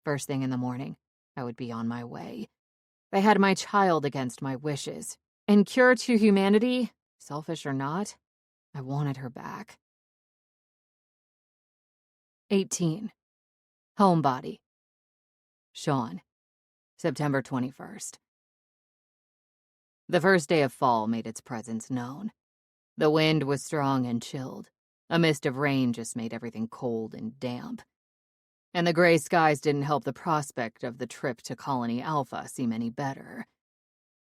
First thing in the morning, I would be on my way. They had my child against my wishes. And cure to humanity, selfish or not, I wanted her back. 18. Homebody. Sean. September 21st. The first day of fall made its presence known. The wind was strong and chilled. A mist of rain just made everything cold and damp. And the gray skies didn't help the prospect of the trip to Colony Alpha seem any better.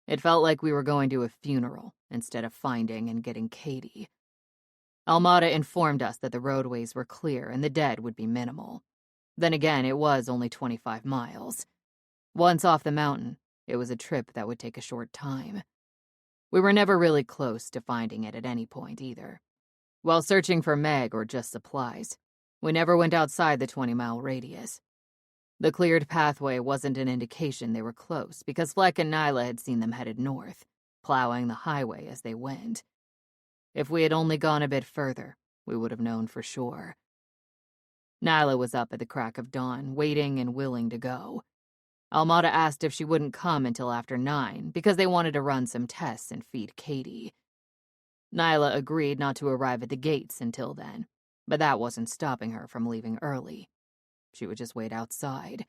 It felt like we were going to a funeral instead of finding and getting Katie. Almada informed us that the roadways were clear and the dead would be minimal. Then again, it was only 25 miles. Once off the mountain, it was a trip that would take a short time. We were never really close to finding it at any point either. While searching for Meg or just supplies, we never went outside the 20-mile radius. The cleared pathway wasn't an indication they were close because Fleck and Nyla had seen them headed north, plowing the highway as they went. If we had only gone a bit further, we would have known for sure. Nyla was up at the crack of dawn, waiting and willing to go. Almada asked if she wouldn't come until after 9 because they wanted to run some tests and feed Katie. Nyla agreed not to arrive at the gates until then, but that wasn't stopping her from leaving early. She would just wait outside.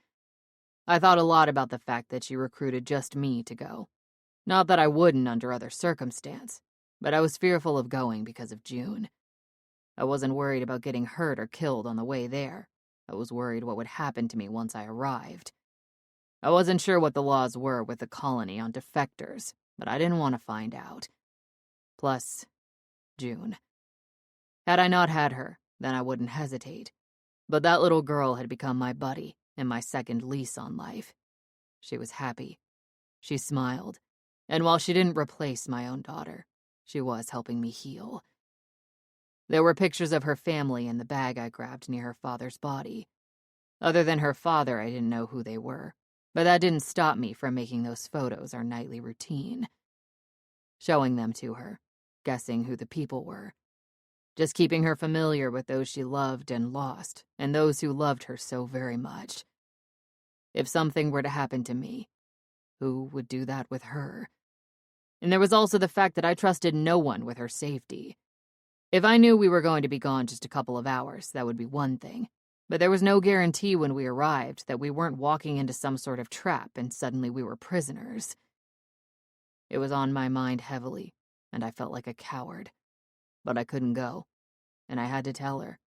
I thought a lot about the fact that she recruited just me to go. Not that I wouldn't under other circumstance, but I was fearful of going because of June. I wasn't worried about getting hurt or killed on the way there. I was worried what would happen to me once I arrived. I wasn't sure what the laws were with the colony on defectors, but I didn't want to find out. Plus, June. Had I not had her, then I wouldn't hesitate. But that little girl had become my buddy and my second lease on life. She was happy. She smiled. And while she didn't replace my own daughter, she was helping me heal. There were pictures of her family in the bag I grabbed near her father's body. Other than her father, I didn't know who they were. But that didn't stop me from making those photos our nightly routine. Showing them to her, guessing who the people were. Just keeping her familiar with those she loved and lost, and those who loved her so very much. If something were to happen to me, who would do that with her? And there was also the fact that I trusted no one with her safety. If I knew we were going to be gone just a couple of hours, that would be one thing. But there was no guarantee when we arrived that we weren't walking into some sort of trap and suddenly we were prisoners. It was on my mind heavily, and I felt like a coward. But I couldn't go, and I had to tell her.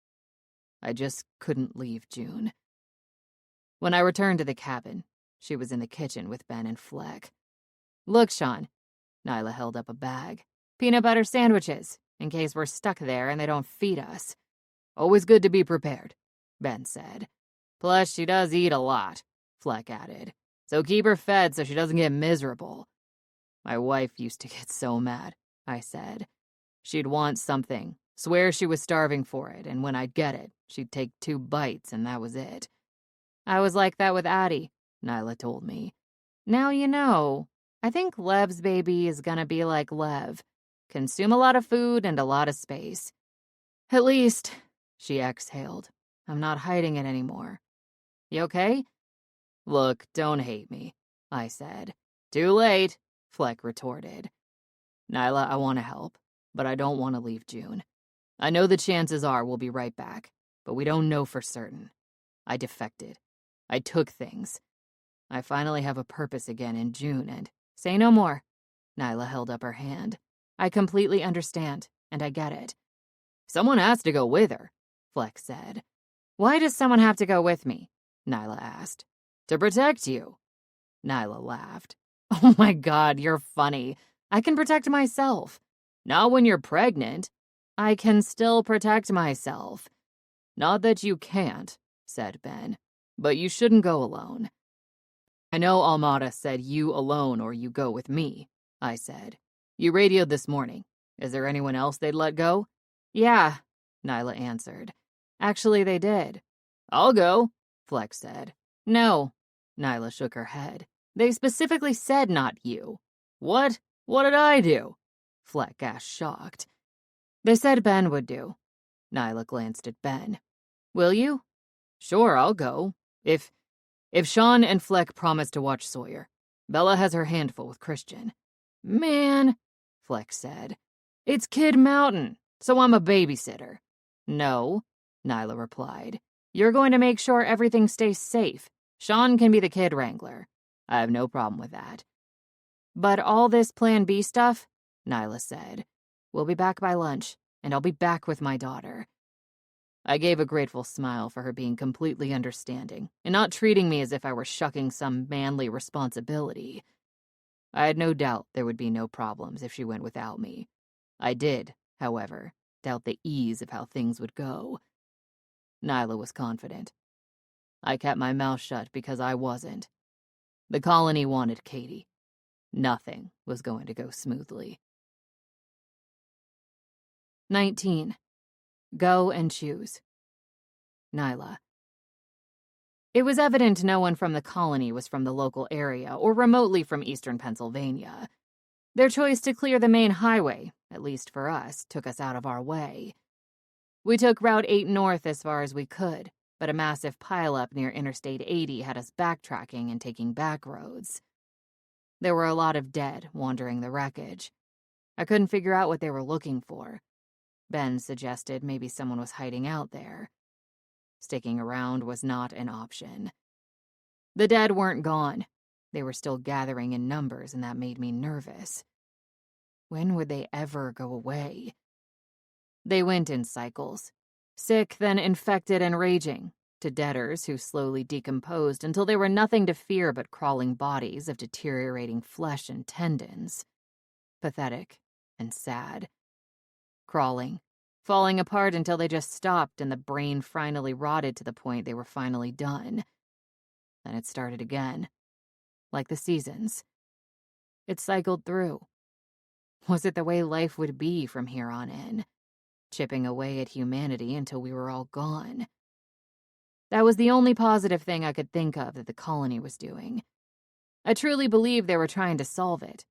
I just couldn't leave June. When I returned to the cabin, she was in the kitchen with Ben and Fleck. Look, Sean. Nyla held up a bag. Peanut butter sandwiches, in case we're stuck there and they don't feed us. Always good to be prepared, Ben said. Plus, she does eat a lot, Fleck added. So keep her fed so she doesn't get miserable. My wife used to get so mad, I said. She'd want something, swear she was starving for it, and when I'd get it, she'd take 2 bites and that was it. I was like that with Addie, Nyla told me. Now you know. I think Lev's baby is gonna be like Lev. Consume a lot of food and a lot of space. At least, she exhaled, I'm not hiding it anymore. You okay? Look, don't hate me, I said. Too late, Fleck retorted. Nyla, I want to help, but I don't want to leave June. I know the chances are we'll be right back, but we don't know for certain. I defected. I took things. I finally have a purpose again in June, and— Say no more. Nyla held up her hand. I completely understand, and I get it. Someone has to go with her, Fleck said. Why does someone have to go with me? Nyla asked. To protect you. Nyla laughed. Oh my God, you're funny. I can protect myself. Not when you're pregnant. I can still protect myself. Not that you can't, said Ben, but you shouldn't go alone. I know Almada said you alone or you go with me, I said. You radioed this morning. Is there anyone else they'd let go? Yeah, Nyla answered. Actually, they did. I'll go, Fleck said. No, Nyla shook her head. They specifically said not you. What? What did I do? Fleck asked, shocked. They said Ben would do. Nyla glanced at Ben. Will you? Sure, I'll go. If Sean and Fleck promise to watch Sawyer. Bella has her handful with Christian. Man, Fleck said. It's Kid Mountain, so I'm a babysitter. No, Nyla replied. You're going to make sure everything stays safe. Sean can be the kid wrangler. I have no problem with that. But all this Plan B stuff, Nyla said. We'll be back by lunch, and I'll be back with my daughter. I gave a grateful smile for her being completely understanding and not treating me as if I were shucking some manly responsibility. I had no doubt there would be no problems if she went without me. I did, however, doubt the ease of how things would go. Nyla was confident. I kept my mouth shut because I wasn't. The colony wanted Katie. Nothing was going to go smoothly. 19. Go and choose. Nyla. It was evident no one from the colony was from the local area or remotely from eastern Pennsylvania. Their choice to clear the main highway, at least for us, took us out of our way. We took Route 8 north as far as we could, but a massive pileup near Interstate 80 had us backtracking and taking back roads. There were a lot of dead wandering the wreckage. I couldn't figure out what they were looking for. Ben suggested maybe someone was hiding out there. Sticking around was not an option. The dead weren't gone. They were still gathering in numbers, and that made me nervous. When would they ever go away? They went in cycles. Sick, then infected and raging, to deaders who slowly decomposed until they were nothing to fear but crawling bodies of deteriorating flesh and tendons. Pathetic and sad. Crawling, falling apart until they just stopped and the brain finally rotted to the point they were finally done. Then it started again. Like the seasons. It cycled through. Was it the way life would be from here on in? Chipping away at humanity until we were all gone. That was the only positive thing I could think of that the colony was doing. I truly believed they were trying to solve it.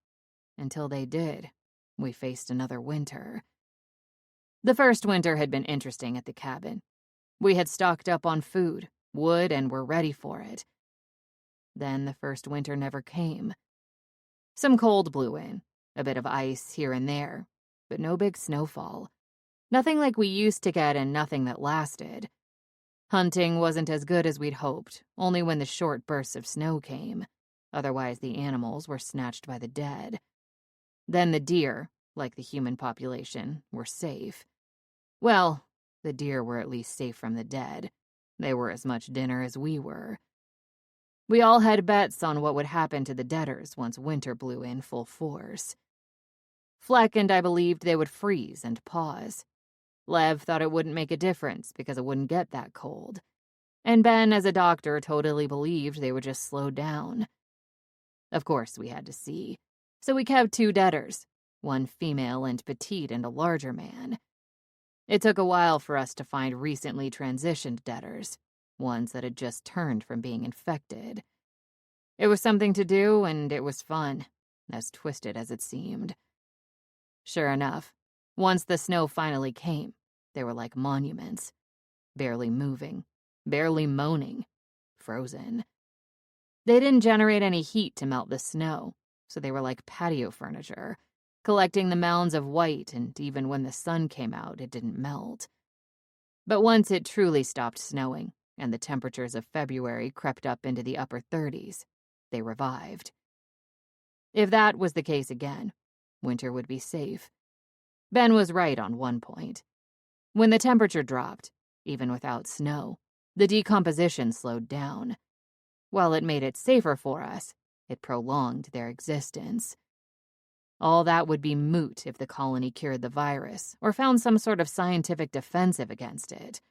Until they did, we faced another winter. The first winter had been interesting at the cabin. We had stocked up on food, wood, and were ready for it. Then the first winter never came. Some cold blew in, a bit of ice here and there, but no big snowfall. Nothing like we used to get and nothing that lasted. Hunting wasn't as good as we'd hoped, only when the short bursts of snow came. Otherwise, the animals were snatched by the dead. Then the deer, like the human population, were safe. Well, the deer were at least safe from the dead. They were as much dinner as we were. We all had bets on what would happen to the deaders once winter blew in full force. Fleck and I believed they would freeze and pause. Lev thought it wouldn't make a difference because it wouldn't get that cold. And Ben, as a doctor, totally believed they would just slow down. Of course, we had to see. So we kept 2 deaders, one female and petite and a larger man. It took a while for us to find recently transitioned deaders, ones that had just turned from being infected. It was something to do, and it was fun, as twisted as it seemed. Sure enough, once the snow finally came, they were like monuments, barely moving, barely moaning, frozen. They didn't generate any heat to melt the snow, so they were like patio furniture, collecting the mounds of white, and even when the sun came out, it didn't melt. But once it truly stopped snowing, and the temperatures of February crept up into the upper 30s. They revived. If that was the case again, winter would be safe. Ben was right on one point. When the temperature dropped, even without snow, the decomposition slowed down. While it made it safer for us, it prolonged their existence. All that would be moot if the colony cured the virus or found some sort of scientific defensive against it.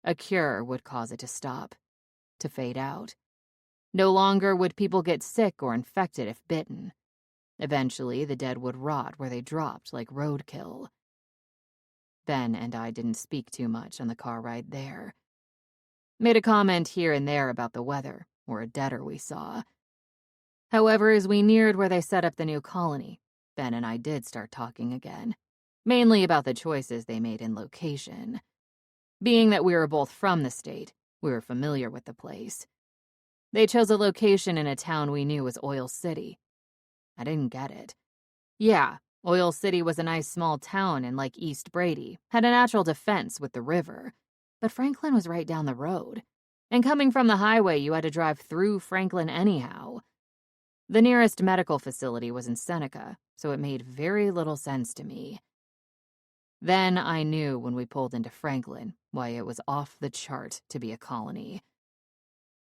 A cure would cause it to stop, to fade out. No longer would people get sick or infected if bitten. Eventually, the dead would rot where they dropped like roadkill. Ben and I didn't speak too much on the car ride there. Made a comment here and there about the weather, or a deader we saw. However, as we neared where they set up the new colony, Ben and I did start talking again, mainly about the choices they made in location. Being that we were both from the state, we were familiar with the place. They chose a location in a town we knew was Oil City. I didn't get it. Yeah, Oil City was a nice small town and, like East Brady, had a natural defense with the river. But Franklin was right down the road. And coming from the highway, you had to drive through Franklin anyhow. The nearest medical facility was in Seneca, so it made very little sense to me. Then I knew when we pulled into Franklin why it was off the chart to be a colony.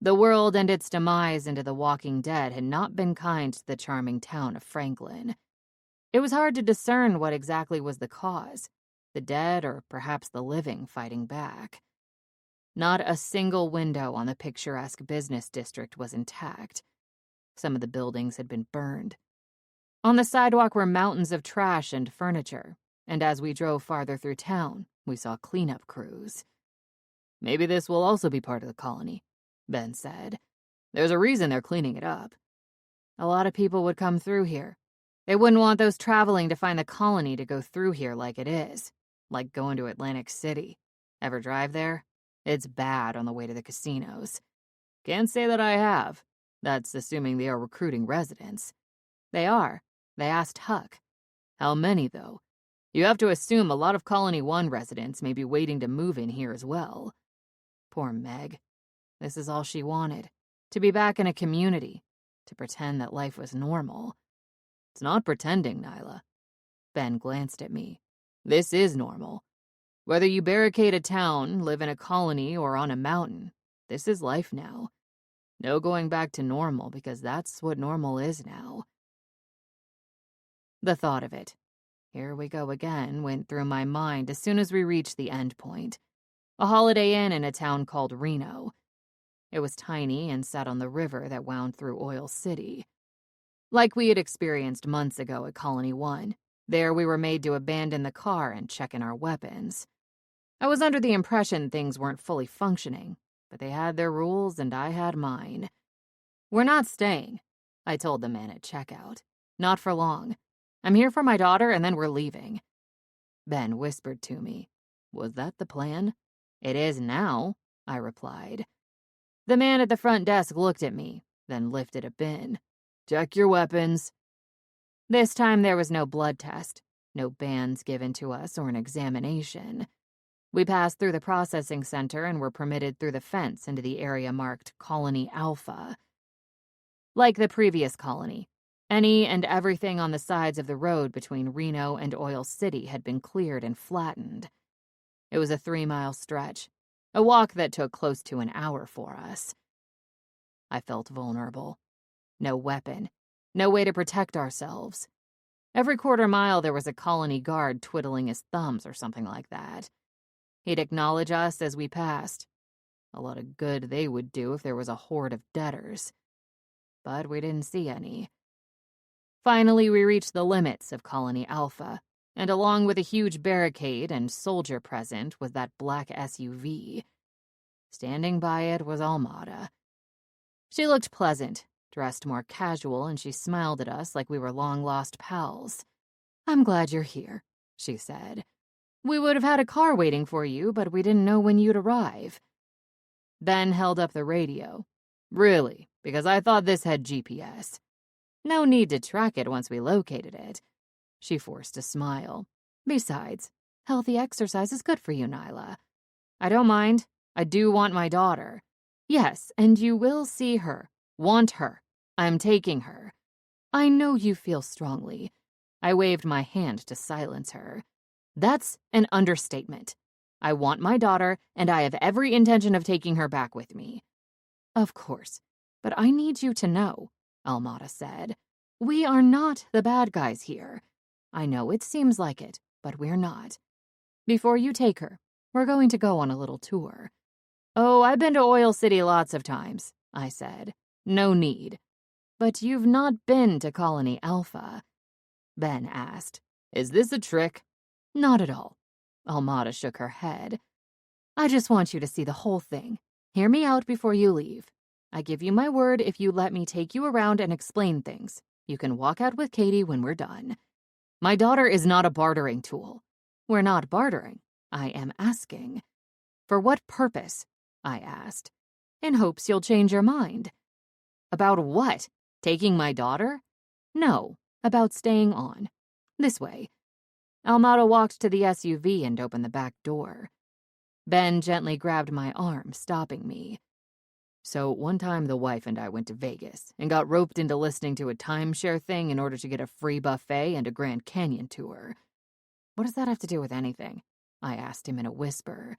The world and its demise into the Walking Dead had not been kind to the charming town of Franklin. It was hard to discern what exactly was the cause, the dead or perhaps the living fighting back. Not a single window on the picturesque business district was intact. Some of the buildings had been burned. On the sidewalk were mountains of trash and furniture, and as we drove farther through town, we saw cleanup crews. "Maybe this will also be part of the colony," Ben said. "There's a reason they're cleaning it up. A lot of people would come through here. They wouldn't want those traveling to find the colony to go through here like it is, like going to Atlantic City. Ever drive there? It's bad on the way to the casinos. Can't say that I have. That's assuming they are recruiting residents. They are. They asked Huck. How many, though? You have to assume a lot of Colony 1 residents may be waiting to move in here as well. Poor Meg. This is all she wanted. To be back in a community. To pretend that life was normal. It's not pretending, Nyla. Ben glanced at me. This is normal. Whether you barricade a town, live in a colony, or on a mountain, this is life now. No going back to normal, because that's what normal is now. The thought of it, here we go again, went through my mind as soon as we reached the end point. A Holiday Inn in a town called Reno. It was tiny and sat on the river that wound through Oil City. Like we had experienced months ago at Colony 1, there we were made to abandon the car and check in our weapons. I was under the impression things weren't fully functioning, but they had their rules and I had mine. "We're not staying," I told the man at checkout. "Not for long. I'm here for my daughter and then we're leaving." Ben whispered to me. "Was that the plan?" "It is now," I replied. The man at the front desk looked at me, then lifted a bin. "Check your weapons." This time there was no blood test, no bands given to us or an examination. We passed through the processing center and were permitted through the fence into the area marked Colony Alpha. Like the previous colony, any and everything on the sides of the road between Reno and Oil City had been cleared and flattened. It was a 3-mile stretch, a walk that took close to an hour for us. I felt vulnerable. No weapon, no way to protect ourselves. Every quarter mile there was a colony guard twiddling his thumbs or something like that. He'd acknowledge us as we passed. A lot of good they would do if there was a horde of debtors. But we didn't see any. Finally, we reached the limits of Colony Alpha, and along with a huge barricade and soldier present was that black SUV. Standing by it was Almada. She looked pleasant, dressed more casual, and she smiled at us like we were long-lost pals. "I'm glad you're here," she said. "We would have had a car waiting for you, but we didn't know when you'd arrive." Ben held up the radio. "Really? Because I thought this had GPS." "No need to track it once we located it." She forced a smile. "Besides, healthy exercise is good for you, Nyla." "I don't mind. I do want my daughter. Yes, and you will see her. Want her. I'm taking her. I know you feel strongly. I waved my hand to silence her. That's an understatement. I want my daughter, and I have every intention of taking her back with me. Of course, but I need you to know, Almada said. We are not the bad guys here. I know it seems like it, but we're not. Before you take her, we're going to go on a little tour. Oh, I've been to Oil City lots of times, I said. No need. But you've not been to Colony Alpha. Ben asked. Is this a trick? Not at all. Almada shook her head. I just want you to see the whole thing. Hear me out before you leave. I give you my word if you let me take you around and explain things. You can walk out with Katie when we're done. My daughter is not a bartering tool. We're not bartering. I am asking. For what purpose? I asked. In hopes you'll change your mind. About what? Taking my daughter? No, about staying on. This way. Almada walked to the SUV and opened the back door. Ben gently grabbed my arm, stopping me. So one time the wife and I went to Vegas and got roped into listening to a timeshare thing in order to get a free buffet and a Grand Canyon tour. What does that have to do with anything? I asked him in a whisper.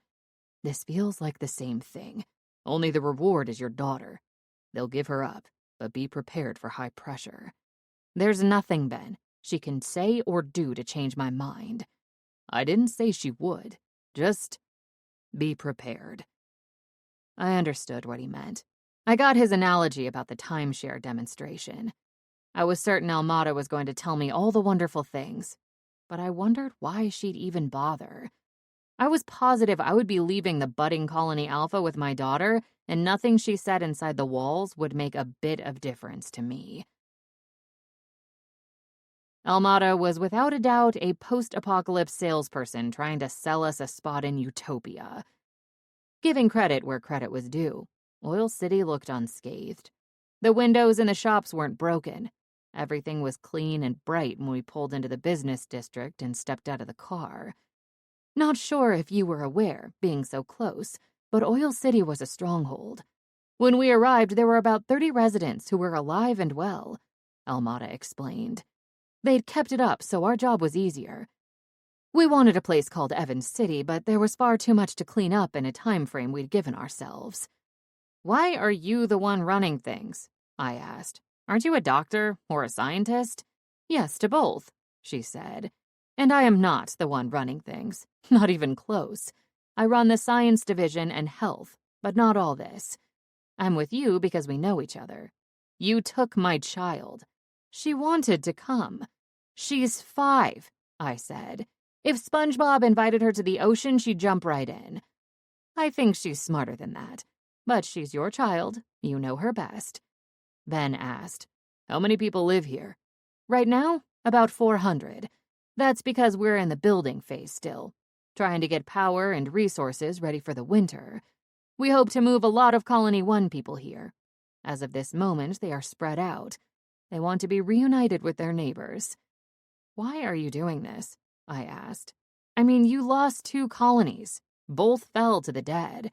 This feels like the same thing. Only the reward is your daughter. They'll give her up, but be prepared for high pressure. There's nothing, Ben, she can say or do to change my mind. I didn't say she would. Just be prepared. I understood what he meant. I got his analogy about the timeshare demonstration. I was certain Almada was going to tell me all the wonderful things, but I wondered why she'd even bother. I was positive I would be leaving the budding Colony Alpha with my daughter, and nothing she said inside the walls would make a bit of difference to me. Almada was without a doubt a post-apocalypse salesperson trying to sell us a spot in utopia. Giving credit where credit was due, Oil City looked unscathed. The windows in the shops weren't broken. Everything was clean and bright when we pulled into the business district and stepped out of the car. Not sure if you were aware, being so close, but Oil City was a stronghold. When we arrived, there were about 30 residents who were alive and well, Almada explained. They'd kept it up, so our job was easier. We wanted a place called Evans City, but there was far too much to clean up in a time frame we'd given ourselves. Why are you the one running things? I asked. Aren't you a doctor or a scientist? Yes, to both, she said. And I am not the one running things, not even close. I run the science division and health, but not all this. I'm with you because we know each other. You took my child. She wanted to come. She's 5, I said. If SpongeBob invited her to the ocean, she'd jump right in. I think she's smarter than that. But she's your child. You know her best. Ben asked, How many people live here? Right now, about 400. That's because we're in the building phase still, trying to get power and resources ready for the winter. We hope to move a lot of Colony 1 people here. As of this moment, they are spread out. They want to be reunited with their neighbors. Why are you doing this? I asked. I mean, you lost 2 colonies. Both fell to the dead.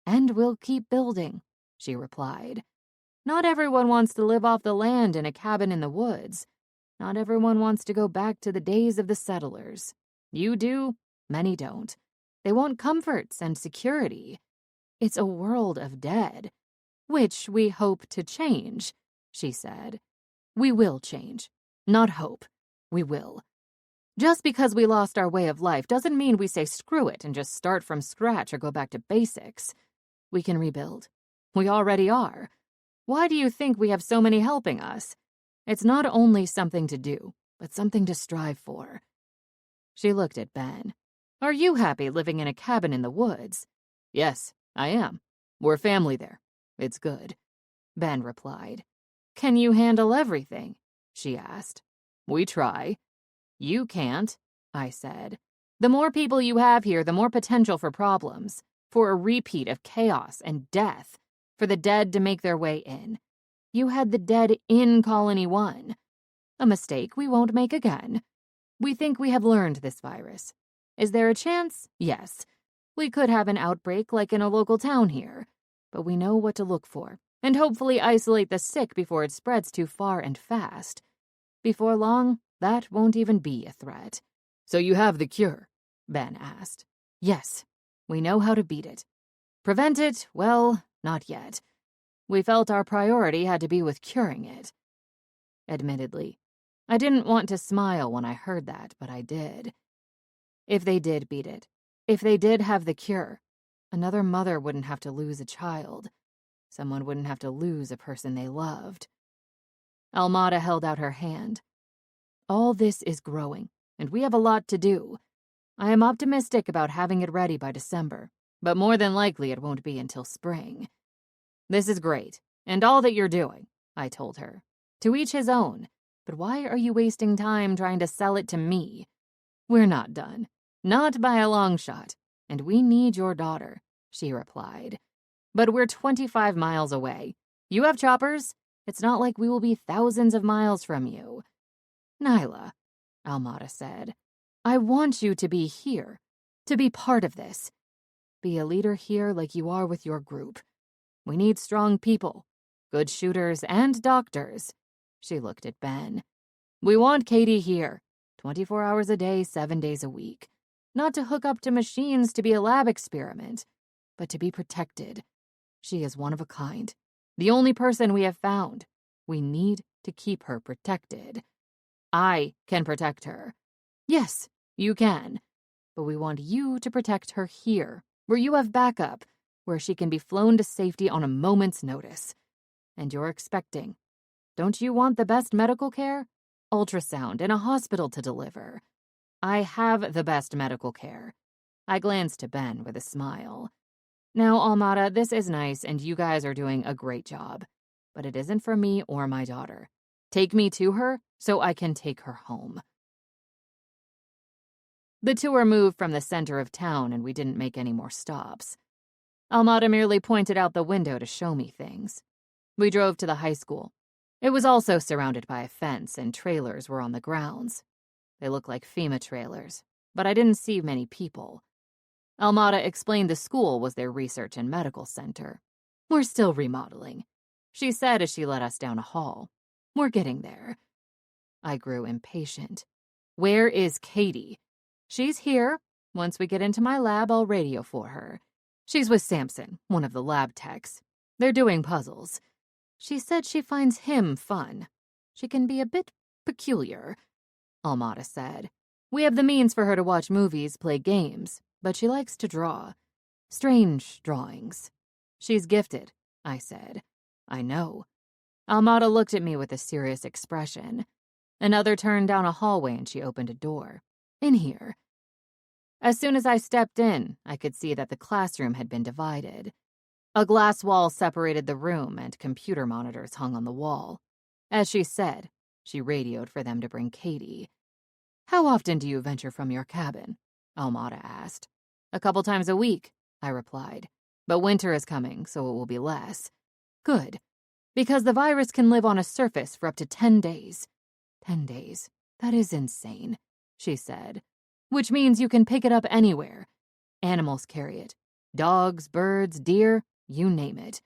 And we'll keep building, she replied. Not everyone wants to live off the land in a cabin in the woods. Not everyone wants to go back to the days of the settlers. You do, many don't. They want comforts and security. It's a world of dead, which we hope to change, she said. We will change. Not hope. We will. Just because we lost our way of life doesn't mean we say screw it and just start from scratch or go back to basics. We can rebuild. We already are. Why do you think we have so many helping us? It's not only something to do, but something to strive for. She looked at Ben. Are you happy living in a cabin in the woods? Yes, I am. We're family there. It's good. Ben replied. Can you handle everything? She asked. We try. You can't, I said. The more people you have here, the more potential for problems, for a repeat of chaos and death, for the dead to make their way in. You had the dead in Colony 1. A mistake we won't make again. We think we have learned this virus. Is there a chance? Yes. We could have an outbreak like in a local town here, but we know what to look for, and hopefully isolate the sick before it spreads too far and fast. Before long, that won't even be a threat." "So you have the cure?" Ben asked. "Yes, we know how to beat it. Prevent it, well, not yet. We felt our priority had to be with curing it." Admittedly, I didn't want to smile when I heard that, but I did. If they did beat it, if they did have the cure, another mother wouldn't have to lose a child. Someone wouldn't have to lose a person they loved. Almada held out her hand. "All this is growing, and we have a lot to do. I am optimistic about having it ready by December, but more than likely it won't be until spring." "This is great, and all that you're doing," I told her. "To each his own, but why are you wasting time trying to sell it to me? We're not done. Not by a long shot, and we need your daughter," she replied. "But we're 25 miles away. You have choppers? It's not like we will be thousands of miles from you." "Nyla," Almada said, "I want you to be here, to be part of this. Be a leader here like you are with your group. We need strong people, good shooters and doctors." She looked at Ben. "We want Katie here, 24 hours a day, 7 days a week. Not to hook up to machines to be a lab experiment, but to be protected. She is one of a kind, the only person we have found. We need to keep her protected. I can protect her. Yes, you can. But we want you to protect her here, where you have backup, where she can be flown to safety on a moment's notice. And you're expecting. Don't you want the best medical care? Ultrasound in a hospital to deliver. I have the best medical care." I glanced to Ben with a smile. "Now, Almada, this is nice, and you guys are doing a great job. But it isn't for me or my daughter. Take me to her so I can take her home." The tour moved from the center of town, and we didn't make any more stops. Almada merely pointed out the window to show me things. We drove to the high school. It was also surrounded by a fence, and trailers were on the grounds. They looked like FEMA trailers, but I didn't see many people. Almada explained the school was their research and medical center. "We're still remodeling," she said as she led us down a hall. "We're getting there." I grew impatient. "Where is Katie?" "She's here. Once we get into my lab, I'll radio for her. She's with Samson, one of the lab techs. They're doing puzzles. She said she finds him fun. She can be a bit peculiar," Almada said. "We have the means for her to watch movies, play games, but she likes to draw. Strange drawings." "She's gifted," I said. "I know." Almada looked at me with a serious expression. Another turned down a hallway and she opened a door. "In here." As soon as I stepped in, I could see that the classroom had been divided. A glass wall separated the room and computer monitors hung on the wall. As she said, she radioed for them to bring Katie. "How often do you venture from your cabin?" Almada asked. "A couple times a week," I replied. "But winter is coming, so it will be less." "Good. Because the virus can live on a surface for up to 10 days. 10 days. That is insane," she said. "Which means you can pick it up anywhere. Animals carry it. Dogs, birds, deer, you name it.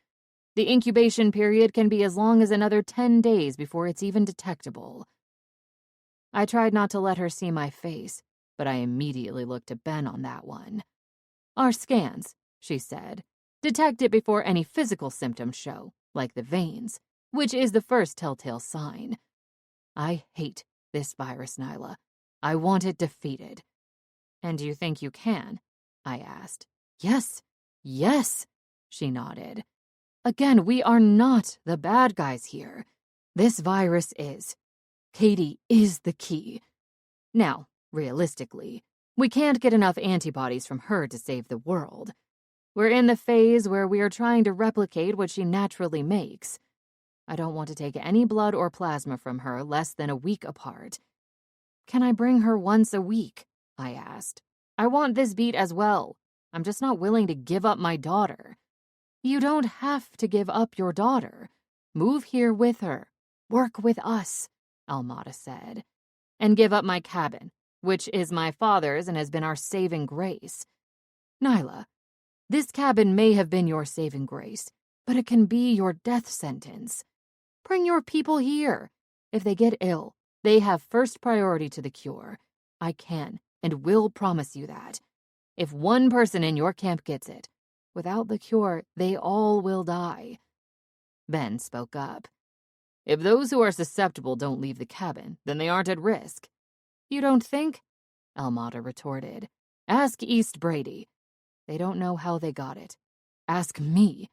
The incubation period can be as long as another 10 days before it's even detectable." I tried not to let her see my face, but I immediately looked to Ben on that one. "Our scans," she said, "detect it before any physical symptoms show, like the veins, which is the first telltale sign. I hate this virus, Nyla. I want it defeated." "And you think you can?" I asked. "Yes, yes," she nodded. "Again, we are not the bad guys here. This virus is. Katie is the key. Now, realistically, we can't get enough antibodies from her to save the world. We're in the phase where we are trying to replicate what she naturally makes. I don't want to take any blood or plasma from her less than a week apart." "Can I bring her once a week?" I asked. "I want this beat as well. I'm just not willing to give up my daughter." "You don't have to give up your daughter. Move here with her. Work with us," Almada said. "And give up my cabin, which is my father's and has been our saving grace." Nyla, this cabin may have been your saving grace, but it can be your death sentence. Bring your people here. If they get ill, they have first priority to the cure. I can and will promise you that. If one person in your camp gets it, without the cure, they all will die. Ben spoke up. If those who are susceptible don't leave the cabin, then they aren't at risk. You don't think? Almada retorted. Ask East Brady. They don't know how they got it. Ask me.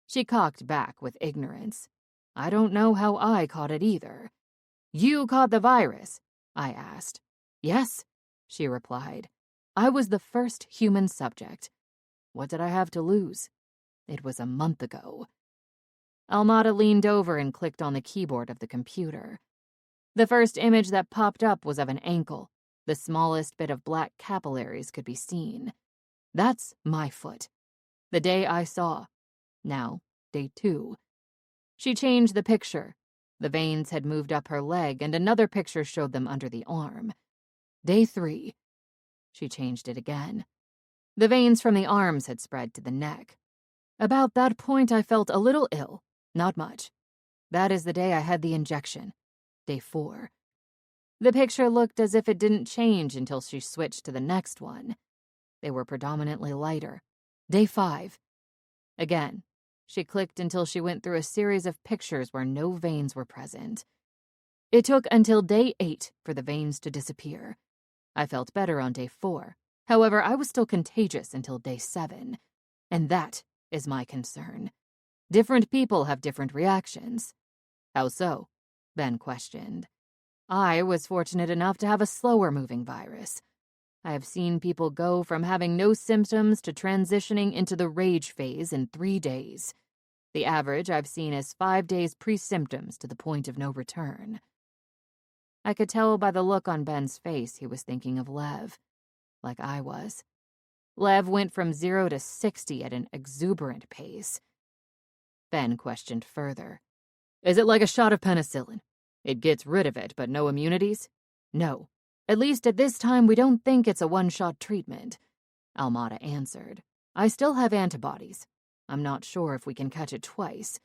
She cocked back with ignorance. I don't know how I caught it either. You caught the virus? I asked. Yes, she replied. I was the first human subject. What did I have to lose? It was a month ago. Almada leaned over and clicked on the keyboard of the computer. The first image that popped up was of an ankle. The smallest bit of black capillaries could be seen. That's my foot. The day I saw. Now, day 2. She changed the picture. The veins had moved up her leg, and another picture showed them under the arm. Day 3. She changed it again. The veins from the arms had spread to the neck. About that point, I felt a little ill. Not much. That is the day I had the injection. Day 4. The picture looked as if it didn't change until she switched to the next one. They were predominantly lighter. Day 5. Again, she clicked until she went through a series of pictures where no veins were present. It took until day 8 for the veins to disappear. I felt better on day 4. However, I was still contagious until day 7. And that is my concern. Different people have different reactions. How so? Ben questioned. I was fortunate enough to have a slower-moving virus. I have seen people go from having no symptoms to transitioning into the rage phase in 3 days. The average I've seen is 5 days pre-symptoms to the point of no return. I could tell by the look on Ben's face he was thinking of Lev, like I was. Lev went from 0 to 60 at an exuberant pace. Ben questioned further. Is it like a shot of penicillin? It gets rid of it, but no immunities? No. At least at this time, we don't think it's a one-shot treatment, Almada answered. I still have antibodies. I'm not sure if we can catch it twice.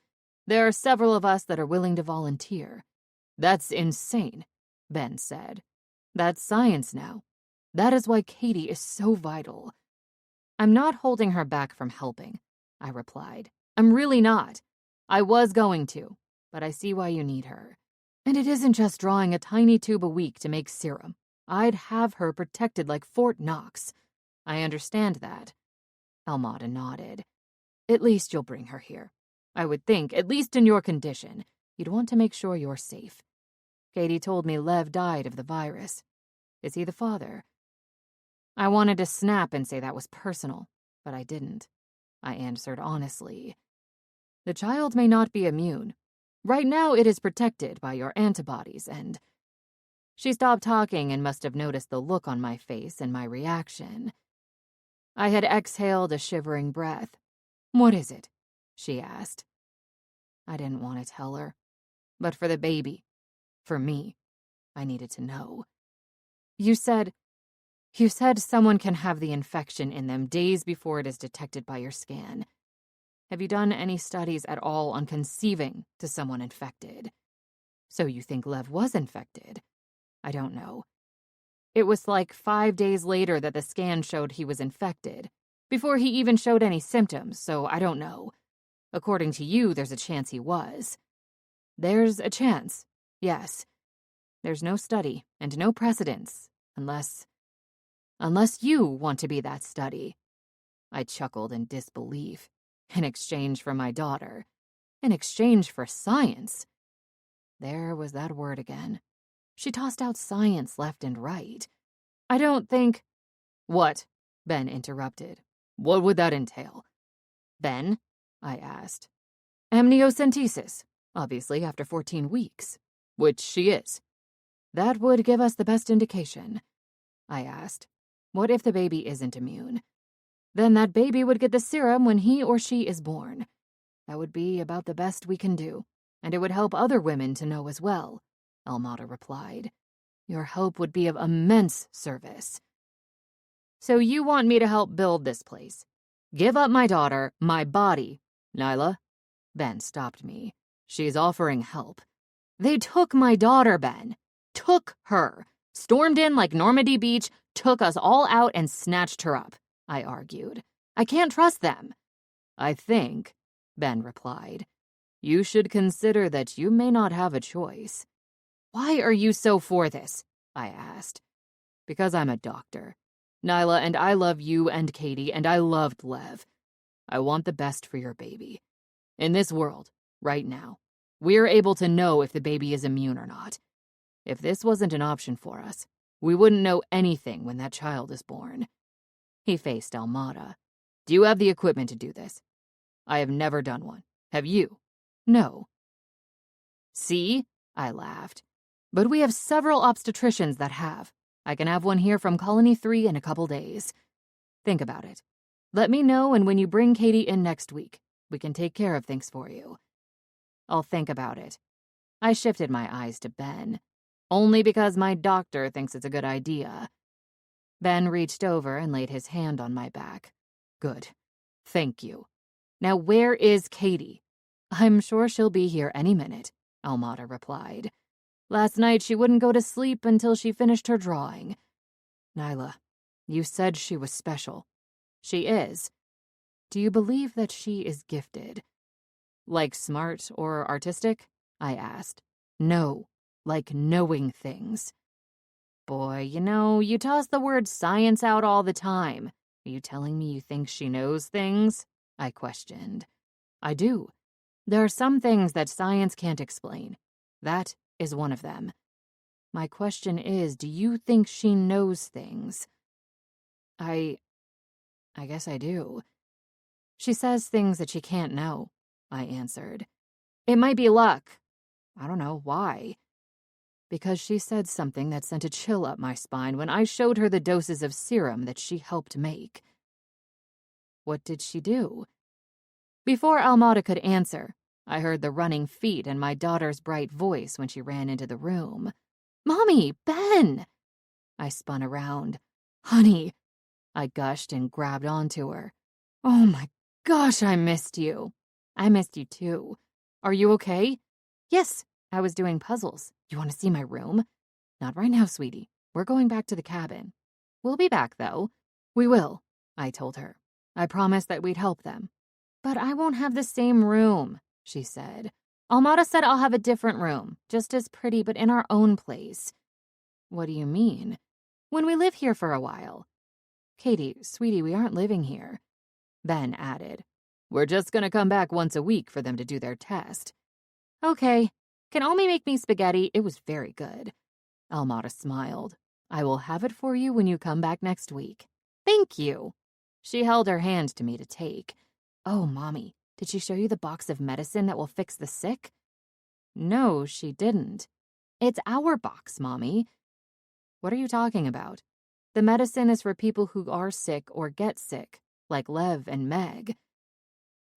There are several of us that are willing to volunteer. That's insane, Ben said. That's science now. That is why Katie is so vital. I'm not holding her back from helping, I replied. I'm really not. I was going to, but I see why you need her. And it isn't just drawing a tiny tube a week to make serum. I'd have her protected like Fort Knox. I understand that. Almada nodded. At least you'll bring her here. I would think, at least in your condition, you'd want to make sure you're safe. Katie told me Lev died of the virus. Is he the father? I wanted to snap and say that was personal, but I didn't. I answered honestly. The child may not be immune. Right now it is protected by your antibodies and... She stopped talking and must have noticed the look on my face and my reaction. I had exhaled a shivering breath. What is it? She asked. I didn't want to tell her. But for the baby, for me, I needed to know. You said someone can have the infection in them days before it is detected by your scan. Have you done any studies at all on conceiving to someone infected? So you think Lev was infected? I don't know. It was like 5 days later that the scan showed he was infected, before he even showed any symptoms, so I don't know. According to you, there's a chance he was. There's a chance, yes. There's no study and no precedence, unless you want to be that study. I chuckled in disbelief. In exchange for my daughter. In exchange for science. There was that word again. She tossed out science left and right. I don't think... What? Ben interrupted. What would that entail? Ben? I asked. Amniocentesis, obviously after 14 weeks. Which she is. That would give us the best indication. I asked. What if the baby isn't immune? Then that baby would get the serum when he or she is born. That would be about the best we can do, and it would help other women to know as well, Almada replied. Your help would be of immense service. So you want me to help build this place? Give up my daughter, my body. Nyla? Ben stopped me. She's offering help. They took my daughter, Ben. Took her. Stormed in like Normandy Beach, took us all out and snatched her up, I argued. I can't trust them. I think, Ben replied, you should consider that you may not have a choice. Why are you so for this? I asked. Because I'm a doctor. Nyla, and I love you and Katie, and I loved Lev. I want the best for your baby. In this world, right now, we're able to know if the baby is immune or not. If this wasn't an option for us, we wouldn't know anything when that child is born. He faced Almada. Do you have the equipment to do this? I have never done one. Have you? No. See? I laughed. But we have several obstetricians that have. I can have one here from Colony 3 in a couple days. Think about it. Let me know, and when you bring Katie in next week, we can take care of things for you. I'll think about it. I shifted my eyes to Ben. Only because my doctor thinks it's a good idea. Ben reached over and laid his hand on my back. Good. Thank you. Now where is Katie? I'm sure she'll be here any minute, Almada replied. Last night she wouldn't go to sleep until she finished her drawing. Nyla, you said she was special. She is. Do you believe that she is gifted? Like smart or artistic? I asked. No, like knowing things. Boy, you toss the word science out all the time. Are you telling me you think she knows things? I questioned. I do. There are some things that science can't explain. That is one of them. My question is, do you think she knows things? I guess I do. She says things that she can't know, I answered. It might be luck. I don't know why. Because she said something that sent a chill up my spine when I showed her the doses of serum that she helped make. What did she do? Before Almada could answer, I heard the running feet and my daughter's bright voice when she ran into the room. Mommy, Ben! I spun around. Honey, I gushed and grabbed onto her. Oh my gosh, I missed you. I missed you too. Are you okay? Yes, I was doing puzzles. You want to see my room? Not right now, sweetie. We're going back to the cabin. We'll be back, though. We will, I told her. I promised that we'd help them. But I won't have the same room, she said. Almada said I'll have a different room, just as pretty, but in our own place. What do you mean? When we live here for a while. Katie, sweetie, we aren't living here. Ben added. We're just gonna come back once a week for them to do their test. Okay. Can Omi make me spaghetti? It was very good. Almada smiled. I will have it for you when you come back next week. Thank you. She held her hand to me to take. Oh, Mommy, did she show you the box of medicine that will fix the sick? No, she didn't. It's our box, Mommy. What are you talking about? The medicine is for people who are sick or get sick, like Lev and Meg.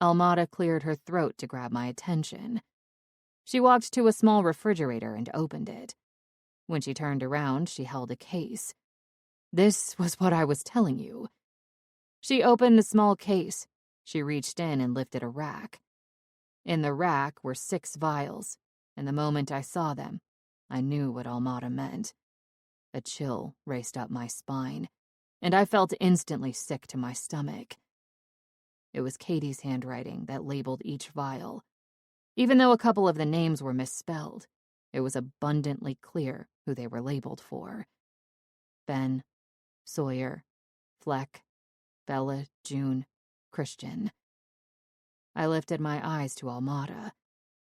Almada cleared her throat to grab my attention. She walked to a small refrigerator and opened it. When she turned around, she held a case. This was what I was telling you. She opened the small case. She reached in and lifted a rack. In the rack were 6 vials, and the moment I saw them, I knew what Almada meant. A chill raced up my spine, and I felt instantly sick to my stomach. It was Katie's handwriting that labeled each vial. Even though a couple of the names were misspelled, it was abundantly clear who they were labeled for. Ben, Sawyer, Fleck, Bella, June, Christian. I lifted my eyes to Almada.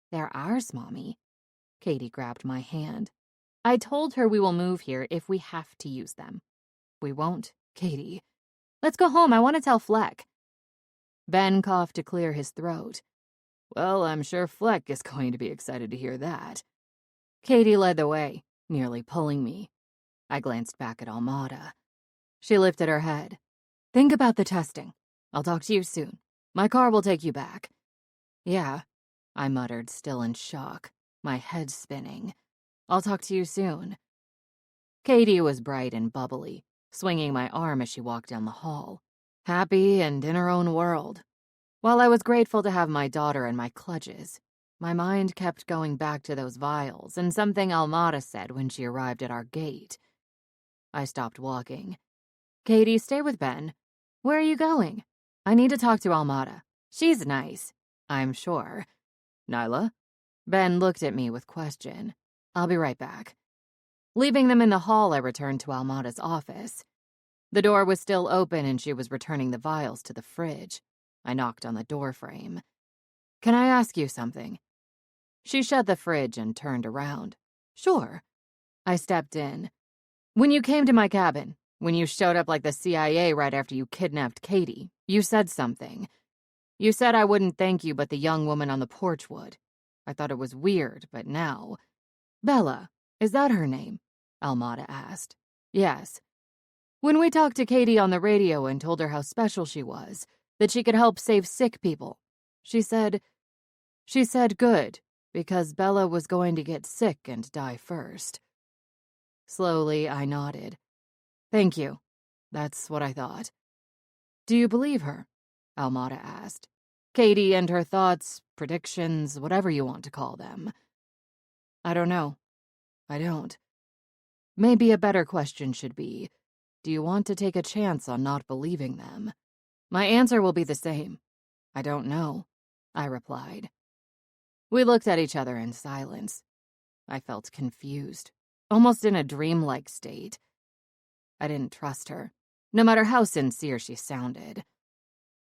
They're ours, Mommy. Katie grabbed my hand. I told her we will move here if we have to use them. We won't, Katie. Let's go home. I want to tell Fleck. Ben coughed to clear his throat. Well, I'm sure Fleck is going to be excited to hear that. Katie led the way, nearly pulling me. I glanced back at Almada. She lifted her head. Think about the testing. I'll talk to you soon. My car will take you back. Yeah, I muttered, still in shock, my head spinning. I'll talk to you soon. Katie was bright and bubbly. swinging my arm as she walked down the hall, happy and in her own world. While I was grateful to have my daughter in my clutches, my mind kept going back to those vials and something Almada said when she arrived at our gate. I stopped walking. "Katie, stay with Ben. Where are you going? I need to talk to Almada. She's nice, I'm sure." "Nyla?" Ben looked at me with question. "I'll be right back." Leaving them in the hall, I returned to Almada's office. The door was still open and she was returning the vials to the fridge. I knocked on the door frame. "Can I ask you something?" She shut the fridge and turned around. "Sure." I stepped in. "When you came to my cabin, when you showed up like the CIA right after you kidnapped Katie, you said something. You said I wouldn't thank you, but the young woman on the porch would. I thought it was weird, but now—" "Bella, is that her name?" Almada asked. "Yes. When we talked to Katie on the radio and told her how special she was, that she could help save sick people, she said good, because Bella was going to get sick and die first." Slowly, I nodded. "Thank you. That's what I thought." "Do you believe her?" Almada asked. "Katie and her thoughts, predictions, whatever you want to call them." "I don't know. I don't. Maybe a better question should be, do you want to take a chance on not believing them?" "My answer will be the same. I don't know," I replied. We looked at each other in silence. I felt confused, almost in a dreamlike state. I didn't trust her, no matter how sincere she sounded.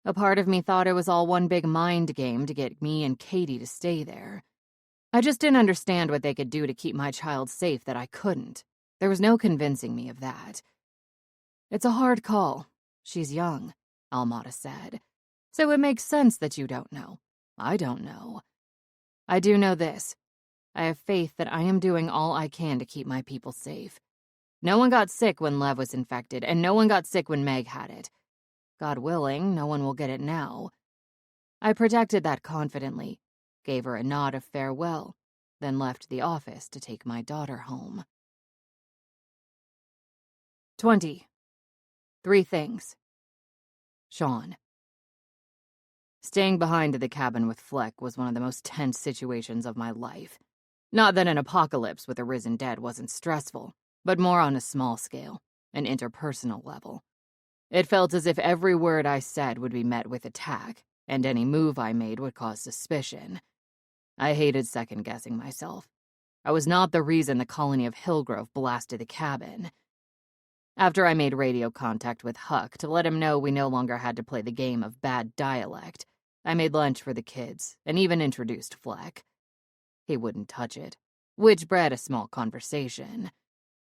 A part of me thought it was all one big mind game to get me and Katie to stay there. I just didn't understand what they could do to keep my child safe that I couldn't. There was no convincing me of that. "It's a hard call. She's young," Almada said. "So it makes sense that you don't know. I don't know. I do know this. I have faith that I am doing all I can to keep my people safe. No one got sick when Lev was infected, and no one got sick when Meg had it. God willing, no one will get it now." I protected that confidently, gave her a nod of farewell, then left the office to take my daughter home. 20. 3 things. Sean. Staying behind at the cabin with Fleck was one of the most tense situations of my life. Not that an apocalypse with the risen dead wasn't stressful, but more on a small scale, an interpersonal level. It felt as if every word I said would be met with attack, and any move I made would cause suspicion. I hated second-guessing myself. I was not the reason the colony of Hillgrove blasted the cabin. After I made radio contact with Huck to let him know we no longer had to play the game of bad dialect, I made lunch for the kids and even introduced Fleck. He wouldn't touch it, which bred a small conversation.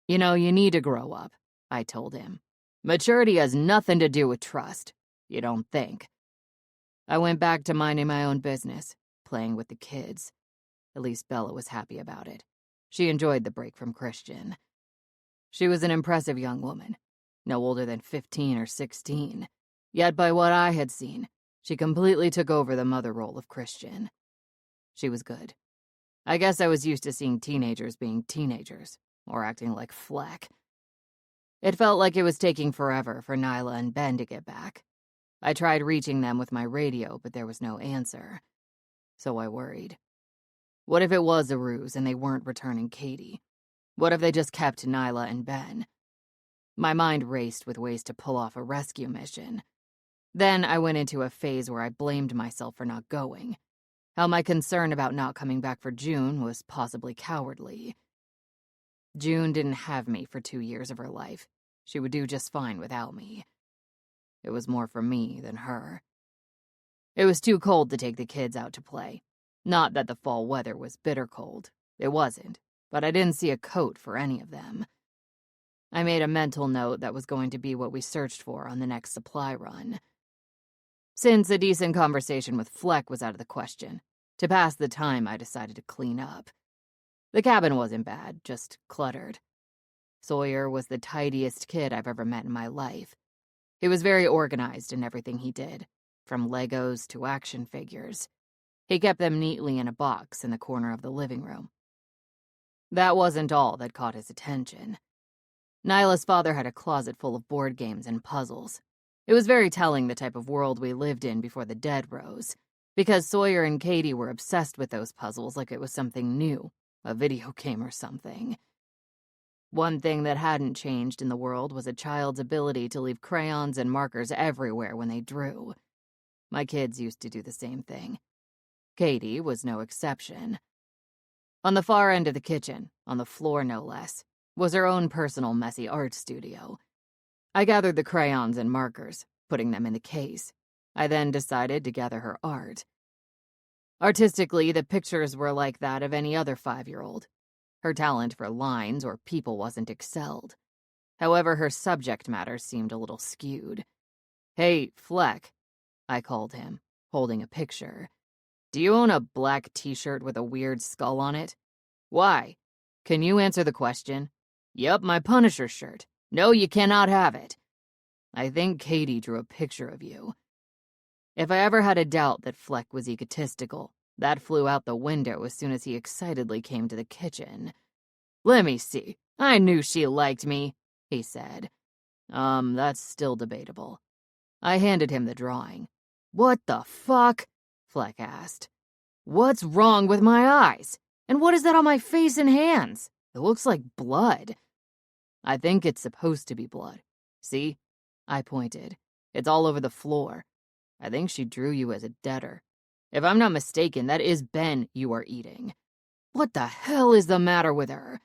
"You know, you need to grow up," I told him. "Maturity has nothing to do with trust. You don't think." I went back to minding my own business, playing with the kids. At least Bella was happy about it. She enjoyed the break from Christian. She was an impressive young woman, no older than 15 or 16. Yet by what I had seen, she completely took over the mother role of Christian. She was good. I guess I was used to seeing teenagers being teenagers, or acting like Fleck. It felt like it was taking forever for Nyla and Ben to get back. I tried reaching them with my radio, but there was no answer. So I worried. What if it was a ruse and they weren't returning Katie? What if they just kept Nyla and Ben? My mind raced with ways to pull off a rescue mission. Then I went into a phase where I blamed myself for not going. How my concern about not coming back for June was possibly cowardly. June didn't have me for 2 years of her life. She would do just fine without me. It was more for me than her. It was too cold to take the kids out to play. Not that the fall weather was bitter cold. It wasn't, but I didn't see a coat for any of them. I made a mental note that was going to be what we searched for on the next supply run. Since a decent conversation with Fleck was out of the question, to pass the time I decided to clean up. The cabin wasn't bad, just cluttered. Sawyer was the tidiest kid I've ever met in my life. He was very organized in everything he did, from Legos to action figures. He kept them neatly in a box in the corner of the living room. That wasn't all that caught his attention. Nyla's father had a closet full of board games and puzzles. It was very telling the type of world we lived in before the dead rose, because Sawyer and Katie were obsessed with those puzzles like it was something new, a video game or something. One thing that hadn't changed in the world was a child's ability to leave crayons and markers everywhere when they drew. My kids used to do the same thing. Katie was no exception. On the far end of the kitchen, on the floor no less, was her own personal messy art studio. I gathered the crayons and markers, putting them in the case. I then decided to gather her art. Artistically, the pictures were like that of any other 5-year-old. Her talent for lines or people wasn't excelled. However, her subject matter seemed a little skewed. "Hey, Fleck," I called him, holding a picture. "Do you own a black t-shirt with a weird skull on it?" "Why? Can you answer the question?" "Yup, my Punisher shirt. No, you cannot have it." "I think Katie drew a picture of you." If I ever had a doubt that Fleck was egotistical, that flew out the window as soon as he excitedly came to the kitchen. "Let me see. I knew she liked me," he said. That's still debatable." I handed him the drawing. "What the fuck?" Fleck asked. "What's wrong with my eyes? And what is that on my face and hands? It looks like blood." "I think it's supposed to be blood. See?" I pointed. "It's all over the floor. I think she drew you as a debtor. If I'm not mistaken, that is Ben you are eating. What the hell is the matter with her?"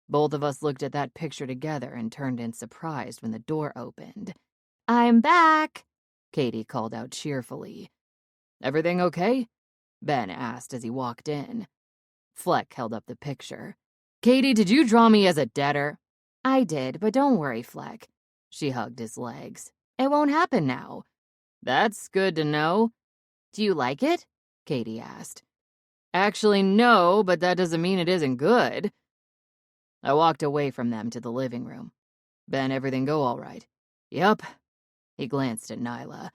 Both of us looked at that picture together and turned in surprise when the door opened. "I'm back," Katie called out cheerfully. "Everything okay?" Ben asked as he walked in. Fleck held up the picture. "Katie, did you draw me as a debtor?" "I did, but don't worry, Fleck." She hugged his legs. "It won't happen now." "That's good to know." "Do you like it?" Katie asked. "Actually, no, but that doesn't mean it isn't good." I walked away from them to the living room. "Ben, everything go all right?" "Yup." He glanced at Nyla.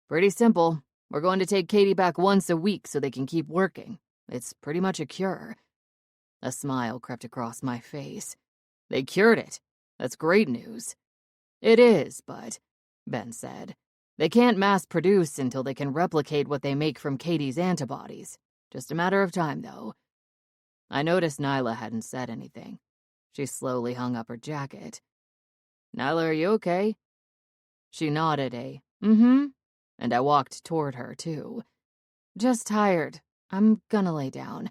"Pretty simple. We're going to take Katie back once a week so they can keep working. It's pretty much a cure." A smile crept across my face. "They cured it. That's great news." "It is, but," Ben said, "they can't mass produce until they can replicate what they make from Katie's antibodies. Just a matter of time, though." I noticed Nyla hadn't said anything. She slowly hung up her jacket. "Nyla, are you okay?" She nodded a, "Mm-hmm," and I walked toward her, too. "Just tired. I'm gonna lay down."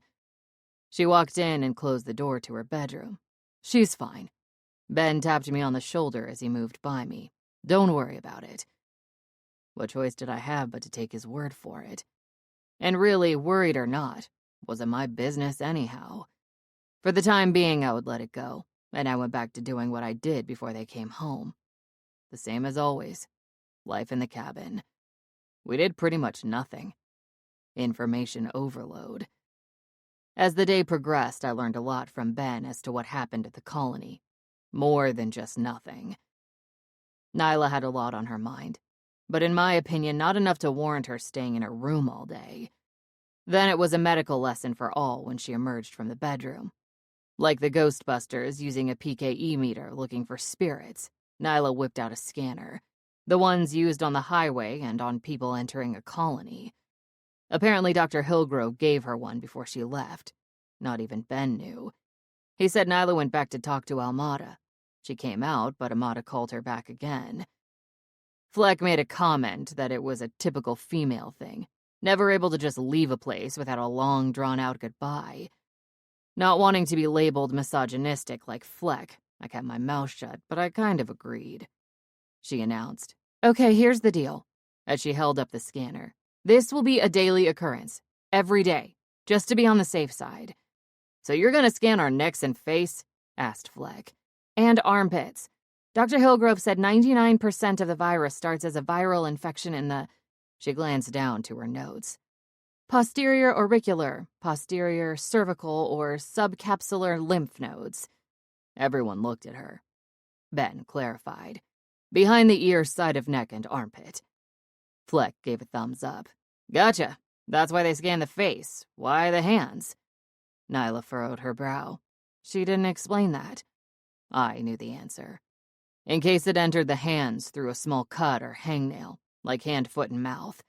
She walked in and closed the door to her bedroom. "She's fine." Ben tapped me on the shoulder as he moved by me. "Don't worry about it." What choice did I have but to take his word for it? And really, worried or not, was it my business anyhow? For the time being, I would let it go, and I went back to doing what I did before they came home. The same as always. Life in the cabin. We did pretty much nothing. Information overload. As the day progressed, I learned a lot from Ben as to what happened at the colony. More than just nothing. Nyla had a lot on her mind, but in my opinion, not enough to warrant her staying in her room all day. Then it was a medical lesson for all when she emerged from the bedroom. Like the Ghostbusters using a PKE meter looking for spirits, Nyla whipped out a scanner. The ones used on the highway and on people entering a colony. Apparently Dr. Hillgrove gave her one before she left. Not even Ben knew. He said Nyla went back to talk to Almada. She came out, but Amada called her back again. Fleck made a comment that it was a typical female thing, never able to just leave a place without a long, drawn-out goodbye. Not wanting to be labeled misogynistic like Fleck, I kept my mouth shut, but I kind of agreed. She announced, "Okay, here's the deal," as she held up the scanner. "This will be a daily occurrence, every day, just to be on the safe side." "So you're gonna scan our necks and face?" asked Fleck. "And armpits. Dr. Hillgrove said 99% of the virus starts as a viral infection in the..." She glanced down to her notes. "Posterior auricular, posterior cervical, or subcapsular lymph nodes." Everyone looked at her. Ben clarified. "Behind the ear, side of neck, and armpit." Fleck gave a thumbs up. "Gotcha. That's why they scan the face. Why the hands?" Nyla furrowed her brow. "She didn't explain that." I knew the answer. In case it entered the hands through a small cut or hangnail, like hand, foot, and mouth.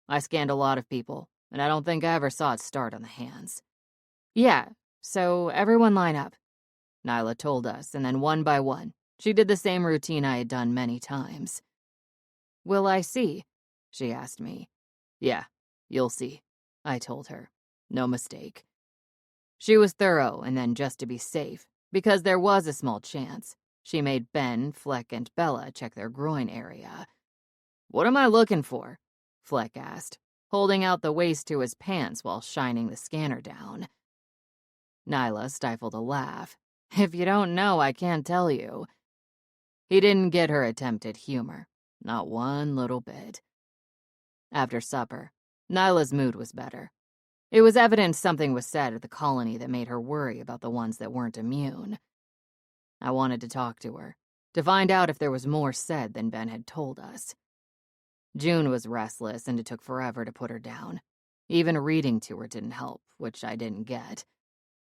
I scanned a lot of people, and I don't think I ever saw it start on the hands. Yeah, so everyone line up, Nyla told us, and then one by one, she did the same routine I had done many times. Will I see? She asked me. Yeah, you'll see, I told her. No mistake. She was thorough, and then just to be safe, because there was a small chance, she made Ben, Fleck, and Bella check their groin area. What am I looking for? Fleck asked, holding out the waist to his pants while shining the scanner down. Nyla stifled a laugh. If you don't know, I can't tell you. He didn't get her attempt at humor. Not one little bit. After supper, Nyla's mood was better. It was evident something was said at the colony that made her worry about the ones that weren't immune. I wanted to talk to her, to find out if there was more said than Ben had told us. June was restless, and it took forever to put her down. Even reading to her didn't help, which I didn't get.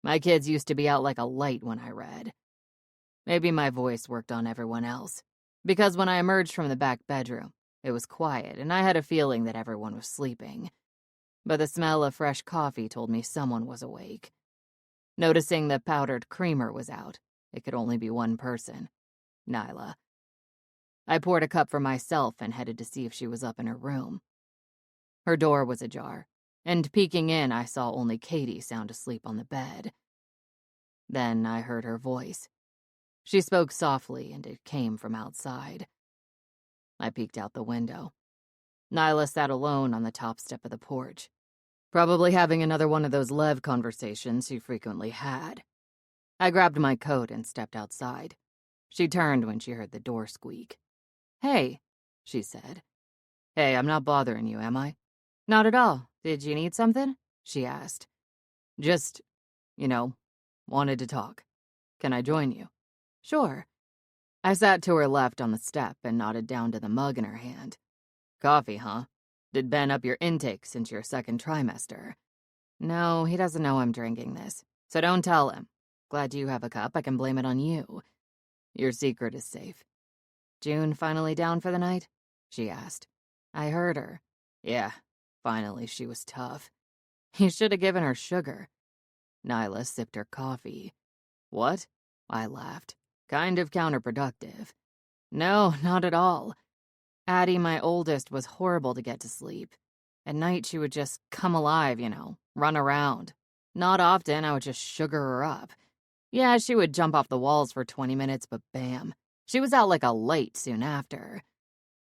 My kids used to be out like a light when I read. Maybe my voice worked on everyone else, because when I emerged from the back bedroom, it was quiet, and I had a feeling that everyone was sleeping. But the smell of fresh coffee told me someone was awake. Noticing the powdered creamer was out, it could only be one person, Nyla. I poured a cup for myself and headed to see if she was up in her room. Her door was ajar, and peeking in, I saw only Katie sound asleep on the bed. Then I heard her voice. She spoke softly, and it came from outside. I peeked out the window. Nyla sat alone on the top step of the porch, probably having another one of those Lev conversations she frequently had. I grabbed my coat and stepped outside. She turned when she heard the door squeak. Hey, she said. Hey, I'm not bothering you, am I? Not at all. Did you need something? She asked. Just, wanted to talk. Can I join you? Sure. I sat to her left on the step and nodded down to the mug in her hand. Coffee, huh? Did Ben up your intake since your second trimester? No, he doesn't know I'm drinking this, so don't tell him. Glad you have a cup, I can blame it on you. Your secret is safe. June finally down for the night? She asked. I heard her. Yeah, finally she was tough. You should have given her sugar. Nyla sipped her coffee. What? I laughed. Kind of counterproductive. No, not at all. Addie, my oldest, was horrible to get to sleep. At night she would just come alive, run around. Not often, I would just sugar her up. Yeah, she would jump off the walls for 20 minutes, but bam, she was out like a light soon after.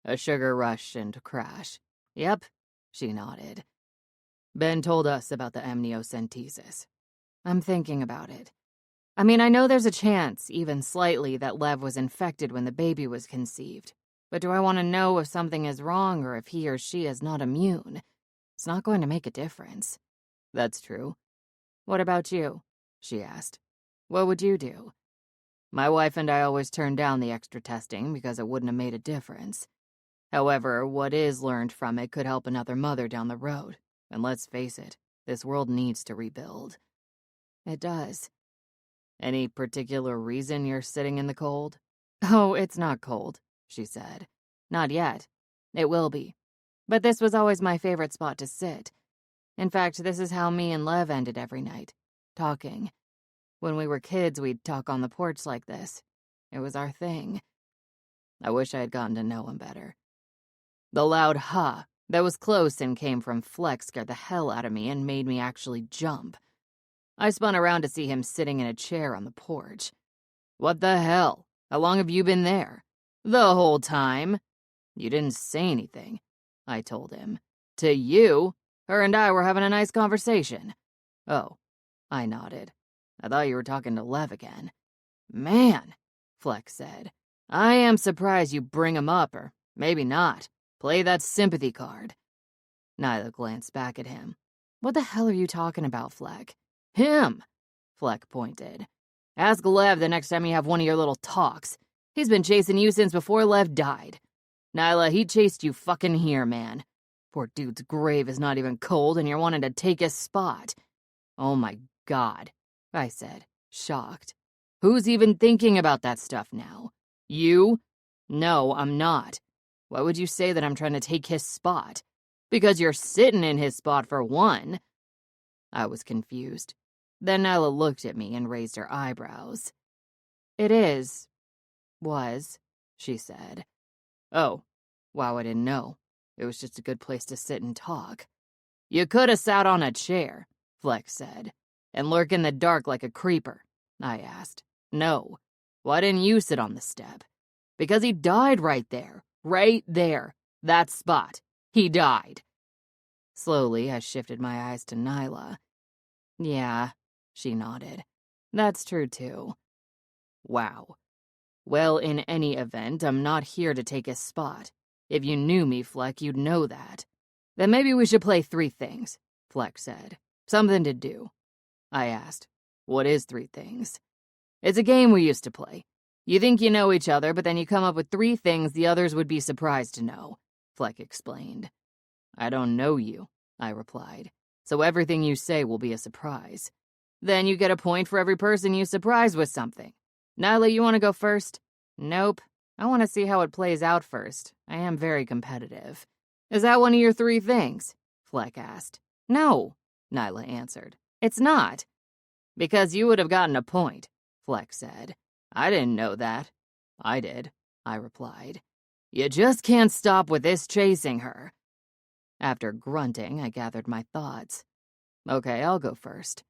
A sugar rush and crash. Yep, she nodded. Ben told us about the amniocentesis. I'm thinking about it. I mean, I know there's a chance, even slightly, that Lev was infected when the baby was conceived. But do I want to know if something is wrong or if he or she is not immune? It's not going to make a difference. That's true. What about you? She asked. What would you do? My wife and I always turned down the extra testing because it wouldn't have made a difference. However, what is learned from it could help another mother down the road. And let's face it, this world needs to rebuild. It does. Any particular reason you're sitting in the cold? Oh, it's not cold, she said. Not yet. It will be. But this was always my favorite spot to sit. In fact, this is how me and Lev ended every night. Talking. When we were kids, we'd talk on the porch like this. It was our thing. I wish I had gotten to know him better. The loud ha that was close and came from Fleck scared the hell out of me and made me actually jump. I spun around to see him sitting in a chair on the porch. What the hell? How long have you been there? The whole time. You didn't say anything, I told him. To you? Her and I were having a nice conversation. Oh, I nodded. I thought you were talking to Lev again. Man, Fleck said. I am surprised you bring him up, or maybe not. Play that sympathy card. Nyla glanced back at him. What the hell are you talking about, Fleck? Him, Fleck pointed. Ask Lev the next time you have one of your little talks. He's been chasing you since before Lev died. Nyla, he chased you fucking here, man. Poor dude's grave is not even cold and you're wanting to take his spot. Oh my God, I said, shocked. Who's even thinking about that stuff now? You? No, I'm not. Why would you say that I'm trying to take his spot? Because you're sitting in his spot for one. I was confused. Then Nyla looked at me and raised her eyebrows. It was, she said. Oh, wow, I didn't know. It was just a good place to sit and talk. You could have sat on a chair, Fleck said, and lurk in the dark like a creeper, I asked. No. Why didn't you sit on the step? Because he died right there. Right there. That spot. He died. Slowly, I shifted my eyes to Nyla. Yeah, she nodded. That's true, too. Wow. Well, in any event, I'm not here to take his spot. If you knew me, Fleck, you'd know that. Then maybe we should play 3 things, Fleck said. Something to do. I asked, what is 3 things? It's a game we used to play. You think you know each other, but then you come up with 3 things the others would be surprised to know, Fleck explained. I don't know you, I replied, so everything you say will be a surprise. Then you get a point for every person you surprise with something. Nyla, you want to go first? Nope. I want to see how it plays out first. I am very competitive. Is that one of your 3 things? Fleck asked. No, Nyla answered. It's not. Because you would have gotten a point, Fleck said. I didn't know that. I did, I replied. You just can't stop with this chasing her. After grunting, I gathered my thoughts. Okay, I'll go first.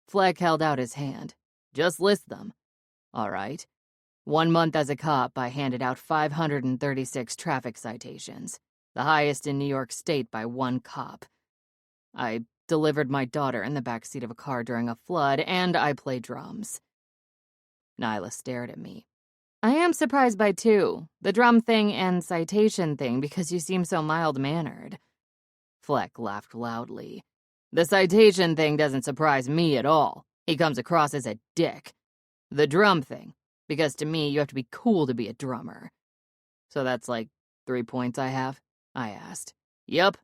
Fleck held out his hand. Just list them. All right. 1 month as a cop, I handed out 536 traffic citations, the highest in New York State by 1 cop. I delivered my daughter in the backseat of a car during a flood, and I play drums. Nyla stared at me. I am surprised by 2, the drum thing and citation thing, because you seem so mild-mannered. Fleck laughed loudly. The citation thing doesn't surprise me at all. He comes across as a dick. The drum thing, because to me, you have to be cool to be a drummer. So that's like 3 points I have? I asked. Yup,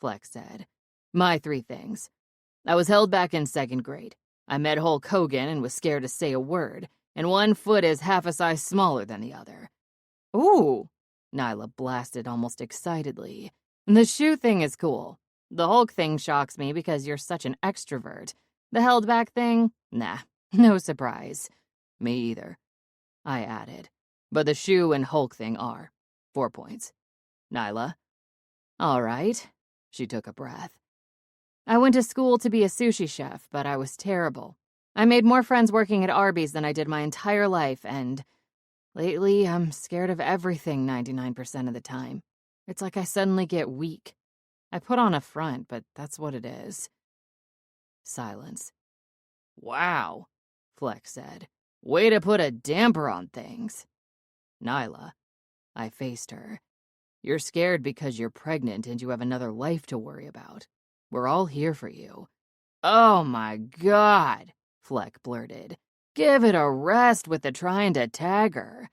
Fleck said. My 3 things. I was held back in 2nd grade. I met Hulk Hogan and was scared to say a word, and 1 foot is half a size smaller than the other. Ooh, Nyla blasted almost excitedly. The shoe thing is cool. The Hulk thing shocks me because you're such an extrovert. The held back thing? Nah, no surprise. Me either, I added. But the shoe and Hulk thing are. 4 points. Nyla? All right. She took a breath. I went to school to be a sushi chef, but I was terrible. I made more friends working at Arby's than I did my entire life, and lately I'm scared of everything 99% of the time. It's like I suddenly get weak. I put on a front, but that's what it is. Silence. Wow, Fleck said. Way to put a damper on things. Nyla. I faced her. You're scared because you're pregnant and you have another life to worry about. We're all here for you. Oh my God, Fleck blurted. Give it a rest with the trying to tag her.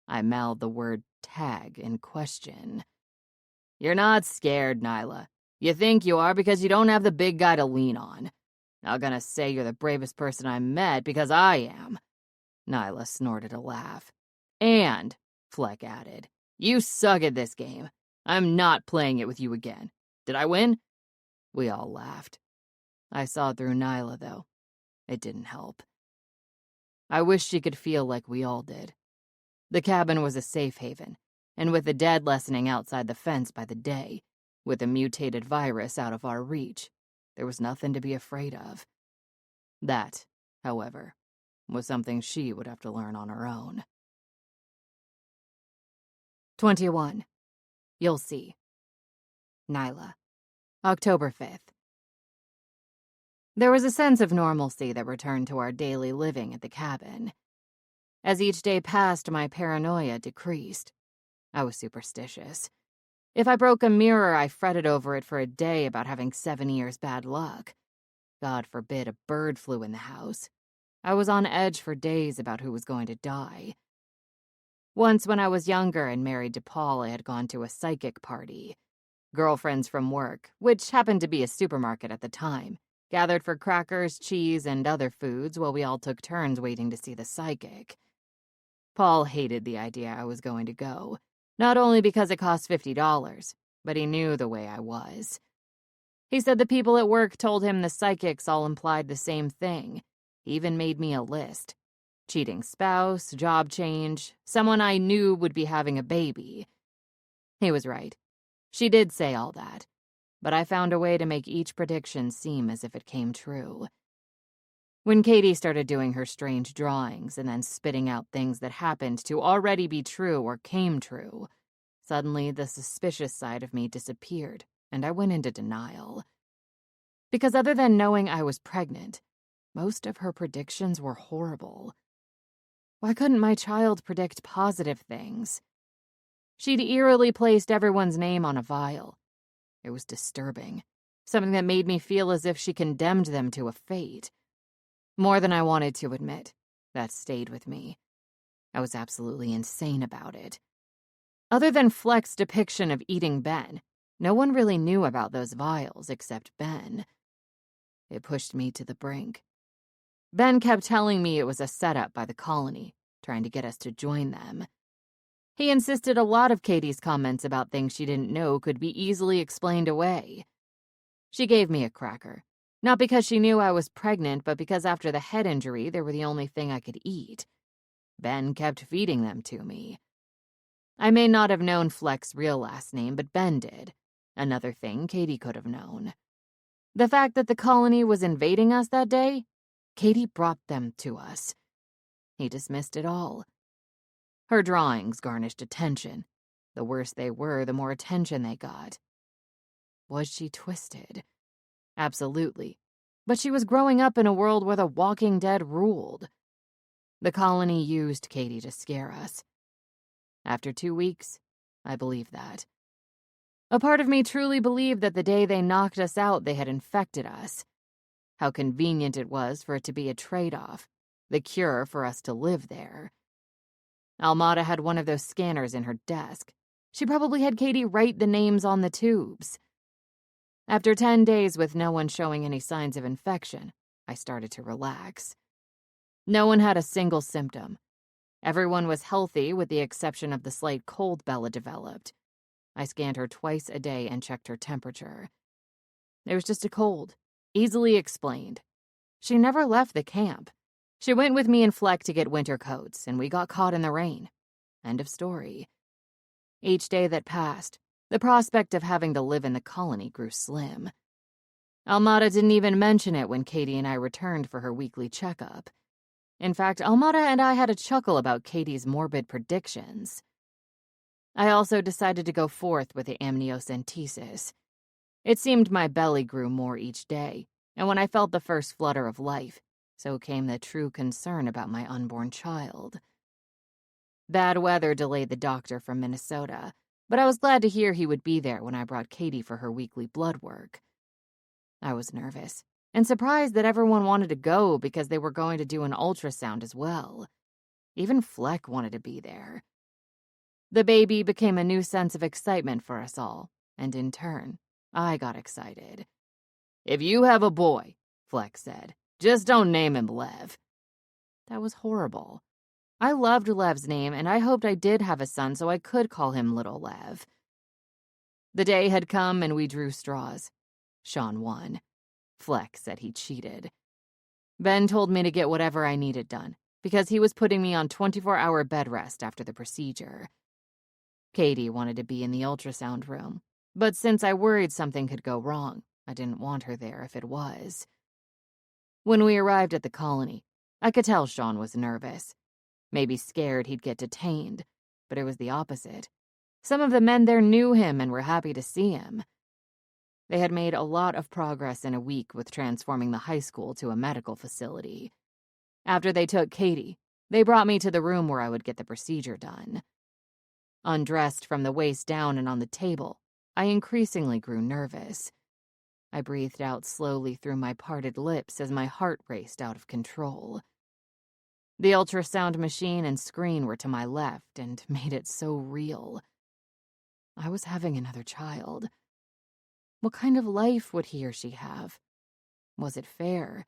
I mouthed the word tag in question. You're not scared, Nyla. You think you are because you don't have the big guy to lean on. Not gonna say you're the bravest person I met because I am. Nyla snorted a laugh. And, Fleck added, you suck at this game. I'm not playing it with you again. Did I win? We all laughed. I saw through Nyla, though. It didn't help. I wished she could feel like we all did. The cabin was a safe haven, and with the dead lessening outside the fence by the day, with a mutated virus out of our reach, there was nothing to be afraid of. That, however, was something she would have to learn on her own. 21. You'll see. Nyla. October 5th. There was a sense of normalcy that returned to our daily living at the cabin. As each day passed, my paranoia decreased. I was superstitious. If I broke a mirror, I fretted over it for a day about having 7 years bad luck. God forbid a bird flew in the house. I was on edge for days about who was going to die. Once when I was younger and married to Paul, I had gone to a psychic party. Girlfriends from work, which happened to be a supermarket at the time, gathered for crackers, cheese, and other foods while we all took turns waiting to see the psychic. Paul hated the idea I was going to go, not only because it cost $50, but he knew the way I was. He said the people at work told him the psychics all implied the same thing. He even made me a list. Cheating spouse, job change, someone I knew would be having a baby. He was right. She did say all that, but I found a way to make each prediction seem as if it came true. When Katie started doing her strange drawings and then spitting out things that happened to already be true or came true, suddenly the suspicious side of me disappeared, and I went into denial. Because other than knowing I was pregnant, most of her predictions were horrible. Why couldn't my child predict positive things? She'd eerily placed everyone's name on a vial. It was disturbing, something that made me feel as if she condemned them to a fate. More than I wanted to admit, that stayed with me. I was absolutely insane about it. Other than Fleck's depiction of eating Ben, no one really knew about those vials except Ben. It pushed me to the brink. Ben kept telling me it was a setup by the colony, trying to get us to join them. He insisted a lot of Katie's comments about things she didn't know could be easily explained away. She gave me a cracker, not because she knew I was pregnant, but because after the head injury, they were the only thing I could eat. Ben kept feeding them to me. I may not have known Fleck's real last name, but Ben did. Another thing Katie could have known. The fact that the colony was invading us that day, Katie brought them to us. He dismissed it all. Her drawings garnished attention. The worse they were, the more attention they got. Was she twisted? Absolutely. But she was growing up in a world where the Walking Dead ruled. The colony used Katie to scare us. After 2 weeks, I believed that. A part of me truly believed that the day they knocked us out, they had infected us. How convenient it was for it to be a trade-off, the cure for us to live there. Almada had one of those scanners in her desk. She probably had Katie write the names on the tubes. After 10 days with no one showing any signs of infection, I started to relax. No one had a single symptom. Everyone was healthy with the exception of the slight cold Bella developed. I scanned her twice a day and checked her temperature. It was just a cold, easily explained. She never left the camp. She went with me and Fleck to get winter coats, and we got caught in the rain. End of story. Each day that passed, the prospect of having to live in the colony grew slim. Almada didn't even mention it when Katie and I returned for her weekly checkup. In fact, Almada and I had a chuckle about Katie's morbid predictions. I also decided to go forth with the amniocentesis. It seemed my belly grew more each day, and when I felt the first flutter of life, so came the true concern about my unborn child. Bad weather delayed the doctor from Minnesota, but I was glad to hear he would be there when I brought Katie for her weekly blood work. I was nervous, and surprised that everyone wanted to go because they were going to do an ultrasound as well. Even Fleck wanted to be there. The baby became a new sense of excitement for us all, and in turn, I got excited. "If you have a boy," Fleck said, "just don't name him Lev." That was horrible. I loved Lev's name, and I hoped I did have a son so I could call him Little Lev. The day had come and we drew straws. Sean won. Fleck said he cheated. Ben told me to get whatever I needed done, because he was putting me on 24-hour bed rest after the procedure. Katie wanted to be in the ultrasound room, but since I worried something could go wrong, I didn't want her there if it was. When we arrived at the colony, I could tell Sean was nervous. Maybe scared he'd get detained, but it was the opposite. Some of the men there knew him and were happy to see him. They had made a lot of progress in a week with transforming the high school to a medical facility. After they took Katie, they brought me to the room where I would get the procedure done. Undressed from the waist down and on the table, I increasingly grew nervous. I breathed out slowly through my parted lips as my heart raced out of control. The ultrasound machine and screen were to my left and made it so real. I was having another child. What kind of life would he or she have? Was it fair?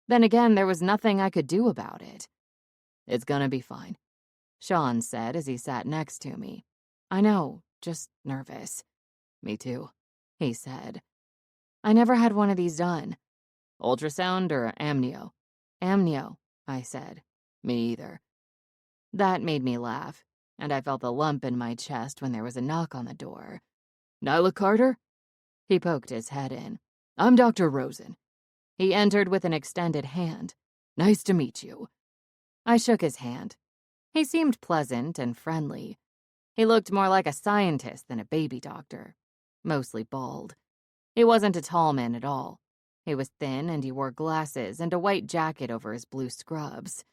Then again, there was nothing I could do about it. "It's gonna be fine," Sean said as he sat next to me. "I know, just nervous." "Me too," he said. "I never had one of these done." "Ultrasound or amnio?" "Amnio," I said. "Me either." That made me laugh, and I felt a lump in my chest when there was a knock on the door. "Nyla Carter?" He poked his head in. "I'm Dr. Rosen." He entered with an extended hand. "Nice to meet you." I shook his hand. He seemed pleasant and friendly. He looked more like a scientist than a baby doctor. Mostly bald. He wasn't a tall man at all. He was thin and he wore glasses and a white jacket over his blue scrubs.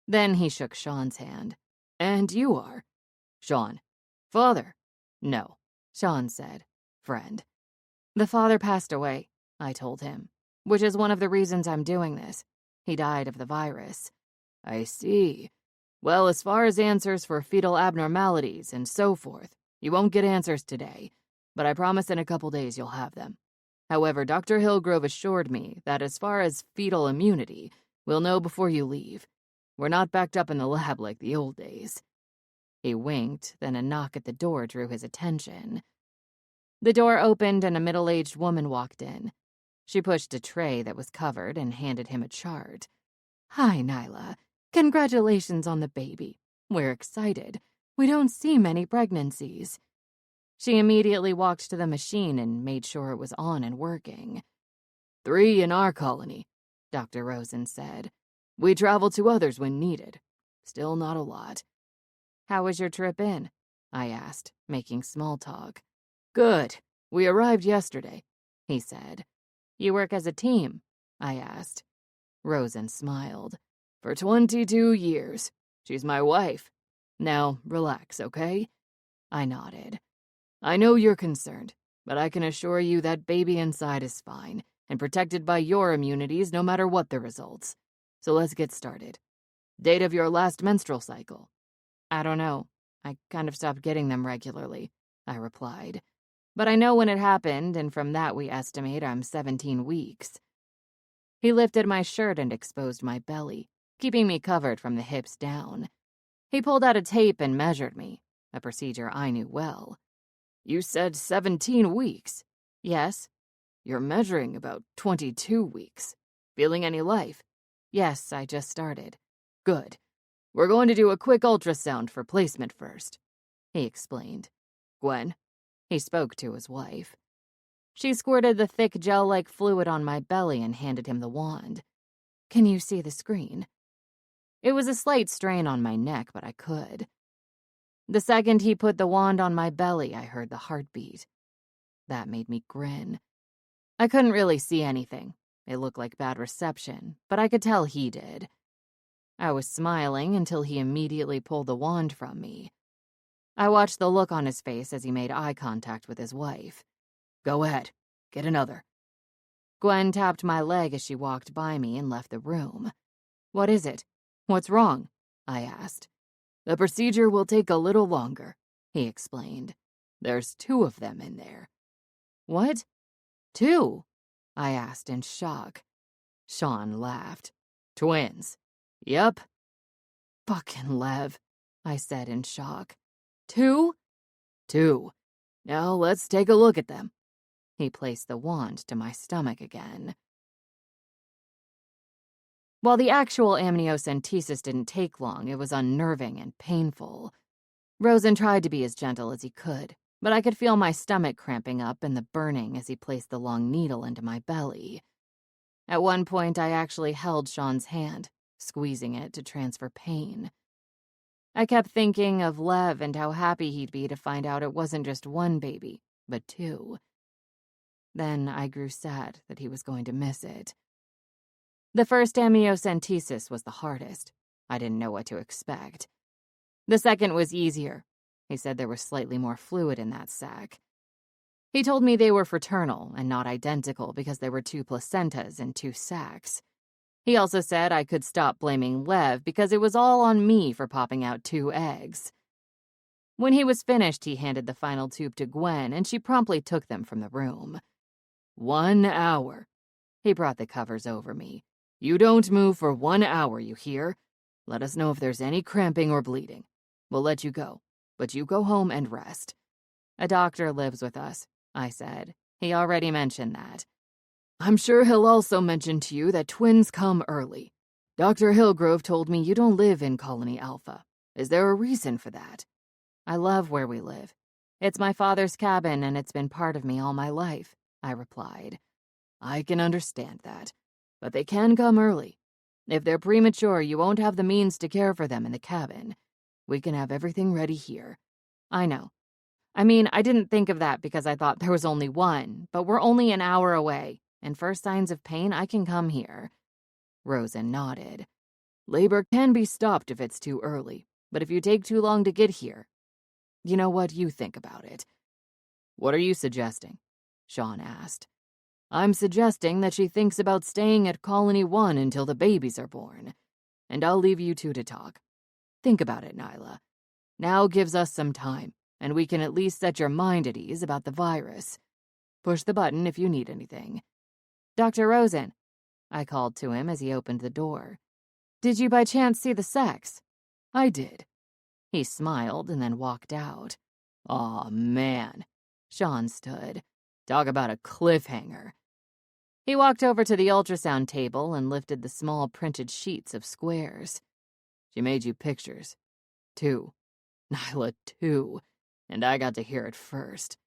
Then he shook Sean's hand. "And you are?" "Sean." "Father?" "No," Sean said. "Friend." "The father passed away," I told him, "which is one of the reasons I'm doing this. He died of the virus." "I see. Well, as far as answers for fetal abnormalities and so forth, you won't get answers today, but I promise in a couple days you'll have them. However, Dr. Hillgrove assured me that as far as fetal immunity, we'll know before you leave. We're not backed up in the lab like the old days." He winked, then a knock at the door drew his attention. The door opened and a middle-aged woman walked in. She pushed a tray that was covered and handed him a chart. "Hi, Nyla. Congratulations on the baby. We're excited. We don't see many pregnancies." She immediately walked to the machine and made sure it was on and working. "3 in our colony," Dr. Rosen said. "We travel to others when needed. Still not a lot." "How was your trip in?" I asked, making small talk. "Good. We arrived yesterday," he said. "You work as a team?" I asked. Rosen smiled. "For 22 years. She's my wife. Now, relax, okay?" I nodded. "I know you're concerned, but I can assure you that baby inside is fine and protected by your immunities no matter what the results. So let's get started. Date of your last menstrual cycle?" "I don't know. I kind of stopped getting them regularly," I replied. "But I know when it happened, and from that we estimate I'm 17 weeks. He lifted my shirt and exposed my belly, keeping me covered from the hips down. He pulled out a tape and measured me, a procedure I knew well. "You said 17 weeks?" "Yes." "You're measuring about 22 weeks. Feeling any life?" "Yes, I just started." "Good. We're going to do a quick ultrasound for placement first," he explained. "Gwen?" He spoke to his wife. She squirted the thick gel-like fluid on my belly and handed him the wand. "Can you see the screen?" It was a slight strain on my neck, but I could. The second he put the wand on my belly, I heard the heartbeat. That made me grin. I couldn't really see anything. It looked like bad reception, but I could tell he did. I was smiling until he immediately pulled the wand from me. I watched the look on his face as he made eye contact with his wife. "Go ahead. Get another." Gwen tapped my leg as she walked by me and left the room. "What is it? What's wrong?" I asked. "The procedure will take a little longer," he explained. "There's 2 of them in there." "What? 2?" I asked in shock. Sean laughed. "Twins." "Yep." "Fucking Lev," I said in shock. 2? 2. Now let's take a look at them." He placed the wand to my stomach again. While the actual amniocentesis didn't take long, it was unnerving and painful. Rosen tried to be as gentle as he could, but I could feel my stomach cramping up and the burning as he placed the long needle into my belly. At one point, I actually held Sean's hand, squeezing it to transfer pain. I kept thinking of Lev and how happy he'd be to find out it wasn't just 1 baby, but 2. Then I grew sad that he was going to miss it. The first amniocentesis was the hardest. I didn't know what to expect. The second was easier. He said there was slightly more fluid in that sac. He told me they were fraternal and not identical because there were 2 placentas and 2 sacs. He also said I could stop blaming Lev because it was all on me for popping out 2 eggs. When he was finished, he handed the final tube to Gwen, and she promptly took them from the room. 1 hour, He brought the covers over me. You don't move for 1 hour, you hear? Let us know if there's any cramping or bleeding. We'll let you go, but you go home and rest. A doctor lives with us, I said. He already mentioned that. I'm sure he'll also mention to you that twins come early. Dr. Hillgrove told me you don't live in Colony Alpha. Is there a reason for that? I love where we live. It's my father's cabin, and it's been part of me all my life, I replied. I can understand that, but they can come early. If they're premature, you won't have the means to care for them in the cabin. We can have everything ready here. I know. I mean, I didn't think of that because I thought there was only one, but we're only an hour away, and first signs of pain, I can come here. Rosen nodded. Labor can be stopped if it's too early, but if you take too long to get here, you know what, you think about it. What are you suggesting? Sean asked. I'm suggesting that she thinks about staying at Colony 1 until the babies are born. And I'll leave you two to talk. Think about it, Nyla. Now gives us some time, and we can at least set your mind at ease about the virus. Push the button if you need anything. Dr. Rosen, I called to him as he opened the door. Did you by chance see the sex? I did. He smiled and then walked out. Aw, man. Sean stood. Talk about a cliffhanger. He walked over to the ultrasound table and lifted the small printed sheets of squares. She made you pictures. 2. Nyla, 2. And I got to hear it first.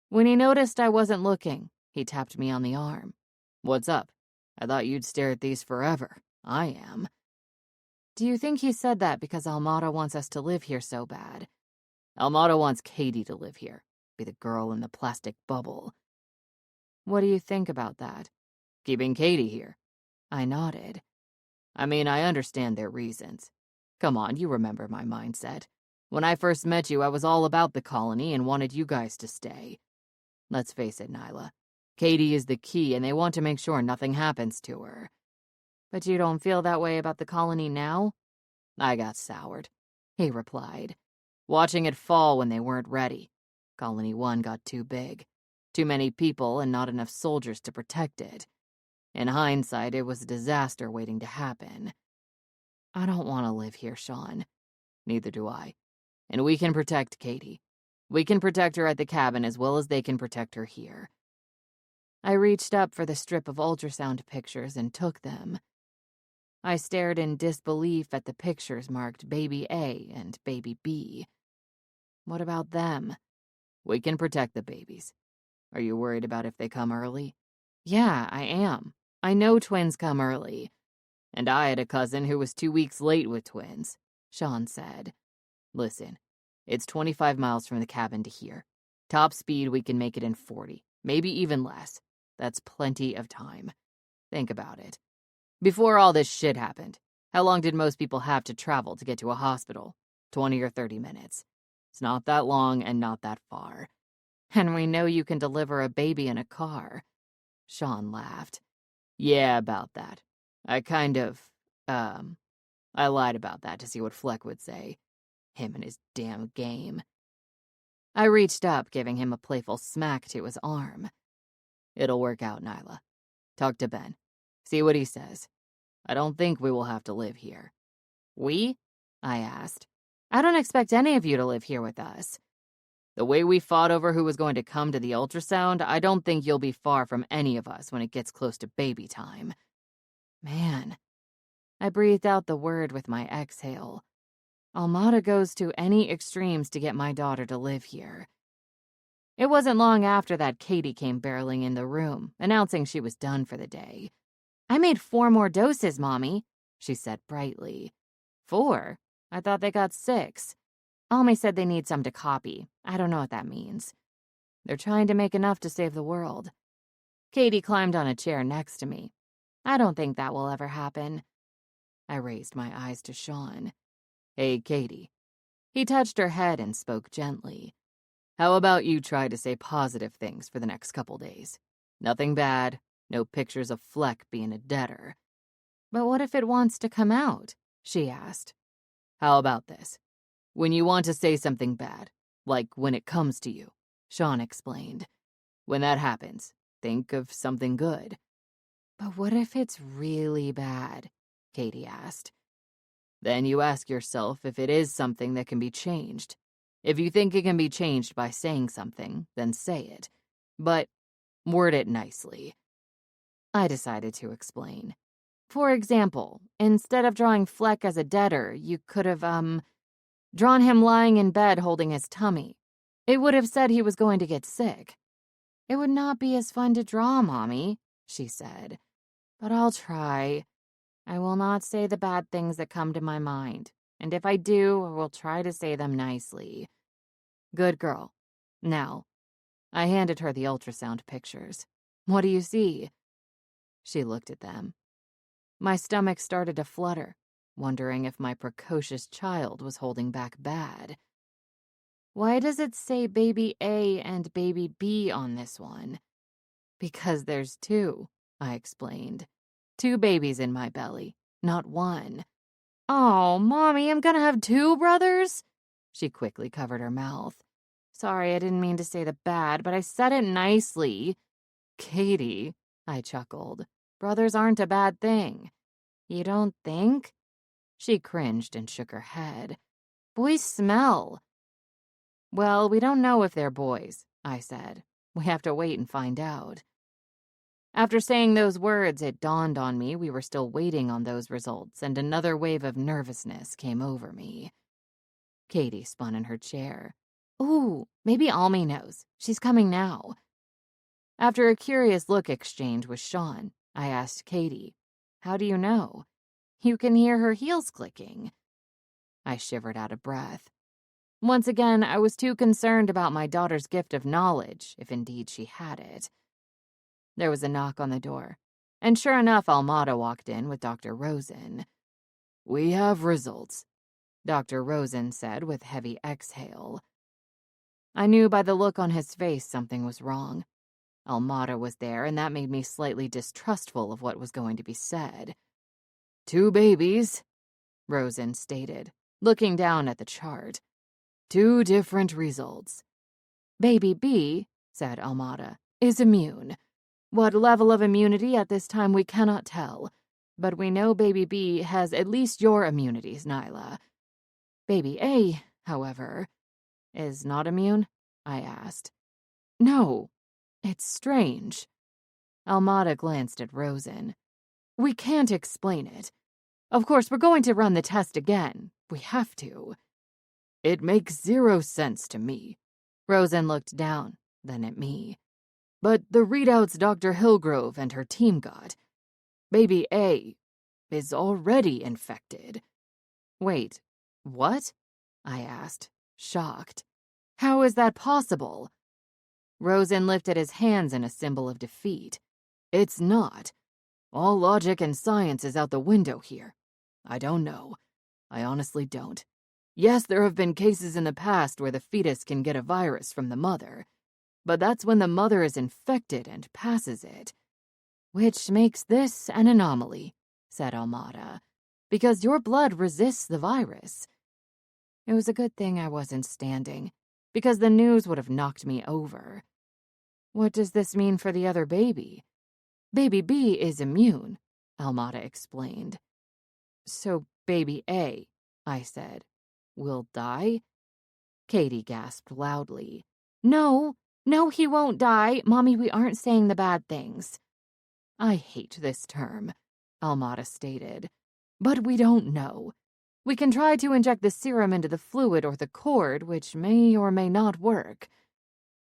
When he noticed I wasn't looking, he tapped me on the arm. What's up? I thought you'd stare at these forever. I am. Do you think he said that because Almada wants us to live here so bad? Almada wants Katie to live here. Be the girl in the plastic bubble. What do you think about that? Keeping Katie here. I nodded. I mean, I understand their reasons. Come on, you remember my mindset. When I first met you, I was all about the colony and wanted you guys to stay. Let's face it, Nyla. Katie is the key, and they want to make sure nothing happens to her. But you don't feel that way about the colony now? I got soured, he replied. Watching it fall when they weren't ready. Colony 1 got too big. Too many people and not enough soldiers to protect it. In hindsight, it was a disaster waiting to happen. I don't want to live here, Sean. Neither do I. And we can protect Katie. We can protect her at the cabin as well as they can protect her here. I reached up for the strip of ultrasound pictures and took them. I stared in disbelief at the pictures marked Baby A and Baby B. What about them? We can protect the babies. Are you worried about if they come early? Yeah, I am. I know twins come early. And I had a cousin who was 2 weeks late with twins, Sean said. Listen, it's 25 miles from the cabin to here. Top speed, we can make it in 40, maybe even less. That's plenty of time. Think about it. Before all this shit happened, how long did most people have to travel to get to a hospital? 20 or 30 minutes. It's not that long and not that far. And we know you can deliver a baby in a car. Sean laughed. Yeah, about that. I lied about that to see what Fleck would say. Him and his damn game. I reached up, giving him a playful smack to his arm. It'll work out, Nyla. Talk to Ben. See what he says. I don't think we will have to live here. We? I asked. I don't expect any of you to live here with us. The way we fought over who was going to come to the ultrasound, I don't think you'll be far from any of us when it gets close to baby time. Man. I breathed out the word with my exhale. Almada goes to any extremes to get my daughter to live here. It wasn't long after that Katie came barreling in the room, announcing she was done for the day. I made 4 more doses, Mommy, she said brightly. 4? I thought they got 6. Almy said they need some to copy. I don't know what that means. They're trying to make enough to save the world. Katie climbed on a chair next to me. I don't think that will ever happen. I raised my eyes to Sean. Hey, Katie. He touched her head and spoke gently. How about you try to say positive things for the next couple days? Nothing bad, no pictures of Fleck being a debtor. But what if it wants to come out? She asked. How about this? When you want to say something bad, like when it comes to you, Sean explained. When that happens, think of something good. But what if it's really bad? Katie asked. Then you ask yourself if it is something that can be changed. If you think it can be changed by saying something, then say it. But word it nicely. I decided to explain. For example, instead of drawing Fleck as a debtor, you could have, drawn him lying in bed holding his tummy. It would have said he was going to get sick. It would not be as fun to draw, Mommy, she said. But I'll try. I will not say the bad things that come to my mind. And if I do, I will try to say them nicely. Good girl. Now, I handed her the ultrasound pictures. What do you see? She looked at them. My stomach started to flutter, wondering if my precocious child was holding back bad. Why does it say baby A and baby B on this one? Because there's two, I explained. 2 babies in my belly, not one. Oh, Mommy, I'm gonna have 2 brothers? She quickly covered her mouth. Sorry, I didn't mean to say the bad, but I said it nicely. Katie, I chuckled. Brothers aren't a bad thing. You don't think? She cringed and shook her head. Boys smell. Well, we don't know if they're boys, I said. We have to wait and find out. After saying those words, it dawned on me we were still waiting on those results, and another wave of nervousness came over me. Katie spun in her chair. Ooh, maybe Almi knows. She's coming now. After a curious look exchange with Sean, I asked Katie, how do you know? You can hear her heels clicking. I shivered out of breath. Once again, I was too concerned about my daughter's gift of knowledge, if indeed she had it. There was a knock on the door, and sure enough, Almada walked in with Dr. Rosen. We have results, Dr. Rosen said with heavy exhale. I knew by the look on his face something was wrong. Almada was there, and that made me slightly distrustful of what was going to be said. 2 babies, Rosen stated, looking down at the chart. 2 different results. Baby B, said Almada, is immune. What level of immunity at this time we cannot tell, but we know baby B has at least your immunities, Nyla. Baby A, however, is not immune? I asked. No, it's strange. Almada glanced at Rosen. We can't explain it. Of course, we're going to run the test again. We have to. It makes 0 sense to me. Rosen looked down, then at me. But the readouts Dr. Hillgrove and her team got, baby A is already infected. Wait, what? I asked, shocked. How is that possible? Rosen lifted his hands in a symbol of defeat. It's not. All logic and science is out the window here. I don't know. I honestly don't. Yes, there have been cases in the past where the fetus can get a virus from the mother, but that's when the mother is infected and passes it. Which makes this an anomaly, said Almada, because your blood resists the virus. It was a good thing I wasn't standing, because the news would have knocked me over. What does this mean for the other baby? Baby B is immune, Almada explained. So baby A, I said, will die? Katie gasped loudly. No, he won't die. Mommy, we aren't saying the bad things. I hate this term, Almada stated. But we don't know. We can try to inject the serum into the fluid or the cord, which may or may not work.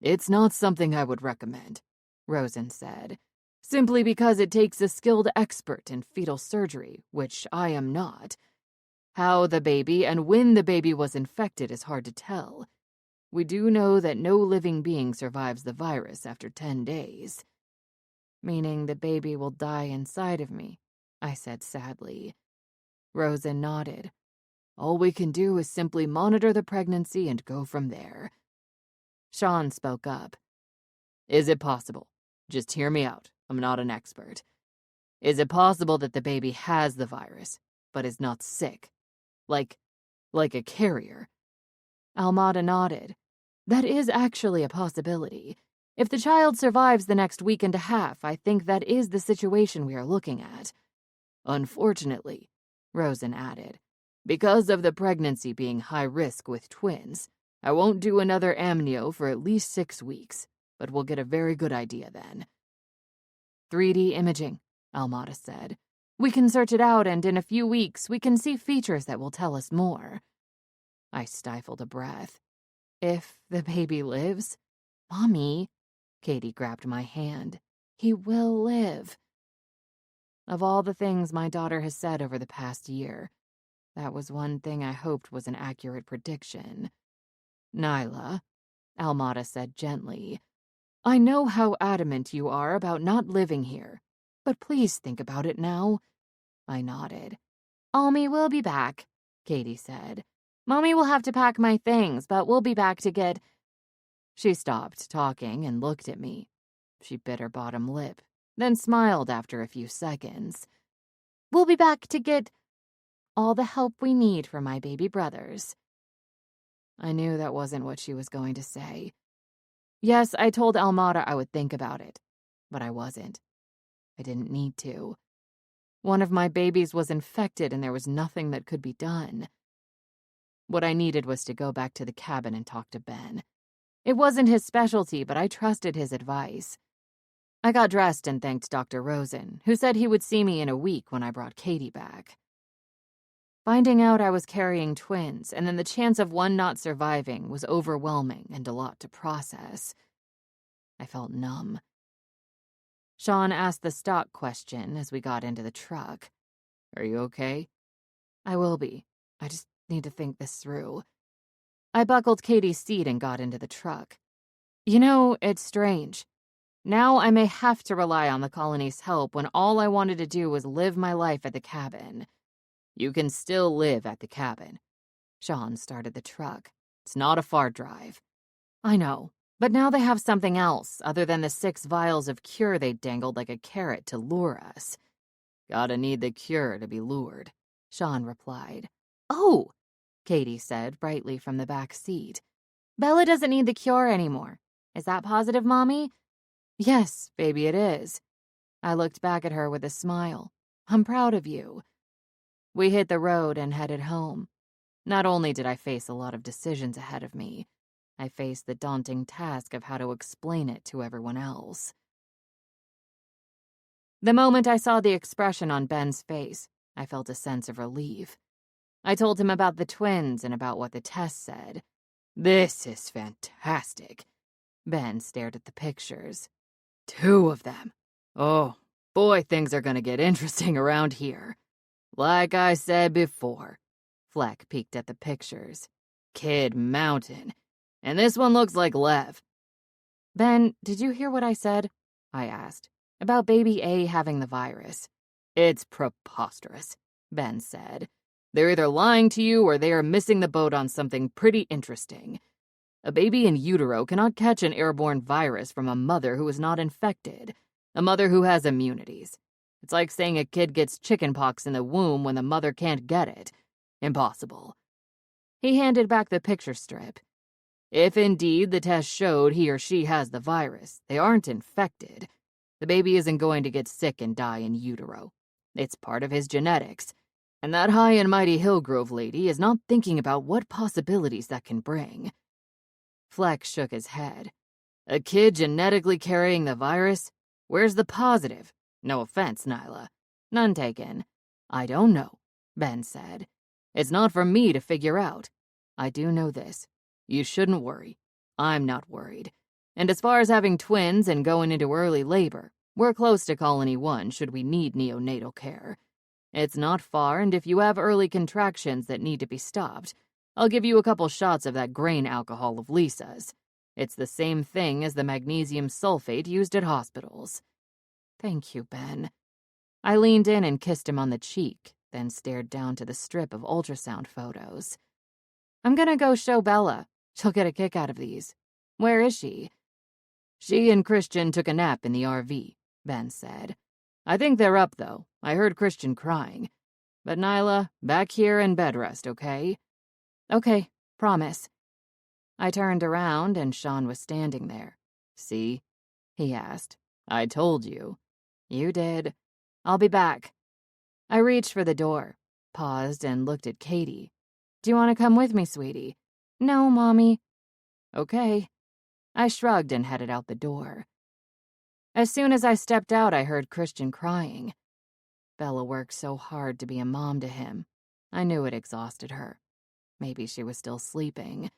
It's not something I would recommend, Rosen said, simply because it takes a skilled expert in fetal surgery, which I am not. How the baby and when the baby was infected is hard to tell. We do know that no living being survives the virus after 10 days. Meaning the baby will die inside of me, I said sadly. Rosen nodded. All we can do is simply monitor the pregnancy and go from there. Sean spoke up. Is it possible? Just hear me out. I'm not an expert. Is it possible that the baby has the virus, but is not sick? Like a carrier? Almada nodded. That is actually a possibility. If the child survives the next week and a half, I think that is the situation we are looking at. Unfortunately, Rosen added, because of the pregnancy being high risk with twins, I won't do another amnio for at least 6 weeks, but we'll get a very good idea then. 3D imaging, Almada said. We can search it out, and in a few weeks, we can see features that will tell us more. I stifled a breath. If the baby lives? Mommy, Katie grabbed my hand. He will live. Of all the things my daughter has said over the past year, that was one thing I hoped was an accurate prediction. Nyla, Almada said gently, I know how adamant you are about not living here, but please think about it now. I nodded. Almi will be back, Katie said. Mommy will have to pack my things, but we'll be back to get... She stopped talking and looked at me. She bit her bottom lip, then smiled after a few seconds. We'll be back to get all the help we need for my baby brothers. I knew that wasn't what she was going to say. Yes, I told Almada I would think about it, but I wasn't. I didn't need to. One of my babies was infected and there was nothing that could be done. What I needed was to go back to the cabin and talk to Ben. It wasn't his specialty, but I trusted his advice. I got dressed and thanked Dr. Rosen, who said he would see me in a week when I brought Katie back. Finding out I was carrying twins, and then the chance of one not surviving was overwhelming and a lot to process. I felt numb. Sean asked the stock question as we got into the truck. Are you okay? I will be. I just need to think this through. I buckled Katie's seat and got into the truck. You know, it's strange. Now I may have to rely on the colony's help when all I wanted to do was live my life at the cabin. You can still live at the cabin. Sean started the truck. It's not a far drive. I know, but now they have something else other than the 6 vials of cure they dangled like a carrot to lure us. Gotta need the cure to be lured, Sean replied. Oh, Katie said brightly from the back seat. Bella doesn't need the cure anymore. Is that positive, Mommy? Yes, baby, it is. I looked back at her with a smile. I'm proud of you. We hit the road and headed home. Not only did I face a lot of decisions ahead of me, I faced the daunting task of how to explain it to everyone else. The moment I saw the expression on Ben's face, I felt a sense of relief. I told him about the twins and about what the test said. This is fantastic. Ben stared at the pictures. 2 of them. Oh, boy, things are gonna get interesting around here. Like I said before. Fleck peeked at the pictures. Kid Mountain. And this one looks like Lev. Ben, did you hear what I said? I asked. About baby A having the virus. It's preposterous, Ben said. They're either lying to you or they are missing the boat on something pretty interesting. A baby in utero cannot catch an airborne virus from a mother who is not infected, a mother who has immunities. It's like saying a kid gets chickenpox in the womb when the mother can't get it. Impossible. He handed back the picture strip. If indeed the test showed he or she has the virus, they aren't infected. The baby isn't going to get sick and die in utero. It's part of his genetics. And that high and mighty Hillgrove lady is not thinking about what possibilities that can bring. Fleck shook his head. A kid genetically carrying the virus? Where's the positive? No offense, Nyla. None taken. I don't know, Ben said. It's not for me to figure out. I do know this. You shouldn't worry. I'm not worried. And as far as having twins and going into early labor, we're close to Colony 1 should we need neonatal care. It's not far, and if you have early contractions that need to be stopped, I'll give you a couple shots of that grain alcohol of Lisa's. It's the same thing as the magnesium sulfate used at hospitals. Thank you, Ben. I leaned in and kissed him on the cheek, then stared down to the strip of ultrasound photos. I'm gonna go show Bella. She'll get a kick out of these. Where is she? She and Christian took a nap in the RV, Ben said. I think they're up, though. I heard Christian crying. But Nyla, back here in bed rest, okay? Okay, promise. I turned around and Sean was standing there. See, he asked. I told you. You did. I'll be back. I reached for the door, paused, and looked at Katie. Do you want to come with me, sweetie? No, Mommy. Okay. I shrugged and headed out the door. As soon as I stepped out, I heard Christian crying. Bella worked so hard to be a mom to him. I knew it exhausted her. Maybe she was still sleeping.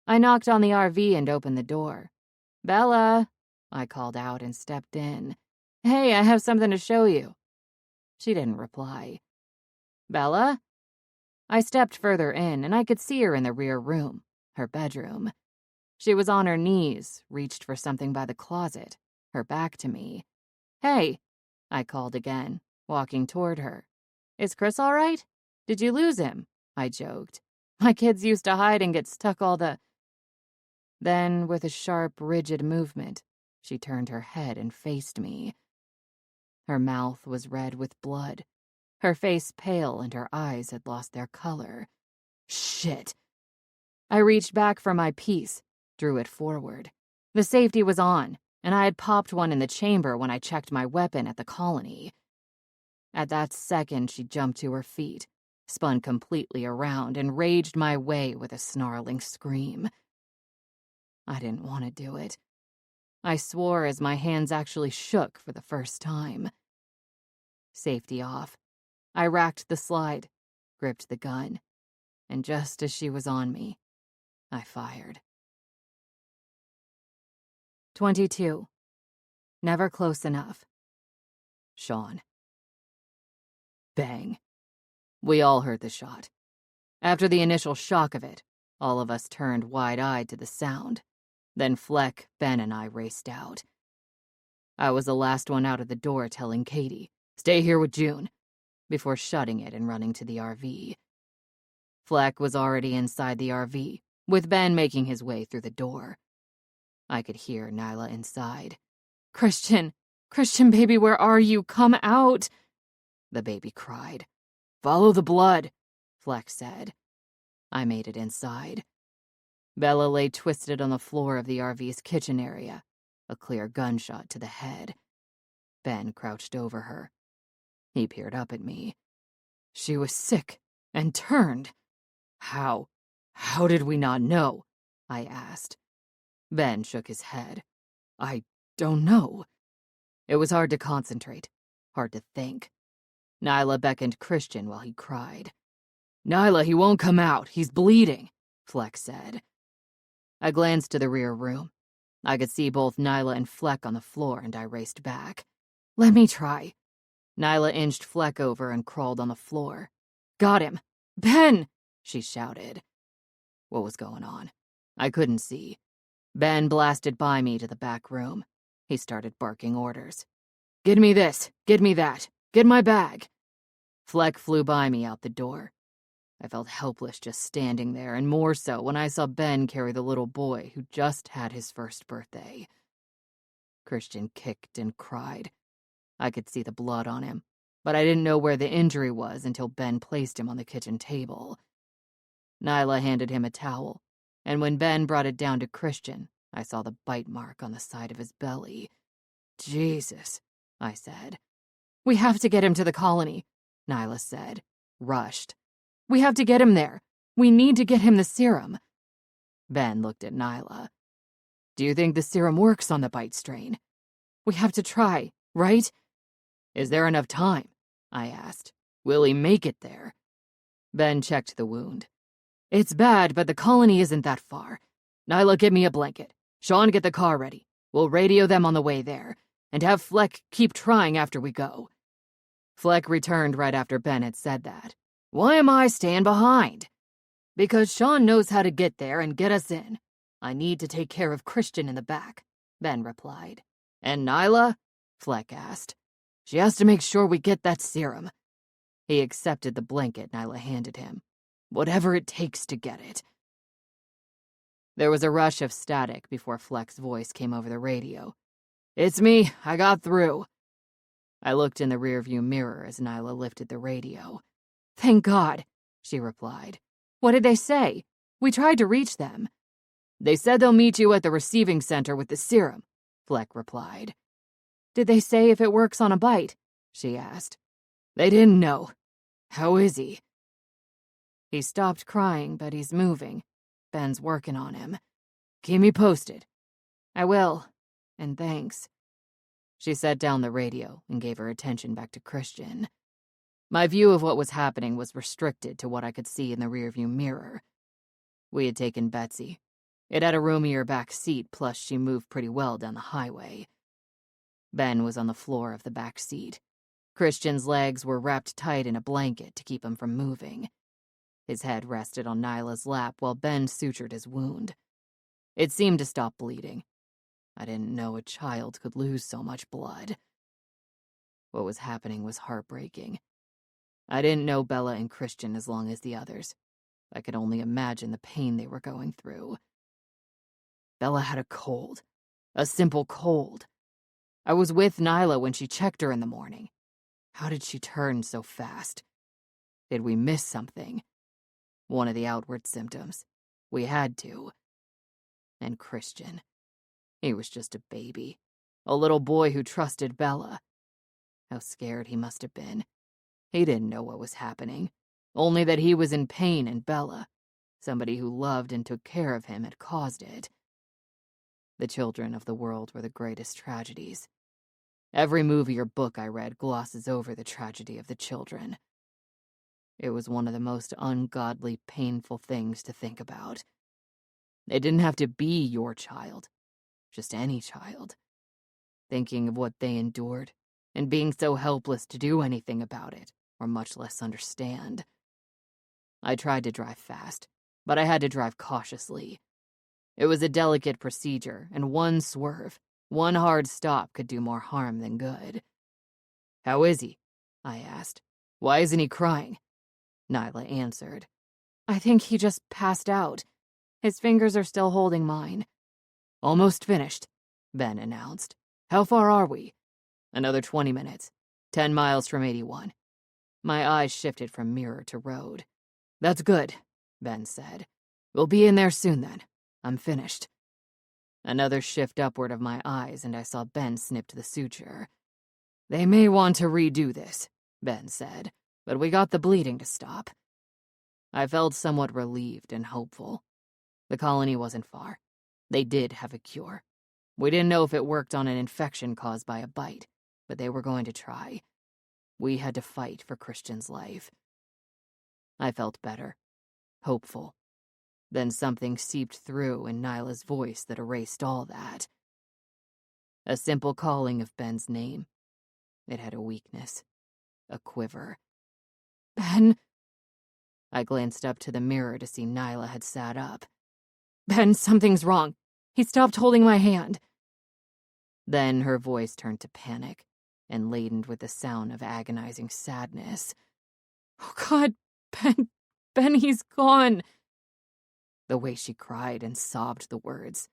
I knocked on the RV and opened the door. Bella, I called out and stepped in. Hey, I have something to show you. She didn't reply. Bella? I stepped further in, and I could see her in the rear room, her bedroom. She was on her knees, reached for something by the closet, her back to me. Hey, I called again, walking toward her. Is Chris all right? Did you lose him? I joked. My kids used to hide and get stuck all the... Then, with a sharp, rigid movement, she turned her head and faced me. Her mouth was red with blood, her face pale, and her eyes had lost their color. Shit. I reached back for my piece, drew it forward. The safety was on, and I had popped one in the chamber when I checked my weapon at the colony. At that second, she jumped to her feet, spun completely around, and raged my way with a snarling scream. I didn't want to do it. I swore as my hands actually shook for the first time. Safety off. I racked the slide, gripped the gun, and just as she was on me, I fired. 22. Never close enough. Sean. Bang. We all heard the shot. After the initial shock of it, all of us turned wide-eyed to the sound. Then Fleck, Ben, and I raced out. I was the last one out of the door telling Katie, "Stay here with June," before shutting it and running to the RV. Fleck was already inside the RV, with Ben making his way through the door. I could hear Nyla inside. Christian, baby, where are you? Come out!" The baby cried. "Follow the blood," Fleck said. I made it inside. Bella lay twisted on the floor of the RV's kitchen area, a clear gunshot to the head. Ben crouched over her. He peered up at me. She was sick and turned. How did we not know? I asked. Ben shook his head. I don't know. It was hard to concentrate, hard to think. Nyla beckoned Christian while he cried. "Nyla, he won't come out. He's bleeding," Fleck said. I glanced to the rear room. I could see both Nyla and Fleck on the floor, and I raced back. "Let me try." Nyla inched Fleck over and crawled on the floor. "Got him! Ben!" she shouted. What was going on? I couldn't see. Ben blasted by me to the back room. He started barking orders. "Get me this! Get me that! Get my bag!" Fleck flew by me out the door. I felt helpless just standing there, and more so when I saw Ben carry the little boy who just had his first birthday. Christian kicked and cried. I could see the blood on him, but I didn't know where the injury was until Ben placed him on the kitchen table. Nyla handed him a towel, and when Ben brought it down to Christian, I saw the bite mark on the side of his belly. "Jesus," I said. "We have to get him to the colony," Nyla said, rushed. "We have to get him there. We need to get him the serum." Ben looked at Nyla. "Do you think the serum works on the bite strain?" "We have to try, right?" "Is there enough time?" I asked. "Will he make it there?" Ben checked the wound. "It's bad, but the colony isn't that far. Nyla, get me a blanket. Sean, get the car ready. We'll radio them on the way there, and have Fleck keep trying after we go." Fleck returned right after Ben had said that. "Why am I staying behind?" "Because Sean knows how to get there and get us in. I need to take care of Christian in the back," Ben replied. "And Nyla?" Fleck asked. "She has to make sure we get that serum." He accepted the blanket Nyla handed him. "Whatever it takes to get it." There was a rush of static before Fleck's voice came over the radio. "It's me. I got through." I looked in the rearview mirror as Nyla lifted the radio. "Thank God," she replied. "What did they say? We tried to reach them." "They said they'll meet you at the receiving center with the serum. Fleck replied. Did they say if it works on a bite? She asked. They didn't know. How is he? He stopped crying, but he's moving. Ben's working on him. Keep me posted. I will, and thanks. She set down the radio and gave her attention back to Christian. My view of what was happening was restricted to what I could see in the rearview mirror. We had taken Betsy. It had a roomier back seat, plus she moved pretty well down the highway. Ben was on the floor of the back seat. Christian's legs were wrapped tight in a blanket to keep him from moving. His head rested on Nyla's lap while Ben sutured his wound. It seemed to stop bleeding. I didn't know a child could lose so much blood. What was happening was heartbreaking. I didn't know Bella and Christian as long as the others. I could only imagine the pain they were going through. Bella had a cold. A simple cold. I was with Nyla when she checked her in the morning. How did she turn so fast? Did we miss something? One of the outward symptoms. We had to. And Christian. He was just a baby. A little boy who trusted Bella. How scared he must have been. He didn't know what was happening. Only that he was in pain and Bella, somebody who loved and took care of him, had caused it. The children of the world were the greatest tragedies. Every movie or book I read glosses over the tragedy of the children. It was one of the most ungodly, painful things to think about. It didn't have to be your child, just any child. Thinking of what they endured, and being so helpless to do anything about it, or much less understand. I tried to drive fast, but I had to drive cautiously. It was a delicate procedure, and one swerve, one hard stop could do more harm than good. How is he? I asked. Why isn't he crying? Nyla answered. I think he just passed out. His fingers are still holding mine. Almost finished, Ben announced. How far are we? Another 20 minutes. 10 miles from 81. My eyes shifted from mirror to road. That's good, Ben said. We'll be in there soon then. I'm finished. Another shift upward of my eyes, and I saw Ben snip to the suture. They may want to redo this, Ben said, but we got the bleeding to stop. I felt somewhat relieved and hopeful. The colony wasn't far. They did have a cure. We didn't know if it worked on an infection caused by a bite, but they were going to try. We had to fight for Christian's life. I felt better, hopeful. Then something seeped through in Nyla's voice that erased all that. A simple calling of Ben's name. It had a weakness, a quiver. Ben? I glanced up to the mirror to see Nyla had sat up. Ben, something's wrong. He stopped holding my hand. Then her voice turned to panic, and laden with the sound of agonizing sadness. Oh, God, Ben, he's gone. The way she cried and sobbed the words,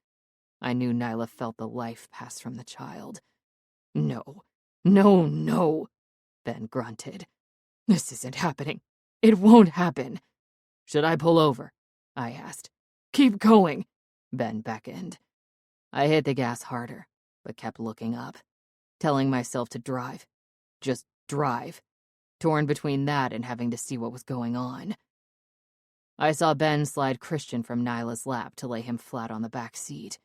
I knew Nyla felt the life pass from the child. No, Ben grunted. This isn't happening. It won't happen. Should I pull over? I asked. Keep going, Ben beckoned. I hit the gas harder, but kept looking up, telling myself to drive. Just drive. Torn between that and having to see what was going on. I saw Ben slide Christian from Nyla's lap to lay him flat on the back seat.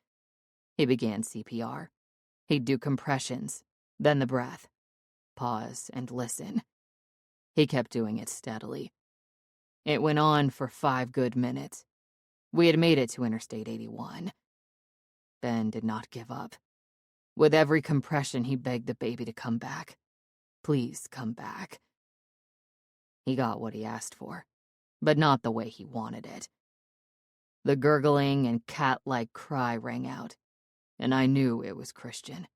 He began CPR. He'd do compressions, then the breath. Pause and listen. He kept doing it steadily. It went on for 5 good minutes. We had made it to Interstate 81. Ben did not give up. With every compression, he begged the baby to come back. Please come back. He got what he asked for, but not the way he wanted it. The gurgling and cat-like cry rang out, and I knew it was Christian,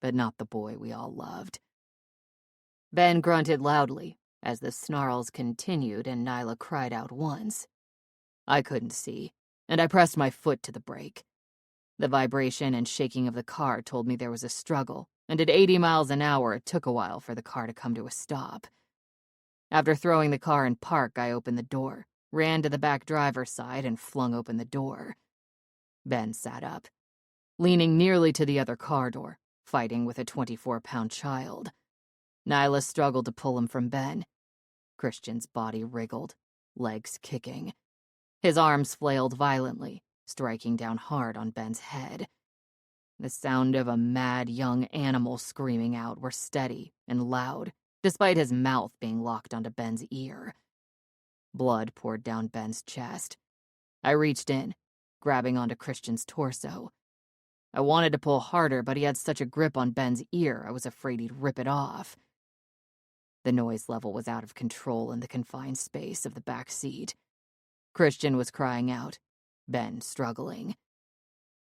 but not the boy we all loved. Ben grunted loudly as the snarls continued and Nyla cried out once. I couldn't see, and I pressed my foot to the brake. The vibration and shaking of the car told me there was a struggle, and at 80 miles an hour it took a while for the car to come to a stop. After throwing the car in park, I opened the door, ran to the back driver's side, and flung open the door. Ben sat up. leaning nearly to the other car door, fighting with a 24-pound child. Nyla struggled to pull him from Ben. Christian's body wriggled, legs kicking. His arms flailed violently, striking down hard on Ben's head. The sound of a mad young animal screaming out were steady and loud, despite his mouth being locked onto Ben's ear. Blood poured down Ben's chest. I reached in, grabbing onto Christian's torso. I wanted to pull harder, but he had such a grip on Ben's ear, I was afraid he'd rip it off. The noise level was out of control in the confined space of the back seat. Christian was crying out, Ben struggling.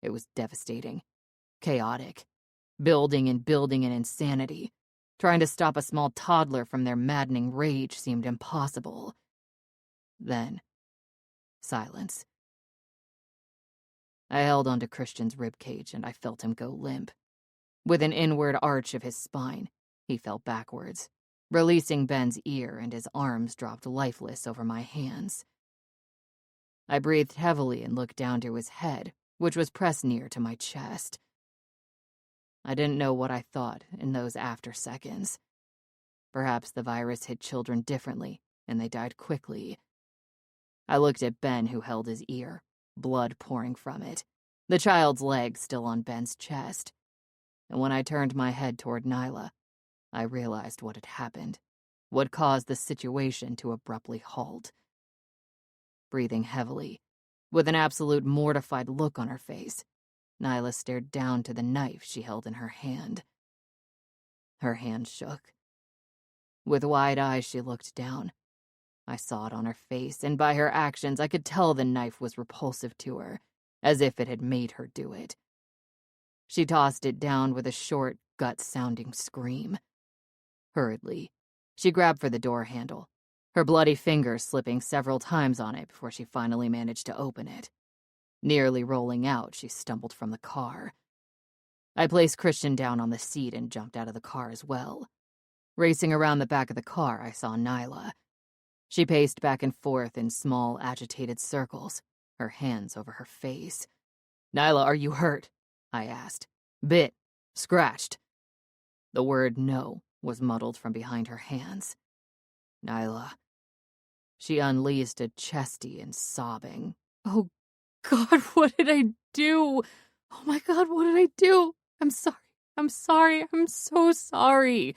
It was devastating, chaotic, building and building an insanity. Trying to stop a small toddler from their maddening rage seemed impossible. Then, silence. I held onto Christian's ribcage and I felt him go limp. With an inward arch of his spine, he fell backwards, releasing Ben's ear, and his arms dropped lifeless over my hands. I breathed heavily and looked down to his head, which was pressed near to my chest. I didn't know what I thought in those after seconds. Perhaps the virus hit children differently, and they died quickly. I looked at Ben, who held his ear, blood pouring from it, the child's leg still on Ben's chest. And when I turned my head toward Nyla, I realized what had happened, what caused the situation to abruptly halt. Breathing heavily, with an absolute mortified look on her face, Nyla stared down to the knife she held in her hand. Her hand shook. With wide eyes, she looked down. I saw it on her face, and by her actions, I could tell the knife was repulsive to her, as if it had made her do it. She tossed it down with a short, gut-sounding scream. Hurriedly, she grabbed for the door handle, her bloody fingers slipping several times on it before she finally managed to open it. Nearly rolling out, she stumbled from the car. I placed Christian down on the seat and jumped out of the car as well. Racing around the back of the car, I saw Nyla. She paced back and forth in small, agitated circles, her hands over her face. "Nyla, are you hurt?" I asked. "Bit. Scratched." The word no was muddled from behind her hands. "Nyla." She unleashed a chesty and sobbing. "Oh, God, what did I do? Oh, my God, what did I do? I'm sorry. I'm sorry. I'm so sorry."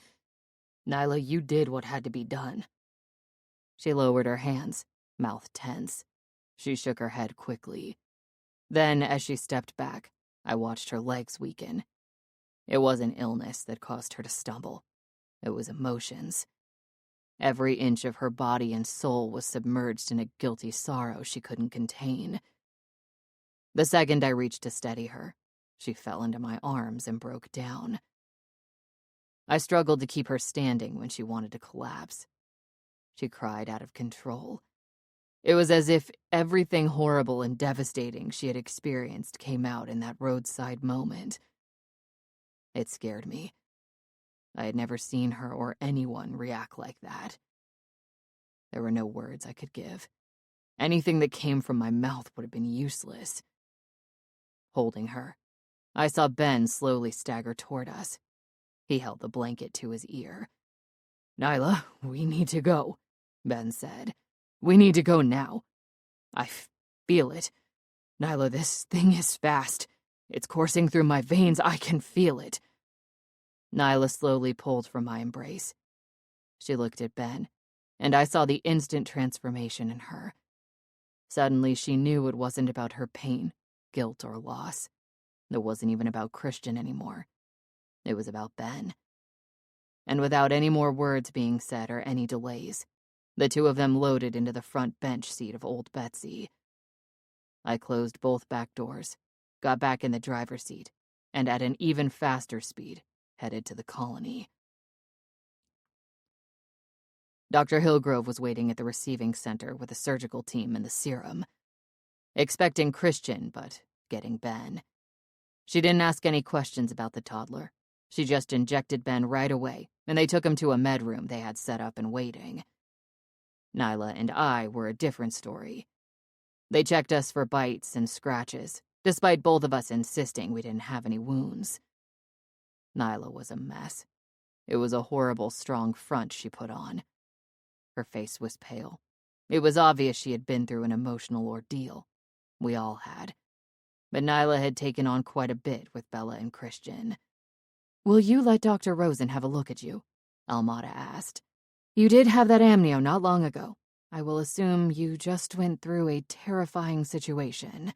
"Nyla, you did what had to be done." She lowered her hands, mouth tense. She shook her head quickly. Then, as she stepped back, I watched her legs weaken. It wasn't illness that caused her to stumble. It was emotions. Every inch of her body and soul was submerged in a guilty sorrow she couldn't contain. The second I reached to steady her, she fell into my arms and broke down. I struggled to keep her standing when she wanted to collapse. She cried out of control. It was as if everything horrible and devastating she had experienced came out in that roadside moment. It scared me. I had never seen her or anyone react like that. There were no words I could give. Anything that came from my mouth would have been useless. Holding her, I saw Ben slowly stagger toward us. He held the blanket to his ear. "Nyla, we need to go," Ben said. "We need to go now. I feel it. Nyla, this thing is fast. It's coursing through my veins. I can feel it." Nyla slowly pulled from my embrace. She looked at Ben, and I saw the instant transformation in her. Suddenly, she knew it wasn't about her pain, guilt, or loss. It wasn't even about Christian anymore. It was about Ben. And without any more words being said or any delays, the two of them loaded into the front bench seat of old Betsy. I closed both back doors, got back in the driver's seat, and at an even faster speed, headed to the colony. Dr. Hillgrove was waiting at the receiving center with the surgical team and the serum. Expecting Christian, but getting Ben. She didn't ask any questions about the toddler. She just injected Ben right away, and they took him to a med room they had set up and waiting. Nyla and I were a different story. They checked us for bites and scratches, despite both of us insisting we didn't have any wounds. Nyla was a mess. It was a horrible, strong front she put on. Her face was pale. It was obvious she had been through an emotional ordeal. We all had. But Nyla had taken on quite a bit with Bella and Christian. "Will you let Dr. Rosen have a look at you?" Almada asked. "You did have that amnio not long ago. I will assume you just went through a terrifying situation."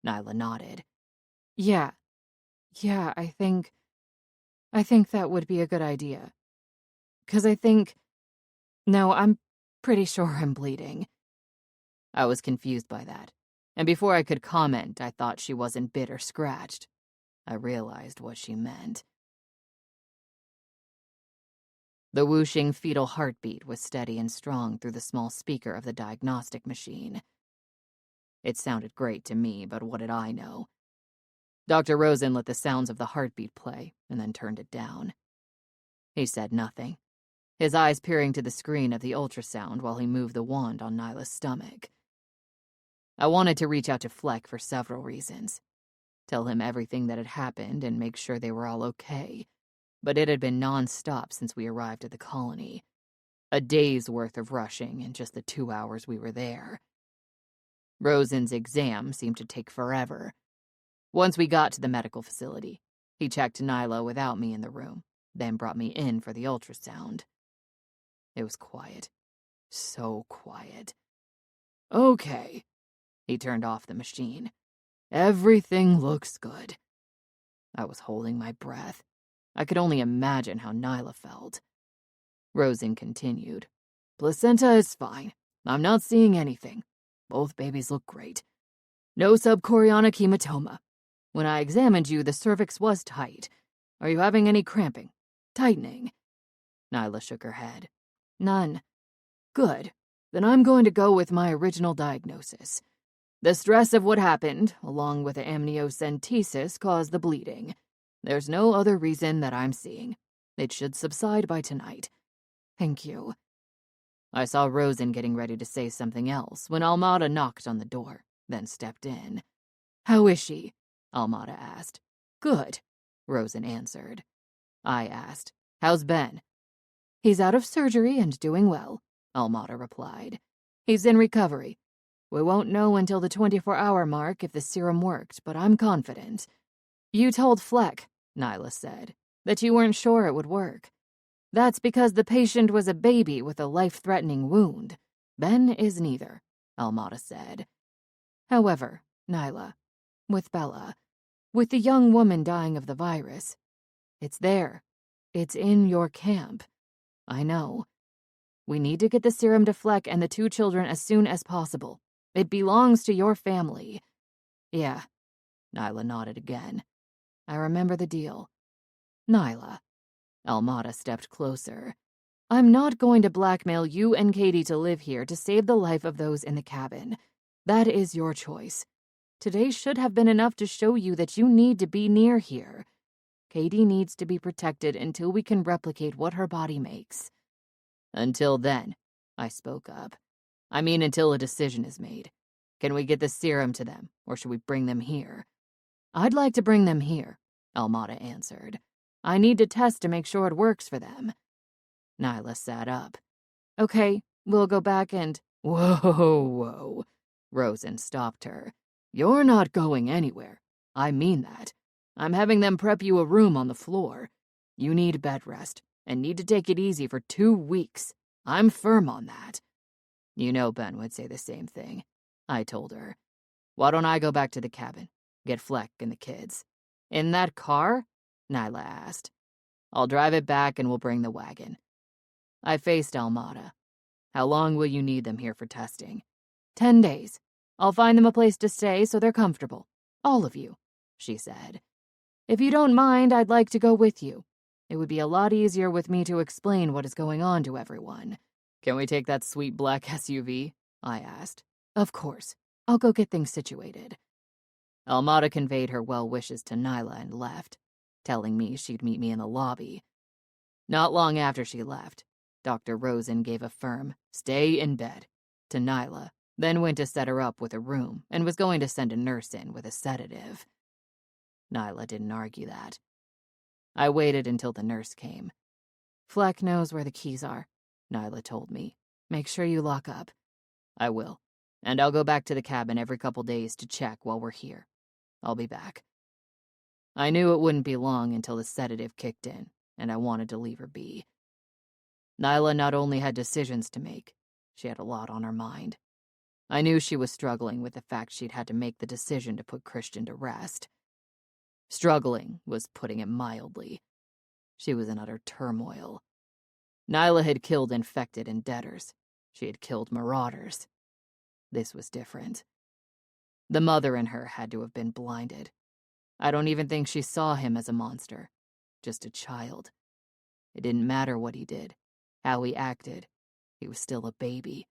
Nyla nodded. Yeah, I think that would be a good idea. 'Cause no, I'm pretty sure I'm bleeding." I was confused by that, and before I could comment, I thought she wasn't bit or scratched. I realized what she meant. The whooshing fetal heartbeat was steady and strong through the small speaker of the diagnostic machine. It sounded great to me, but what did I know? Dr. Rosen let the sounds of the heartbeat play and then turned it down. He said nothing, his eyes peering to the screen of the ultrasound while he moved the wand on Nyla's stomach. I wanted to reach out to Fleck for several reasons. Tell him everything that had happened and make sure they were all okay. But it had been non-stop since we arrived at the colony. A day's worth of rushing in just the 2 hours we were there. Rosen's exam seemed to take forever. Once we got to the medical facility, he checked Nyla without me in the room, then brought me in for the ultrasound. It was quiet. So quiet. "Okay." He turned off the machine. "Everything looks good." I was holding my breath. I could only imagine how Nyla felt. Rosen continued. "Placenta is fine. I'm not seeing anything. Both babies look great. No subchorionic hematoma. When I examined you, the cervix was tight. Are you having any cramping? Tightening?" Nyla shook her head. "None." "Good. Then I'm going to go with my original diagnosis. The stress of what happened, along with the amniocentesis, caused the bleeding. There's no other reason that I'm seeing. It should subside by tonight." "Thank you." I saw Rosen getting ready to say something else when Almada knocked on the door, then stepped in. "How is she?" Almada asked. "Good," Rosen answered. I asked, "How's Ben?" "He's out of surgery and doing well," Almada replied. "He's in recovery. We won't know until the 24-hour mark if the serum worked, but I'm confident." "You told Fleck," Nyla said, "that you weren't sure it would work. That's because the patient was a baby with a life-threatening wound. Ben is neither," Almada said. "However, Nyla, with Bella, with the young woman dying of the virus, it's there. It's in your camp. I know. We need to get the serum to Fleck and the 2 children as soon as possible. It belongs to your family." "Yeah," Nyla nodded again. "I remember the deal." "Nyla." Almada stepped closer. "I'm not going to blackmail you and Katie to live here to save the life of those in the cabin. That is your choice. Today should have been enough to show you that you need to be near here. Katie needs to be protected until we can replicate what her body makes." "Until then," I spoke up. "I mean until a decision is made. Can we get the serum to them, or should we bring them here?" "I'd like to bring them here," Almada answered. "I need to test to make sure it works for them." Nyla sat up. "Okay, we'll go back and—" Whoa. Rosen stopped her. "You're not going anywhere. I mean that. I'm having them prep you a room on the floor. You need bed rest, and need to take it easy for 2 weeks. I'm firm on that." "You know Ben would say the same thing," I told her. "Why don't I go back to the cabin, get Fleck and the kids?" "In that car?" Nyla asked. "I'll drive it back and we'll bring the wagon." I faced Almada. "How long will you need them here for testing?" 10 days. I'll find them a place to stay so they're comfortable. All of you," she said. "If you don't mind, I'd like to go with you. It would be a lot easier with me to explain what is going on to everyone." "Can we take that sweet black SUV?" I asked. "Of course. I'll go get things situated." Almada conveyed her well wishes to Nyla and left, telling me she'd meet me in the lobby. Not long after she left, Dr. Rosen gave a firm, "Stay in bed," to Nyla, then went to set her up with a room and was going to send a nurse in with a sedative. Nyla didn't argue that. I waited until the nurse came. Fleck knows where the keys are, Nyla told me. Make sure you lock up. I will, and I'll go back to the cabin every couple days to check while we're here. I'll be back. I knew it wouldn't be long until the sedative kicked in, and I wanted to leave her be. Nyla not only had decisions to make, she had a lot on her mind. I knew she was struggling with the fact she'd had to make the decision to put Christian to rest. Struggling was putting it mildly. She was in utter turmoil. Nyla had killed infected and debtors. She had killed marauders. This was different. The mother in her had to have been blinded. I don't even think she saw him as a monster, just a child. It didn't matter what he did, how he acted. He was still a baby,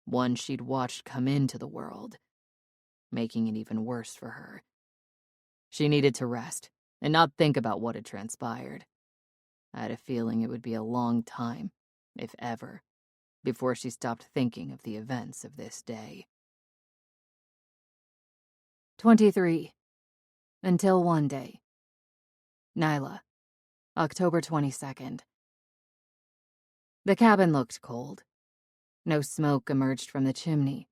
one she'd watched come into the world, making it even worse for her. She needed to rest and not think about what had transpired. I had a feeling it would be a long time, if ever, before she stopped thinking of the events of this day. 23. Until one day. Nyla, October 22nd. The cabin looked cold. No smoke emerged from the chimney.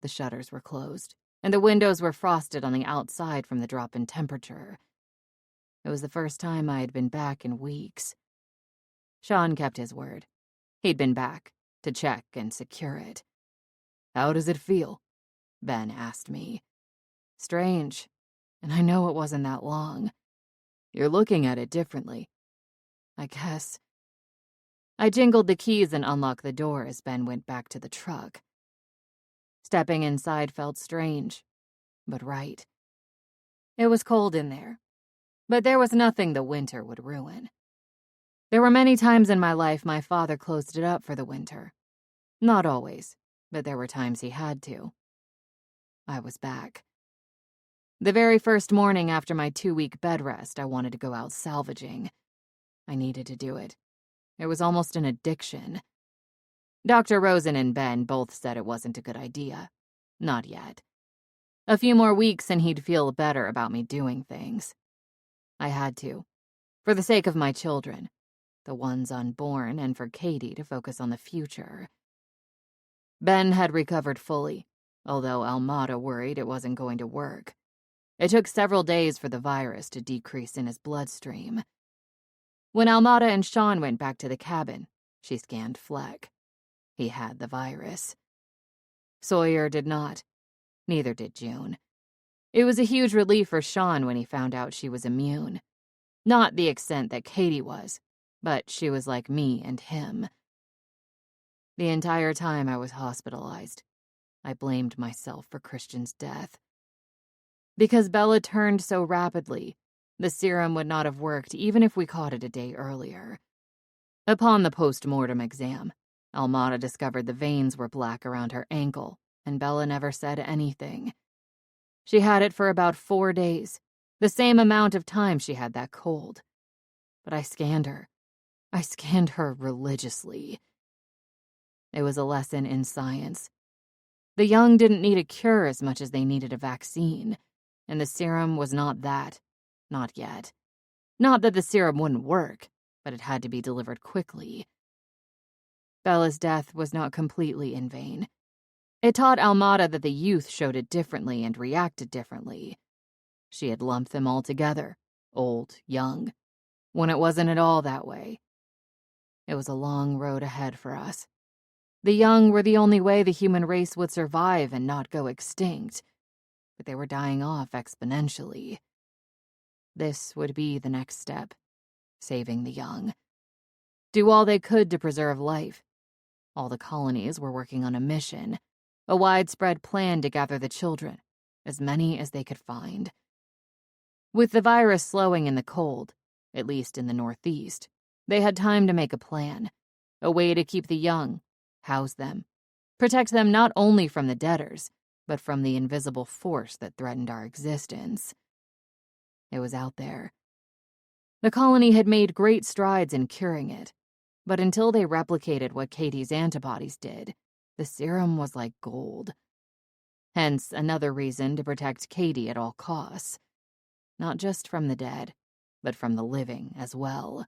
The shutters were closed, and the windows were frosted on the outside from the drop in temperature. It was the first time I had been back in weeks. Sean kept his word. He'd been back to check and secure it. "How does it feel?" Ben asked me. Strange, and I know it wasn't that long. "You're looking at it differently." I guess. I jingled the keys and unlocked the door as Ben went back to the truck. Stepping inside felt strange, but right. It was cold in there, but there was nothing the winter would ruin. There were many times in my life my father closed it up for the winter. Not always, but there were times he had to. I was back. The very first morning after my 2-week bed rest, I wanted to go out salvaging. I needed to do it. It was almost an addiction. Dr. Rosen and Ben both said it wasn't a good idea. Not yet. A few more weeks and he'd feel better about me doing things. I had to, for the sake of my children, the ones unborn, and for Katie to focus on the future. Ben had recovered fully, although Almada worried it wasn't going to work. It took several days for the virus to decrease in his bloodstream. When Almada and Sean went back to the cabin, she scanned Fleck. He had the virus. Sawyer did not. Neither did June. It was a huge relief for Sean when he found out she was immune. Not the extent that Katie was, but she was like me and him. The entire time I was hospitalized, I blamed myself for Christian's death. Because Bella turned so rapidly, the serum would not have worked even if we caught it a day earlier. Upon the post-mortem exam, Almada discovered the veins were black around her ankle, and Bella never said anything. She had it for about 4 days, the same amount of time she had that cold. But I scanned her. I scanned her religiously. It was a lesson in science. The young didn't need a cure as much as they needed a vaccine, and the serum was not that. Not yet. Not that the serum wouldn't work, but it had to be delivered quickly. Bella's death was not completely in vain. It taught Almada that the youth showed it differently and reacted differently. She had lumped them all together, old, young, when it wasn't at all that way. It was a long road ahead for us. The young were the only way the human race would survive and not go extinct, but they were dying off exponentially. This would be the next step, saving the young. Do all they could to preserve life. All the colonies were working on a mission, a widespread plan to gather the children, as many as they could find. With the virus slowing in the cold, at least in the Northeast, they had time to make a plan, a way to keep the young, house them, protect them not only from the debtors, but from the invisible force that threatened our existence. It was out there. The colony had made great strides in curing it, but until they replicated what Katie's antibodies did, The serum was like gold. Hence, another reason to protect Katie at all costs. Not just from the dead, but from the living as well.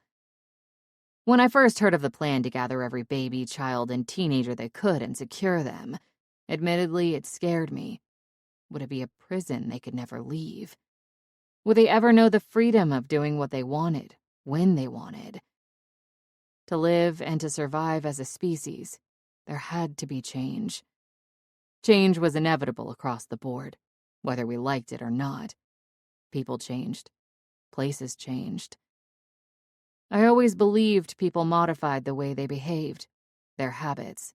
When I first heard of the plan to gather every baby, child, and teenager they could and secure them, admittedly, it scared me. Would it be a prison they could never leave? Would they ever know the freedom of doing what they wanted, when they wanted? To live and to survive as a species, there had to be change. Change was inevitable across the board, whether we liked it or not. People changed. Places changed. I always believed people modified the way they behaved, their habits.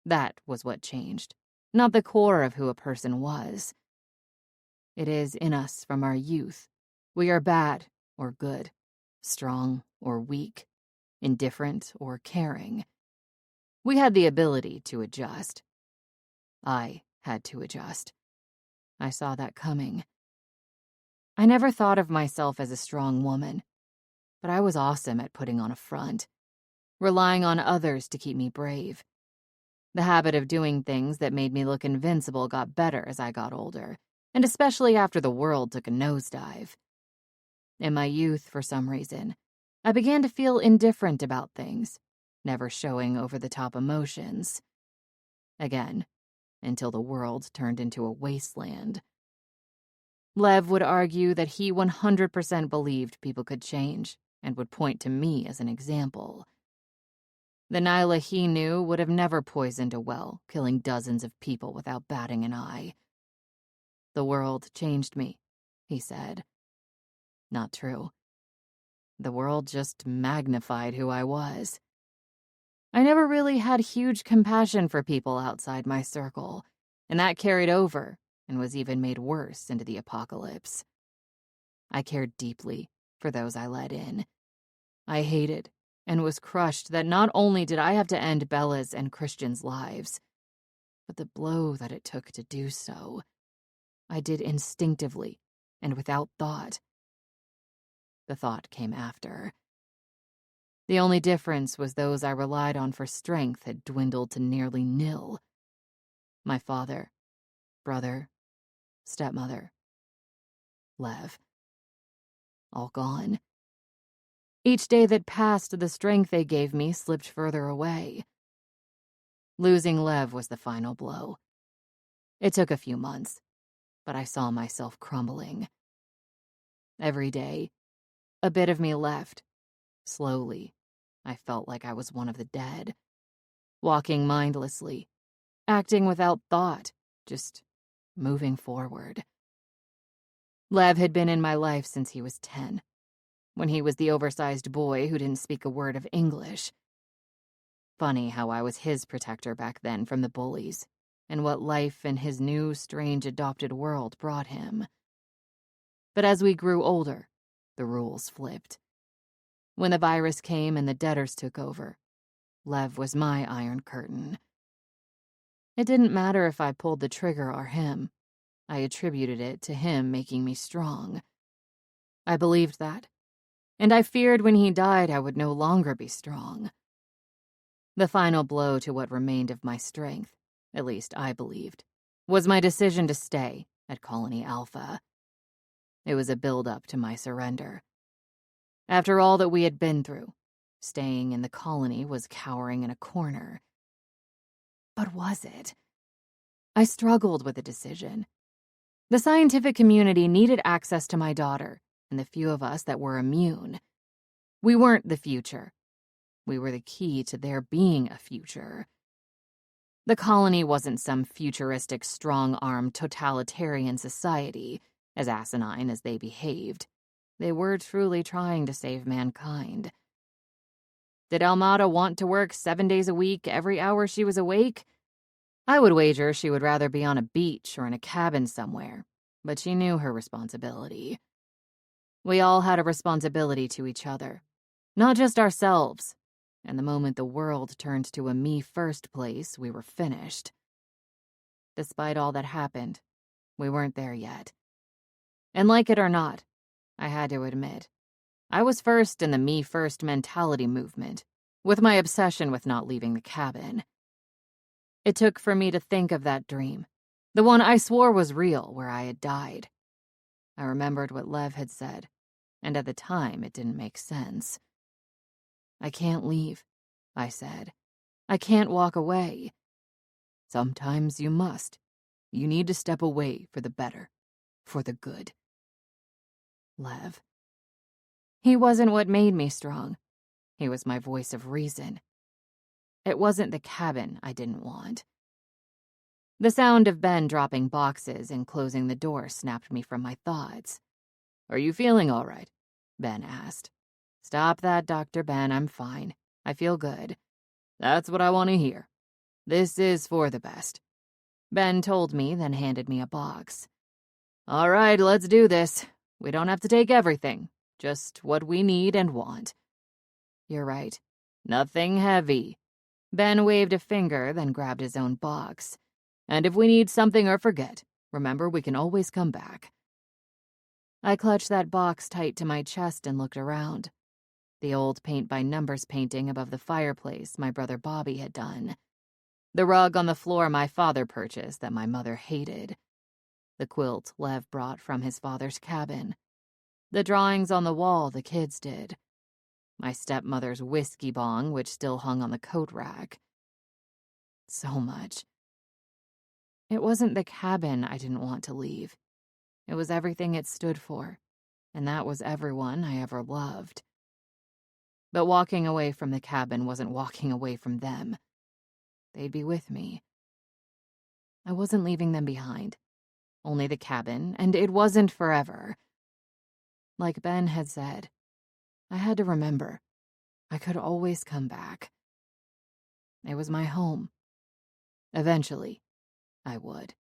That was what changed, not the core of who a person was. It is in us from our youth. We are bad or good, strong or weak, indifferent or caring. We had the ability to adjust. I had to adjust. I saw that coming. I never thought of myself as a strong woman, but I was awesome at putting on a front, relying on others to keep me brave. The habit of doing things that made me look invincible got better as I got older, and especially after the world took a nosedive. In my youth, for some reason, I began to feel indifferent about things, never showing over-the-top emotions. Again, until the world turned into a wasteland. Lev would argue that he 100% believed people could change and would point to me as an example. The Nyla he knew would have never poisoned a well, killing dozens of people without batting an eye. The world changed me, he said. Not true. The world just magnified who I was. I never really had huge compassion for people outside my circle, and that carried over and was even made worse into the apocalypse. I cared deeply for those I let in. I hated and was crushed that not only did I have to end Bella's and Christian's lives, but the blow that it took to do so. I did instinctively and without thought. The thought came after. The only difference was those I relied on for strength had dwindled to nearly nil. My father, brother, stepmother, Lev. All gone. Each day that passed, the strength they gave me slipped further away. Losing Lev was the final blow. It took a few months, but I saw myself crumbling. Every day, a bit of me left. Slowly, I felt like I was one of the dead. Walking mindlessly, acting without thought, just moving forward. Lev had been in my life since he was 10, when he was the oversized boy who didn't speak a word of English. Funny how I was his protector back then from the bullies, and what life in his new, strange, adopted world brought him. But as we grew older, the rules flipped. When the virus came and the debtors took over, Lev was my Iron Curtain. It didn't matter if I pulled the trigger or him. I attributed it to him making me strong. I believed that, and I feared when he died I would no longer be strong. The final blow to what remained of my strength, at least I believed, was my decision to stay at Colony Alpha. It was a build-up to my surrender. After all that we had been through, staying in the colony was cowering in a corner. But was it? I struggled with the decision. The scientific community needed access to my daughter and the few of us that were immune. We weren't the future. We were the key to there being a future. The colony wasn't some futuristic, strong-armed, totalitarian society, as asinine as they behaved. They were truly trying to save mankind. Did Almada want to work 7 days a week, every hour she was awake? I would wager she would rather be on a beach or in a cabin somewhere, but she knew her responsibility. We all had a responsibility to each other, not just ourselves, and the moment the world turned to a me-first place, we were finished. Despite all that happened, we weren't there yet. And like it or not, I had to admit, I was first in the me-first mentality movement, with my obsession with not leaving the cabin. It took for me to think of that dream, the one I swore was real, where I had died. I remembered what Lev had said, and at the time it didn't make sense. "I can't leave," I said. "I can't walk away." "Sometimes you must. You need to step away for the better, for the good." Lev. He wasn't what made me strong. He was my voice of reason. It wasn't the cabin I didn't want. The sound of Ben dropping boxes and closing the door snapped me from my thoughts. "Are you feeling all right?" Ben asked. "Stop that, Dr. Ben. I'm fine. I feel good." "That's what I want to hear. This is for the best," Ben told me, then handed me a box. "All right, let's do this. We don't have to take everything, just what we need and want." "You're right. Nothing heavy." Ben waved a finger, then grabbed his own box. "And if we need something or forget, remember we can always come back." I clutched that box tight to my chest and looked around. The old paint-by-numbers painting above the fireplace my brother Bobby had done. The rug on the floor my father purchased that my mother hated. The quilt Lev brought from his father's cabin. The drawings on the wall the kids did. My stepmother's whiskey bong, which still hung on the coat rack. So much. It wasn't the cabin I didn't want to leave. It was everything it stood for, and that was everyone I ever loved. But walking away from the cabin wasn't walking away from them. They'd be with me. I wasn't leaving them behind. Only the cabin, and it wasn't forever. Like Ben had said, I had to remember. I could always come back. It was my home. Eventually, I would.